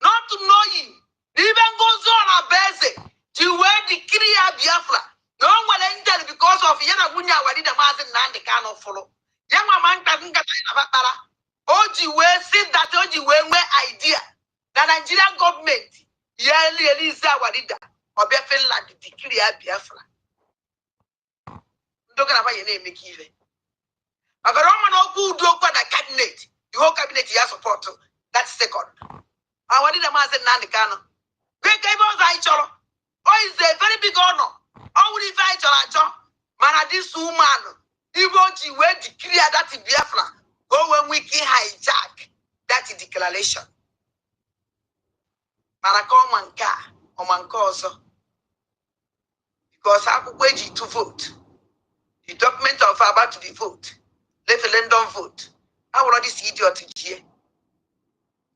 Not knowing. Even goes on a base. To where declare Biafra. No one entered because of Yana Munya Wadida Mazin Nandi cannot follow. Young man doesn't get Oji way see that Oji way idea. The Nigerian government, yearly Elisa Wadida, or Finland declare Biafra. Don't have your name, Mickey. A Roman who do open a cabinet, the whole cabinet has support. That's second. I wanted a Mazin Nandi Cano. Great Gables I choro. Oh, is a very big honor. How will you fight your man? This woman, Iwoji will declare that Biafra. Go when we can hijack that declaration. Manakomanka or Mankoso. Because I could wait to vote. The document of about to be vote. Referendum vote. I will already see idiot here.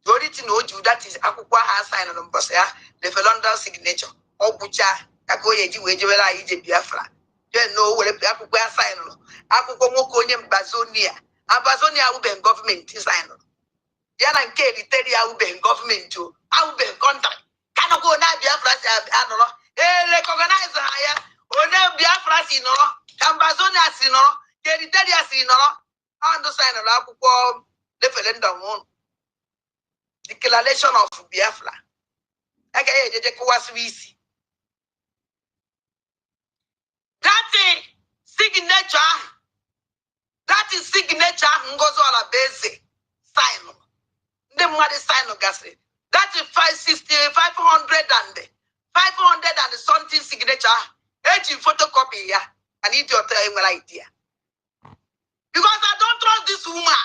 You already know you that is Akukwa has signed on Bosia, referendum signature. Or Bucha, Akoye, Wejela, Biafra. Then no, where Akukwa sign on. Akukonyam Bazonia. Abazonia will be government sign on. Yana and Kelly will be government too. I will be contact. Cannot go now, Biafra, recognize the higher. Or now Biafra, Ambazonia, Kelly and the sign of Akukwa referendum one. Declaration of Biafra. Okay, the that is signature ngozo ala base sign. The money sign of gas. That is 500 and something signature. 80 photocopy here. I need your idea. Because I don't trust this woman.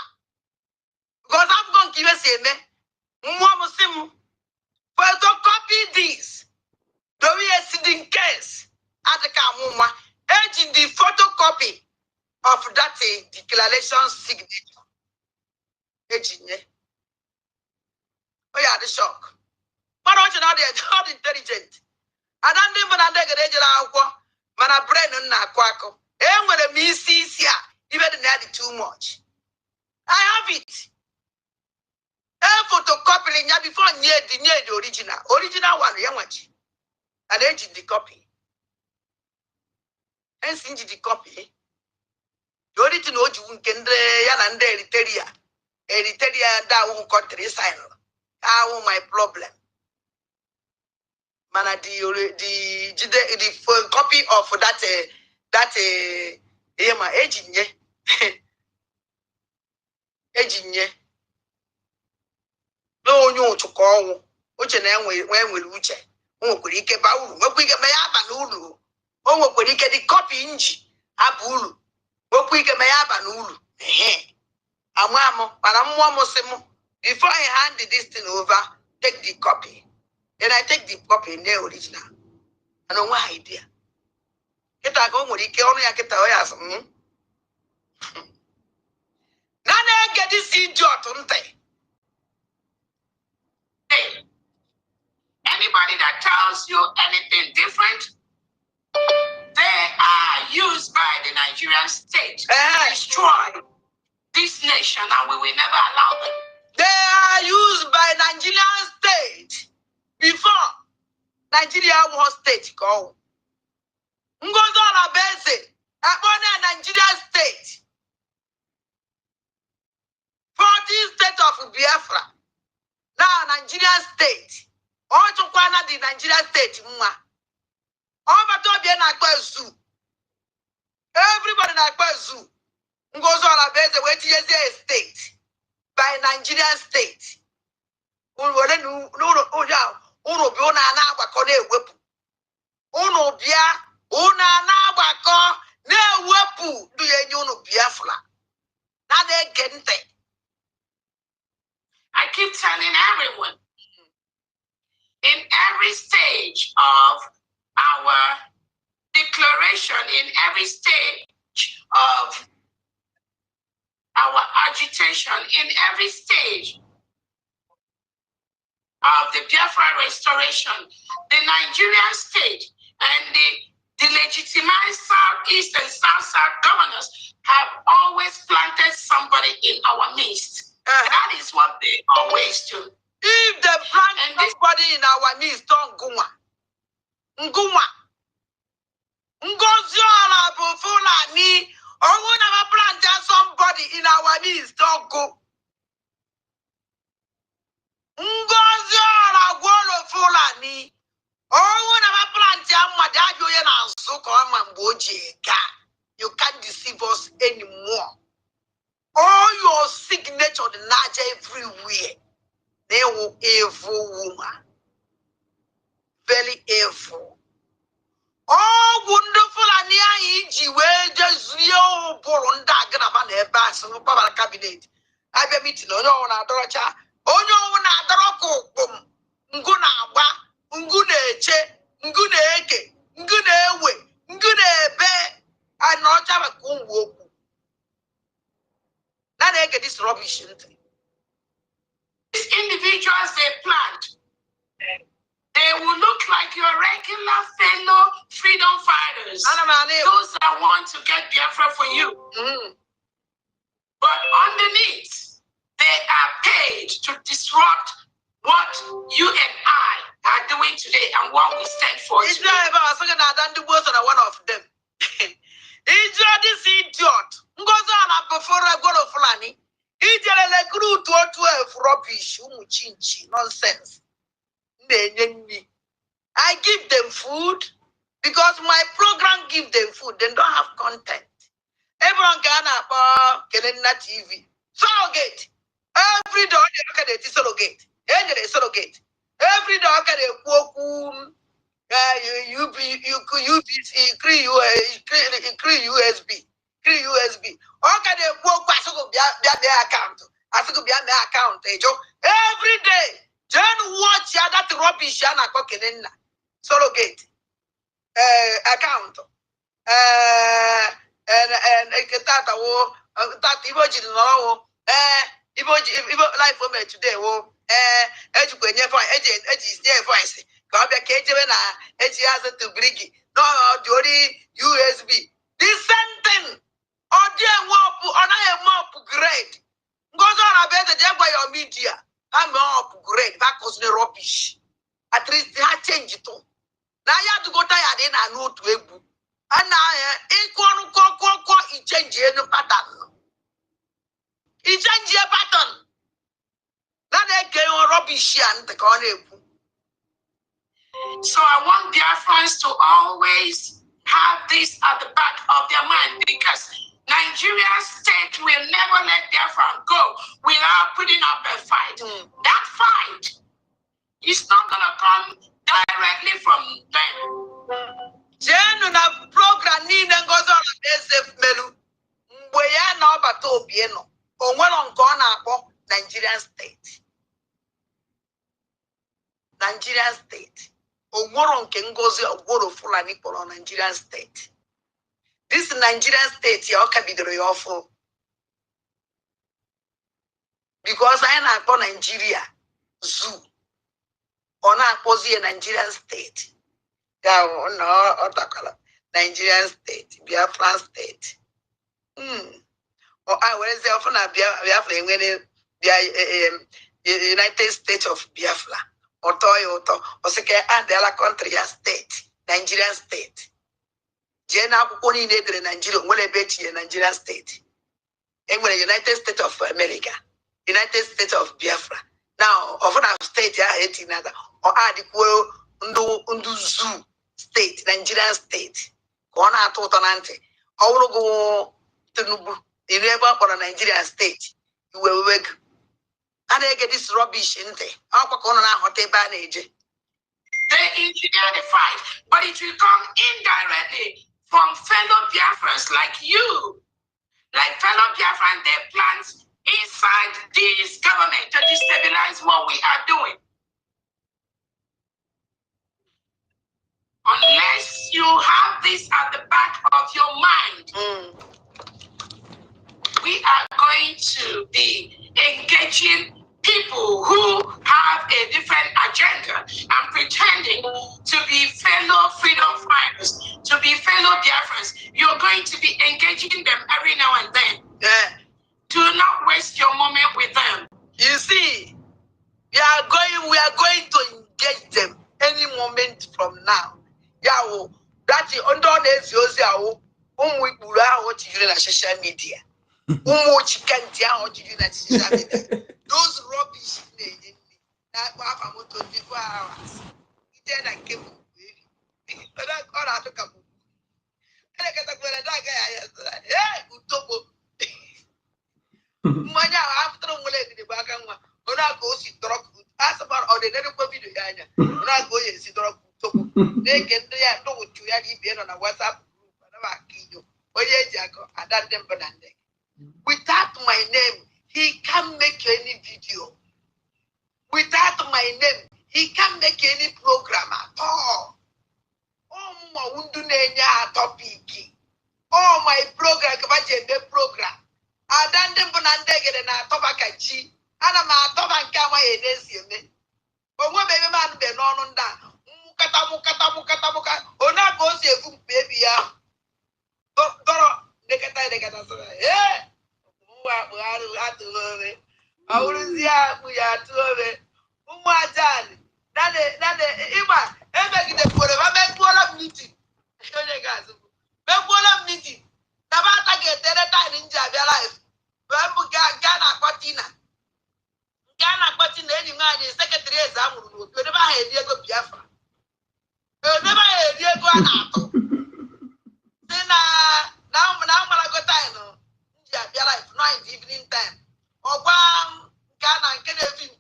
Because I'm going to give us a name. Photocopy this. Do we see in case? At the Kamuma. Edging the photocopy of that declaration signature. Edging. Oh, yeah, the shock. But also now they're not intelligent. I don't even understand my brain and Naquaco. And when the misses here, even the too much. I have it. A photocopying before near the original one, young much. And edging the copy. And sing the copy. You already know you can and Eritrea. Eritrea down country sign. How my problem. Man, the full copy of that aging aging no new to call which an end when will uche. Oh, could he keep out? What we get my abanulu? Oh, could he get the copy inji? Abulu. What we get my abanulu? Amamo, but I'm one before I hand this thing over, take the copy. Then I take the copy in the original. I know my idea. Get a go with the only I get away. Now I get this idiot, don't they? Hey, anybody that tells you anything different, they are used by the Nigerian state to destroy this nation, and we will never allow them. They are used by Nigerian state before Nigeria was state called NGOZI base upon a Nigerian state. 14 state of Biafra. Now Nigerian state. Also the Nigerian state. All but to be an zoo. Everybody in zoo. Goes all about the way to state by Nigerian state. Uno biona na agbako na ewepu. Uno bia una na agbako na ewepu du ye nyu no Biafra. Na de gente. I keep telling everyone, in every stage of our declaration, in every stage of our agitation, in every stage of the Biafra restoration, the Nigerian state and the legitimized Southeast and South-South governors have always planted somebody in our midst. That is what they always do. If they plant somebody in our midst, don't go on. Nguma. Ngozi ala bufula ni. Owu never plant somebody in our midst, don't go. Ngozi ala gwolo fula ni. Owu never plant amadajo ye na nsuko amamboje ga. You can't deceive us anymore. All your signature, the larger everywhere. They were evil woman. Very evil. Oh, wonderful and near EG where just yo Borunda Graban a bass and Papa cabinet. I be meeting on Adoracha. On your Adoroko. Nguna wa, Ngune che, Ngune eke, Ngune we, Ngune be, and not have a kumbo. Now they get this rubbish. These individuals they plant, they will look like your regular fellow freedom fighters. Those that want to get Biafra for you. But underneath, they are paid to disrupt what you and I are doing today and what we stand for today. One of them. This idiot. Ngozi ala before I go to Fulani. Recruit to 12 rubbish, nonsense. I give them food because my program give them food. They don't have content. Everyone can have Kelena TV. Surrogate. Every day they look at it, surrogate. Surrogate. Every day look at it. USB. Okay, they work by their account. I think be their account. Every day, then watch that rubbish and a cooking surrogate account. And that emoji no life for me today. Education for voice. Come back to BRGIE. No, the USB. The same thing. Or dear wop, or I am upgrade. Goes on about the job by your media. I'm upgrade. That was the rubbish. At least they had changed it. Now you have to go tired in a note to a book. And now, it change the pattern. It change the pattern. Now they can rubbish and the corner. So I want Biafrans to always have this at the back of their mind, because Nigeria state will never let Biafra go without putting up a fight. That fight is not going to come directly from them. Jenuna program ni NGOZI SF melu. Mboya na obato obieno. Onwelo nke ọ na-akpọ Nigerian state. Nigerian state. Onwero nke NGOZI ogworo Fulani kpọrọ Nigerian state. This Nigerian state ya ọka bidoro ya ọfụ. Because anyị na-akpọ Nigeria zoo. Ọ na-akpọzi ya Nigerian state. Ya no ọtakala Nigerian state, Biafran state. Where is the often Biafra when United States of Biafra? Or second and the other country state, Nigerian state. Jena only need Nigeria, will a bet Nigerian state. And when United States of America, United States of Biafra. Now, often have state ya 18 or add equal undu zoo. state, Nigerian state. Kona Totanante. I will go to Nubu. You never for a Nigerian state. You will work. And they get this rubbish in there. How can I hotel manage? They engineer the fight, but it will come indirectly from fellow Biafrans like you. Like fellow Biafrans, they plant inside this government to destabilize what we are doing. Unless you have this at the back of your mind, we are going to be engaging people who have a different agenda and pretending to be fellow freedom fighters, to be fellow Biafrans. You're going to be engaging them every now and then. Yeah. Do not waste your moment with them. You see, we are going to engage them any moment from now. Yeah, that's the under social media. Those rubbish that 24 hours. Then I came without my name, he can't make any video. Without my name, he can't make any program at all. Oh, my topic. Oh, my program, the program. I done them Bonandeg and I tobaccachi. And I'm a tobancama in me. But what baby man be on that? Mukatamuka. Oh, not go see baby. Yeah. I will see we are to Umajan. That Ima, ever get a meeting. Meeting. Tabata get the in Jabia life. Ghana Patina. Ghana Patina, any man is secretary exam. You never had Diego Biafra. You never had Diego Anato. Then now when I got time, Jabia life, night, evening time. Or one Ghana and Kennedy.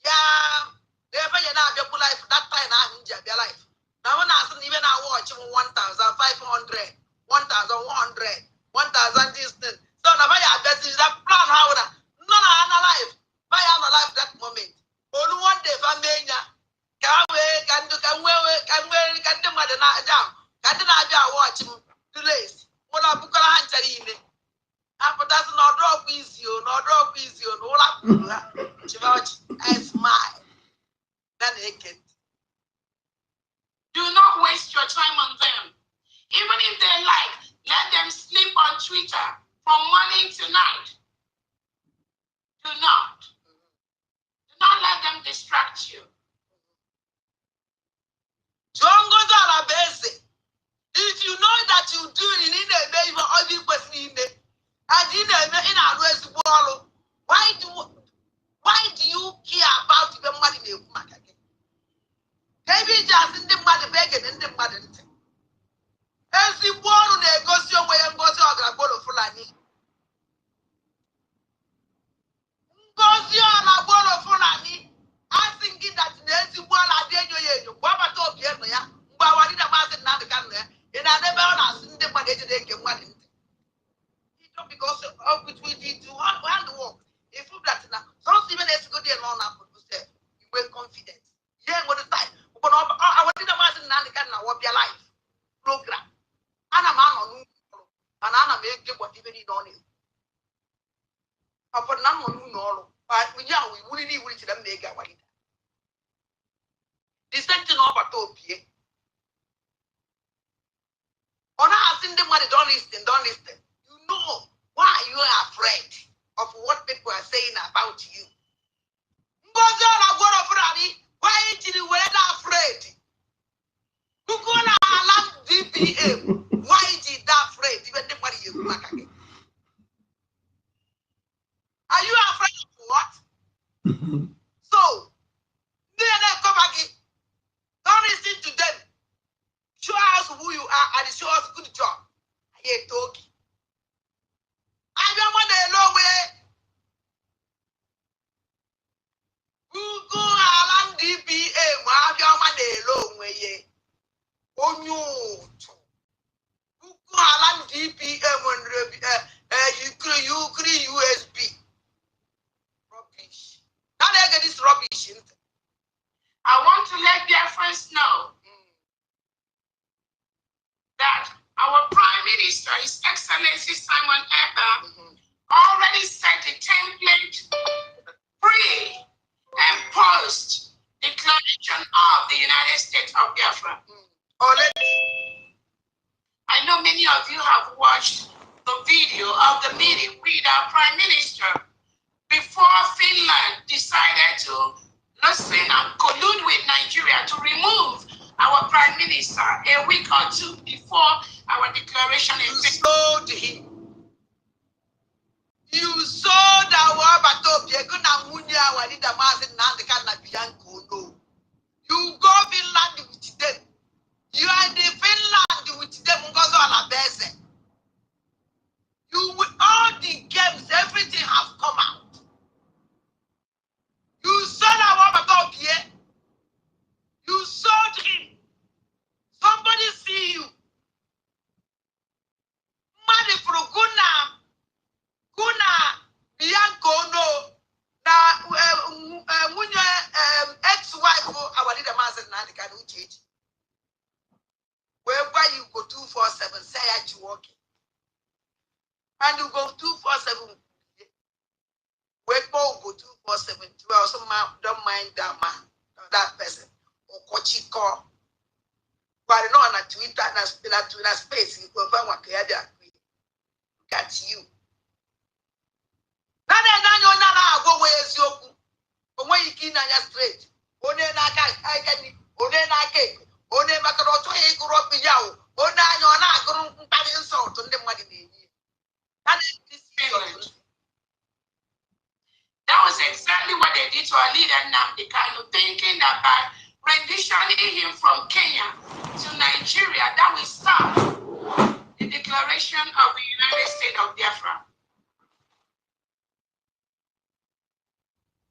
Yeah, never your life that time. I'm Jabia life. Now when I even I watch 1,500, 1,100, 1,000 distance. So now I bet is that plan how no alive. I am alive that moment. Only one day for me. Can do mother down. Can I watch him delays? What I book a hand. After that's not drop easy, no up. I smile. Then it can. Do not waste your time on them. Even if they like, let them sleep on Twitter from morning to night. Do not let them distract you. If you know that you do it in a way for other person in it, and in our West Wall, why do you care about the money they make? Maybe just in the money begging in the money. As the wall negotiation where I'm going to go to Fulani. Goes on a ball of Fulani. I'm thinking that there's one idea you what about top here? But what did I master not the camera? And I never seen the money to take money. Because of which we did to one work. If you that now, some even as good and on up to say, you were confident. Yeah, what the time. But I wanted a master not the camera, what your life program. And a man on and Anna make what even he don't know. Upon none on no, but we wouldn't even reach them make a white. The same over top here. On asking them what they don't listen. You know why you are afraid of what people are saying about you. Why did you wear afraid? Who gonna allow DPM? Why did that afraid? Even the money you make again. Are you afraid of what? So, they come again. Don't listen to them. Excellency Simon Ekpa already set the template pre and post declaration of the United States of Biafra. I know many of you have watched the video of the meeting with our Prime Minister before Finland decided to listen and collude with Nigeria to remove our Prime Minister a week or two before our declaration. You sold him. You sold our Batopia. You go Finland with them. You are in the Finland with them. You with all the games, everything have come out. You sold our Batopia. You sold him. Somebody see you. Money for Guna Bianco no na ex-wife our leader master na the kind of change. Wherever you go 247 say at you walking. And you go 247 where go 247 to also don't mind that man or that person or coachy call. But no on a Twitter na space you go find what got you. Nana go where is your when you can straight. One na I can one na cake. One macaroto e grew up in Yao. One na go insult on the money. That is this. That was exactly what they did to our leader Nnamdi Kanu, thinking that by renditioning him from Kenya to Nigeria, that will stop the declaration of the United States of Biafra.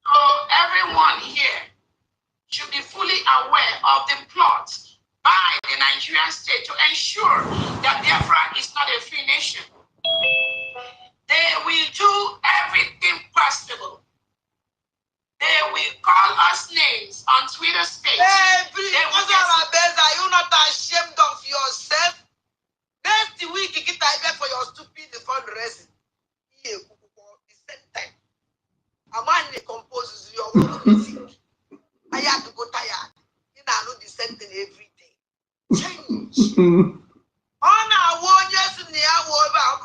So everyone here should be fully aware of the plot by the Nigerian state to ensure that Biafra is not a free nation. They will do everything possible. They will call us names on Twitter space. Are you not ashamed of yourself? Next week, you get time for your stupid fundraising. The same time. A man composes your own music. I have to go tired. You know the same thing every day. Change. On our warriors in the hour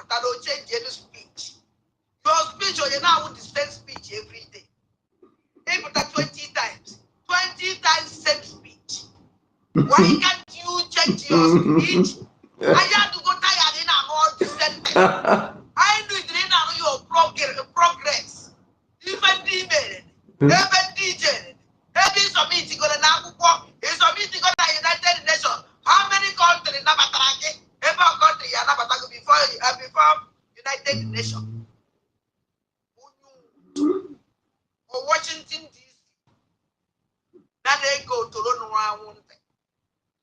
that will change your speech. Your speech or you now with the same speech every day. Even 20 times. 20 times same speech. Why can't you change your speech? I have to go tired in all the same thing. I do it in your progress. Even email, even DJ, every submitting on an apple, is submitting on the United Nations. How many countries never target? Every country you never target before United Nations. Or Washington DC. That they go to run around one thing.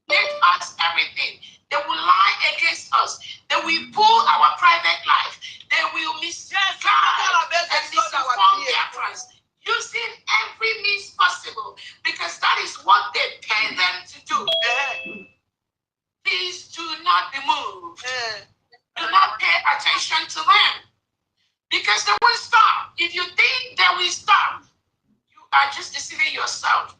Give us everything. They will lie against us. They will pull our private life. They will misguide and misinform Biafrans using every means possible because that is what they pay them to do. Please do not be moved. Do not pay attention to them because they will stop. If you think they will stop, you are just deceiving yourself.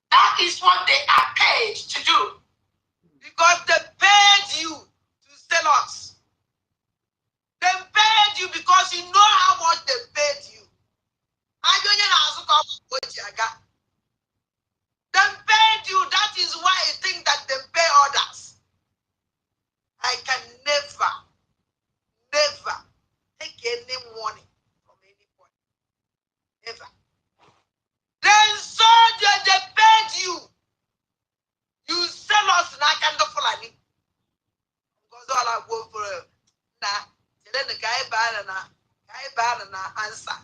That is what they are paid to do. Because they paid you to sell us. They paid you because you know how much they paid you. They paid you. That is why I think that they pay others. I can never take any money from anybody. Never. Then soldier, they paid you. You sell us and I can't go for any. Because all I go for now, then the guy bad and answer.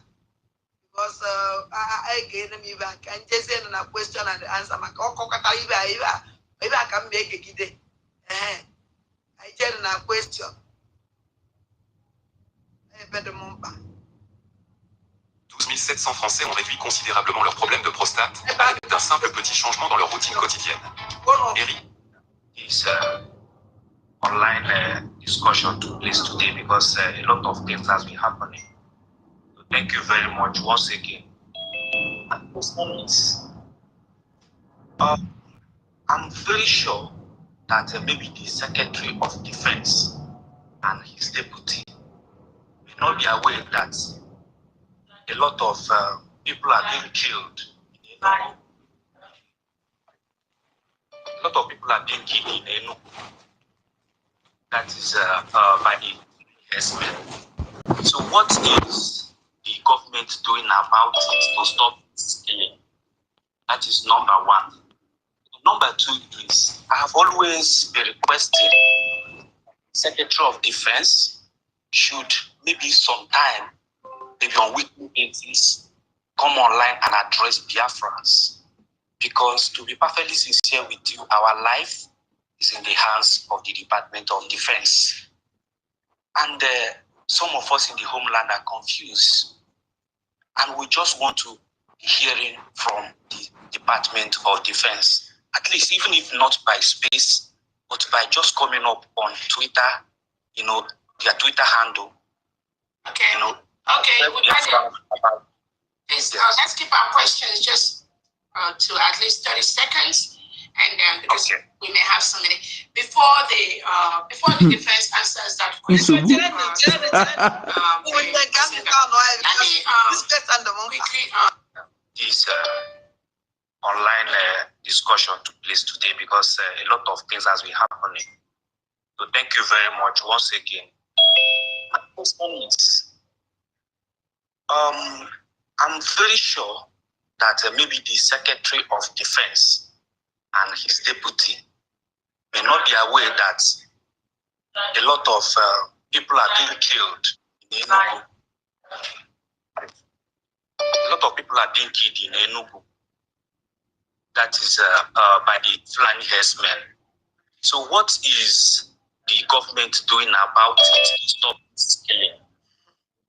Because I gave them even can just send a question and answer. My maybe I can make a kid. I tell a question. I better move back. 12 700 Français ont réduit considérablement leurs problèmes de prostate à l'aide d'un simple petit changement dans leur routine quotidienne. Eric. This online discussion took place today because a lot of things has been happening. So thank you very much once again. I'm very sure that maybe the Secretary of Defense and his deputy may not be aware that a lot of people are being killed. A lot of people are being killed in Enugu. That is by the herdsmen. So what is the government doing about it to stop this killing? That is number one. Number two is, I have always been requesting Secretary of Defense should maybe sometime, maybe on weekly basis, come online and address Biafrans. Because to be perfectly sincere with you, our life is in the hands of the Department of Defense. And some of us in the homeland are confused. And we just want to be hearing from the Department of Defense. At least, even if not by space, but by just coming up on Twitter, their Twitter handle. Okay. Please, let's keep our questions just to at least 30 seconds, and because we may have so many before the defense answers that question. This online discussion took place today because a lot of things has been happening. So thank you very much once again. My question is, I'm very sure that maybe the Secretary of Defense and his deputy may not be aware that a lot of people are being killed in Enugu. A lot of people are being killed in Enugu. That is by the Fulani herdsmen. So what is the government doing about it to stop this killing?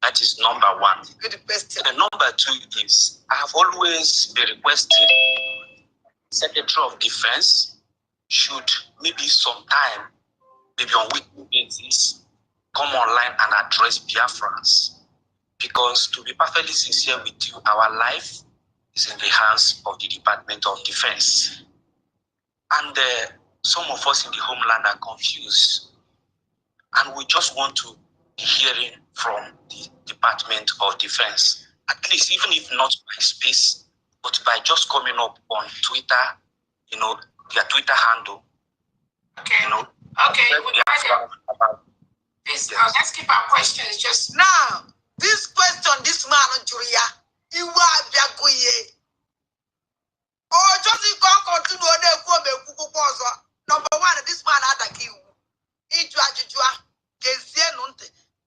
That is number one. Good question. And number two is, I have always been requesting Secretary of Defense should maybe sometime, maybe on weekly basis, come online and address Biafrans. Because to be perfectly sincere with you, our life is in the hands of the Department of Defense. And some of us in the homeland are confused. And we just want to be hearing from the Department of Defense. At least, even if not by space, but by just coming up on Twitter, their Twitter handle. Please, let's keep our questions just now. This question, this man on Julia, he was BRGIE. Oh, just continue on the number one, this man had a key.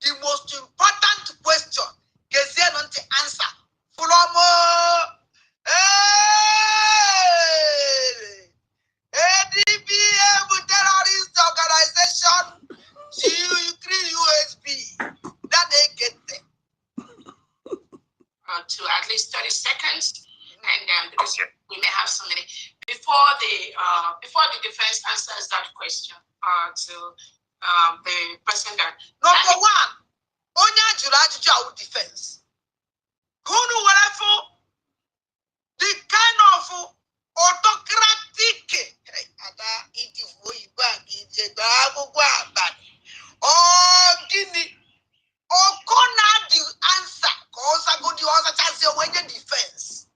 The most important question, answer. ADBM terrorist organization, USB. That they get there. To at least 30 seconds, and because we may have so many before the defense answers that question to the person that number one, Onya Juraju defense. Kunu whatever the kind of autocratic Guinea or corner the answer because I go to other chance when you defense.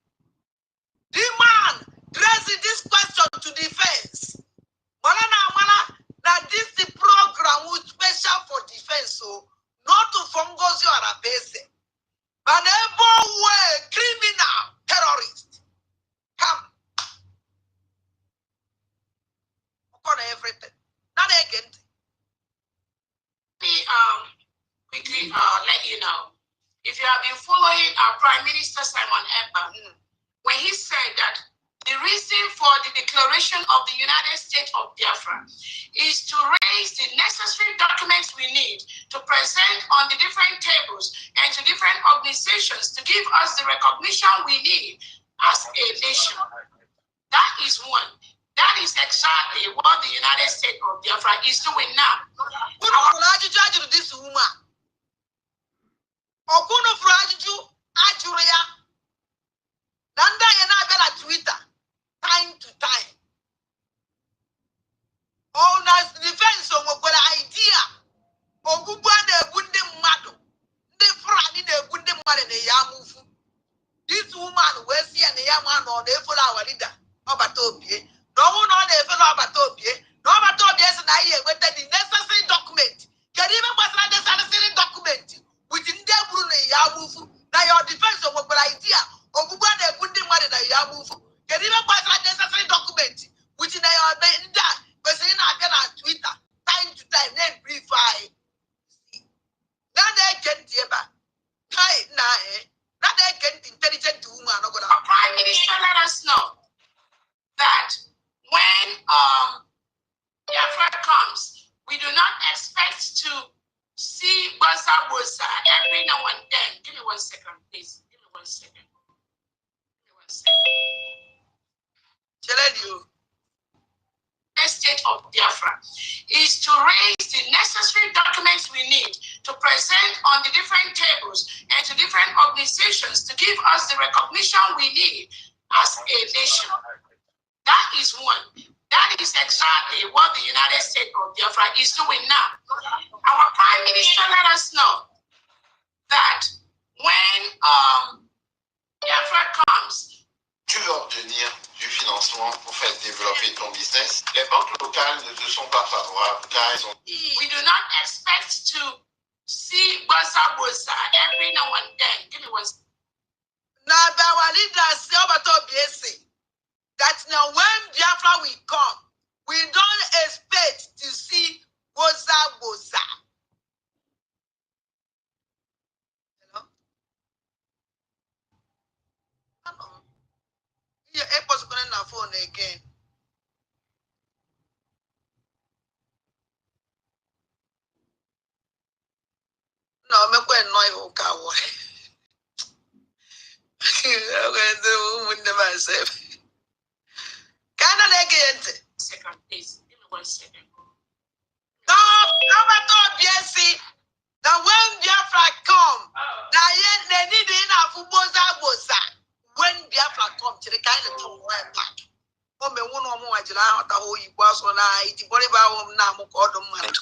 The man raising this question to defense. Now this the program with special for defense, so not to NGOZI or a base. An able way criminal terrorist. Come. On everything. Not again. Quickly let you know. If you have been following our Prime Minister Simon Ekpa, when he said that the reason for the declaration of the United States of Biafra is to raise the necessary documents we need to present on the different tables and to different organizations to give us the recognition we need as a nation. That is one. That is exactly what the United States of Biafra is doing now. This woman. Okuno Frajiju, Ajuria. Nanda yana Twitter, time to time. On as defense of what idea. Ogubwa de Bunde Mado. The Frani de Bunde Mado de Yamufu. This woman will see an Yaman or they follow our leader. Obatopie. No one on the fellow Obatopie. No Obatopie is an idea with the necessary document. Can even pass the necessary document within the Bruno Yamufu. Now your defense of what idea. Ogubwa de Bunde Mado de Yamufu. Can even pass the necessary document within your that. But saying again on Twitter, time to time, then brief. Now they get the now they get intelligent woman. Our Prime Minister let us know that when Biafra comes, we do not expect to see Bosa Bosa every now and then. Give me 1 second, please. Give me 1 second. Give me 1 second. Tell you. State of Biafra is to raise the necessary documents we need to present on the different tables and to different organizations to give us the recognition we need as a nation. That is one. That is exactly what the United States of Biafra is doing now. Our Prime Minister let us know that when Biafra comes, Tu veux obtenir du financement pour faire développer ton business. Les banques locales ne te sont pas favorables car elles ont... We do not expect to see Bosa Bosa every now and then. Give me 1 second. Now, our leaders say about BSC that now when Biafra will come, we don't expect to see Bosa Bosa. Hello? Hello? Yeah, April's going on the phone again. No, I'm going to know you can't worry. I'm going to do myself. Can I get Second, please. Give me 1 second. no, BSC. Now when Biafra come, now they need enough Bosa Bosa. When Biafra come to the kind of come right back.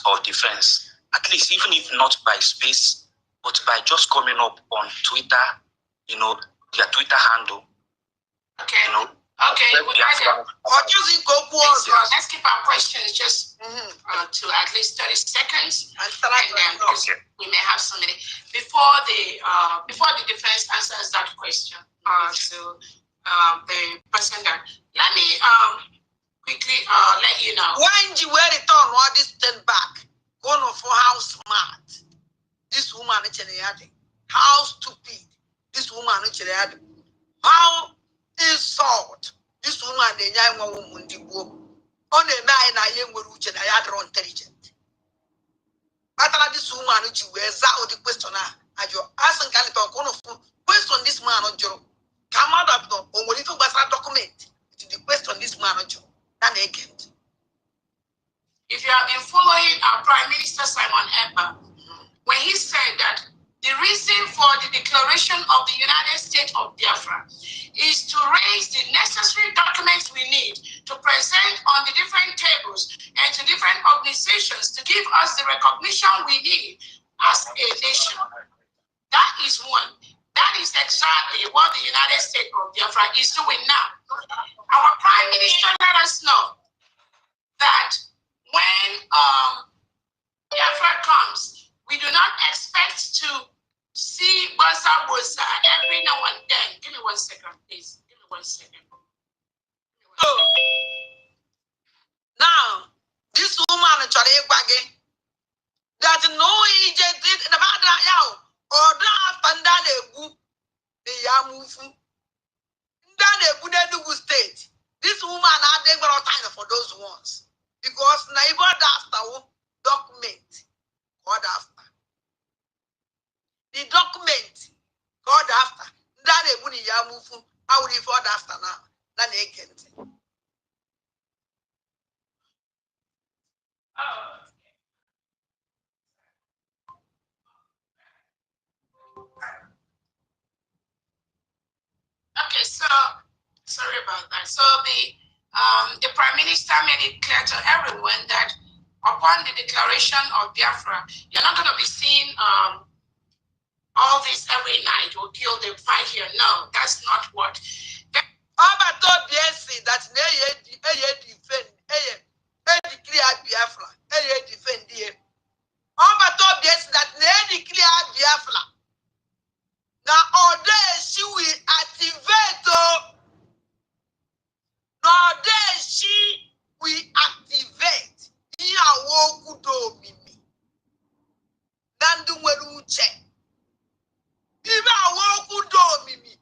Of defense, at least even if not by space, but by just coming up on Twitter, their Twitter handle. Okay. Okay. Let's keep our questions just to at least 30 seconds, and then we may have so many before the defense answers that question. To the person that let me quickly let you know. When you wear it on all this turn back, going for how smart this woman actually had, how stupid this woman actually had, how insult this woman the young woman the book on a man I am with which I had intelligent. After this woman which you wear out the questioner as you're asking question this man on Joe. Come out of the document to the question this man on Joe. Again. If you have been following our Prime Minister Simon Ekpa, when he said that the reason for the declaration of the United States of Biafra is to raise the necessary documents we need to present on the different tables and to different organizations to give us the recognition we need as a nation. That is one. That is exactly what the United States of Biafra is doing now. Our Prime Minister let us know that when Biafra comes, we do not expect to see Bosa Bosa every now and then. Give me 1 second, please. Give me 1 second. Now, this woman that no agent did about that yaw or that the Yamufu. That state. This woman had never time for those ones. Because neighbor after document God after. The document God after. That a bunny Yamufu. I will refer after now. That they can't. Okay, so sorry about that. So the Prime Minister made it clear to everyone that upon the declaration of Biafra, you're not going to be seeing all this every night. We'll kill them, fight here. No, that's not what. About BSC that defend, declare Biafra, defend here. About BSC that declare Biafra. Now, all day she will activate. Now, day she will activate. Here, walk do mimi. Nandu weluche. Even walk do mimi.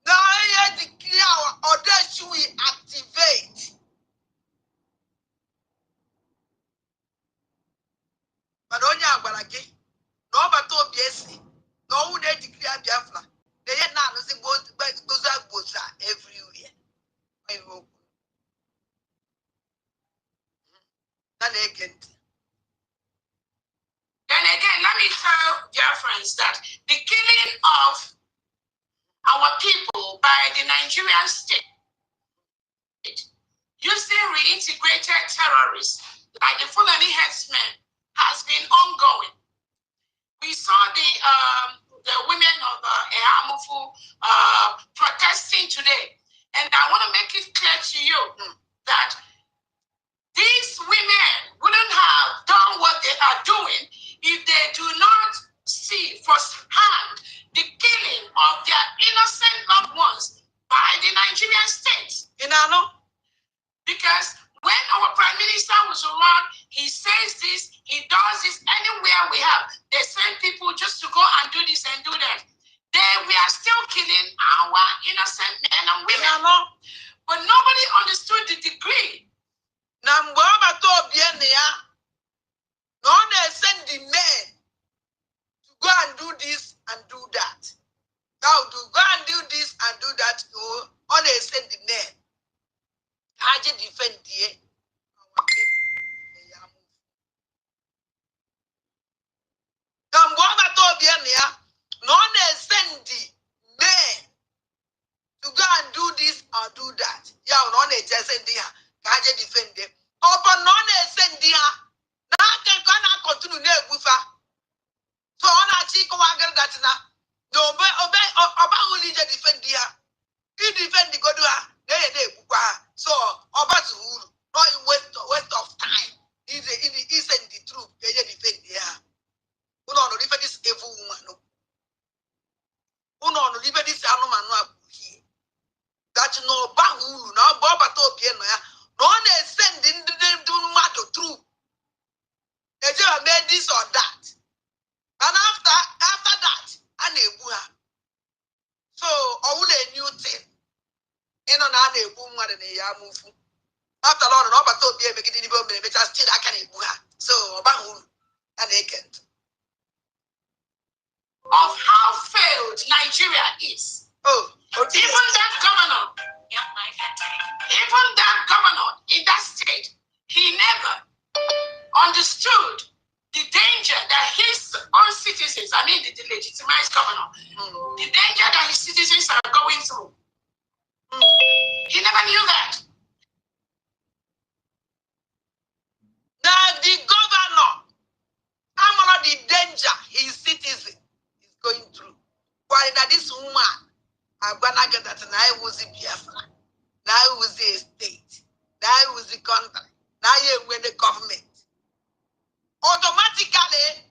Now, I declare or day she will activate. But only Abalaki. No, but BSC. No, who they declare Biafra. They are not losing both everywhere. I hope. Then again, let me tell dear friends that the killing of our people by the Nigerian state using reintegrated terrorists like the Fulani headsmen has been ongoing. We saw the women of Ehamufu protesting today, and I want to make it clear to you that these women wouldn't have done what they are doing if they do not see firsthand the killing of their innocent loved ones by the Nigerian state. Because when our Prime Minister was around, he says this, he does this anywhere we have. They send people just to go and do this and do that. We are still killing our innocent men and women. But nobody understood the degree. Now, they send the men to go and do this and do that. Now, to go and do this and do that, or they send the men. I just defend the now, no, they send the men to go and do this or do that. Yeah, no, they just send the I just defend them. Oh, but no, they send the now can continue there with her. So on a chick that now. No, obey only just defend the he defend the good they so about who no waste of time. He send the truth, they defend the who no defend this evil woman. Who no defend this animal here. That no bahulu now Boba to be no one is sending them to matter true. They just made this or that. And after that, and a buha. So all a new thing. In on a boom and a yamufu. After all, no but to be a beginning of the still I can a buha. So bahulu and a can't. Of how failed Nigeria is. Even that governor in that state, he never understood the danger that his own citizens, I mean the legitimized governor, the danger that his citizens are going through. He never knew that. Now the governor, I'm not the danger his citizen is going through. Why that this woman, I'm gonna get that now I was in Biafra, now I was the state, now I was the country, now you win the government. Automatically,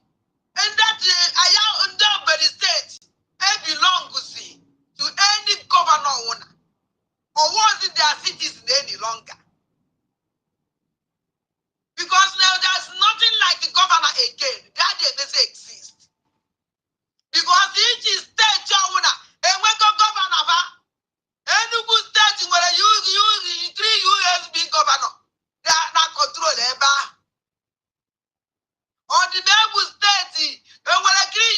and that I am under the state, I belong to any governor owner, or was it their citizen any longer? Because now there's nothing like the governor again. That doesn't exist. Because each is state owner, and when the governor, any good state where you use 3 USB governor, they are not control ever. Or the neighbor state, and when I agree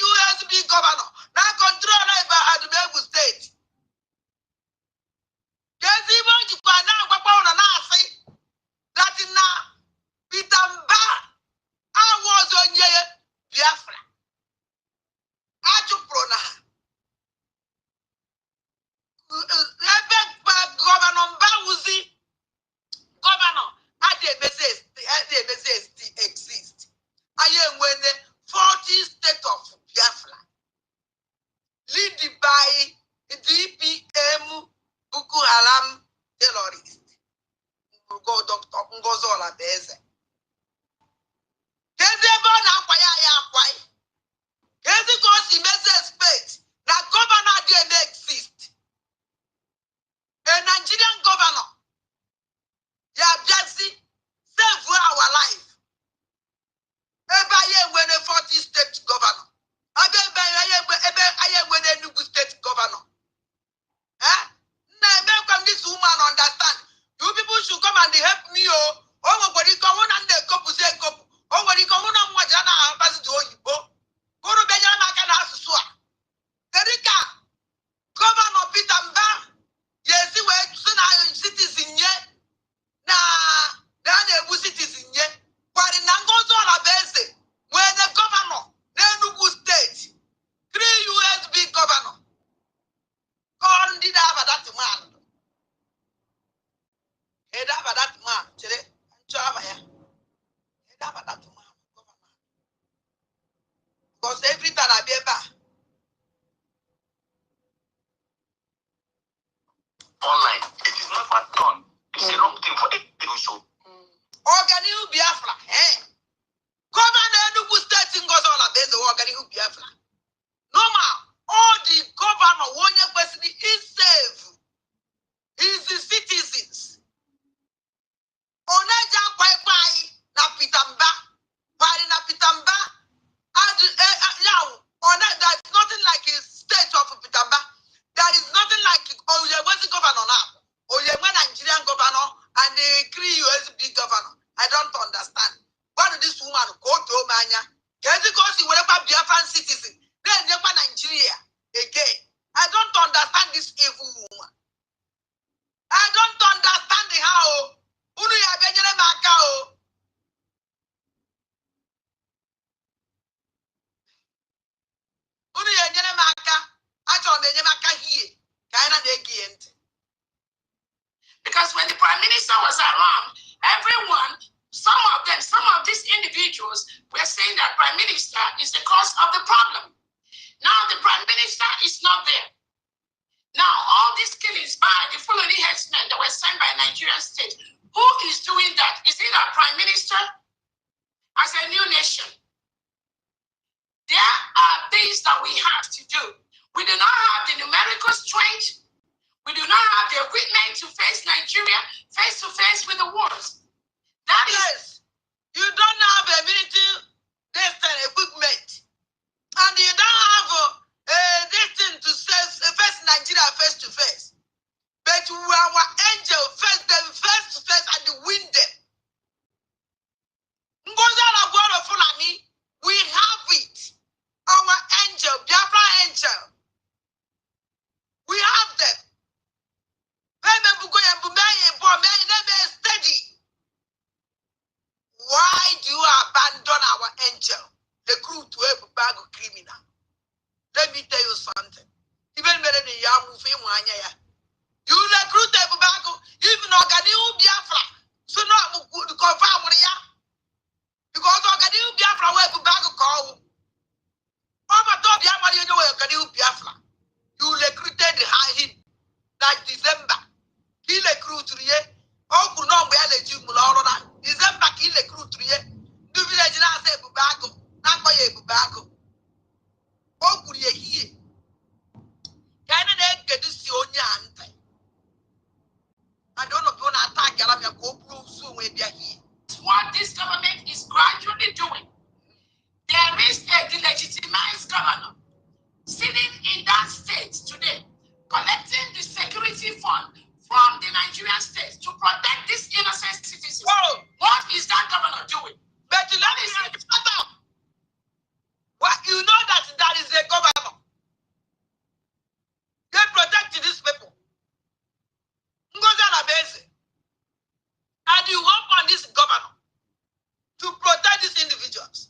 Online. It is not done. It's a wrong thing for them to do so. Organic Biafra, Governor Enugu State in Gozola based on Organic Biafra. Normal, all the governor one person is safe. Is the citizens. Oneja kwai na pitamba, pari na pitamba. And now, there's nothing like a state of pitamba. There is nothing like Oyewezi governor now. Oyewe Nigerian governor and the Cree USB governor. I don't understand. Why did this woman go to Omania? Because he will never be a Biafran citizen. Then never Nigeria again. I don't understand this evil woman. I don't understand the how. Unu ya benyere maka o. Unu ya benyere maka. Acho benyere maka here. Kaina de giant. Because when the Prime Minister was around, everyone, some of these individuals were saying that Prime Minister is the cause of the problem. Now the Prime Minister is not there. Now all these killings by the Fulani headsmen that were sent by Nigerian state, who is doing that? Is it our Prime Minister? As a new nation, there are things that we have to do. We do not have the numerical strength. We do not have the equipment to face Nigeria face to face with the wars. That is, you don't have a military equipment, and you don't have this thing to face Nigeria face to face. But we are our angel face them face to face and win them. We have it. Our angel, Biafra angel. We have them. Steady. Why do you abandon our angel? The crew to a bag of criminal. Let me tell you something. Even better than you recruit a bag of even Organic Biafra. So not to confirm because Organic Biafra will be bag of call. You recruited him like December. He recruited oh, could not wear the gym. December, he recruited the village now say Bubago, not by a Bubago. Oh, could you hear? Can I get this your aunt? I don't know if you want to attack Galamia go prove soon when they're here. what this government is gradually doing. There is a delegitimized governor sitting in that state today, collecting the security fund from the Nigerian state to protect these innocent citizens. Oh. What is that governor doing? But let me say, shut up. Well, you know that is a governor. They protect these people. And you hope on this governor to protect these individuals.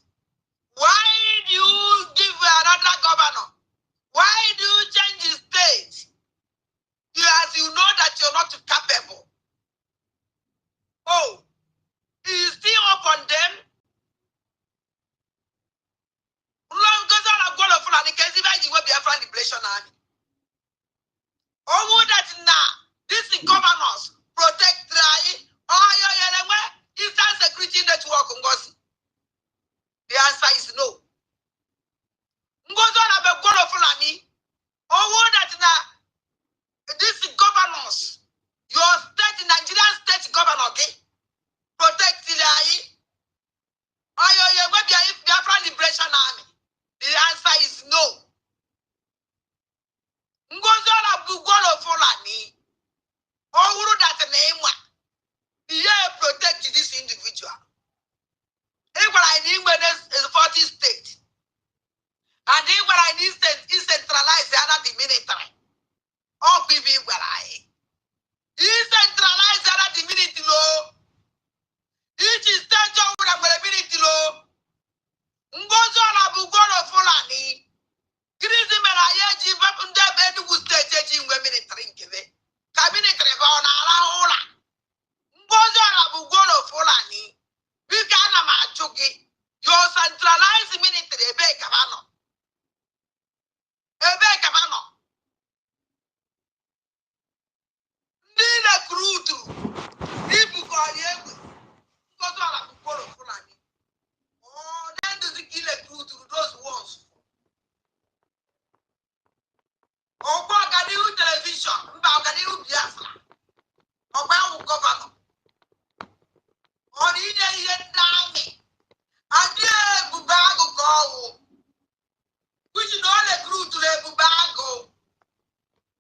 Why do you give another governor? Why do you change the state? As you know that you're not capable. Oh, you still up on them? Oh, that now this governors protect Eastern Security Network. The answer is no. Oh, that now this governors, your state, Nigerian state governor, okay, protect the Biafra Liberation Army. The answer is no. Ngozola Bugolo Fulani. Oh, that name. Yeah, protect this individual. Even I need is 40 state. And even I need is centralized the military. Oh, baby, where I decentralize the military law. Each is state with a military law. Ngozola Bugolo Fulani. Cabinet you centralized military. nation, Mbagani Biafra, or well governor, or in a army, and yeah, Bubago go, which is all a group to the Bubago.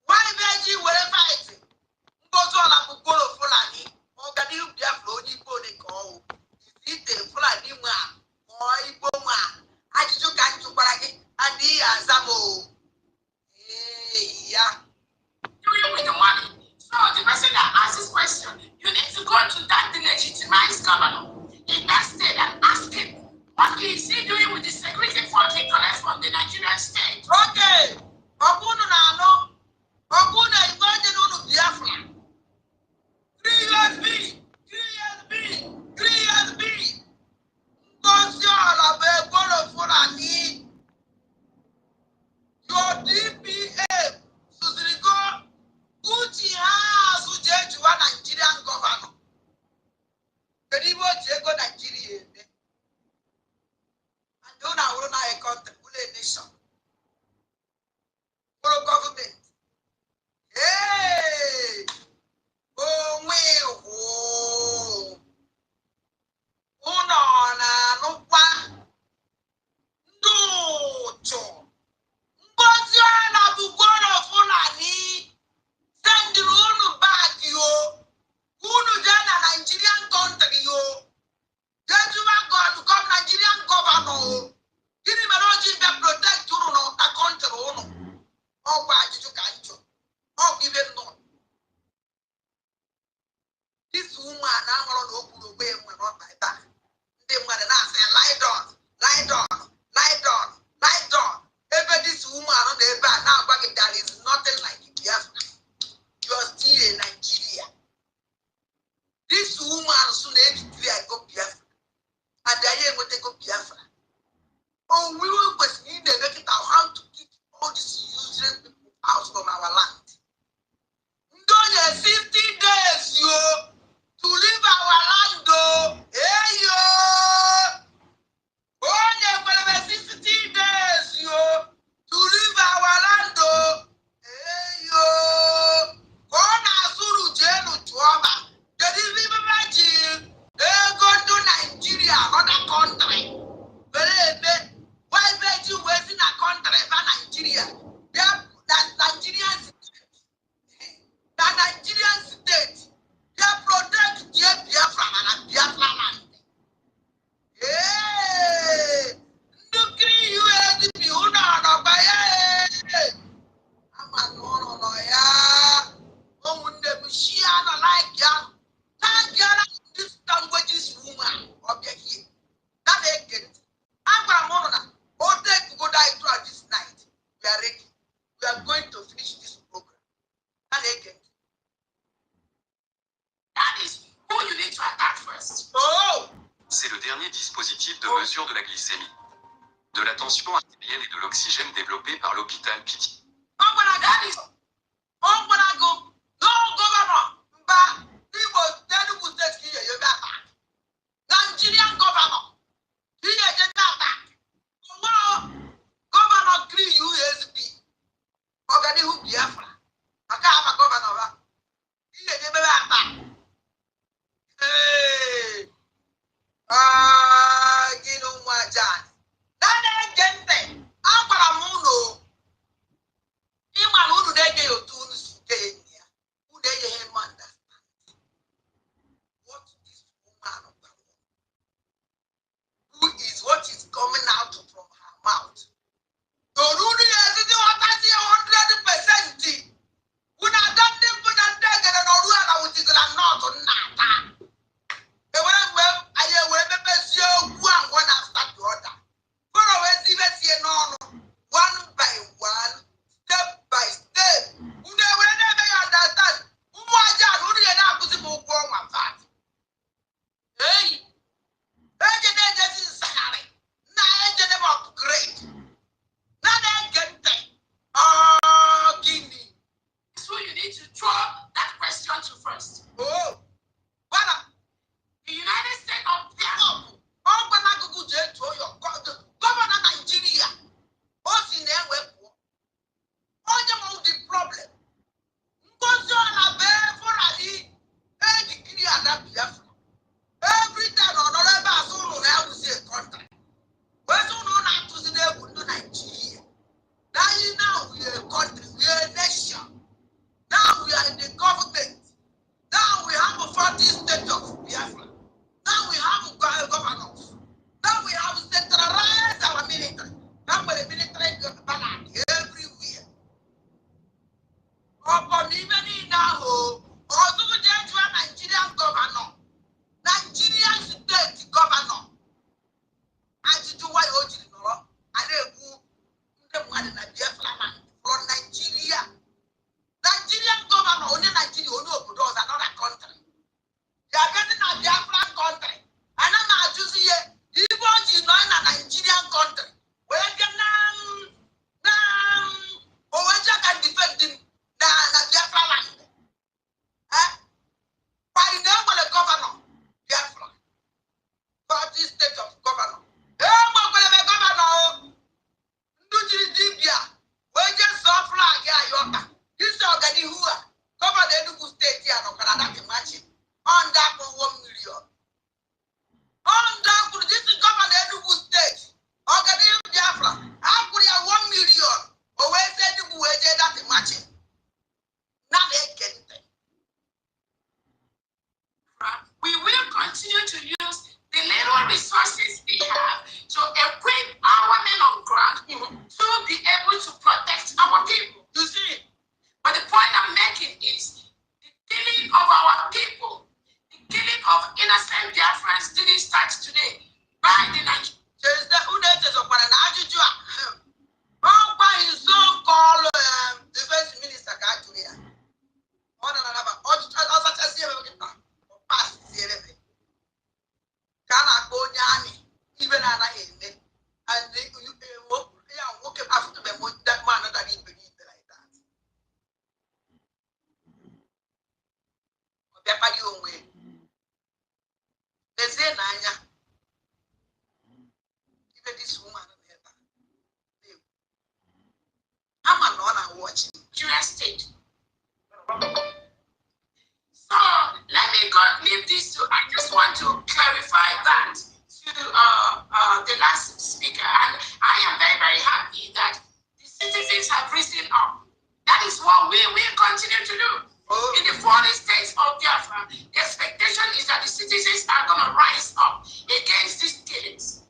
Why BRGIE were fighting? Goes on a Bugolo Fulani, or Gadi Biafra, Only go. Is it a Fulani man, or Igbo man? I just can't do Baraki, and he has Zamo. Yeah. With the money. So the person that asks this question, you need to go to that legitimized governor in that state and ask him, what is he doing with the security fund he collects from the Nigerian state? Okay. Oguno na no. Oguno is going to Biafra. 3 USB. Because you're a bolo for a need. Your DPA, Susirigo, Uchi has Ujeju, Nigerian governor. The Ibo Jego Nigeria. And don't know a country, a nation. For a government. Hey! Oh, well, no, Mboziola Bugolo Fulani, send the unu back, yo. Unu jana Nigerian country, yo. Jejuba God become Nigerian governor. Give him a lodging that protect Uno, a country, Uno. Oh, why did you can't? Oh, give him not. This woman, I'm going to open the way and not like that. They want to say, lie down. Even this woman on the back now, back there is nothing like Biafra. You are still in Nigeria. This woman soon declare go Biafra. And they are going to go Biafra. Oh, we will need to make it our hand to keep all these useless people out from our land. Don't you 50 days, yo, to leave our land, though. Hey, yo. Oh, 60 days, yo, to leave our land, though. Hey, yo. Kona Suru Jenu Tuama. Can you leave BRGIE? They go to Nigeria, other country. Why BRGIE was in a country, but Nigeria? That Nigerian state. That Nigerian state. They protect the Biafra and Biafra land. Yeah. Look at you, ADP. Who know by I'm a no, yeah. Oh, when the machine like ya. Thank you, this language woman. Okay, here. That again. I'm a monona. Oh, take go die throughout this night. We are ready. We are going to finish this program. That again. That is who you need to attack first. Oh! C'est le dernier dispositif de mesure de la glycémie, de la tension artérielle et de l'oxygène développé par l'hôpital Piti. I'm gonna go. No governor. But he was telling you that you back. Nigerian governor. He is back. Tomorrow, governor clean USB. Organi who Biafra. I can't have a governor. He is back. Hey. Gino Majan. That ain't gente. I'm gonna move. Ima unu na-ege otu unu si ke ya. na Biafra man from Nigeria. Nigerian government only Nigeria only obodo another country. They are getting a Biafran country. And I'm choosing here. Even is not a Nigerian country. Where can OGOJA can defend him na Biafra land. By name of the governor, Biafra. 40 state of governor. Governor. Libya. We just saw flag here. This is already who cover the Enugu state here. No Canada can match it. On that for 1 million. On that for this is governor Enugu state. Already Biafra. How could you 1 million? Always said you would that match it. Now they get it. We will continue to use the little resources we have to equip our men on ground to be able to protect our people. You see? But the point I'm making is the killing of our people, the killing of innocent Biafrans didn't start today by the Nigerians. There's the Udates of Panajua. By his so-called defense minister, Katuria. On another, pass the enemy. Kana go nyani, even an enemy, and you walk after them with that man that he believed like that. Pepper you away. They say, Nanya, even this woman, I'm not watching. US state. So let me leave this to. I just want to clarify that to the last speaker, and I am very, very happy that the citizens have risen up. That is what we will continue to do. In the 40 states of Biafra, the expectation is that the citizens are going to rise up against these killings.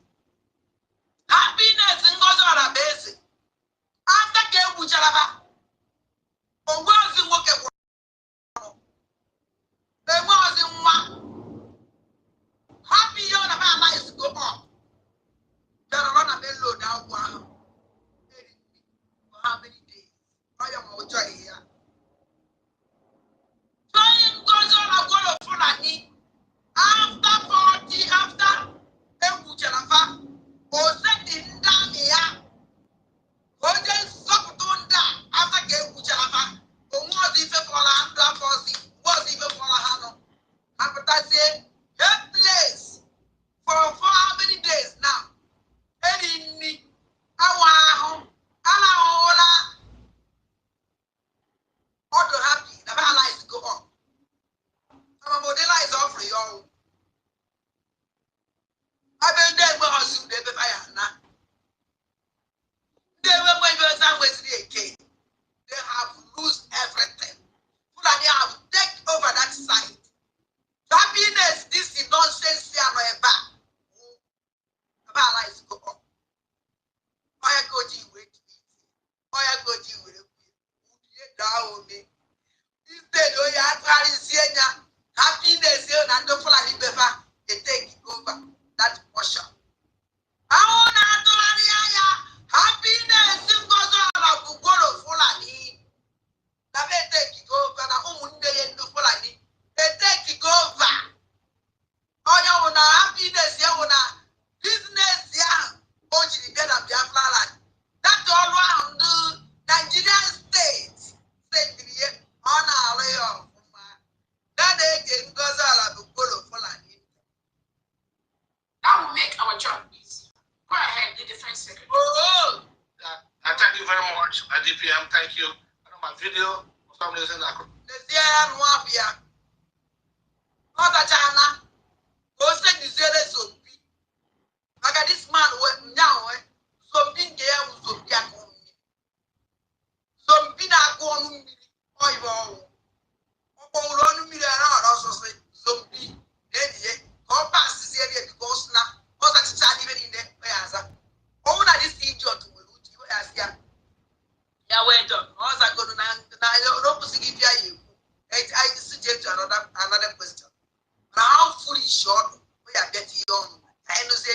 Happiness in Gozara basic. After Kebuchalaba, OGOJA work at there was in one happy on a man lies go on. There are on a bellow down one. How many days? I am out here. Trying goes on a good of Fulani after 40 after Kebuchalaba or setting down here. OGOJA sucked on that after Kebuchalaba. Was even for a hundred was even for a hundred. But I say, that place for how many days now? Any our all the happy, the lights go on. Some of the lights off for you. I've been there where I was in the fire now. They were going to some with the AK. They have lost everything. They have taken over that site. Happiness, this is nonsense here no eba. About lies go up. Oya goji wait. Oya goji wait. Udiye down me. Instead, oya atari sienya. Happiness here na ndo Fulani befa. They take over that portion. Aona atari aya. Happiness goes on a Google Fulani. They take over na umunde yendu Fulani. They take over. Oh, you wanna happiness, you wanna business, yeah. Oh, you get a Biafra land. That's all around the Nigerian states. Say, on our way of that they can go to Fulani. That will make our job easy. Go ahead, the defense secretary. Thank you very much, DPM. Thank you. I know my video. For some reason, I could. Not a China. Go say the zero zombie. Like this man now, zombie game, zombie at home. Zombie na go on me. Oh, on me, also say zombie. Then, go past this area because now, all that is even in there. Oh, that is idiot. Yeah, wait, all that go to now, no, I suggest to another question. How fully short we are getting on. I know say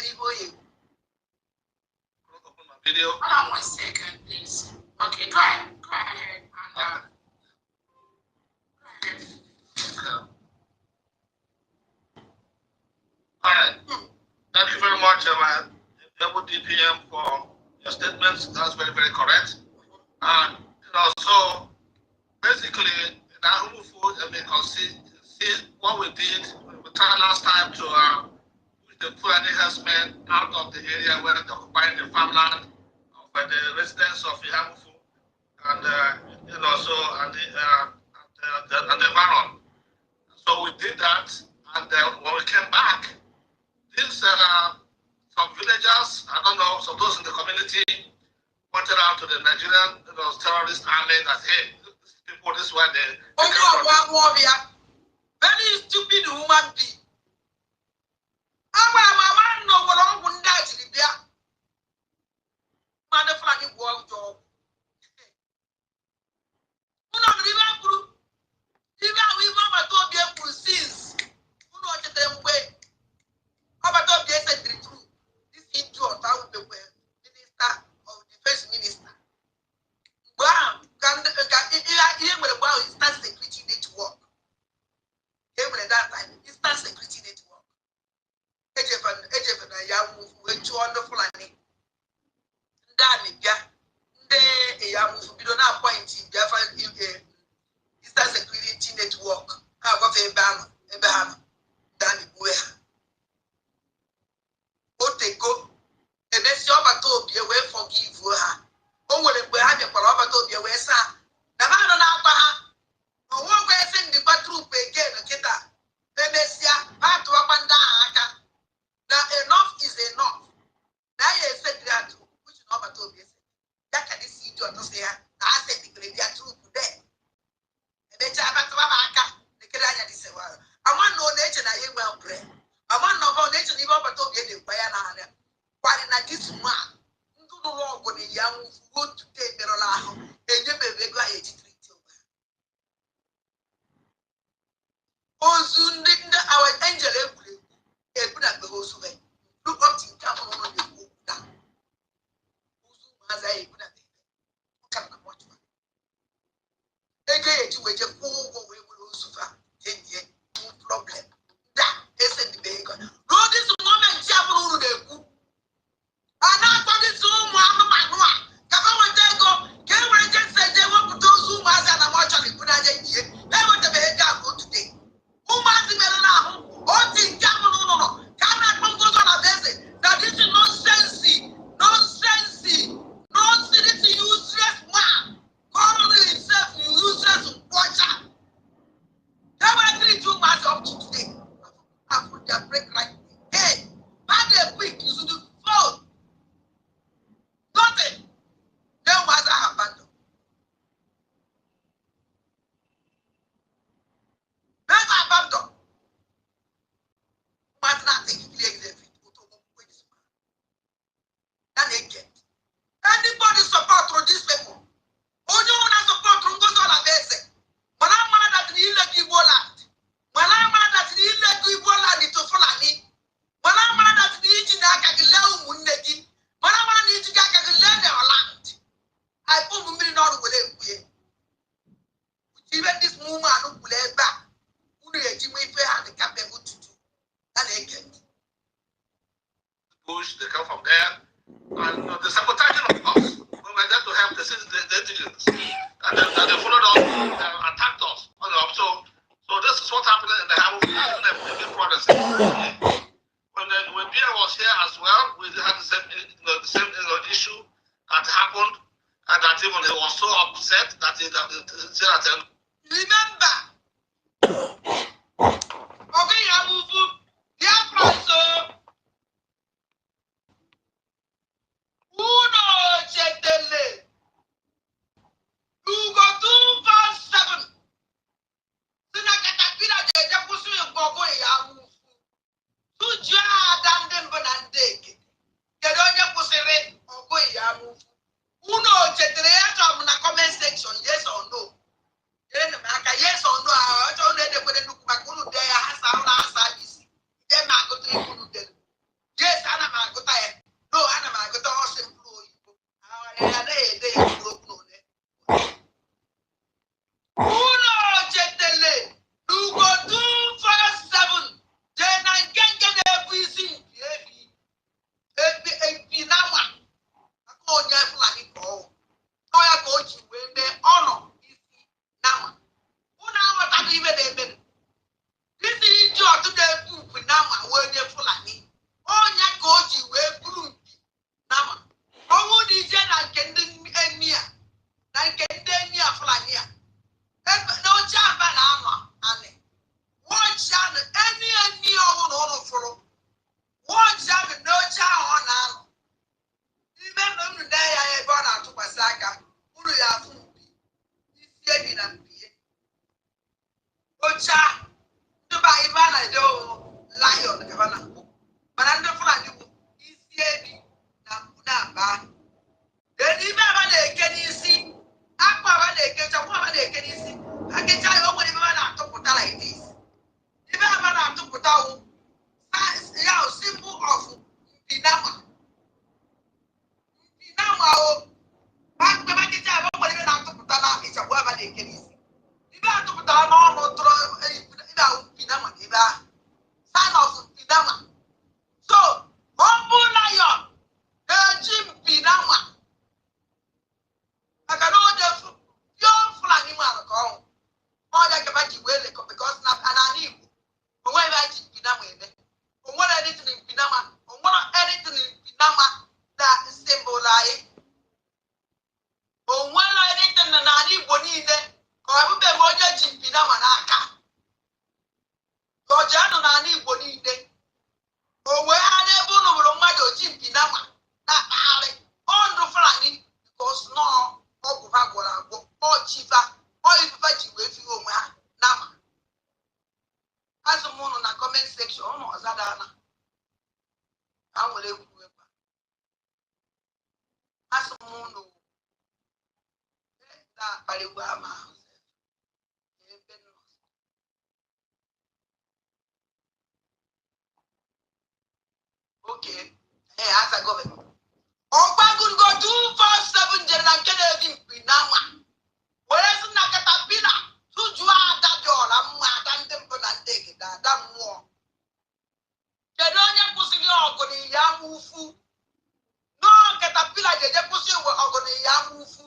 video. Hold on 1 second, please. Okay, go ahead. Go ahead. All right. Thank you very much, DPM, for your statements. That's very, very correct. And so basically, in our food, and we can see what we did. We tried last time to push the Fulani herdsmen out of the area where they're occupying the farmland of the residents of Yamufu, and the environment. So we did that, and when we came back, these some villagers, I don't know, some those in the community pointed out to the Nigerian terrorist army that, hey, these people, this is why they very stupid human being. I'm no one wouldn't actually be a motherfucking world job. Who not remember? Even we mama told you since who not them way. How about top yes and the truth? This idiot out the way, Minister of Defense Minister. Wow, can hear with about instant security network. Here with that time, instant security network. Ejefana ya move with wonderful and Dani ya de ya move we don't have point in Biafra instant security network. How about Abraham Dani Buya. Otego and then your battle be away forgive her. Oh, when we have your parabato be away, sir. The man on our baha. Oh, one way send the battle again, Kita. Then they see part to up and down. Now, enough is enough. Now, you said that, which is not battle be. That can see you to say, I said the great truth today. And then I got to the Kiraya this one. I want no nature, I will pray. I want no nature, even but to get the fire. Why not this man? Do the wrong with the young who to take the law and you may be glad to treat you. Oh, soon didn't our angel a good at the host way. Look up to come on the book down. As I would have come watch one. They get you with your poor way with Lucifer. 10 years, no problem. That isn't the bacon. No, this woman, Japan, the and after this room, Mamma, come on, go. Can we just say they want to do Zoom as an amateur? They want to be go today. Who must be now? What is Japan? No. Cannot go on a visit. Now, this is nonsense. This is useless man. Calling himself useless watcher. They want to do much up to today. I put their break right. Hey, bad a quick, you should do phone. Nothing. No matter how bad. Never abandon. Matter nothing. Anybody support through these people? Only one has support through those all basic. When I'm mad at the illegal land. When I'm mad at the illegal land to Fulani. When I'm mad at the engine I can allow Munegi. When I'm mad at the land our land. I put me not with it. Even this woman who will have back. Who do you make fair and capable to do? And again. push, they come from there. And the sabotaging of us. We were there to help the indigents. And they followed us, attacked us. So this is what happened in the Hamu province. When Bia was here as well, we had the same issue that happened, and that even he was so upset that he said at him. Remember, okay, Yamufu, Biafrans, Uno Chetele, you go 247. Sinakatapira, they push you go Yamufu. Tuja Dandem Bonandeke. They don't push it or go Yamufu. Uno Chetele, I'm in a comment section, yes or no. Yes or no, I don't know they put a look back. Uno, they are service. unu ya afụ isi ebi na mpi ocha ndị ba ibe a na-eje lion ka na mbụ mana ndị Fulani bụ isi ebi na mpu na-aba ibe aba na-eke n'isi akwa aba na-eke chakwa aba na-eke n'isi akecha ya o nwere ibe aba na-atụpụta like this ibe aba na-atụpụta wụ ya symbol of mpinama o akpa akecha aba nwere ibe na-atụpụta na ịchakwa aba na-eke n'isi ibe atụpụtara n'ọnụ tụrụ ibe ahụ mpinama na ibe ahụ sign of mpinama so humble lion na-eji mpinama maka na ọ dị pure Fulani man ka ọnwụ ọ dị ka ji wee lekọ because na n'ala Igbo onwe ebe ji mpinama eme onwere anything mpinama onwere anything mpinama na symbol anyị onwere anything na n'ala Igbo niile ka ọ bụbe m onye ji mpinama n'aka ka ọ ji anọ n'ala Igbo niile o wee ha n'ebe ụnụ bụrụ mmadụ oji mpinama na-akpagharị ọ ndụ Fulani because nọọ ọgwụ ha gwọrọ agwọ ọchifa ọifufa ji wee fiwe onwe ha nama azụ m ụnụ na comment section ụnụ ọzadana ha nwere ekwu ekwa azụ m ụnụ na-akparịgwa ama ebe nọ oke azago ọgbagụgo 247 jere na nke na-eji mpinama were si na katapila tụjuo ada dị ọra mma ada ndị mbụ na ndị egede ada mmụọ kedu onye kwụsịrị ọgụ na ihe amụfu nọọ katapila ga-eje kwụsị ọgụ na ihe amụfu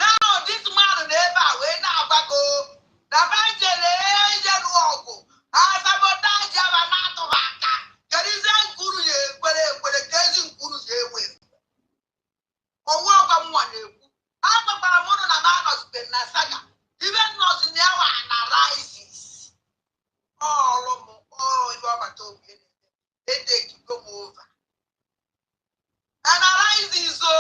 now this man na ebe a wee na-agbago na bajele ijeru ọgụ asabotaji aba na-atụba aka kedu ize nkuru ya ekwere ka ezi nkuru ya ewere ọnwa ọgwa nwa na-ekwu agbagbara m ụnụ na manọspe na saga ibe nọzi na yawa na rises ọrụ m ọrụ ibe ọbata obi etekigo m ova analysis o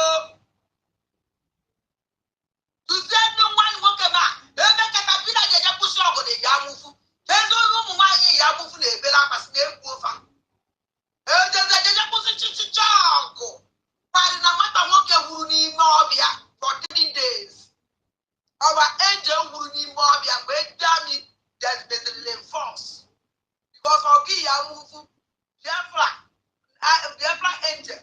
tuzie ndị nwanyị nwoke ma ebe katapila ga-eje kwụsị ọgụ na ya amụfu ezi onye ụmụ nwaanyị ya amụfu na-ebere akpasị na-ekwu ofa ejeje kwụsị chichicha ọgụ kpari na nwata nwoke wuru n'ime ọbịa for 3 days ọwa angel wuru n'ime ọbịa mgbe eji amị desbezile force because ọgụ ya amụfu Biafra angel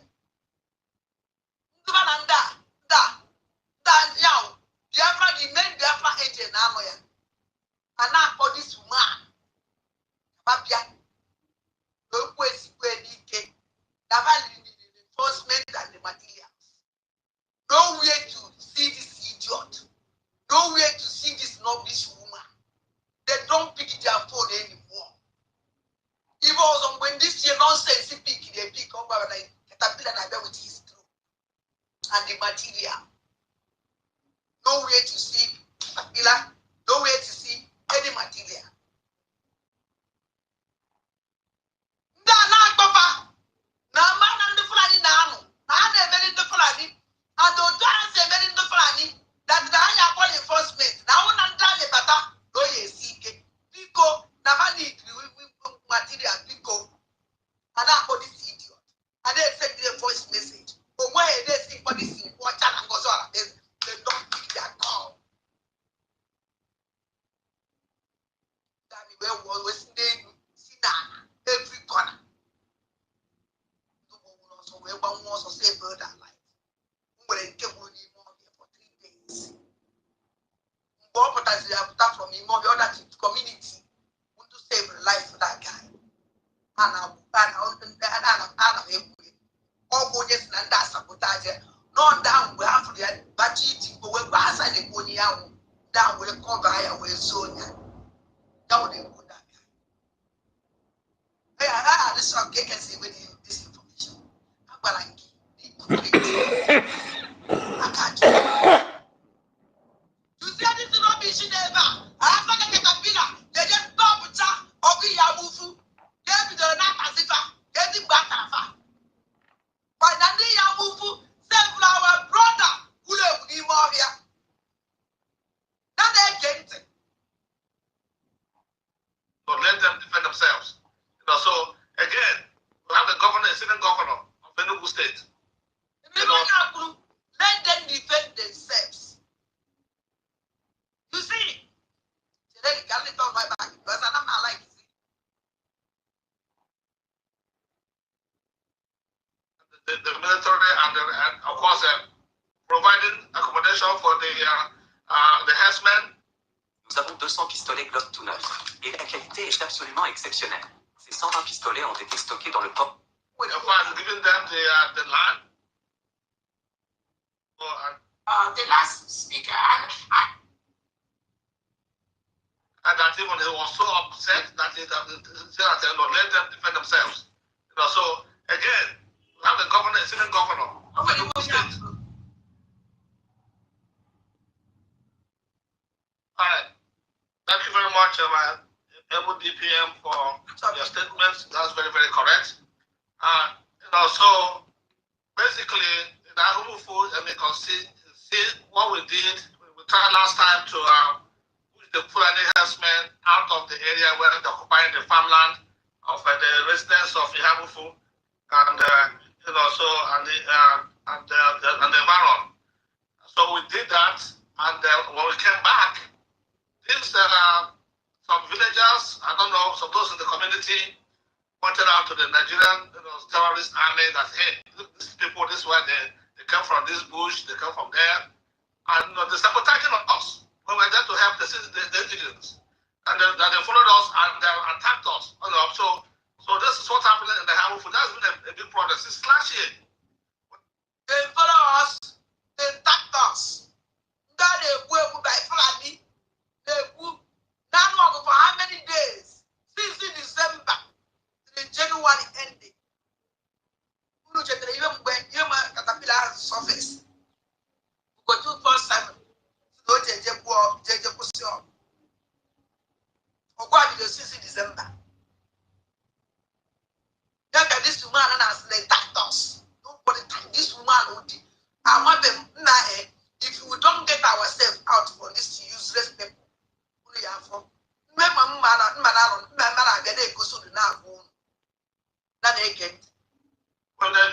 ndụba na ndị yaw Biafra the main Biafra angel na-anọ ya a na-akpọ this man babịa okwu esikwe n'ike dabaliri reinforcement and the materials nowhere to see this idiot nowhere to see this snobbish woman they don't pick their phone anymore even also when this year nonsense pick they pick up like caterpillar na with his true and the material nowhere to see caterpillar nowhere to see any material ndị a na-akpọfa na mma na ndị Fulani na-anụ na ha na-emeri ndị Fulani and otu ha si emeri ndị Fulani that na anya akpọ enforcement na ahụ na ndị anyị bata na oyi esi ike biko na ha n'itiri material biko a na-akpọ this idiot a na-esend the voice message onweghị na-esi mkpọ disi nkwụ ọcha na ngozi ọra they don't pick their call dami wee si n'elu si na every corner so wee gbanwe ọsọ save their life nwere nke gwuru n'ime ọbịa for 3 days mgbe ọ pụtaziri apụta from ime ọbịa ọda community to save the life of that guy ana egwu ọgwụ onye si na ndị asabotaje nọ ndị ahụ mgbe ha fụrụ ya bachi iti mgbe wee gwa asa na-ekwu onye ya nwụ ndị ahụ were kọva ya wee zuo ya ya wụ na-ekwu that guy I had this song can see with you this information. I'm gonna you see this rubbish never. I have to get a pillar. They just stop with that. Okay, Yamufu. Get me the Nakasifa. Get him back. But then Yamufu, save our brother who live in Moria. can it on my back because I'm not like the military and of course providing accommodation for the herdsmen. Nous avons 200 pistolets Glock tout neufs et la qualité est absolument exceptionnelle. Ces 120 pistolets ont été stockés dans le port. Giving them the land. The last speaker, and that even he was so upset that he let them defend themselves. You know, so again, we have the governor, a sitting governor of Enugu State. All right. Thank you very much, Able DPM, for your statements. That's very, very correct. You know, so basically, in Ahubu Food, and we can see what we did. We tried last time to push the Fulani herdsmen out of the area where they're occupying the farmland of the residents of Ihabufu, and you know, so and the environment. So we did that, and when we came back, these some villagers, I don't know, some those in the community pointed out to the Nigerian terrorist army that, hey, these people, this is where they come from, this bush, they come from there, and they're sabotaging us when we're there to help the indigents. And they followed us and they attacked us. You know, so this is what happened in the Hamufu. That's been a big problem since last year. They follow us, they attacked us. That they were by Fulani. They were now for how many days? Since December, the January ending. Even when you caterpillar surface, we go 247. So JJ Ogwadi since December. This woman has attacked us. Nobody can this woman would. I want them if we don't get ourselves out for this useless people.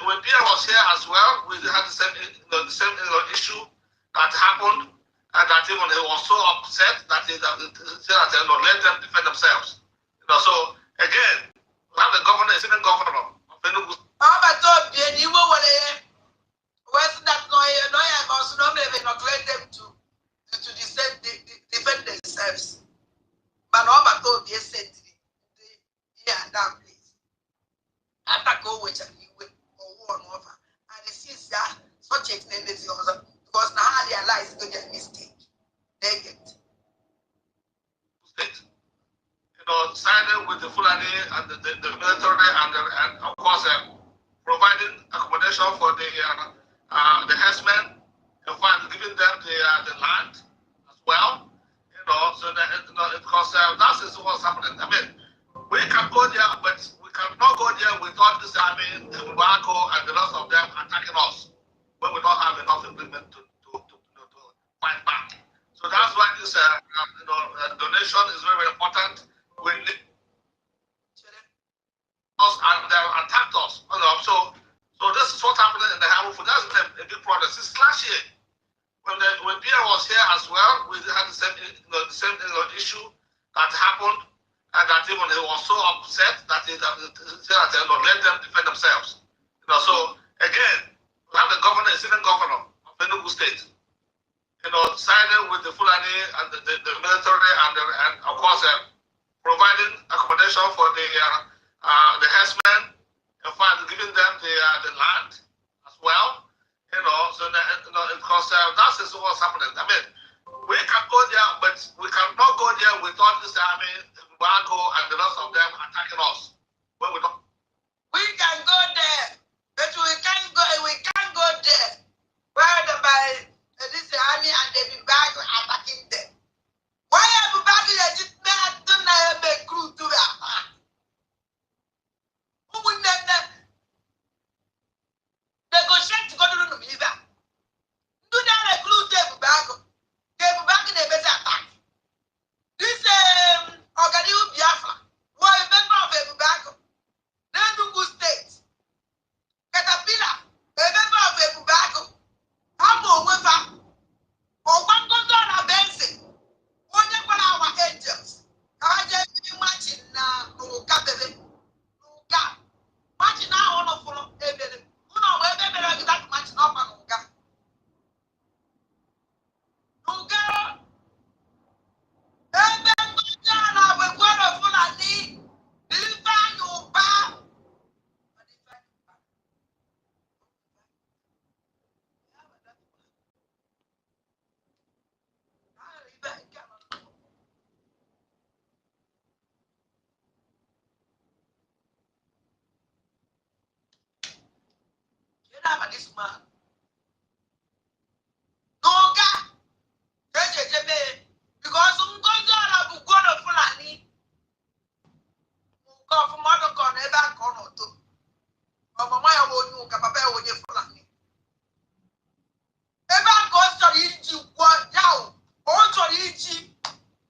When Pierre was here as well, we had the same issue that happened, and that even he was so upset that he let them defend themselves. You know, so again, we have the governor, a sitting governor of Enugu. Defend themselves. But all but told the said here and that place. After go which and you will or war over. And it sees that such a name is yours because now I realize it's a mistake. They get. You know, signing with the Fulani and the military and of course providing accommodation for the herdsmen, in fact giving them the land as well. You know, so that because that is what's happening. I mean, we can go there, but we cannot go there with all this army, Morocco, and the rest of them attacking us when we don't have enough equipment to fight back. So that's why this donation is very, very important. We need us and they attacked us. You know, so this is what happened in the Hamufu. That's been a big problem since last year. When Pierre was here as well, we had the same issue that happened, and that even he was so upset that he let them defend themselves. You know, so again, we have the governor, a sitting governor of Enugu State. You know, signing with the Fulani and the military and of course providing accommodation for the herdsmen, in fact giving them the land as well. You know, so that because that is what's happening. I mean, we can go there, but we cannot go there with all this army, Morocco, and the rest of them attacking us. When we don't. We can go there, but we can't go there. Where by this army and they be back attacking them. Why are we back here? Just don't have a crew to that. Who would them? They go straight to go to the river. Do not recruit them back. They will back in a better attack. This Organization Biafra, who are a member of Ebubago, Enugu State, Caterpillar, a member of Ebubago, Hamo Wefa, this man. No guy. Because Ngozi bụ gwana Fulani. Go from other corner, ever corner to. Mama ya wonyu ka papa ya wonye Fulani. Ever go to iji kwa yao. O to iji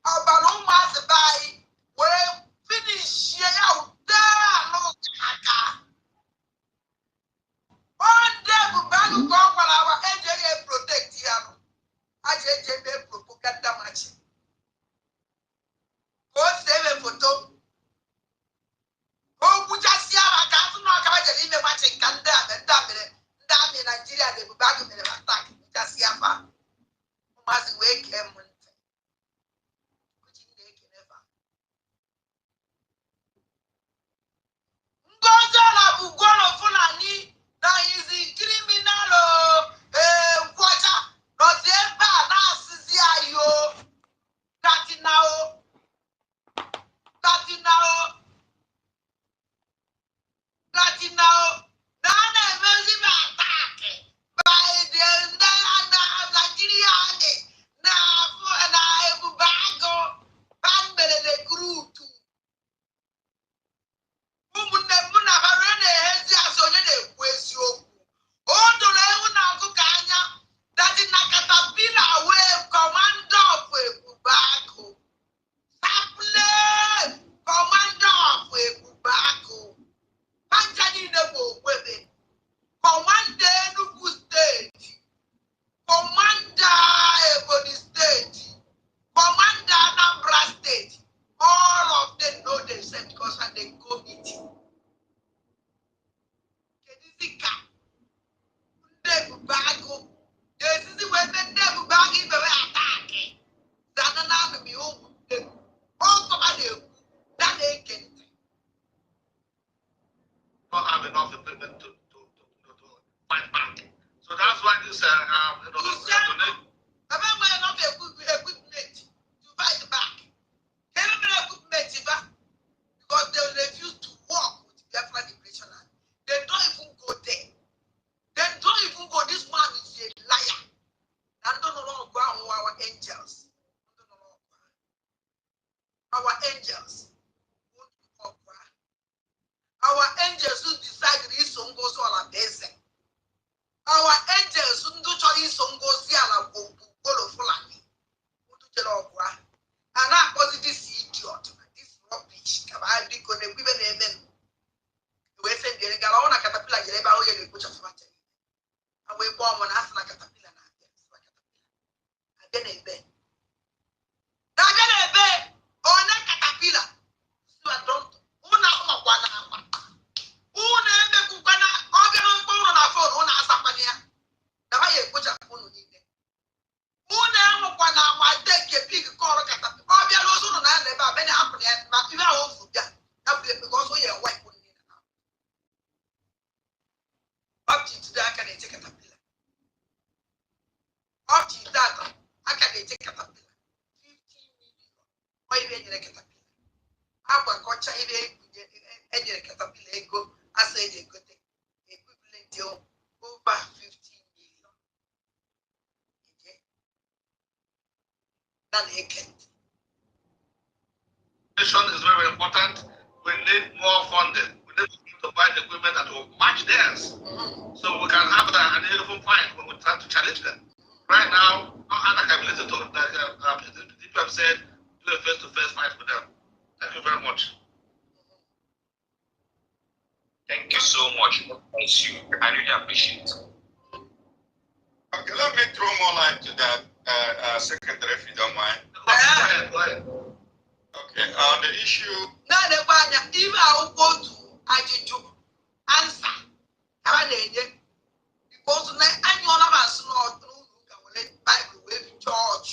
abalo mas bai. We finish ya there no kaka. On day bu bag go for our NGA protect ya. AJJB propaganda match. Go save a photo. Oh, we just see our castle. No, I can't even match in Canada and damn in Nigeria. They will back in the attack. Just see a man. Must wake him. Ngozi bụ gwara Fulani na izi criminal kwacha nọzi ebe a na-asịzi ayo katinao na a na-emezi m ataki by the Nigeria na ebube agụ ha mere the group ụmụnne m na ha na-ehezi asị onye na-ekwu eziokwu o doro ewu na ọkụkọ anya dadi na katapila wee kọmanda of ebube agụ saple kọmanda of ebube agụ panja niile bụ okwebe kọmanda Enugu steeti kọmanda Ebonyi steeti kọmanda Anambra steeti all of them know themselves because of the committee. Kedizika, ndebu bago. This is the way ndebu bagi bebe atake. Zana na mi omu ndebu. All come on you. That they can. Not have enough equipment to fight back. So that's why this donate. I remember enough equipment to fight back. Because they refuse to work with Biafra Liberation Army. They don't even go there. They don't even go. This man is a liar. And don't know our angels. Our angels. Our angels who decide this song goes all a basic. Our angels who do choice song goes here go Fulani. And I was this idiot. Rubbish. I be going to give an amen. We send the Galona Catapilla, Jeleba, or you put a flat. And we bomb on us like a caterpillar. Again, a bed. Again, a bed. Or a caterpillar. So I don't. Una one. Una the Kupana, organ on our phone, on our Sapania. Now I put a phone in it. Una one, I take a big call caterpillar. Also, I never been happening at Mapina also. Because we are white. Up to that, can take a caterpillar? Up to that, I can take a caterpillar. 15 million. Why did you take a caterpillar? I will go to a caterpillar go. I say they go take equivalent to over 15 million. Then they can. Is very important. We need more funding. We need to buy the equipment that will match theirs. So we can have that and even fight when we try to challenge them. Right now, no other ability to the people have said do a face-to-face fight with them. Thank you very much. Thank you so much. Thank you. I really appreciate it. Okay, let me throw more light to that, Secretary, if you don't mind. Go ahead. Okay, the issue. Now the one if I go to Ajiju answer, because I know of us not through Bible with George.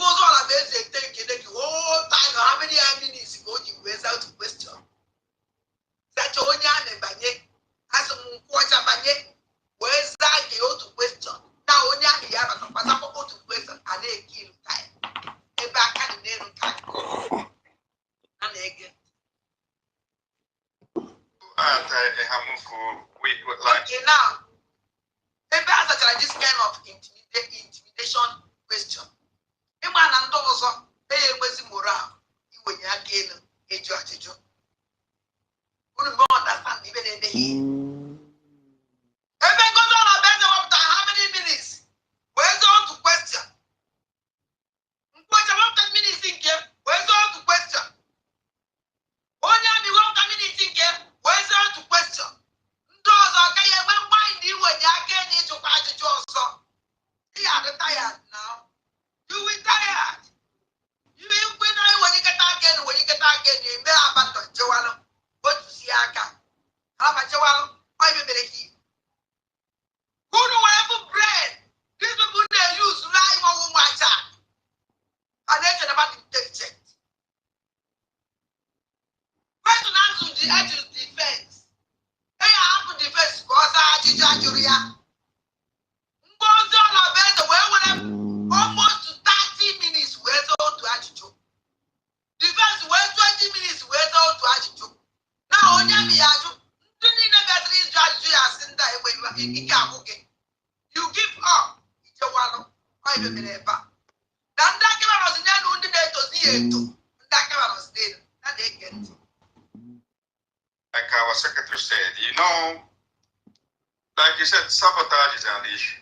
Most all of them they take it the whole time. How many minutes go you raise out question? That only an banye as a quarter banye. Where's that you to question? Now only I have a passport to question and they kill time. Back and then and again. At a Hamuku like. Okay, now, maybe as this kind of intimidation question. Imana ndo ọzọ enwezi moral iwenye aka elu eju ajụjụ. Unu mbe understand ibe na-eme ihe. Ebe ngozi ọla beze wapụta how many minutes? Where's all to question? Mkwecha wapụta minutes nke where's all to question? Onye amị wapụta minutes nke where's all to question? Ndị ọzọ agaghị enwe mind iwenye aka elu ịjụkwa ajụjụ ọzọ. You are tired now. You will tired. You when you get again, you may abandon Joanna. What to see Aka? How about Joanna? I will be here. Who know whatever bread? These people they use live on my time. And then about the defense. Question answer the actual defense. Hey, I have to defense because I did Jajuria. Almost 30 minutes where's all to Ajijo. The first 20 minutes where's all to Ajijo. Now on Yami Ajo, you give up. It's a one. I don't know. Then that camera was there on the day to see it. That camera was there. And they get it. Like our secretary said, you know, like you said, sabotage is an issue.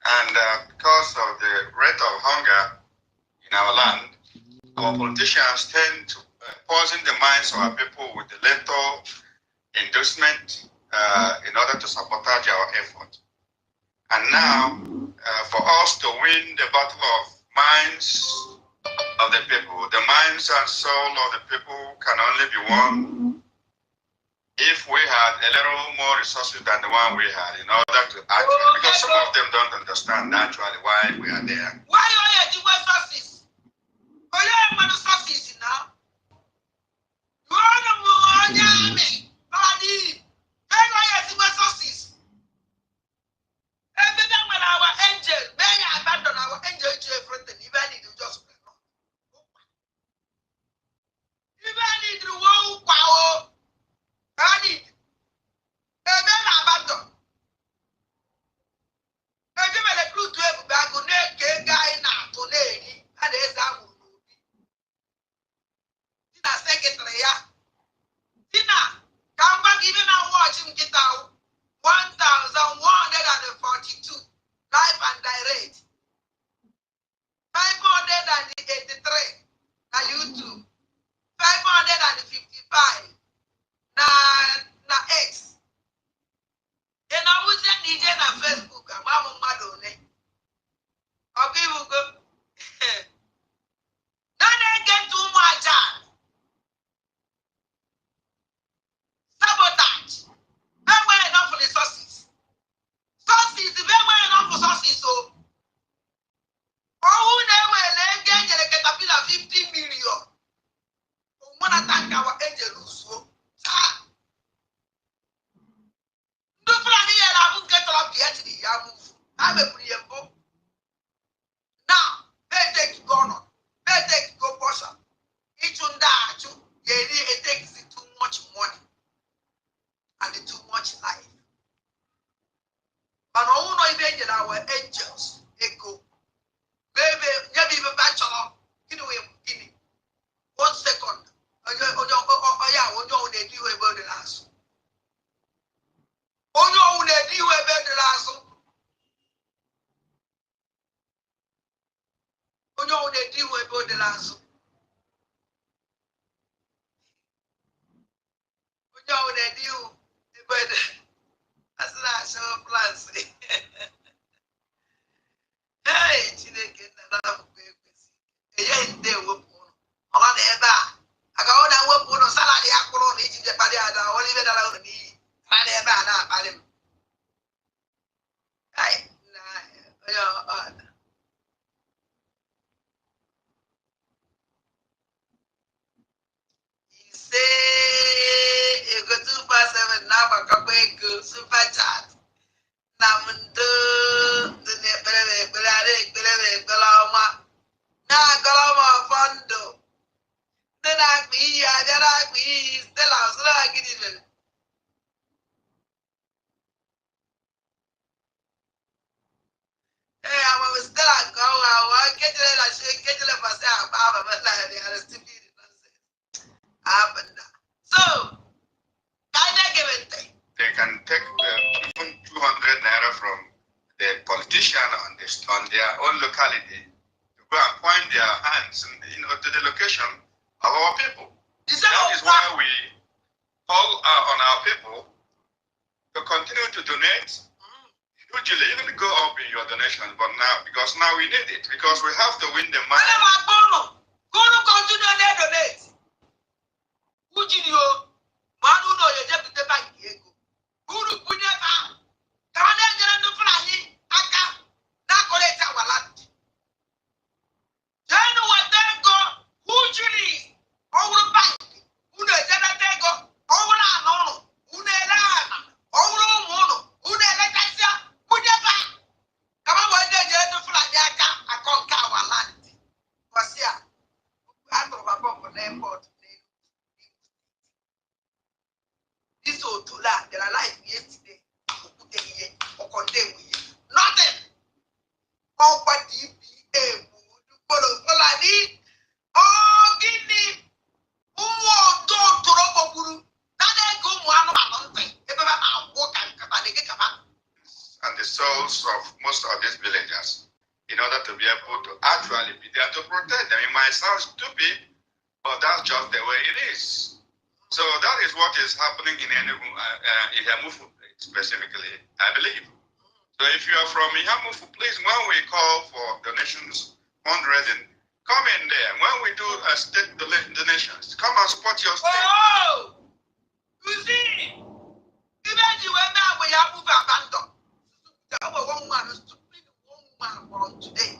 And because of the rate of hunger in our land, our politicians tend to poison the minds of our people with the lethal endorsement in order to sabotage our effort. And now, for us to win the battle of minds of the people, the minds and soul of the people can only be won if we had a little more resources than the one we had in order to actually, because some of them don't understand actually why we are there. Why are you doing resources? Why are you resources now? You are the more army, body. Why are you doing resources? Every time when our angel, may I abandon our angel to everything, even if you just even if you won't power. Ani, ebe na abandon. Ebe me le crew to ebu bago ne ke guy na to ne ni, ade eza mu n'obi. Tina secretary ya. Tina, kamba give na watch nkita 1142 live and direct. 583 na YouTube. 555. Na X. And I was at DJ na Facebook. I'm on Madone. Okay, we'll go. Now they get too much. Sabotage. Very well enough for the sources. Sources, very well enough for sources. So, who they will get a caterpillar 50 million. One attack our angel. I'm a preamble. Now, they take Ghana, they take go Russia. Each one that it takes too much money and too much life. But I won't know even our angels. Echo. Baby, maybe a bachelor. You know, 1 second. Oh, yeah, we know they do about the last. Oh, no, they do about the last. Oh, no, they do about the last. Oh, no, they do about the that's not so plus. Hey, Chineke, another baby. Hey, they will put on the bar. I go down with put on salad, apple on each the body. I don't leave it alone. I never had him. Hey, nah, he say, you go 247 now, but go super chat. Namundo. So, they can take even 200 naira from the politician on their own locality to go and point their hands to the location of our people. That is why we call on our people to continue to donate. Usually, even go up in your donation, but now, because now we need it, because we have to win the money. And the souls of most of these villagers, in order to be able to actually be there to protect them. It might sound stupid, but that's just the way it is. So that is what is happening in Ihamufu specifically, I believe. So if you are from Ihamufu, please, when we call for donations, fundraising, come in there. When we do state donations, come and support your state. Oh! You see? Even you went down with Ihamufu abandoned. One man is stupid, one man from today.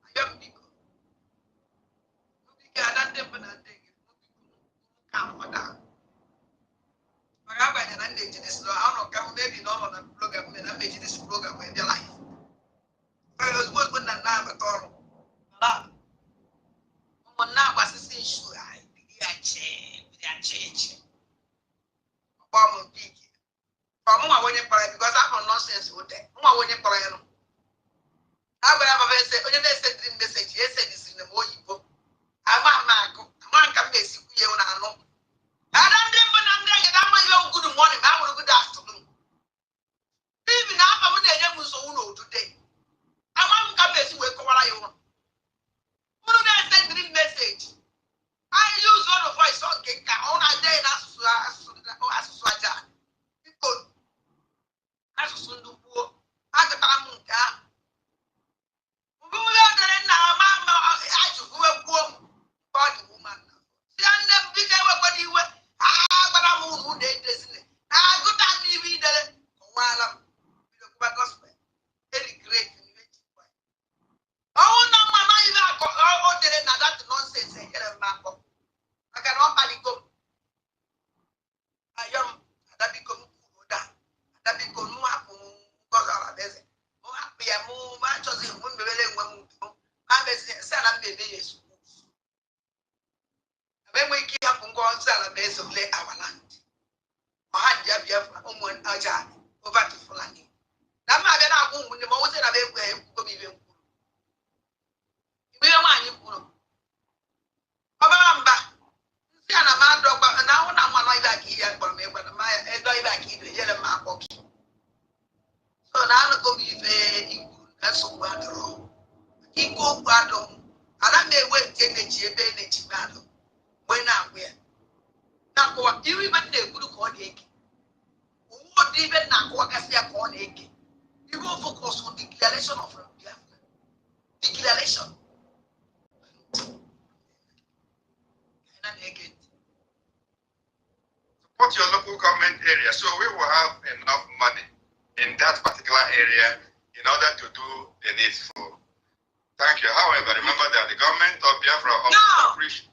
I am because we cannot definitely come for that. But I'm going to end this. I don't know, maybe not on a program, and I made this program in their life. But it was working on now at all. Now was the same shoe. I change. Bomb big. From whom I went in because I have nonsense with that. Whom I went in I will have a say, only they said in message, yes, it's in the more you book. I'm a man can be sick. You know. I don't even understand. I'm my good morning. I will good afternoon. Even now, I'm going to so today. I'm going to come with Koala. Who do they send me message? I use one of my son on a day as people as a son of war. I got a munka. Who are there now, Mamma? I should go home. Body woman. See, I never became what you were. But I'm who they did. I got to leave it while I'm gospel. Very great. Oh, no, Mamma, you are all there and that nonsense. I cannot go. I am that become that become more happy because of this. More happy, I'm more much as if when I'm a son of the schools. When we keep up on God's base of lay our land. Biafra, Oja, over to Fulani. Now, my God, when the most of the we want you. Obamba. See, I'm a dog, and now I'm one like here for me, but my like here, yellow map. So now I'm going to be that's so wonderful. He go battle, and I may wait in the GBN battle. When I'm here. Now, what you even they would call it? What even now, what I say upon it? You will focus on declaration of Biafra. Declaration. Support your local government area, so we will have enough money in that particular area in order to do the needful. Thank you. However, remember that the government of Biafra also appreciates.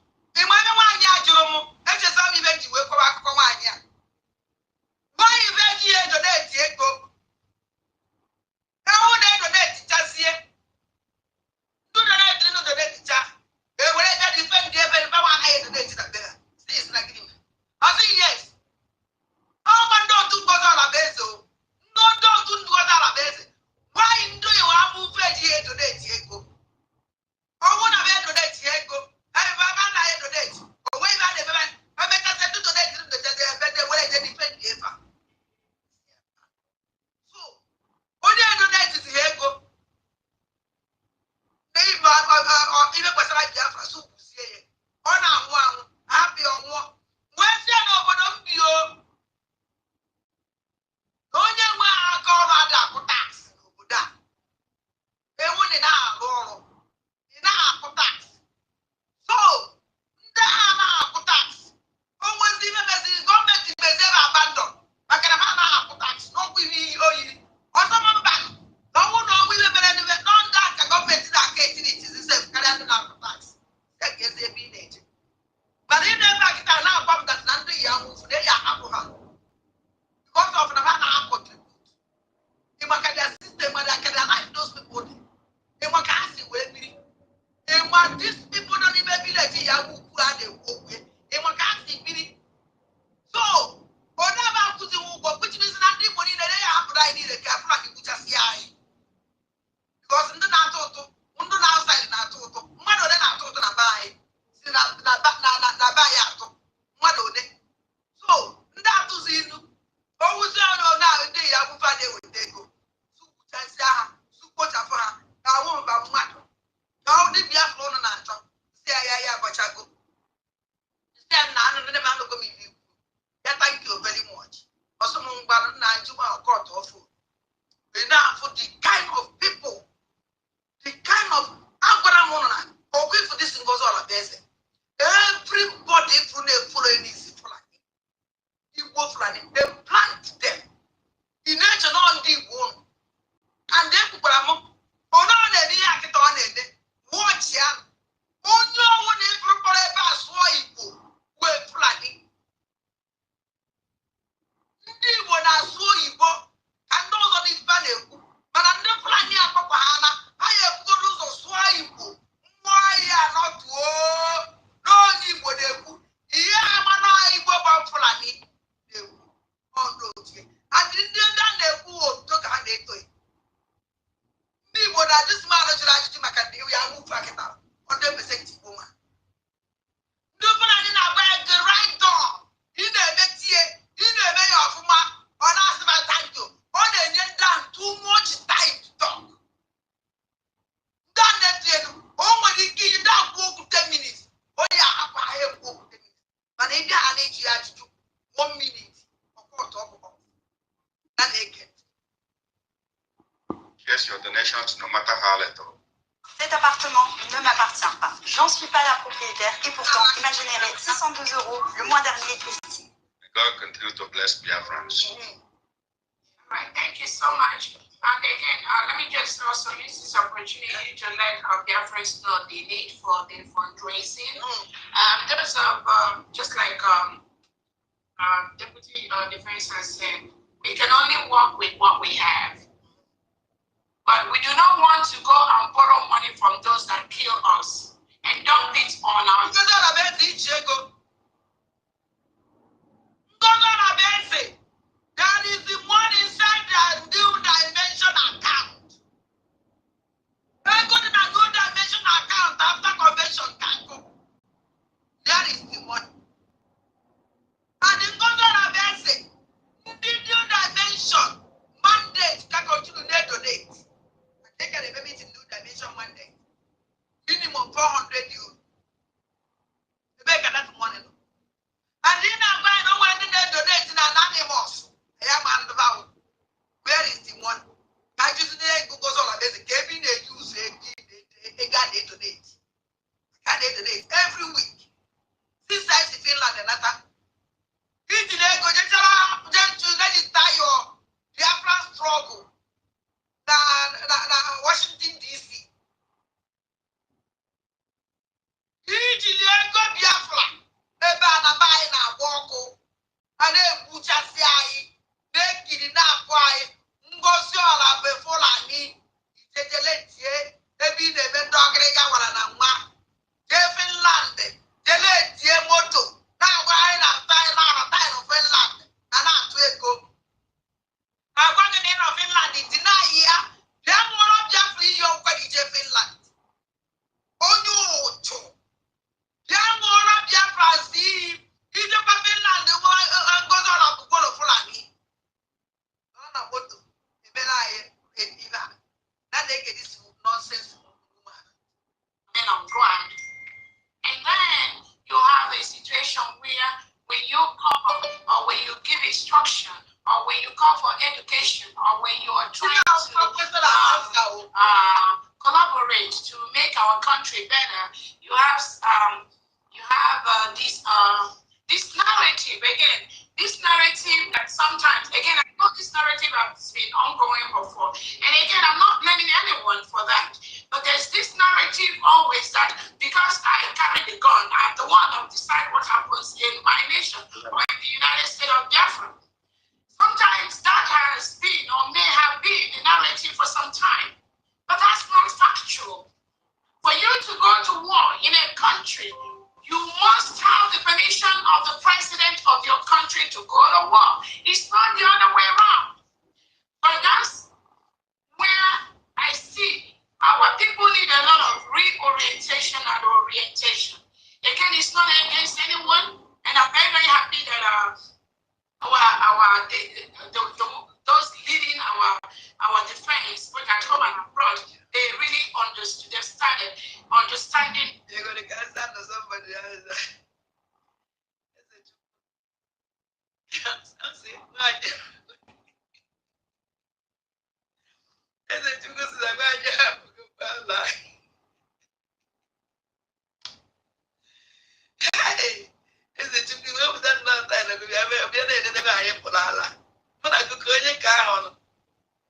Yes. Oh, man, don't do what I anyị niile ka Fulani gbuchasịa anyị. Because ndị na-atụ ụtụ, ndị na-outside na-atụ ụtụ, mmadụ ole na-atụ ụtụ na be anyị, si na be anyị atụ, mmadụ ole. So, ndị atụzi ilu, owuzi ọrụ na ndị ya akwụkwọ na-eweta ego, sụkpuchasịa ha, sụkpochapụ ha, ka awụba mmadụ, ka ọ dị Biafra ụnụ na-achọ, si ya agbachago. Si ya na anụ ndị anụgo m iwu. Yeah, thank you very much. Also, enough for the kind of people, the kind of for this NGOZI. Everybody following is Fulani. They plant them. In nature, on the one. And then people are watch ya. Only one Fulani. Ndị Igbo na-asụ oyibo ka ndị ọzọ dị mba na-ekwu, mana ndị Fulani akpọkwa ha na ha ya ebugoro ụzọ sụọ Igbo mmụọ ya anọtuo n'onye Igbo na-ekwu ihe ama na Igbo bụ Fulani na-ekwu ọdụ otie adị ndị a na-ekwu otuto ka ha na-eto ndị Igbo na-ajụzi m jụrụ ajụjụ maka ndị ya nwụfu akịta ọdụ emesenti Igbo ma ndị Fulani na-agba ya the right door ị na-emetie ị na-eme ya ọfụma ọ na-asịba thank you ọ na-enye ndị ahụ too much time to talk ndị a na-etu elu o nwere ike iji ndị akwụ okwu 10 minutes onye ahapụ ha ekwu okwu 10 minutes mana ndị ha na-eji ya ajụjụ 1 minute ọkọtọ ọkụkọ na na-ege. Yes, your donations, no matter how little. Cet appartement ne m'appartient pas. J'en suis pas la propriétaire et pourtant, il m'a généré 612 € le mois dernier ici. God continue to bless Biafrans. All right, thank you so much. And again, let me just also use this opportunity to let Biafrans know the need for the fundraising. There's just like Deputy Defense has said, we can only work with what we have. But we do not want to go and borrow money from those that kill us and dump it on our. That is the one inside the new dimension account. They go to the new dimension account after convention can go. That is the one. And the new dimension mandate can continue to donate. I think I remember it in new dimension mandate. Minimum 400 euros. You make that money. And then I'm going to when they donate in anonymous. I am on the vow. Where is the one? I just need to go on a basic. Every day use a donate. Can they donate every week? Since I see Finland and that. If you go just register your Biafra struggle. Washington DC. If you go Biafra. Ebe a na baị na-agba ọkụ a na-egbuchasị anyị na-ekidinapụ anyị ngozi ọla be Fulani ijejele tie ebe ị na-eme ndị ọgịrịga gwara na nwa jee Finland jele tie moto na-agwa anyị na taịlụ Finland na-atụ ego agwa gị na ịnọ Finland dị na-ayị ya bịa nwụrọ Biafra iyi ọkwa gị jee Finland onye ụtụ bịa nwụrọ Biafra si ijekwa Finland ngozi ọla bụgbolo Fulani ọ na moto emela anyị ibe a na na-ege this nonsense and on ground. And then you have a situation where when you call or when you give instruction or when you call for education or when you are trying to collaborate to make our country better, you have this narrative again. This narrative that sometimes, again, I know this narrative has been ongoing before. And again, I'm not blaming anyone for that. But there's this narrative always that because I carry the gun, I'm the one that decide what happens in my nation or in the United States of Biafra. Sometimes that has been or may have been the narrative for some time. But that's not factual. For you to go to war in a country, you must have the permission of the president of your country to go to war. It's not the other way around. For that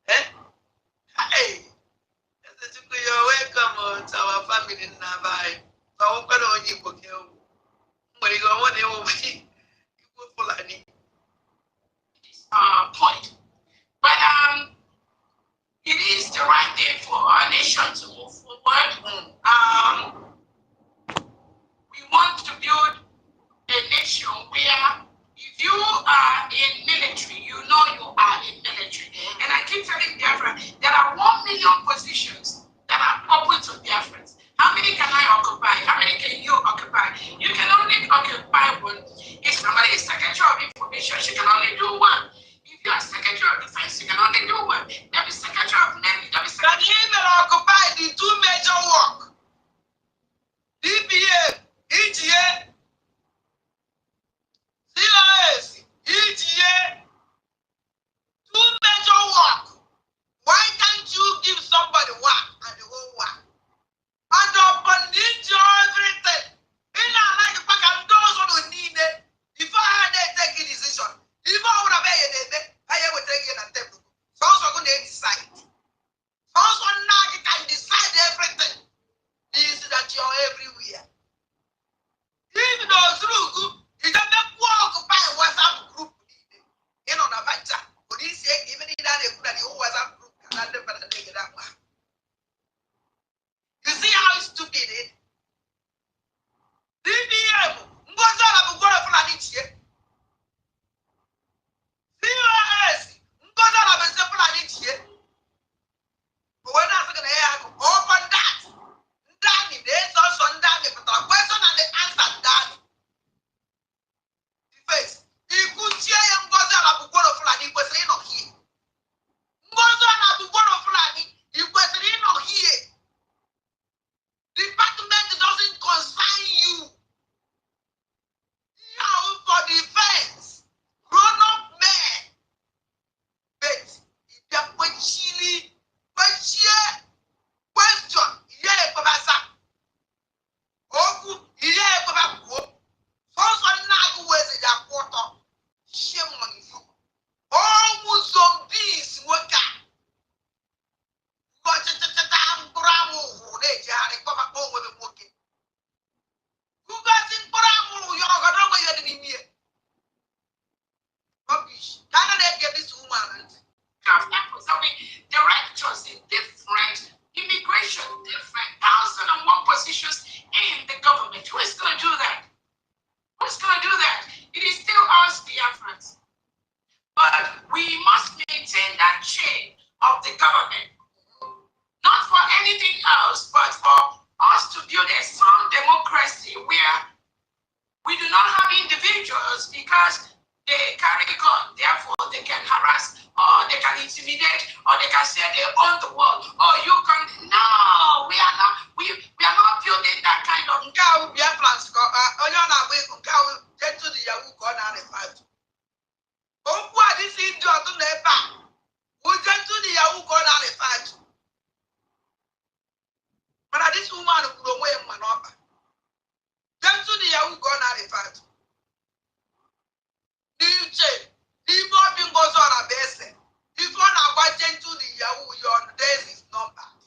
Eh? Hey, you're welcome to our family in Nabai. So I'm going to you book you. When you go on, you will be point. But it is the right thing for our nation to move forward. We want to build a nation where if you are in military, you know you are in military. And I keep telling Biafra, there are 1 million positions that are open to Biafrans. How many can I occupy? How many can you occupy? You can only occupy one. If somebody is Secretary of Information, she can only do one. If you are Secretary of Defense, you can only do one. There is Secretary of Navy, there is Secretary. Can you occupy the two major work? DBA, EGA, CIS, EGA, two major work. Why can't you give somebody one and the whole one? And upon need everything. In a like a pack and those who need it. Before I take a decision, if I would have made it, I would take it and take it. So also going to decide. Also now you can decide everything. Is that you're everywhere. If those through, it's a big walk by WhatsApp group. In on a bacha. But he said, even in that WhatsApp group, and I never take it up. You see how stupid it is? BBM, Ngozala Bugora Flanichie. COS, Ngozala Flanichie. But when I'm going to open that, Danny, there's also Danny, but the question and the answer, Danny. The face. He could share Ngozala Bugora Flani, was in or here. Ngozala Bugora Flani, he was in or here. Department doesn't concern you. Now for defense, grown up men. But if you are chilly, question, yeah, Babasa. Oku, yeah, Babaku. Also, now who is a quarter? Shame on you. All zombies, what got? But Bravo, they are a Baba over the working. Who got in Bravo? You're not going to be here. Rubbish. Canada get this woman. So we directors in different immigration, different 1,001 positions in the government. Who is going to do that? Who's going to do that? It is still us, Biafrans. But we must maintain that chain of the government. Not for anything else, but for us to build a strong democracy where we do not have individuals because they carry a gun, therefore they can harass, or they can intimidate, or they can say they own the world, or you can. No, we are not building that kind of. Biafrans, get to the Yahoo corner and fight. Oh, what is it to the neighbor? We get to the Yahoo corner and fight. But this woman who go away, man, get to the Yahoo corner and fight. People being goes on a basis. If one are watching to the Yahoo, your days is numbered.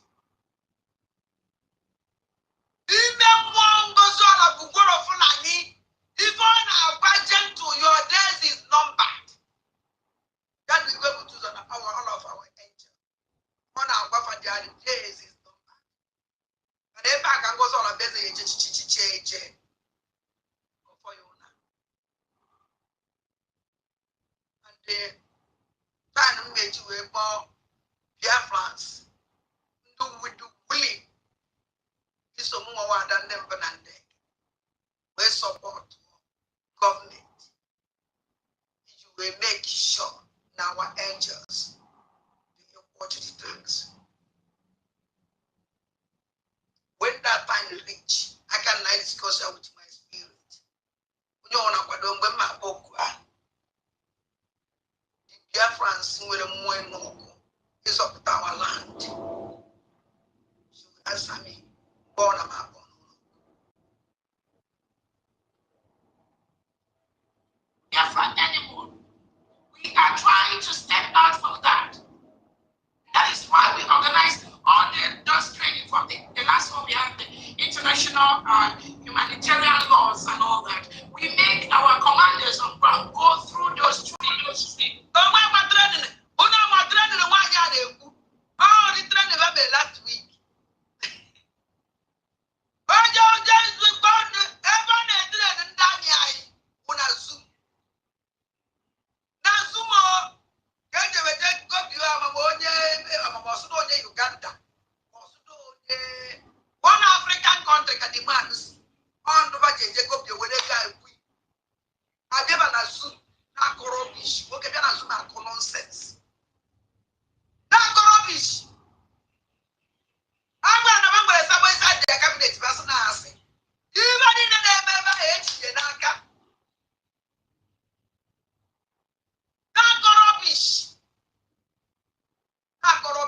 Even one goes on a Bugoro Fulani. If one are watching to your days is numbered. That we go to all of our angels. One are watching their days is numbered. And if I can go on a basis, for you now. And the time made you a more Biafrans. Do with the willing. This is more than them, but we support government. You will make sure now our angels do watch the things. When that time reach, I can like discuss with my spirit. You want to go when my book, the Biafrans will more is up to our land. So answer me, born am I born? Biafra anymore. We are trying to step out from that.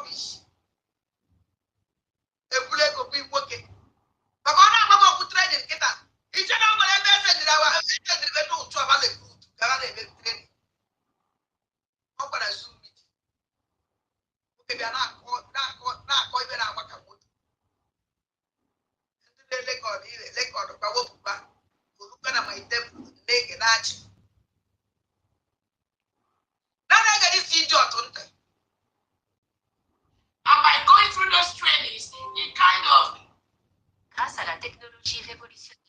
rubbish. A bullet of people working. But when I'm about to train it, get up. It's not what I said that I was to have a good training. How can I zoom it? Okay, we are not even a worker. The record of our back. Look at my devil, naked arch. Now I get this idiot on time. And by going through those trainings, it kind of, grâce à la technologie révolutionnaire,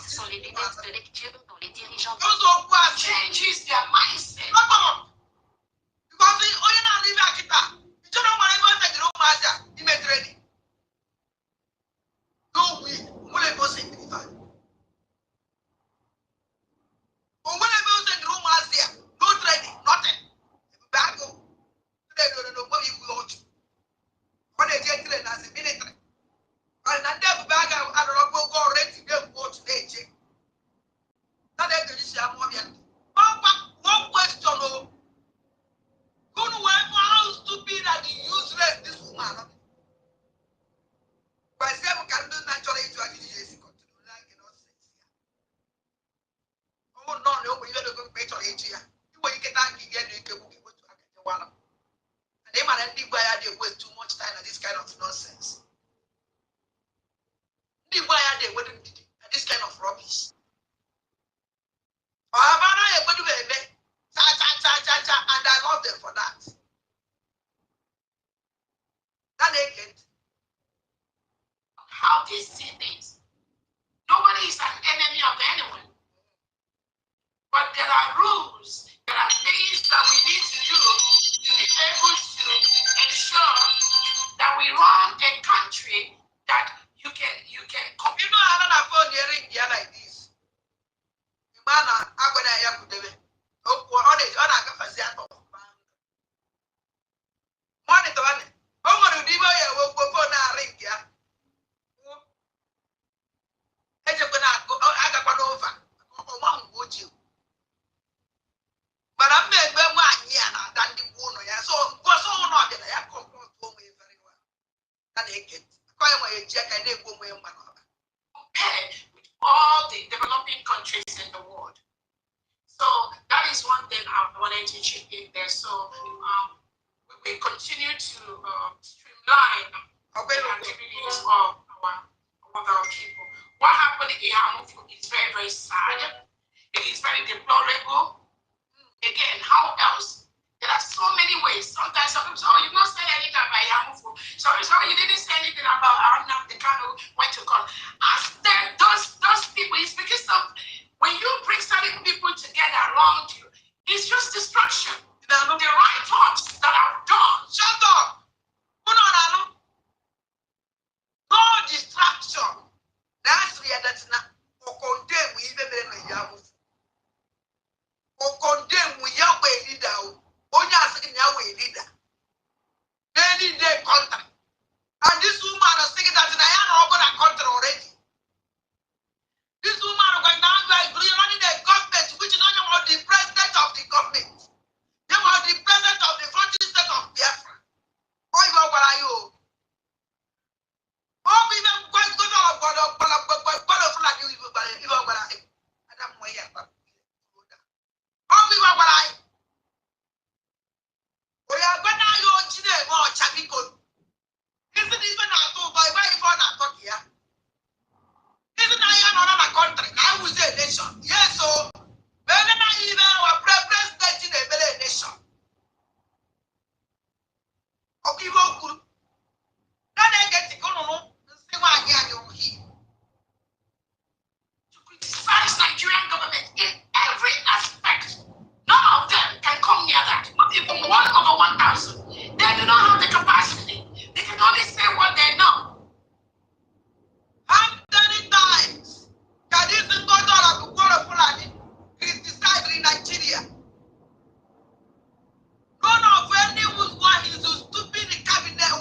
sont les lunettes de lecture dont les dirigeants changes their mindset. Because only now leave Akita. You don't know what I want to do, you may training. No, we will go simplify. But when I go to the room as there, no training, nothing. Back home. They don't know what you will do. When they get trained as a military. And I never back out, I don't know, go ready to go today. Now they can see I'm more than one question. Who know how stupid and useless this woman? But some can do naturally to actually continue like nonsense. Oh no, we don't go better age here. You will get that again, you can go to Akatawala. And they might think why they waste too much time on this kind of nonsense. Why are they waiting this kind of rubbish? And I love them for that. That they get how they see things. Nobody is an enemy of anyone. But there are rules, there are things that we need to do to be able to ensure that we run a country that you can. You know, I don't have phone hearing here like this. Man, I'm going to have to do it. Oh, on it, on a capacity. Monitor it. Oh, what do you do? I will go for a ring here. I just going to go. I got one over. One would you? But I'm not going to than the wound. So, what's all not that I have come to me very well. And they get quite my check and they go away. Compared with all the developing countries in the world. So that is one thing I wanted to chip in there. So we continue to streamline the activities of our people. What happened in Yamufu is very, very sad. It is very deplorable. Again, how else? There are so many ways. Sometimes some people say, oh, you've not said anything about Yamufu. Sorry, you didn't say anything about ANNANG, the Kano went to court. As those people, it's because of when you bring certain people together around you, it's just destruction. The write-ups that are done. Shut up! No distraction. That's real. That's not. Or condemn we even in Yamufu. Or condemn we Yahweh leader. Only asking Yahweh leader. They need their country. And this woman is thinking that I am over a country already. This woman is now running the government, which is not the president of the government. They are the president of the 40th state of Biafra. Oh, you know what are you? Oh, we even go to yes, so our president in a nation. Okay, well, then I get to go on. To criticize Nigerian government in every aspect. None of them can come near that. Not even 1/1000. They do not have the capacity. They can only say what they know. How many times can this Fulani criticize in Nigeria? None of anyone is so stupid in cabinet.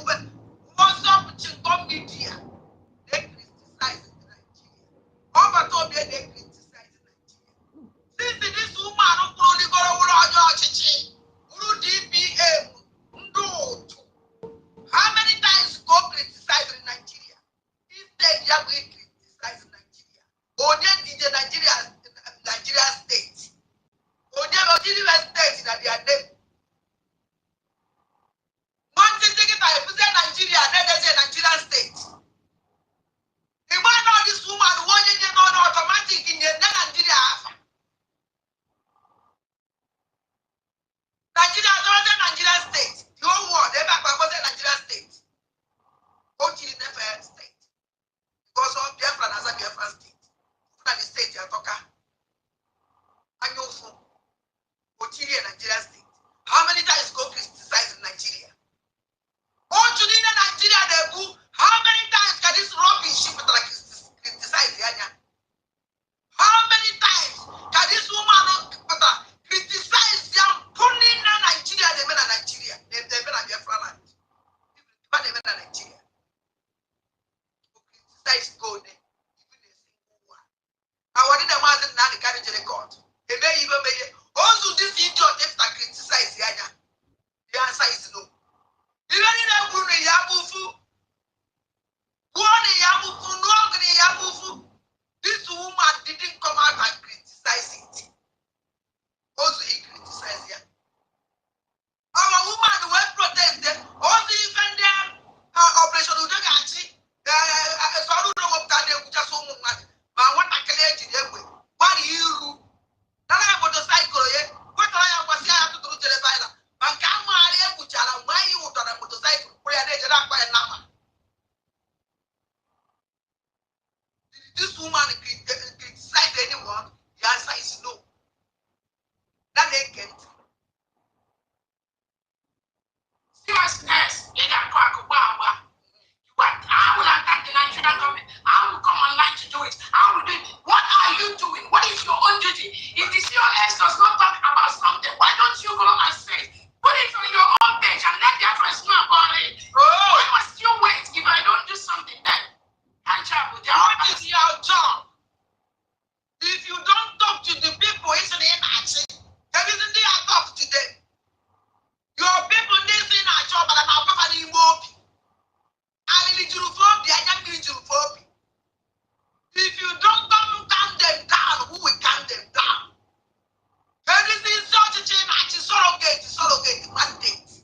mandate.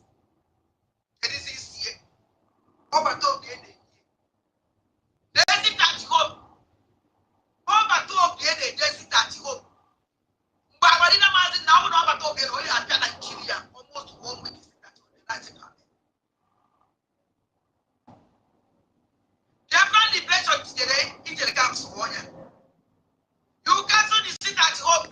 It is easy. Over to again. There's it at home. Over to again, there's it at home. But I didn't imagine now over to again, we are Nigeria almost 1 week. That's it. Definitely based on today, if you come to one. You cancel the seat at home.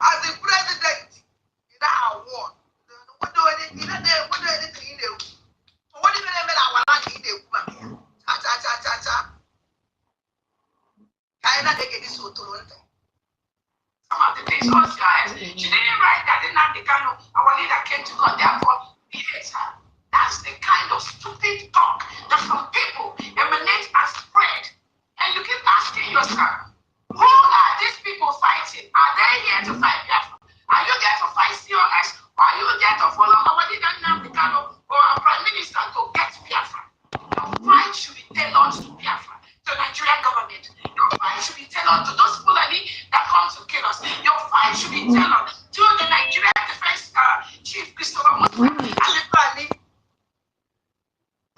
As the president, now what? What do anything? What do anything in there? What do you mean? I want to eat it. Cha. Kaina they get this so Toronto. Some of the things also she didn't write that in Africano. Our leader came to God. Therefore, yes, that's the kind of stupid talk that from people emanate and spread. And you keep asking yourself, who are these people fighting? Are they here to fight Biafra? Are you there to fight COS? Or are you there to follow our leader Africano or our prime minister to get Biafra? Your fight should be tailored to Biafra, to the Nigerian government. Your fight should be tailored to those Fulani that come to kill us. Your fight should be tailored to the Nigerian Defense Chief Christopher Muslim and the Fulani.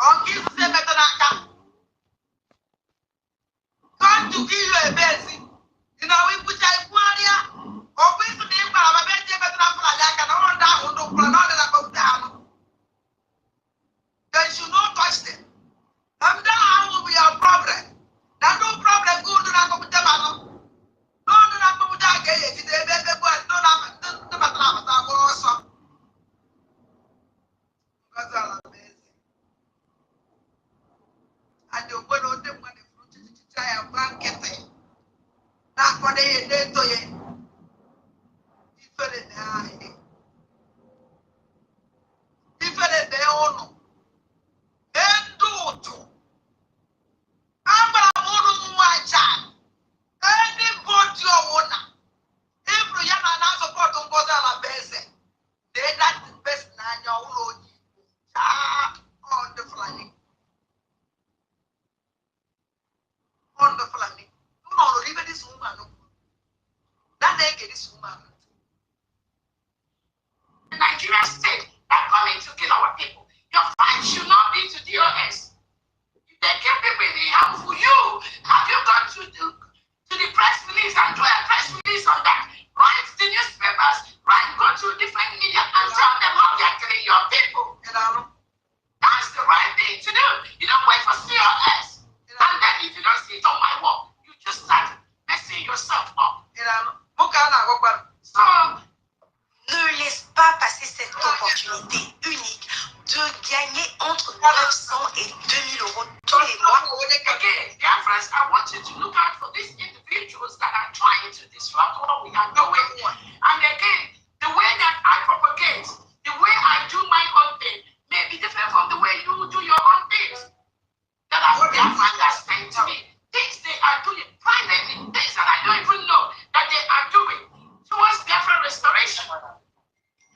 On give them a come to give you a basic. You know, we put a warrior or we put a they should not touch them. And that will be our problem. Now, no problem. Go to the computer. No, if they baby boy, no, the matter also. Because I'm amazing. And the one of them when the fruit is try and blanket. Not what they did to you. Different they own. Anybody owner, if you are not support on base, they that the best nanya on the flying. On the flying. No, even this woman. That they get this woman. The Nigerian state are coming to kill our people. Your fight should not be to DOS. If they kill people in the harmful you, have you gone to the press release and do a press release on that? Write the newspapers, go to different media and tell them how they are killing your people. You know? That's the right thing to do. You don't wait for COS. And then if you don't see it on my work, you just start messing yourself up. You know? So, ne laisse pas passer cette opportunité unique de gagner entre 900 et 2000 euros tous les mois. Again, Biafrans, I want you to look out for these individuals that are trying to disrupt what we are doing. And again, the way that I propagate, the way I do my own thing, may be different from the way you do your own things. That are Biafrans that sent to me. Things they are doing privately, things that I don't even know that they are doing towards Biafra restoration.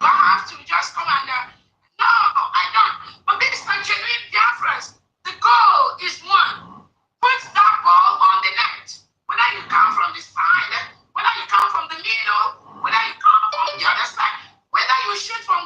Do I have to just come and no, I don't. But these are genuine Biafrans. The goal is one. Put that ball on the net. Whether you come from the side, whether you come from the middle, whether you come from the other side, whether you shoot from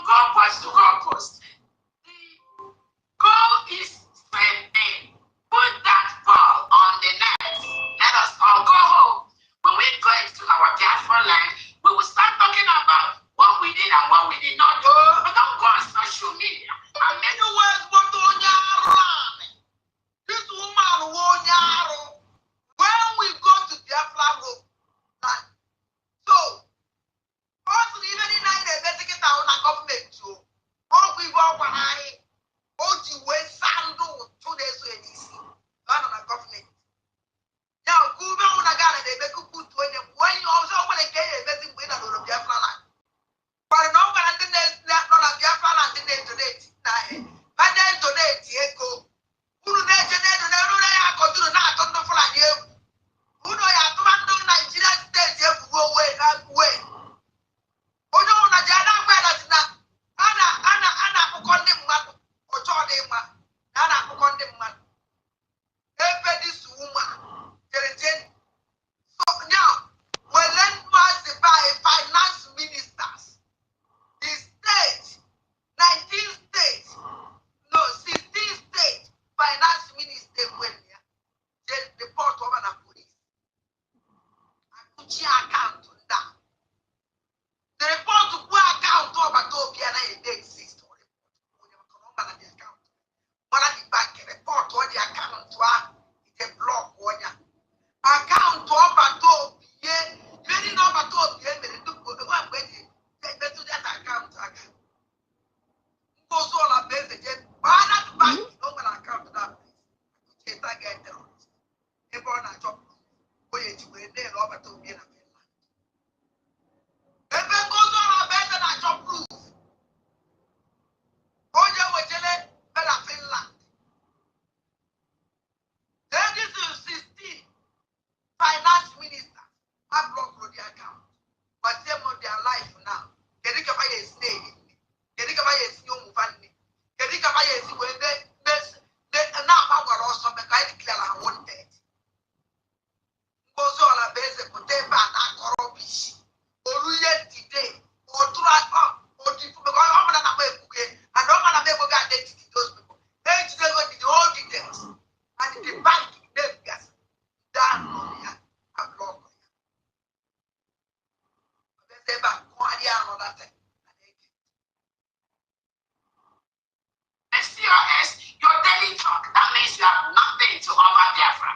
BCOS, your daily talk, that means you have nothing to offer Biafra.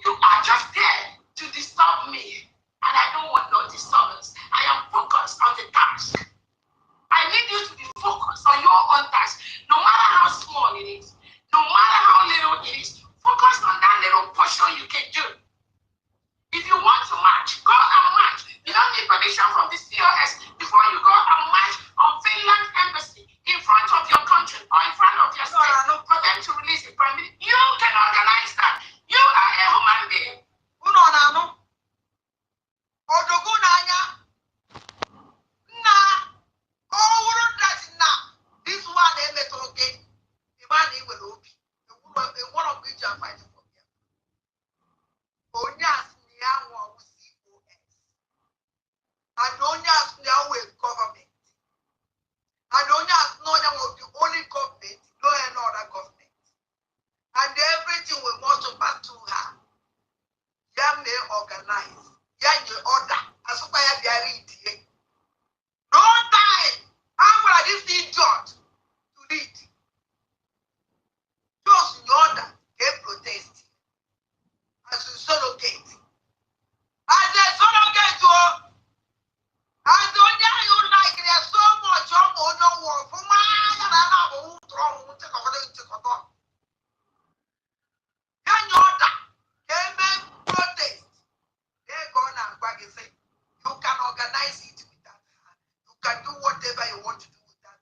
You are just there to disturb me, and I don't want no disturbance. I am focused on the task. I need you to be focused on your own task, no matter how small it is, no matter how little it is. Focus on that little portion you can do. If you want to march, go and march. You don't need permission from the COS before you go and march on Finland's embassy in front of your country or in front of your state for them to release a prime minister. You can organize that. You are a human being. This one they met okay. The man he will be one of which are fighting for them. Onyas Nyawo COS. And Onyas Nyawo government. And Onyas Nyawo the only government, no other government. And everything we must pass through her. Yam may organize. Yam may order. As far as they are reading. No time. I'm going to this idiot to read. Just in order, they protest. As you surrogate. As they surrogate, as the only you like, there's so much of no war for my and I won't throw to go. Then you order, they may protest. They're going to back and say, you can organize it with that. You can do whatever you want to do with that.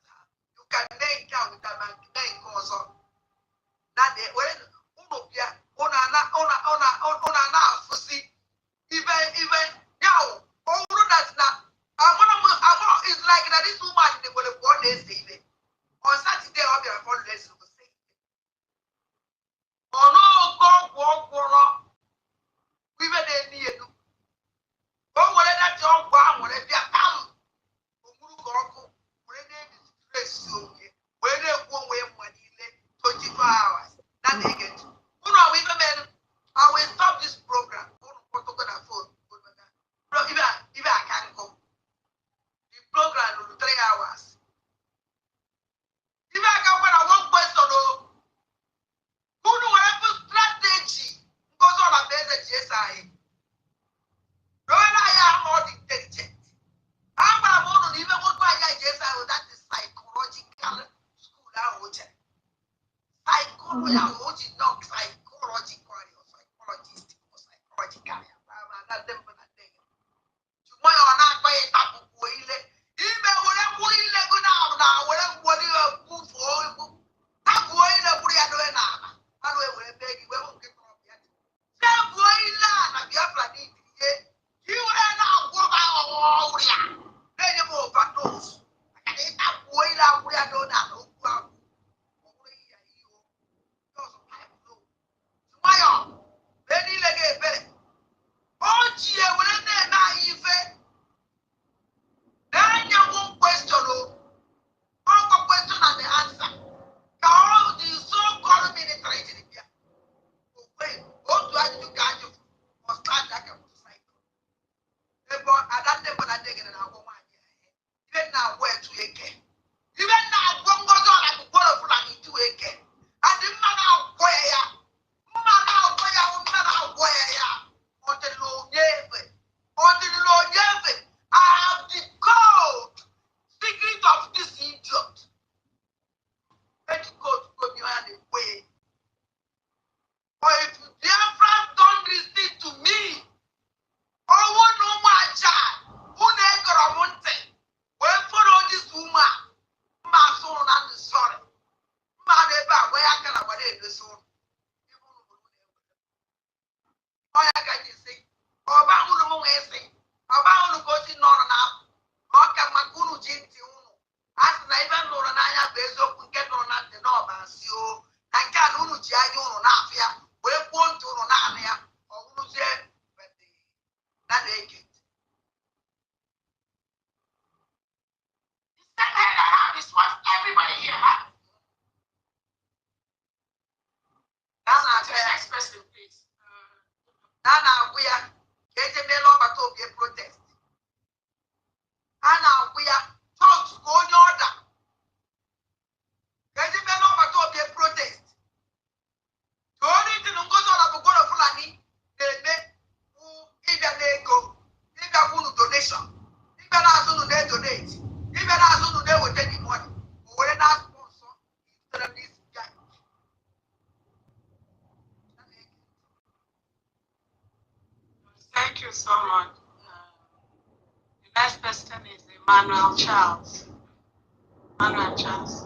You can make it with that man, make it. Now they when even now all that now it's like that this woman they will have 1 day stay on Saturday I'll be a 4 days to say oh no go we were there near you oh whatever that job whatever they are come go when they disgrace you when they go away money 24 hours. That they get. Who know we even I will stop this program. If I can come. The program will 3 hours. If I can when I want question who know whatever strategy goes on a basic GSI. No I am not intelligent. I'm going to even what my GSI that is psychological school out. Psychology, not psychological or psychologist or psychological. Tomorrow, not by a tap of whale. Even when I'm whale, go now, what do you have food for? Tap whale, what are you doing now? I will beg you, we won't get from yet. Tap whale, and Biafra need you and I walk out. Then you move back those. And they tap whale, we are doing that. Benny Legate, oh, gee, when they're naive, then you won't question, all question and the answer. All the so-called military in India. What do I do? Guide you or start like a motorcycle? I don't know what I take in an hour. Even now, where to a game. Even now, one goes on like a quarter of like into a game. And the man out where I have the code, secret of this idiot. Let it go to go behind the way. But if the Biafrans don't listen to me, or one no my child, who never want to follow this woman, my person is Emmanuel Charles. Emmanuel Charles.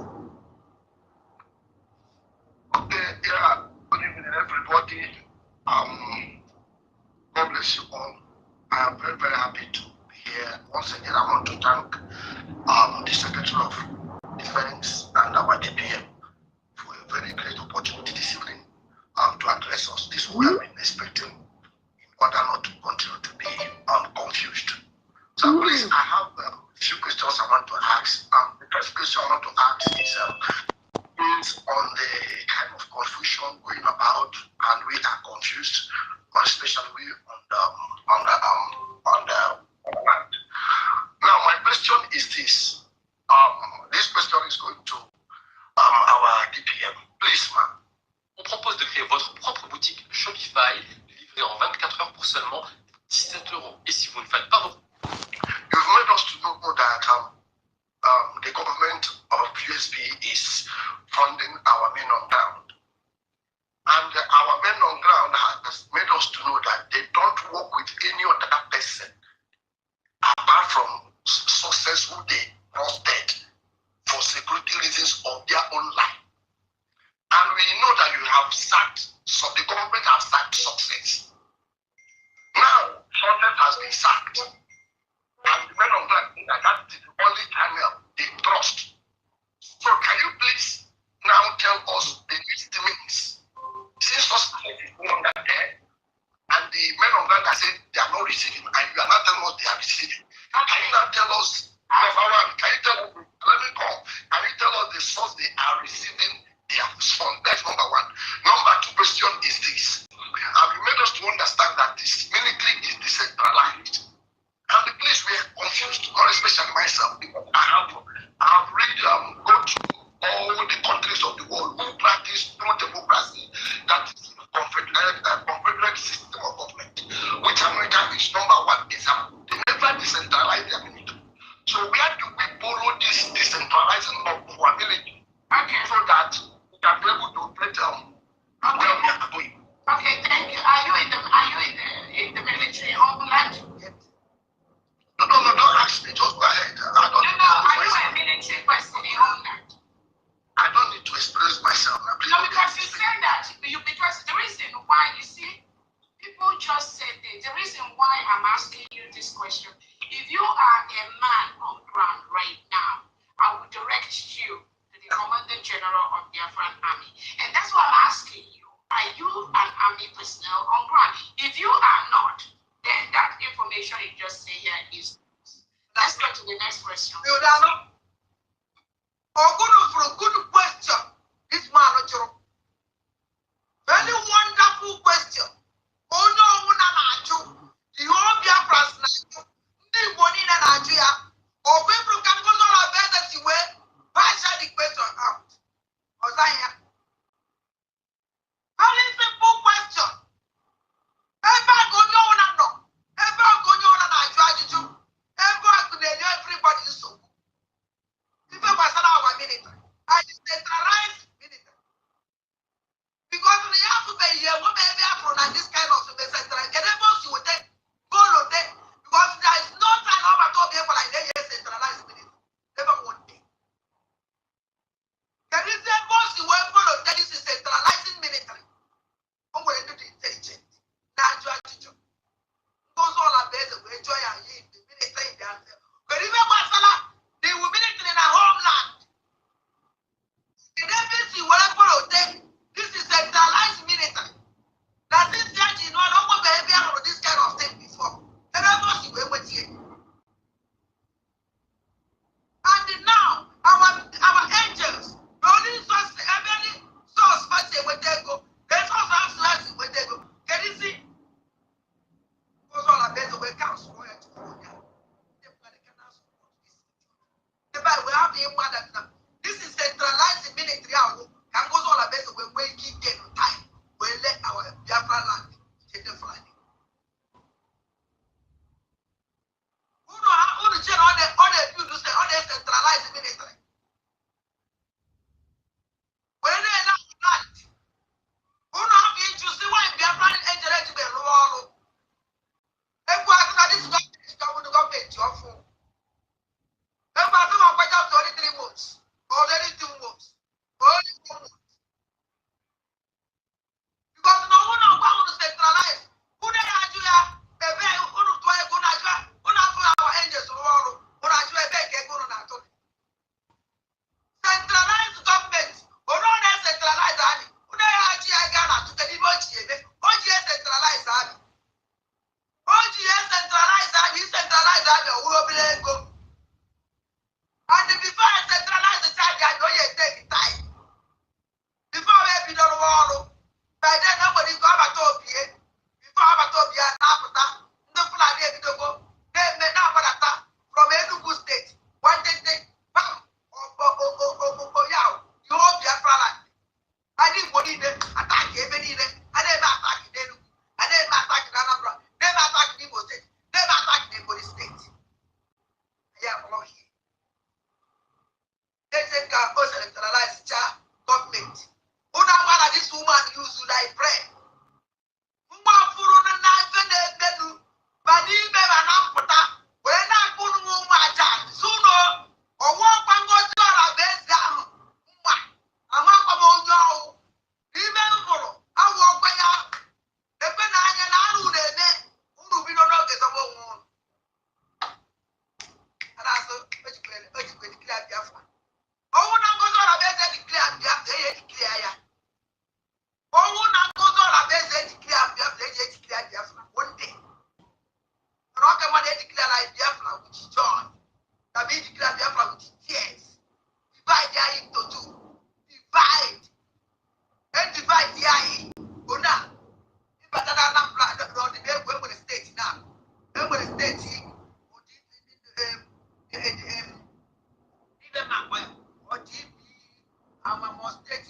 Okay, yeah. Good evening, everybody. God bless you all. I am very, very happy to be here. Once again, I want to thank the Secretary of Defense and our DPM for a very great opportunity this evening to address us. This we have been expecting in order not to continue to be confused. So please, I have a few questions I want to ask. The first question I want to ask is on the kind of confusion going about, and we are confused, especially we on the land. Now, my question is this. This question is going to our DPM. Please, ma'am. On propose de créer votre propre boutique Shopify, livrée en 24 heures pour seulement 17 €. Et si vous ne faites pas vos... You've made us to know that the government of USB is funding our men on ground. And our men on ground has made us to know that they don't work with any other person apart from success who they trusted for security reasons of their own life. And we know that you have sacked, so the government has sacked success. Now, success has been sacked. And the men on ground think that that's the only channel they trust. So can you please now tell us the means? Since success is no longer there, and the men on ground are saying they are not receiving, and you are not telling us they are receiving. How can you now tell us, can you tell us, let me call, can you tell us the source they are receiving their funds? That's number one. Number two question is this. You made us to understand that this military is decentralized. And the place we are confused, not especially myself, because I have read, go to all the countries of the world who practice no democracy, that is confederate system of government, which America is number one example. They never decentralize their military. So where do we borrow this decentralizing of our military? Okay, so that we can be able to get where we are going. Okay, thank you. Are you in the military homeland? No, don't ask me. Just go ahead. Are you a military person in homeland? I don't need to express myself now. No, because you said that. Because the reason why, you see, people just said the reason why I'm asking you this question. If you are a man on ground right now, I would direct you to the Commandant General of the Biafran Army. And that's why I'm asking you, are you an army personnel on ground? If you are not, then that information you just say here is. Let's go to the next question. Good question. This man, very wonderful question. Oh no, the whole Biafrans, the money in Nigeria, or people can go on a better way, pass the question out. Very simple question. Everybody is so. People must allow our military. I decentralized military. Because we have to be here, we may be after this kind of decentralized. Can you would take go on there? Because there is no time over to be able like they centralized military. Never one day. Can you say most you will follow that this is centralizing military? I'm going to do the intelligent. Now you are teaching. Goes all our best we enjoy our the military in there. But remember, Salah, they will military in our homeland. In every whatever this is centralized military. That is that you know no one behavior of this kind of thing before. And I know she will wait here. And now our angels, the only source every source must say where they go. There's also source where they go. Can you see? Goes all our best away counts for it. The Bible we have the one that this is centralized military. Can goes all our best away where he get time. We let our Biafra land take the flag. Who know how who the chair all the people say all the centralized military. When they allow land, who know how to see why Biafra angel to be low. This government your phone. I pray. One day. Rockman declare like Biafra with joy. That means declare Biafra with tears. Divide their into two. Divide. And divide their Ona. If I don't have on the day when the state now. When the state or DP, I'm a most state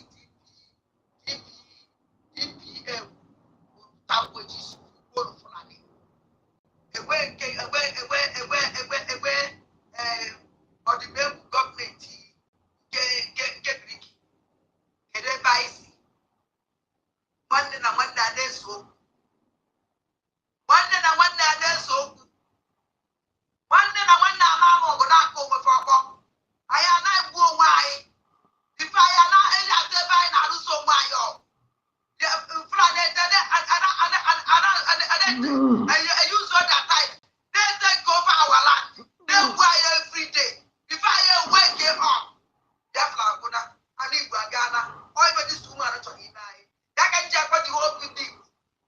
DPM, which is one for me. Away, or the main government get Ricky. Get a vice. One day, so. One day, so. One day, I'm going to go for. I am not go why. If I am not the vine, I do so why. I use all that time. They take over our land. They buy every day. If I wake up, Biafra, I need Ghana. Or even this woman to me. That can jump on the whole people.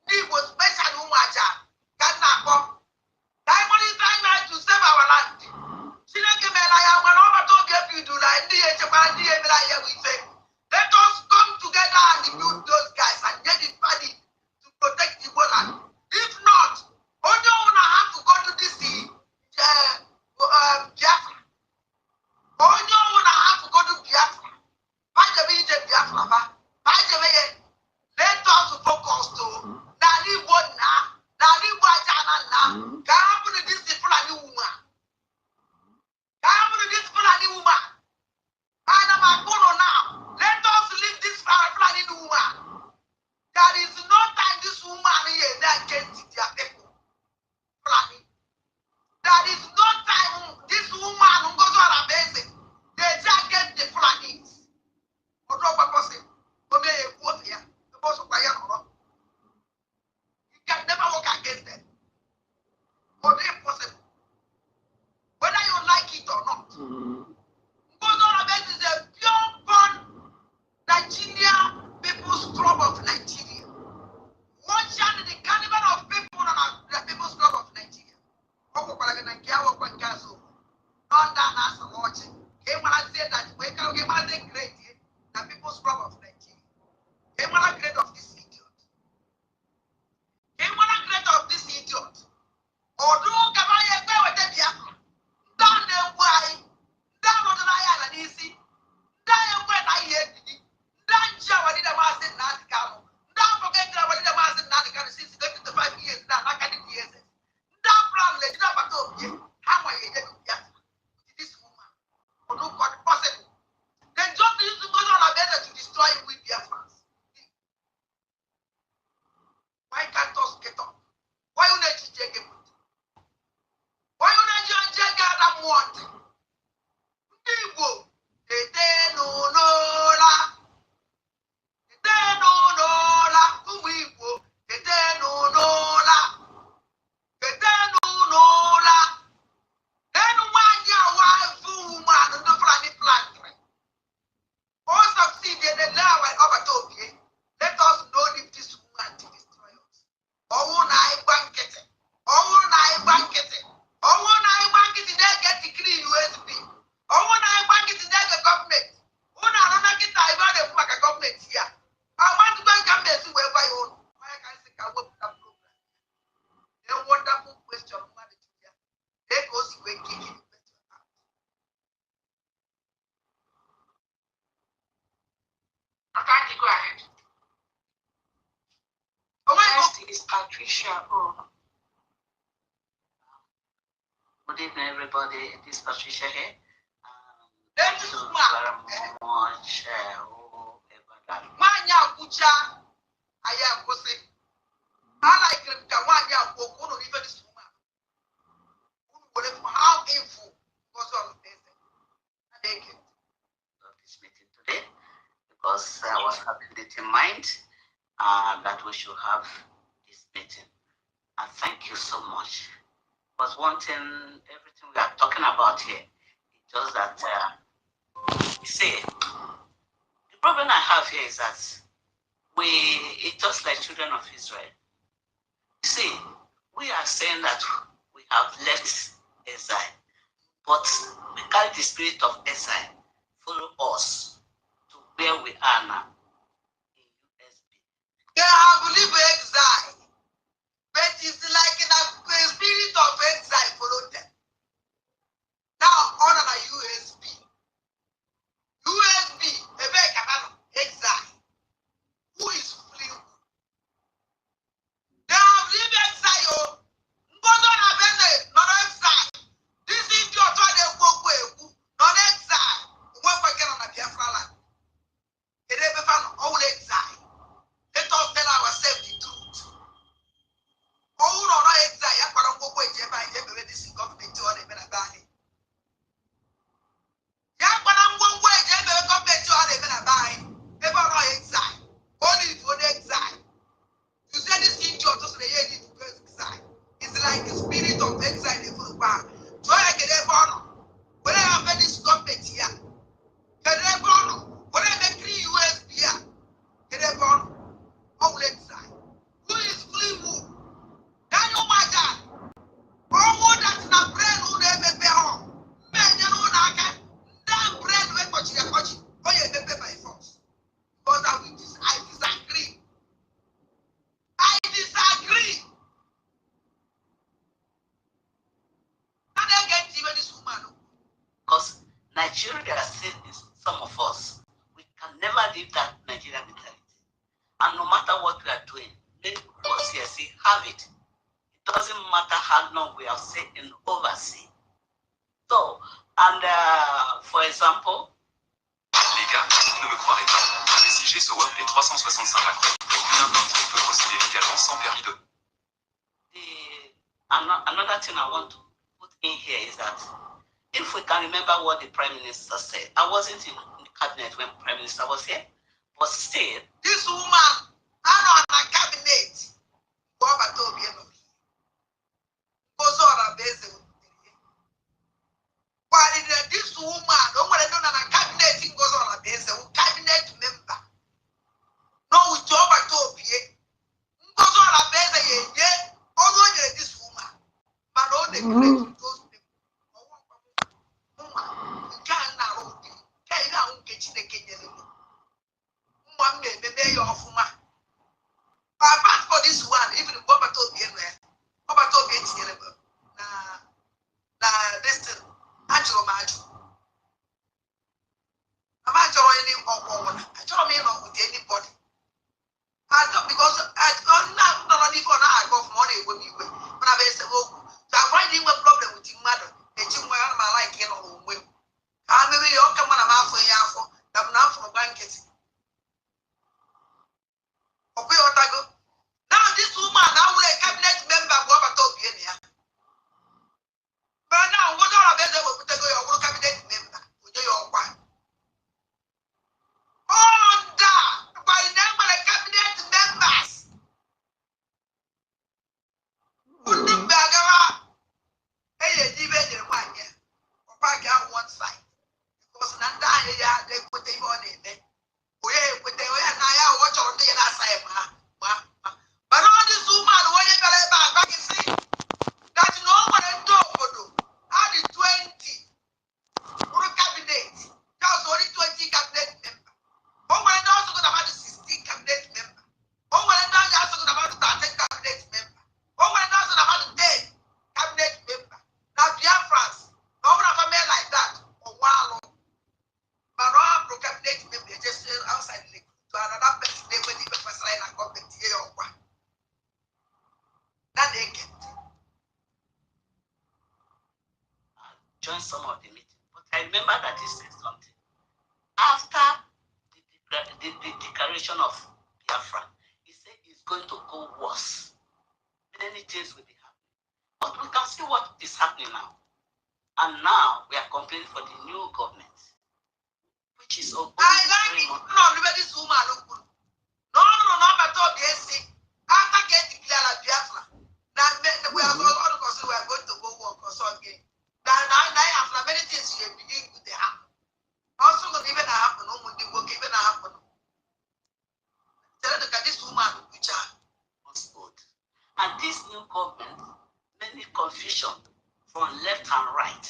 He was special woman. Ghana. Diamond is trying to save our land. She didn't give me like I want to get you to like the let us come together and build those guys and get it ready to protect the land. If not, only one have to go to this Biafra. Only one have to go to Biafra. Biafra. Let us focus to Nani Bona, Nani Bajana, come to this Fulani woman. Come to this Fulani woman. And I'm going now. Let us leave this Fulani woman. There is no time this woman here that gets their people. Fulani. There is no time this woman who goes on a basic. They just get the Fulanis. Or drop a person. Or may a quote here. The boss of Bayafra. You can never work against them. Or they possible. Whether you like it or not. Goes on a basic is a pure born Nigeria People's Club of Nigeria. Watch out the carnival of people on the People's Club of Nigeria. None that has watching. Came when I said that we can get my great the People's Club of Nigeria. Came when I great of this idiot. Came when I great of this idiot. Although Kabaya go with the Biafra. Down there why? Down on the Lion and easy. Down when I hear the down Java did a master not come. Don't forget that I did a master not come since 35 years now. I can't hear it. Don't problem. Don't about how are you getting this woman? Or no God possible. Then just use to go on a better to destroy with Biafrans. Why can't us get up? Why you need to check it? Why you need to check out that want? People, they no la. They no la. Who we go? They no la. They no la. Then one year, wife, woman, and the Fulani plant. All succeed in the now and overtop. Let us know if this woman to destroy us. Oh, I banket. Oh, I banket. Oh, I banket. They get the clean USB. Oh, I banket. They get government. Oh, I don't get I want to make a government here. I want to bank a mess wherever you own. I can say I will put a program. A wonderful question. They go see where kicking the question out. I can't go ahead. Next is Patricia. Good evening, everybody. This is Patricia here. Thank you very much. Manya Kucha. I am saying, I like the one year for one or even this woman. How info was on this meeting today because I was having it in mind that we should have this meeting. And thank you so much. Because one thing, everything we are talking about here, it's just that, you see, the problem I have here is that it's just like children of Israel. You see, we are saying that we have left exile, but we carry the spirit of exile follow us to where we are now in USB. They have lived exile, but it's like a spirit of exile followed them. Now, on a USB, a very exile. Who is fleeing? They have lived exile. Not exile. This is your thought, not exile. What we get on a Biafra land? They never found all exile. Let us tell ourselves the truth. All on exile, I can't go away. This is government on a better body. Yeah, but I'm one way. Government on a better body. Never on exile. Only for the exile. You said this in your just exile. It's like a spirit of exile in the bar. So I get a bonus. When I have this government here, get a bonus. When I make 3 USB here, get a bonus. All exile. Who is fleeing who? Now you my God. Oh, that's not bread who they may be home. Men, you know, that bread will watch your watch. Oh, you may by force. Because I disagree. I disagree. How they get even this woman? Because Nigeria still is some of us. We can never leave that Nigerian mentality. And no matter what we are doing, many people here say, have it. It doesn't matter how long we have stayed in overseas. So, and for example, les gars, vous ne me croirez pas. Le SIG se web les 365 macros. N'importe qui peut procéder légalement sans permis de. Another thing I want to put in here is that if we can remember what the Prime Minister said, I wasn't in the cabinet when Prime Minister was here, but still, this woman, I'm on a cabinet. What told me? Why did this woman, don't want to know that a cabinet goes on a base, a cabinet member? No, with job I told you. Goes on a base, yeah, although this woman, but all the great those people. You can't now, can't now get the Kenyan. One may be your woman. Apart for this one, even Boba told me, Boba told me it's this thing, Angelo Majo. I'm not joining or I don't mean with anybody. I don't because I don't not only for now I got money when you went. But I said, oh, so I'm finding a problem with your mother. And you were my like you know, when I maybe you'll come on a mouth for you for I'm not from a blanket. Okay, what I go. Now this woman, now will a cabinet member go over to be here. But now, what are the better will take your cabinet member with your wife? Under by them by the cabinet members. Put them back around. Hey, you even in one year. Or back out one side. Because Nanda, they put them on it. We put them and I watch on the other side. But all this woman, when you got back, you see that no one can do for you. How the 20 cabinet? That's only 20 cabinet members. Oh, my daughter could have had 16 cabinet members. Oh, my daughter could have had 13 cabinet members. Oh, my daughter could have had 10 cabinet members. Now, Biafrans, no one have a man like that. Oh, wow. But no one broke cabinet members just outside the league. To another person, they will even pass line and come back to here or what. That they get. join some of the meeting. But I remember that he said something. After the declaration of Biafra, he said going to go worse. Many things will be happening. But we can see what is happening now. And now we are complaining for the new government, which is okay. I like it. No, nobody's woman. No, but all the AC. After getting declared like Biafra, now we are going to go work or something. Now I have many things you begin with the happen. Also, not even happen. No, when they work, even happen. Tell them that this woman which was good. And this new government, many confusion from left and right.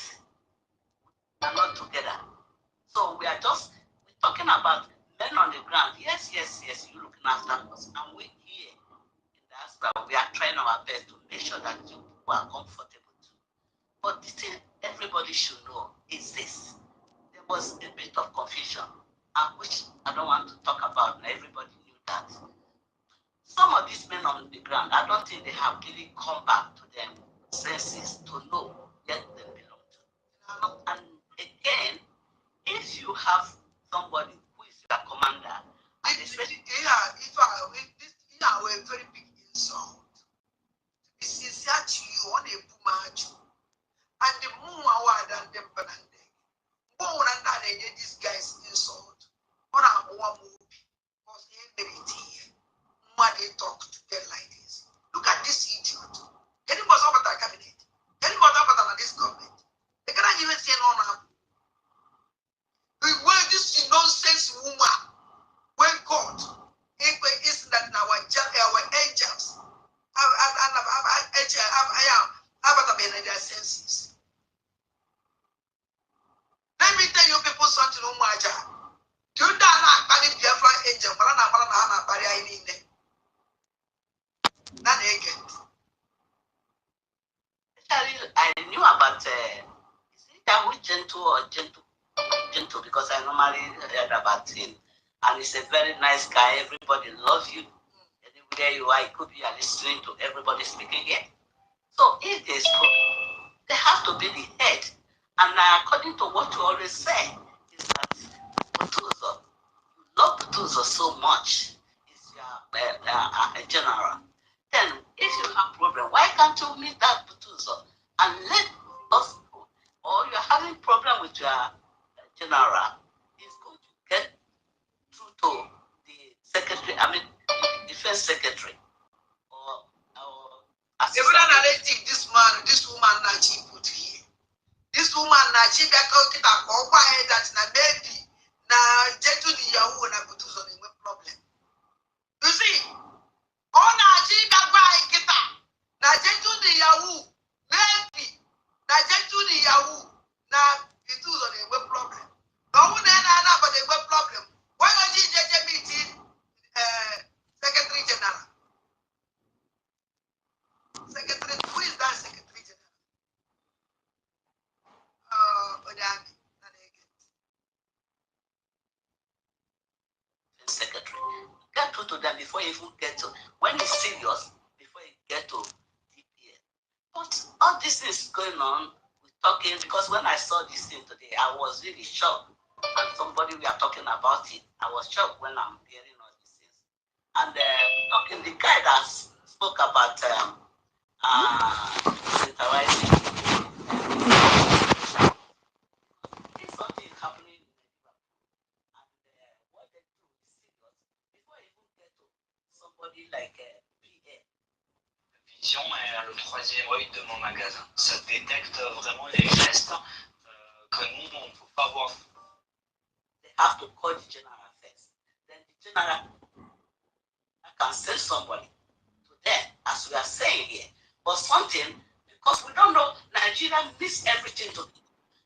They're not together. So we are just talking about men on the ground. Yes, you're looking after us. And we here in diaspora, we are trying our best to make sure that you are comfortable too. But the thing everybody should know is this. There was a bit of confusion, which I don't want to talk about. Everybody knew that. Some of these men on the ground, I don't think they have really come back to their senses to know where they belong to. And again, if you have somebody who is your commander, and especially a very big insult. To be sincere to you on a boomer, and the moon than them banande. More than this guy's insult. On our one movie was everything. When they talk to them like this. Look at this idiot. Any was over the cabinet. Any was over this government. They cannot even say no now. We were this nonsense woman. When God is that our angels have their senses. Let me tell you people something. You don't know Biafra angel, but I'm in there. Not again. I knew about is it that gentle or gentle because I normally heard about him. And he's a very nice guy. Everybody loves you. Anywhere you are, it could be listening to everybody speaking here. So if there's problem, they have to be the head. And according to what you always say, is that Butuzo, you love Butuzo so much, is your general. Then if you have problem, why can't you meet that Butuzo and let us know? Or you're having problem with your general, is going to get through to the secretary, defense secretary, or assistant. This woman that she put here. This woman that she got that na baby na jetu the Yahoo na put on the problem. You see, all na she got kita na jetu the Yahoo baby na jetu the Yahoo na put on the problem. No one but the problem. Why don't you just meeting Secretary General? Secretary, who is that Secretary General? Odani, not again. Secretary. Get to them before you even get to, when it's serious, before you get to DPA. But all this is going on, we're talking, because when I saw this thing today, I was really shocked. And somebody we are talking about it, I was shocked when I'm hearing all these things. And talking, the guy that spoke about centralizing, if something is happening in Nigeria, and what they do is serious, before you even get to somebody like PA. Vision est le troisième œil de mon magasin. Ça détecte vraiment les gestes que nous, on ne peut pas voir. They have to call the general first. Then the general can send somebody to them, as we are saying here. But something, because we don't know, Nigeria needs everything to do.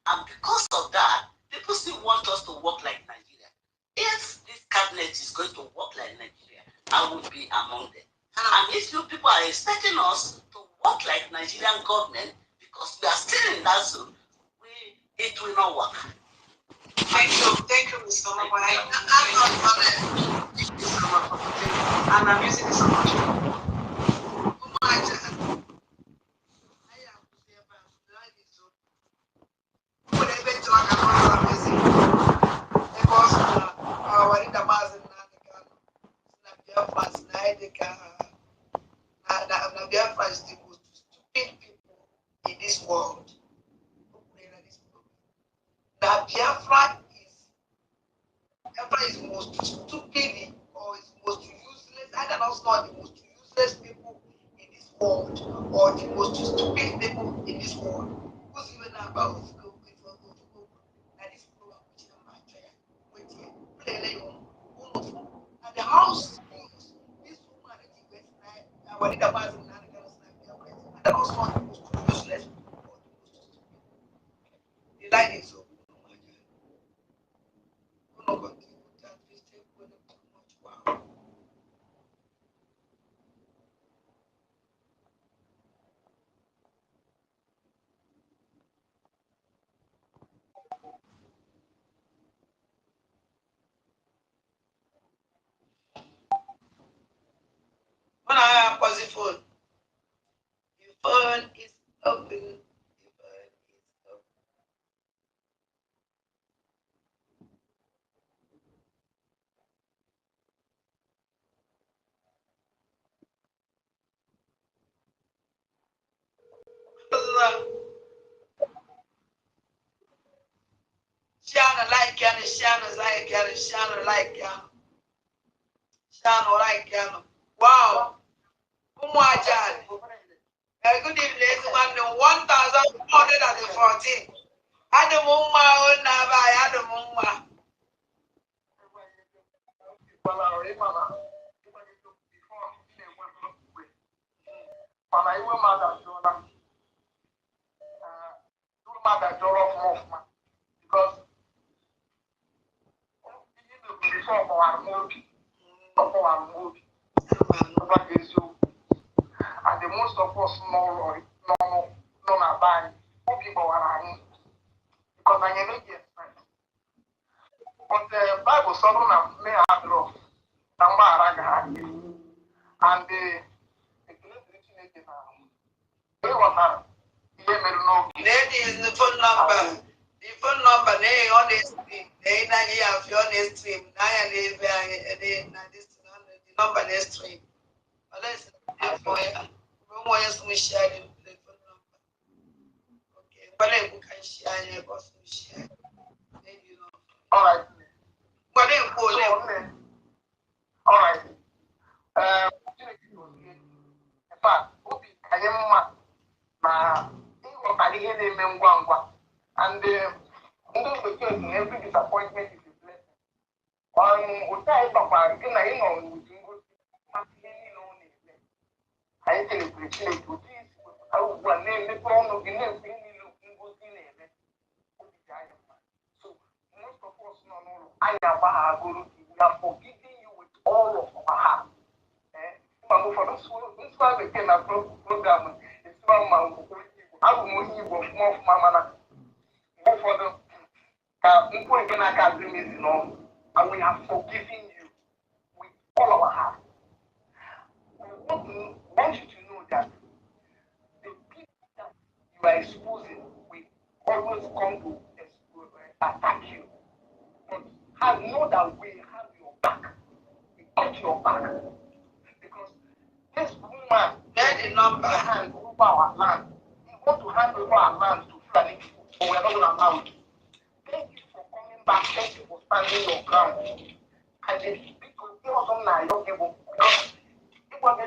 And because of that, people still want us to work like Nigeria. If this cabinet is going to work like Nigeria, I will be among them. And if you people are expecting us to work like Nigerian government, because we are still in that zone, it will not work. Thank you, Mr. Mabay. And I'm using this opportunity. Because our in the Biafrans that Biafra is most stupid or is most useless. Either not the most useless people in this world or the most stupid people in this world. Who's even about this and the house this woman our leader was in the house not the most useless or the most stupid. The line is so. When I have the phone, the phone is open. Shana like Yana, Shana's like Yana, Shana like Yana, Shana like Yana. Wow. Umwajan. Good evening, man. 1,414. Adamuma, Nava, Adamuma. Because before our movie, and the most of us know about people around because I am not yet. But the Bible says that may have lost and the lady is the phone number. The phone number they on the stream. They have on the stream. The number they stream. Unless for we share the phone number. Okay, but we can share the boss we share. All right. But then all right. In fact, I am and every disappointment is a blessing. So most of us know I am we are forgiving you with all of our heart. For this one became a program. It's not my and we have forgiven you with all our heart. We want you to know that the people that you are exposing will always come to attack you. But know that we have your back. We got your back. Because this woman made a number hand over our land. We want to hand over our land to Fulani people, but we are not going to allow it. Thank you for coming back. Thank you for standing your ground. And the people don't know because it was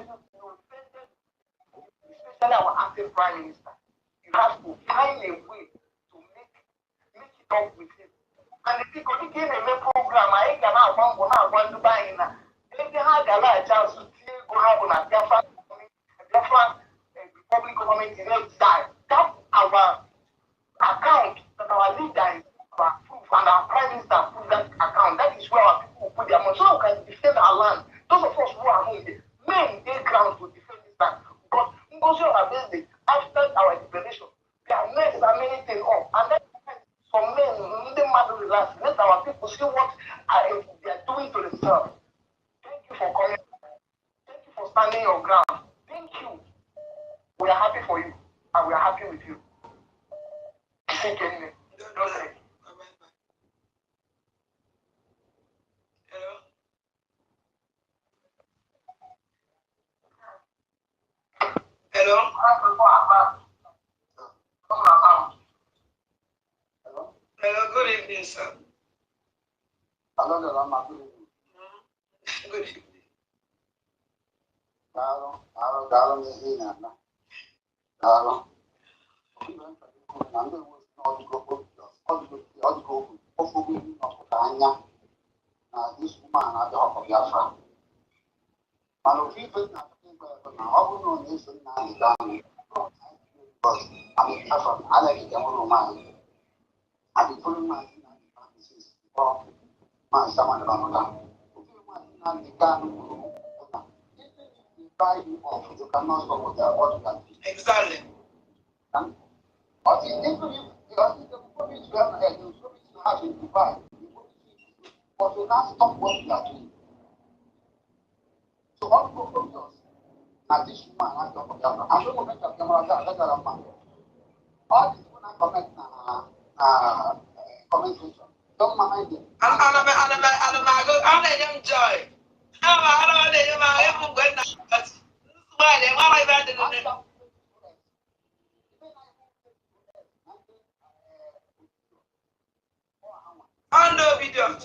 especially our acting prime minister. You have to find a way to make it up with him. And the people who came in the program, I ain't gonna want to buy in. If they had a chance to go have on a Biafra Republic government in next time, that's our account that our leader is approved and our prime minister approved that account. That is where our people put their money. So we can defend our land. Those of us who are home, men they ground to defend this land. But NGOZI on our business, after our declaration, their men are many things up. And then some men, they must relax. Let our people see what they are doing to themselves. Thank you for coming. Thank you for standing your ground. Thank you. We are happy for you. And we are happy with you. Thank you. Hello? Hello, good evening. evening, sir. Hello, Good evening. This woman at the Hawk of Biafra. But if you think that I will know this now, because I'm a Biafran, I like it, I'm a man. I've been following my since before my someone around that. You cannot stop what they are about. Exactly. But even if you are in the promise to have a you have to divide, but you not stop what you are doing. So all proposals at this woman at the Biafra. I don't want to make a camera that man. All these people are comment section. Don't mind them. I'm a young joy. Under video.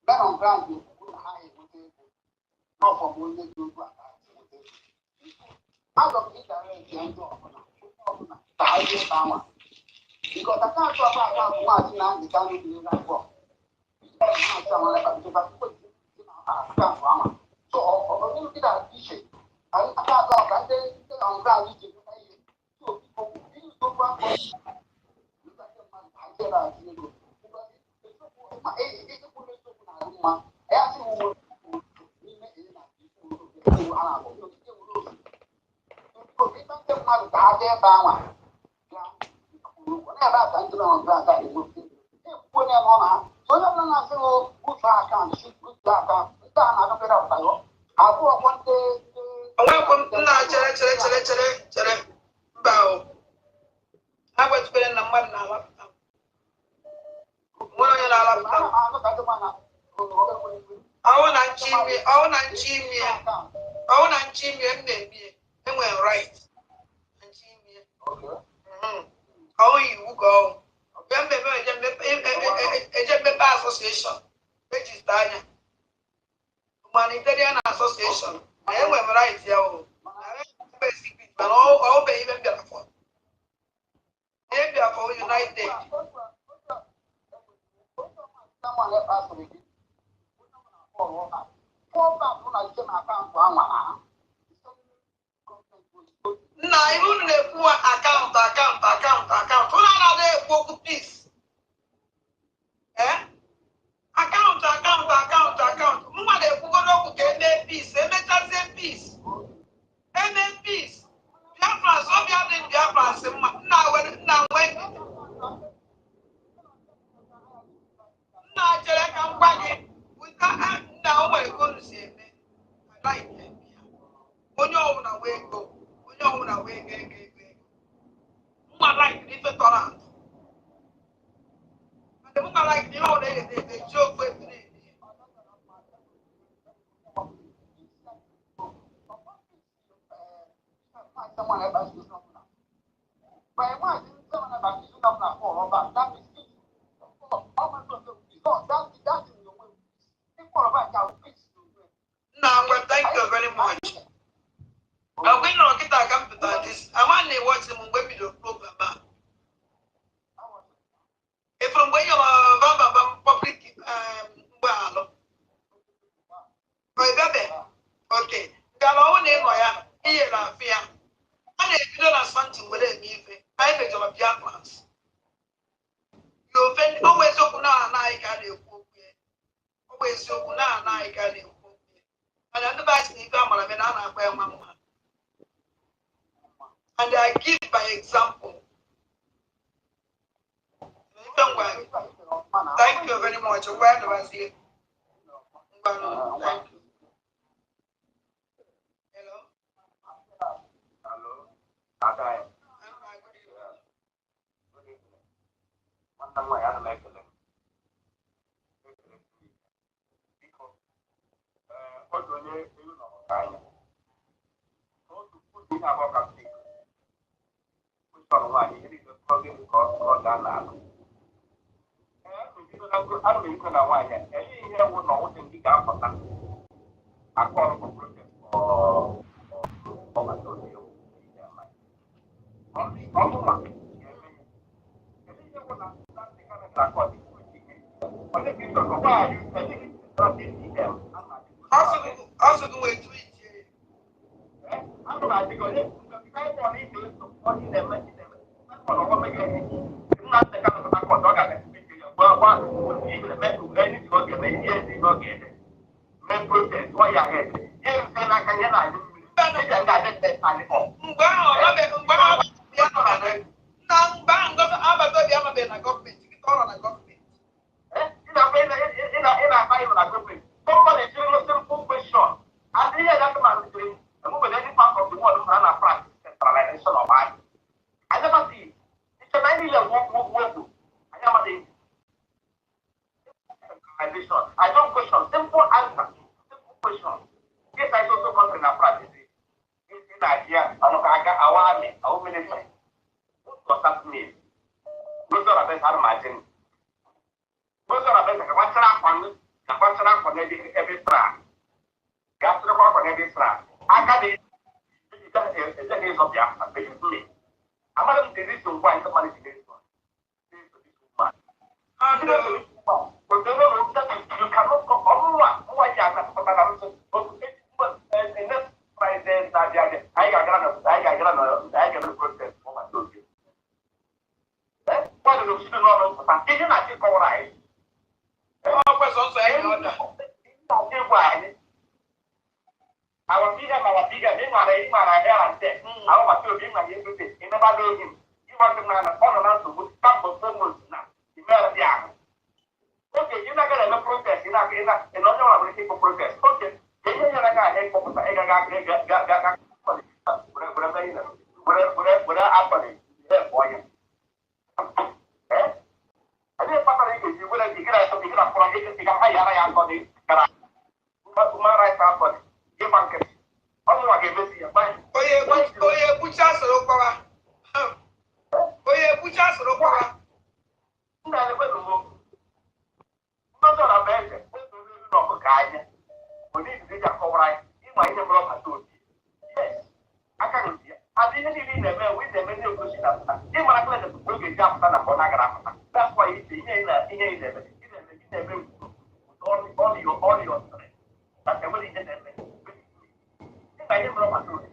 Men on ground will put high with it. Not from one day to out of it, because I can't talk about much now, the county is not for. So, look at that issue. I can't talk about that on ground. So, people go back. Right. How you go? Association, register humanitarian association. I am right here. But all be even Biafra. Biafra United. Now even the poor account. Who are they for peace? Eh? Account. Mama they go to get peace. They make us peace. Peace. Biafrans, so Biafrans. Now when. Now I can buy it. Now we're going to say, I like it. When you're on a way, go. When you're on a way, I like different tolerance. And the woman like, you know, they joke with me. Someone else is not. But I want someone about you not about that is that's in your way. Now, well, thank you very much. We know get our computer this. I want to watch them when we do program. If from where you are public okay. Galo name or here la fear. And if you don't have something with it, I bet your Biafrans. You offend always open our night and you always open our night and you and otherwise you come on and I give by example. Thank you very much. Where do I see? Thank you. about captain. Which one why you need to program or down now. I don't even know why. And here would know what you got for that. I call for protest for my social. Also go wait tweet. I'm not going to simple question. And here that man is doing, any part of the world run a practice centralization of I never see. It's a 9-year work. I never see. I don't question. Simple answer. Simple question. Yes, I also country in a practice. It's in Nigeria. I know I got our army, our military. What's that mean? Most of the best are marching. Most of the best are watching out for every trial. Gas to the work on every trial. I got it. It's the case of Biafra. Basically, I'm not the reason why somebody is this one. You cannot go on one. Why you are not I got protest for my children. Why do you still not know? Isn't that all right? Our bigger, they are there and there. Our children are here to say, you never know him. You want to man on to put some of them now. You better be out. Okay, you're not going to protest. You're not going to protest. Okay, you're not going to that's why it's all your strength. That's the way it is. I didn't know what to do.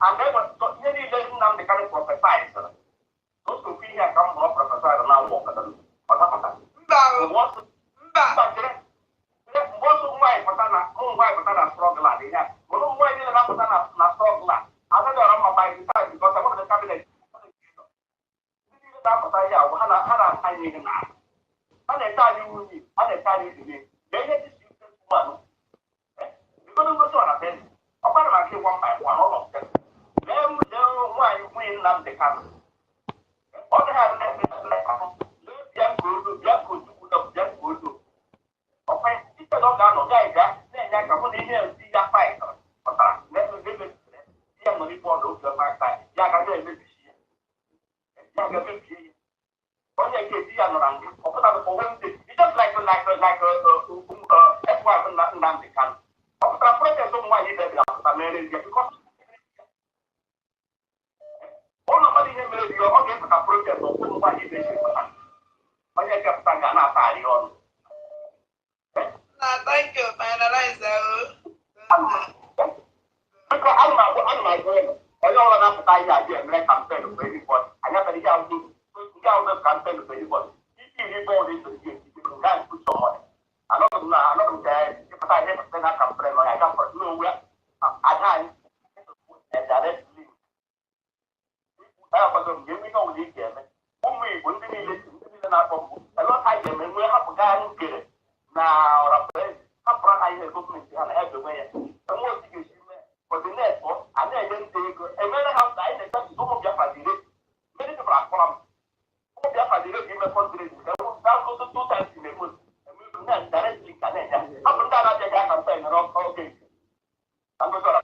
And then nearly letting them the kind of prophesize. Those who feel here come more prophesy and now walk at them. I am campaign of everybody. I never did out to campaign of everybody. If you report it to you, you can put some money. I'm not there. If I never send a campaign, I come for nowhere. I and directly. I was going to give me no legal. Only when we listen to a lot I am and we have a guy who get it. Now, I'm I government and everywhere. The most you for the next one, and then take a very house. I think some of Biafra did it. Many people are from Biafra did it in the country. That goes 2 times in a month. And we will not directly connect. Up and down, I campaign and okay. I'm going to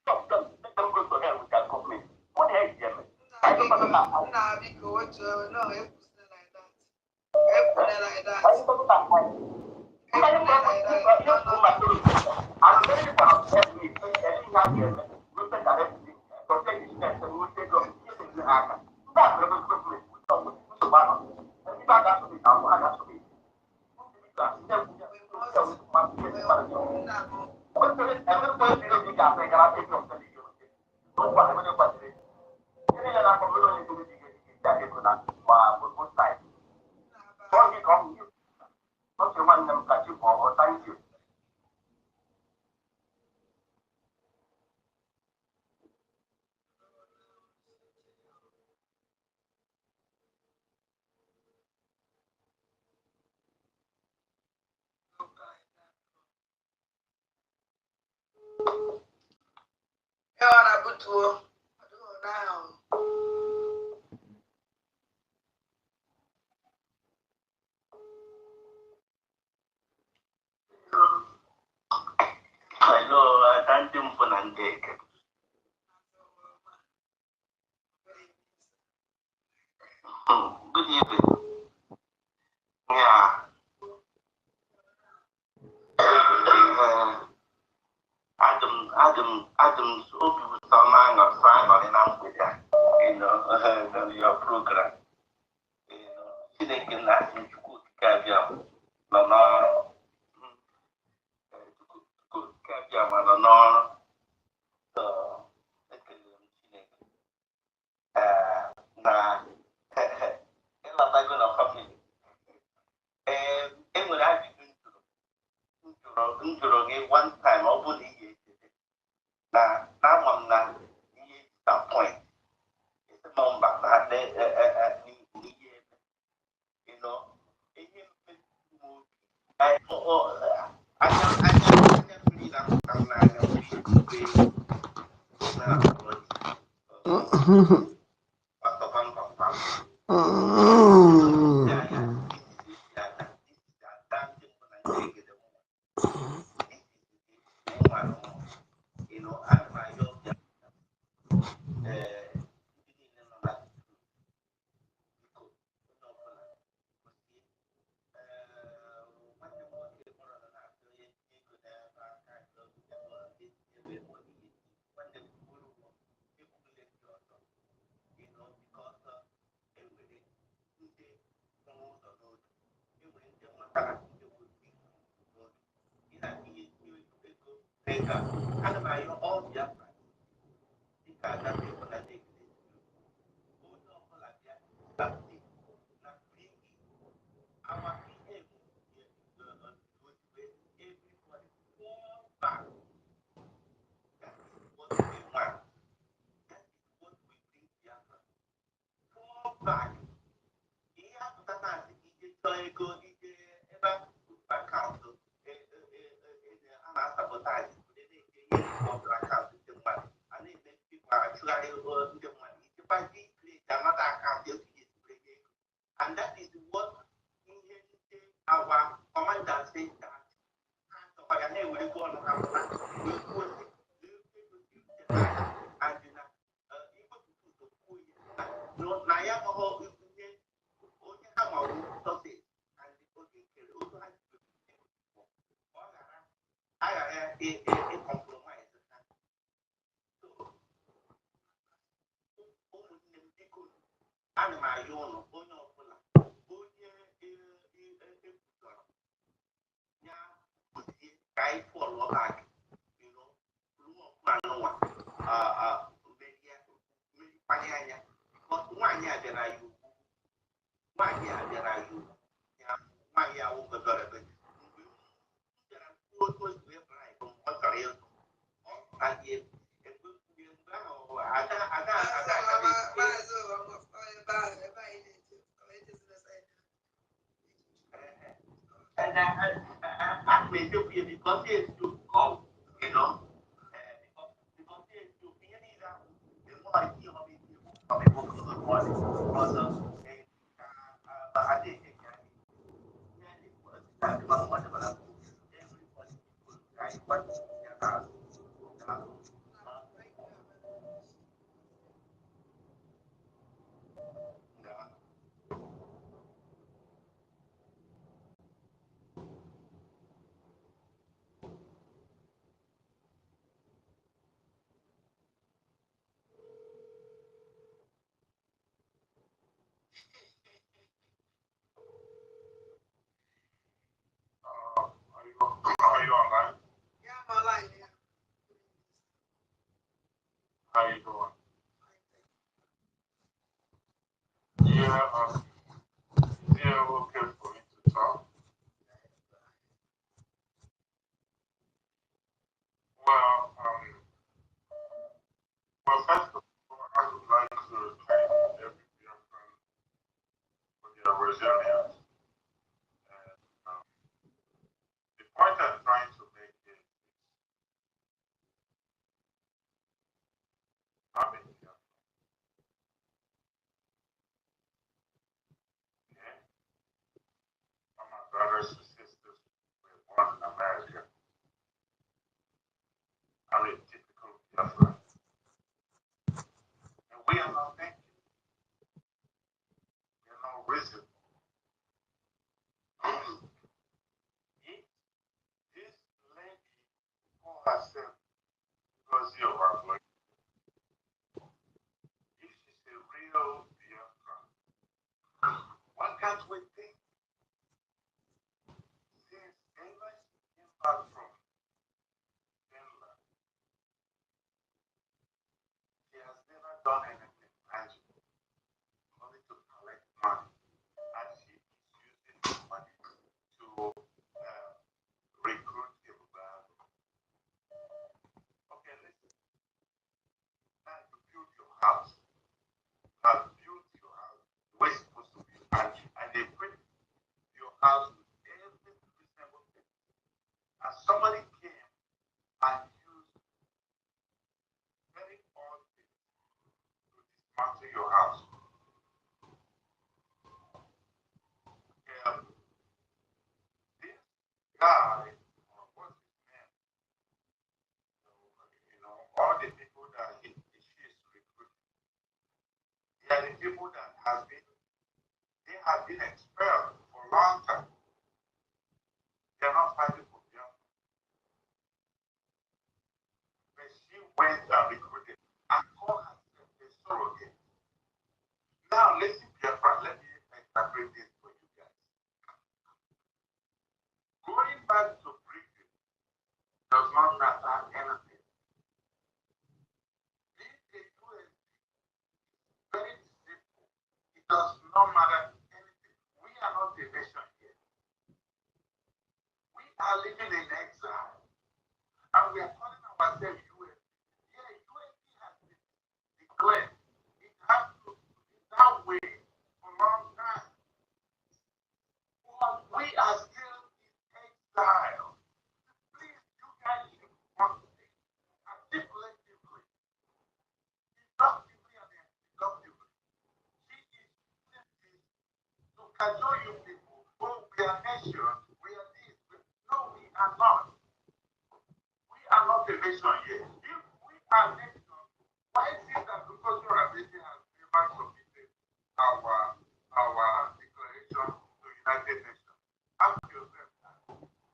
stop them. Let them go to hell with that complaint. What the heck, Yemen? I don't know. Nah, because no, it wasn't like that. It wasn't like that. I don't know. I'm very proud of me. Every now and then, we take a rest. Protect the steps and we take off. That's the equipment. We don't want to survive. And if I got to be, I got to be. Thank you. Hello, thank you for Nandek. Good evening. Yeah. Adam, so you someone or sign on enough with that, your program. She they can ask you to cook caviar, no, cook caviar, no, so, I'm going to come in. And when I begin to one time, I'll put it. Now I'm not that point. It's a number that and that is what our commander said that And I may do it because it's to go, you know. Because it's to be any that the more I feel of it, the more I feel of the body. But I think it can be everybody will die, but are you online? Yeah, I'm online. Yeah. How you doing? Yeah, yeah, okay for me to talk. Well, first of all, I would like to thank every Biafran for their resilience. And the point I'm trying to make is I'm in Biafra, okay? All my brothers and sisters were born in America. I'm a typical Biafran. And we are not thinking, we are not reason. This lady called herself NGOZI of our blood. This is a real Biafran. Why can't we think since ever she came back from Finland, she has never done anything tangible, only to collect money. And she is using this money to recruit people. Okay, listen. Now you build your house. Now build your house the way it's supposed to be. And they put your house with every reasonable thing. And somebody came and used very odd things to dismantle your house. This guy, what's his name? All the people that she is recruiting, they are the people that have been expelled for a long time. They are not fighting for them. But she went and recruited and called herself a surrogate. Now listen, Biafra, let me interpret this for you guys. Going back to Britain does not matter anything. Being a US very simple. It does not matter anything. We are not a nation here. We are living in exile. And we are calling ourselves US. Yeah, USC has been declared. It has to be that way for a long time. But we are still in exile. Please, you guys should want this articulatively, deductively, and deductively. She is using this to cajole you people. Oh, we are nation. We are this. No, we are not. We are not a nation yet. If we are a nation, why is it that because your ability has never submitted our declaration to United Nations? Ask yourself that.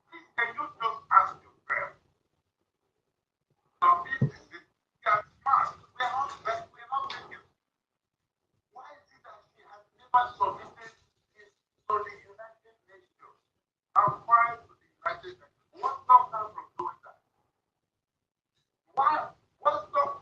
Please, can you just ask yourself? Some people, they are smart. We are not thinking. Why is it that she has never submitted this to the United Nations? And why to the United Nations? What stops her from doing that? Why? What stops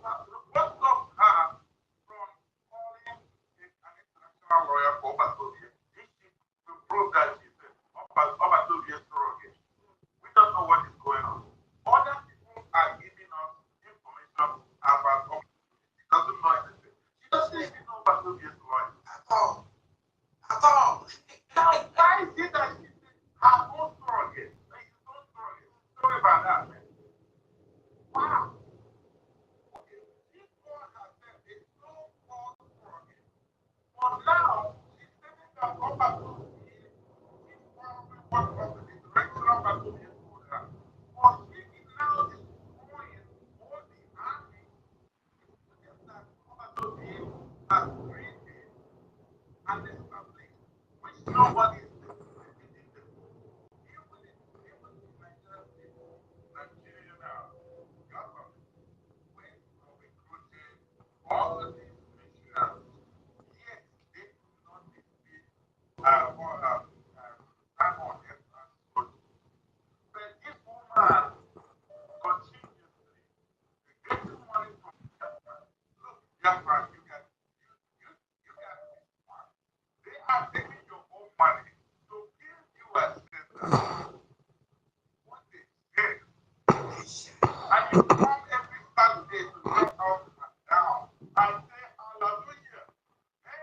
every Saturday to get up and down and say hallelujah.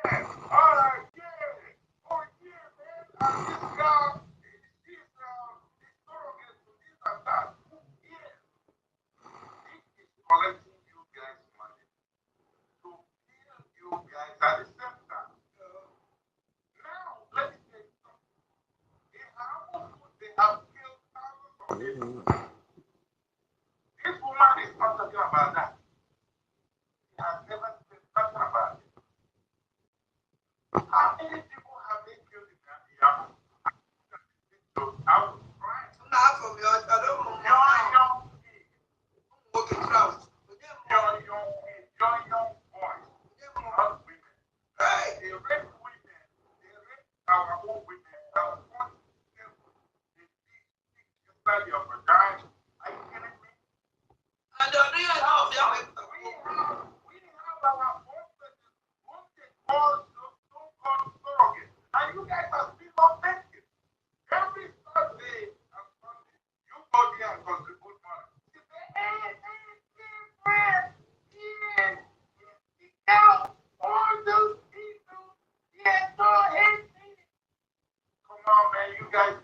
Man, all right, yeah. Oh yeah, man. And this girl, this surrogate to this and that. Yeah. This is collecting you guys money to kill you guys at the same time. Now, let me tell you something. They have killed thousands of people. This woman is not talking about that. She has never said nothing about it. How many people have they killed in Biafra? I was crying. Now from your young kids, walking around. Young boys, not women. Hey, they rape women. They rape our own women. Our own people. They beat inside your vagina. Are you kidding me? And the real now, we have our own places. Who they call so-called surrogates. And you guys are still not thinking. Every Saturday and Sunday, you go there and contribute money. You say, all those people, so hate me. Come on, man, you guys.